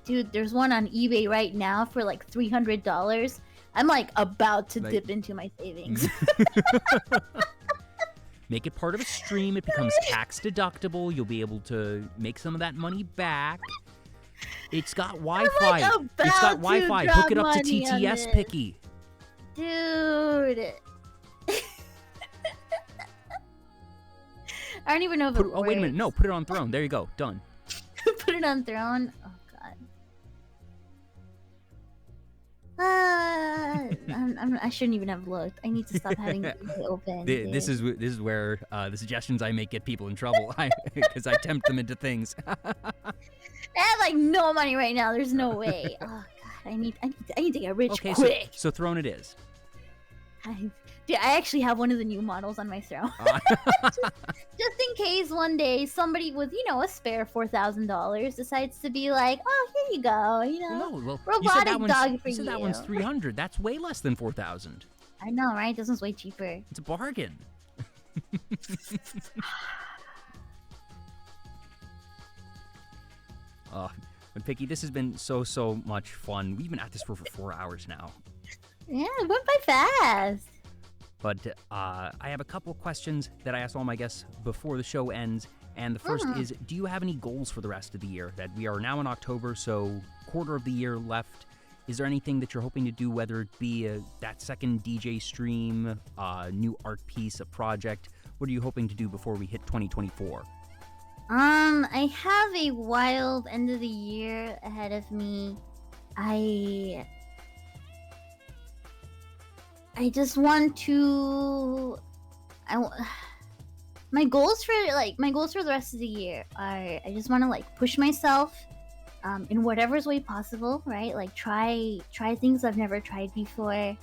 Dude, there's one on eBay right now for like $300. I'm like about to dip into my savings. Make it part of a stream. It becomes tax deductible. You'll be able to make some of that money back. It's got Wi-Fi. It's got Wi-Fi. Hook it up to TTS, Picky. Dude. I don't even know if it works. Oh, wait a minute. No, put it on Throne. There you go. Done. Put it on Throne? Oh, God. I shouldn't even have looked. I need to stop having it open. This is where the suggestions I make get people in trouble, because I tempt them into things. I have like no money right now. There's no way. Oh God, I need to get rich quick. So Throne it is. Dude, I actually have one of the new models on my Throne. just in case one day somebody with, a spare $4,000 decides to be like, oh, here you go, robotic dog for you. You said that one's $300. That's way less than $4,000. I know, right? This one's way cheaper. It's a bargain. But Picky, this has been so much fun. We've been at this for 4 hours now. Yeah, it went by fast. But I have a couple questions that I asked all my guests before the show ends. And the first is, do you have any goals for the rest of the year? That we are now in October, so quarter of the year left. Is there anything that you're hoping to do, whether it be that second DJ stream, new art piece, a project? What are you hoping to do before we hit 2024? I have a wild end of the year ahead of me. I just want to. My goals for the rest of the year are, I just want to push myself, in whatever's way possible, right? Like try things I've never tried before.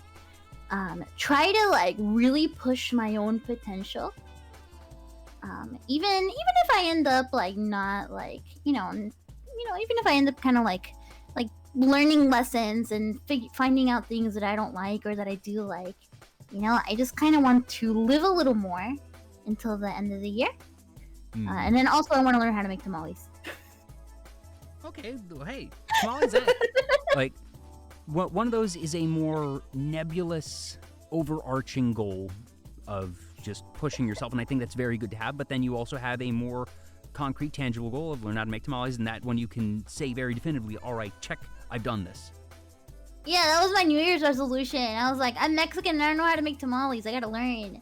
Try to really push my own potential. Even if I end up not even if I end up kind of like learning lessons and finding out things that I don't like or that I do like, I just kind of want to live a little more until the end of the year. And then also I want to learn how to make tamales. Okay, hey, tamales, one of those is a more nebulous, overarching goal of just pushing yourself, and I think that's very good to have. But then you also have a more concrete, tangible goal of learn how to make tamales, and that one you can say very definitively, all right, check, I've done this. Yeah, that was my New Year's resolution. I was like, I'm Mexican and I don't know how to make tamales. I gotta learn.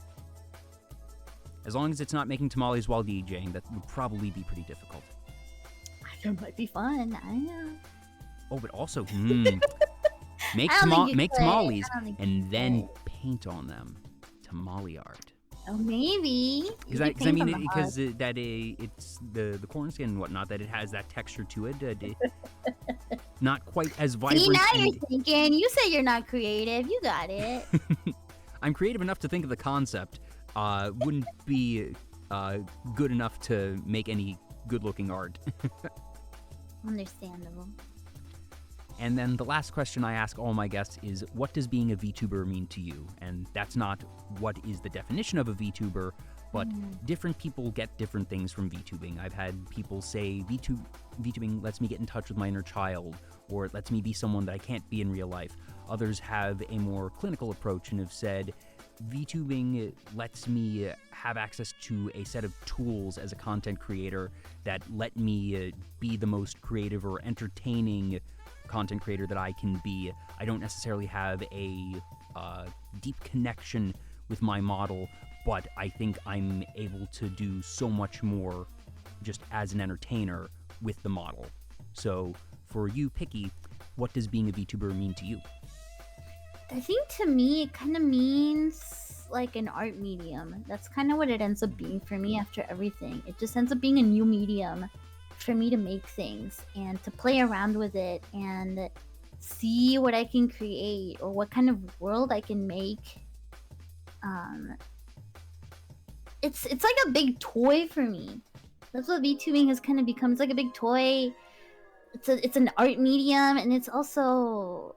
As long as it's not making tamales while DJing, that would probably be pretty difficult. That might be fun. I know. Oh, but also, make tamales and then paint on them. Tamale art. Oh, maybe. Because it's the corn skin and whatnot, that it has that texture to it. Not quite as vibrant. See, now you're thinking. You say you're not creative. You got it. I'm creative enough to think of the concept. Wouldn't be good enough to make any good-looking art. Understandable. And then the last question I ask all my guests is, what does being a VTuber mean to you? And that's not what is the definition of a VTuber, But different people get different things from VTubing. I've had people say VTubing lets me get in touch with my inner child, or it lets me be someone that I can't be in real life. Others have a more clinical approach and have said VTubing lets me have access to a set of tools as a content creator that let me be the most creative or entertaining content creator that I can be. I don't necessarily have a deep connection with my model, but I think I'm able to do so much more just as an entertainer with the model. So for you, Picky, what does being a VTuber mean to you? I think to me, it kind of means like an art medium. That's kind of what it ends up being for me after everything. It just ends up being a new medium for me to make things and to play around with it and see what I can create or what kind of world I can make. It's like a big toy for me. That's what VTubing has kind of become. It's like a big toy. It's an art medium, and it's also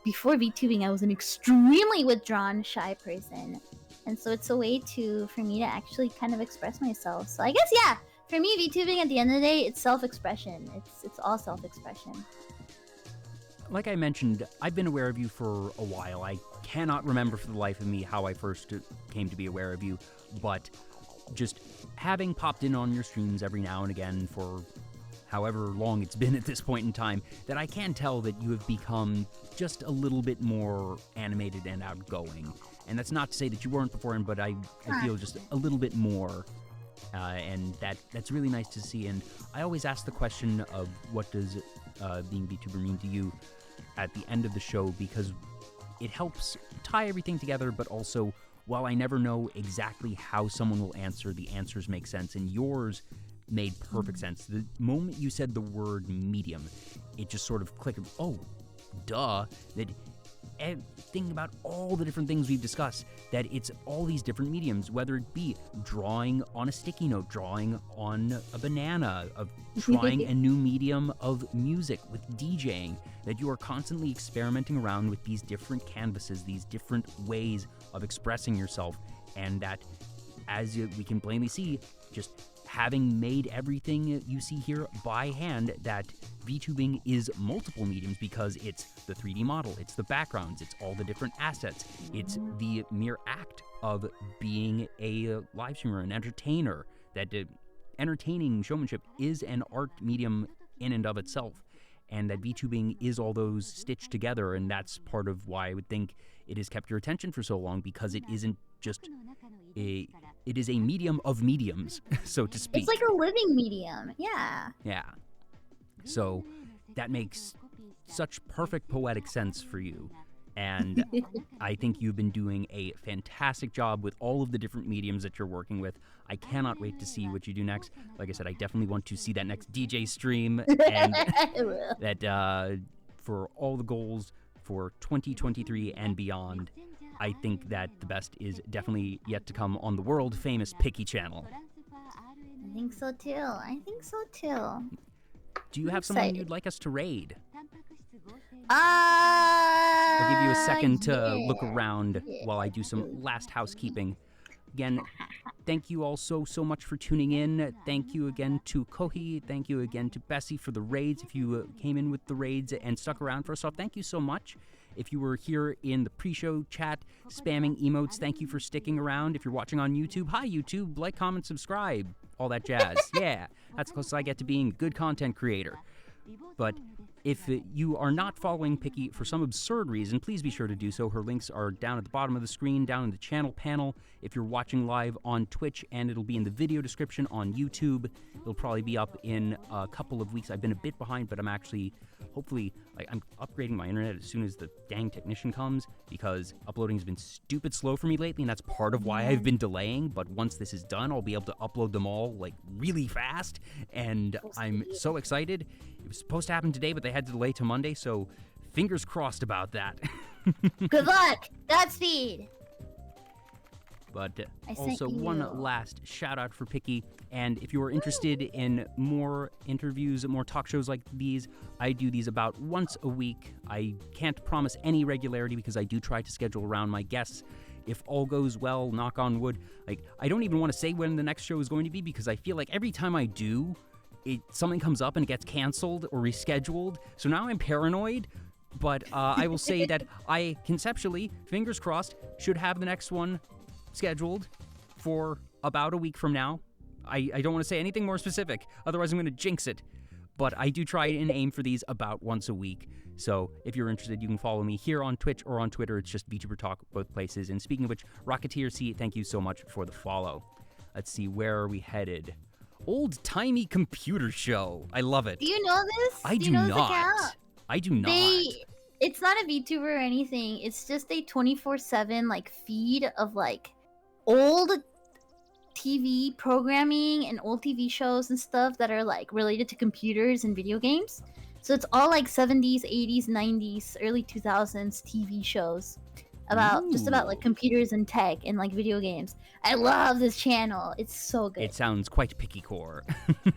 before VTubing I was an extremely withdrawn, shy person, and so it's a way for me to actually kind of express myself. So I guess for me VTubing at the end of the day, it's self-expression. It's all self-expression. Like I mentioned, I've been aware of you for a while. I cannot remember for the life of me how I first came to be aware of you, but just having popped in on your streams every now and again for however long it's been at this point in time, that I can tell that you have become just a little bit more animated and outgoing. And that's not to say that you weren't before, but I feel just a little bit more. And that's really nice to see. And I always ask the question of what does being VTuber mean to you at the end of the show, because it helps tie everything together, but also, while I never know exactly how someone will answer, the answers make sense, and yours made perfect sense. The moment you said the word medium, it just sort of clicked. Oh, duh. That think about all the different things we've discussed, that it's all these different mediums, whether it be drawing on a sticky note, drawing on a banana, of trying a new medium of music with DJing, that you are constantly experimenting around with these different canvases, these different ways of expressing yourself, and that, as we can plainly see, just having made everything you see here by hand, that VTubing is multiple mediums, because it's the 3D model, it's the backgrounds, it's all the different assets, it's the mere act of being a live streamer, an entertainer, that entertaining showmanship is an art medium in and of itself, and that VTubing is all those stitched together, and that's part of why I would think it has kept your attention for so long, because it isn't just it is a medium of mediums, so to speak. It's like a living medium, yeah. Yeah. So that makes such perfect poetic sense for you. And I think you've been doing a fantastic job with all of the different mediums that you're working with. I cannot wait to see what you do next. Like I said, I definitely want to see that next DJ stream, and that for all the goals for 2023 and beyond. I think that the best is definitely yet to come on the world-famous Picky channel. I think so too. Do you have someone you'd like us to raid? I'll give you a second to look around while I do some last housekeeping. Again, thank you all so much for tuning in. Thank you again to Kohi. Thank you again to Bessie for the raids. If you came in with the raids and stuck around for us all, thank you so much. If you were here in the pre-show chat spamming emotes, thank you for sticking around. If you're watching on YouTube, hi YouTube, like, comment, subscribe, all that jazz. Yeah, that's close I get to being a good content creator. But if you are not following Picky for some absurd reason, please be sure to do so. Her links are down at the bottom of the screen, down in the channel panel. If you're watching live on Twitch, and it'll be in the video description on YouTube. It'll probably be up in a couple of weeks. I've been a bit behind, but I'm actually, hopefully, I'm upgrading my internet as soon as the dang technician comes, because uploading has been stupid slow for me lately, and that's part of why I've been delaying. But once this is done, I'll be able to upload them all, like, really fast, and I'm so excited. It was supposed to happen today, but they had to delay to Monday, so fingers crossed about that. Good luck! Godspeed! But also one last shout out for Picky, and if you are interested in more interviews, more talk shows like these, I do these about once a week. I can't promise any regularity because I do try to schedule around my guests. if all goes well, knock on wood, like, I don't even want to say when the next show is going to be, because I feel like every time I do, something comes up and it gets canceled or rescheduled. So now I'm paranoid, but I will say that I conceptually, fingers crossed, should have the next one scheduled for about a week from now. I don't want to say anything more specific, otherwise I'm going to jinx it. But I do try and aim for these about once a week. So if you're interested, you can follow me here on Twitch or on Twitter. It's just Vtuber Talk, both places. And speaking of which, Rocketeer C, thank you so much for the follow. Let's see, where are we headed? Old-timey computer show. I love it. Do you know this? I do not. I do not. It's not a VTuber or anything. It's just a 24/7 like feed of like old TV programming and old TV shows and stuff that are like related to computers and video games. So it's all like 70s, 80s, 90s, early 2000s TV shows about just about like computers and tech and like video games. I love this channel. It's so good. It sounds quite picky core.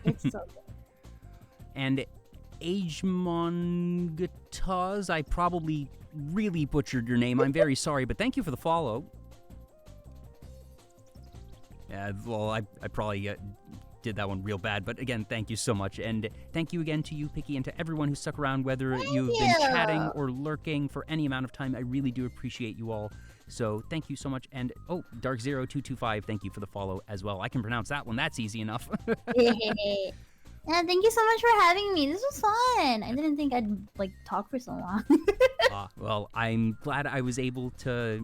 It's so good. And Agemongataz, I probably really butchered your name. I'm very sorry, but thank you for the follow. Yeah, well, I probably did that one real bad, but again, thank you so much. And thank you again to you, Picky, and to everyone who stuck around, whether you've been chatting or lurking for any amount of time. I really do appreciate you all. So thank you so much. And, oh, Dark0225, thank you for the follow as well. I can pronounce that one. That's easy enough. Yeah, thank you so much for having me. This was fun. I didn't think I'd, like, talk for so long. Well, I'm glad I was able to,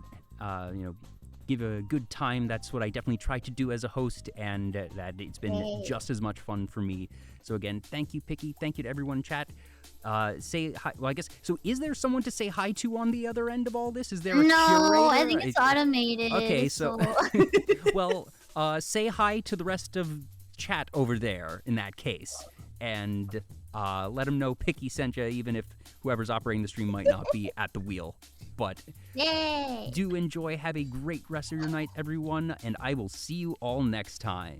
give a good time. That's what I definitely try to do as a host, and that it's been just as much fun for me. So again, thank you, Picky. Thank you to everyone in chat. Say hi. Well, I guess, so is there someone to say hi to on the other end of all this? Is there a curator? No, I think it's automated. Okay, so... well, say hi to the rest of chat over there in that case. And let them know Picky sent you, even if whoever's operating the stream might not be at the wheel. But yay! Do enjoy. Have a great rest of your night, everyone, and I will see you all next time.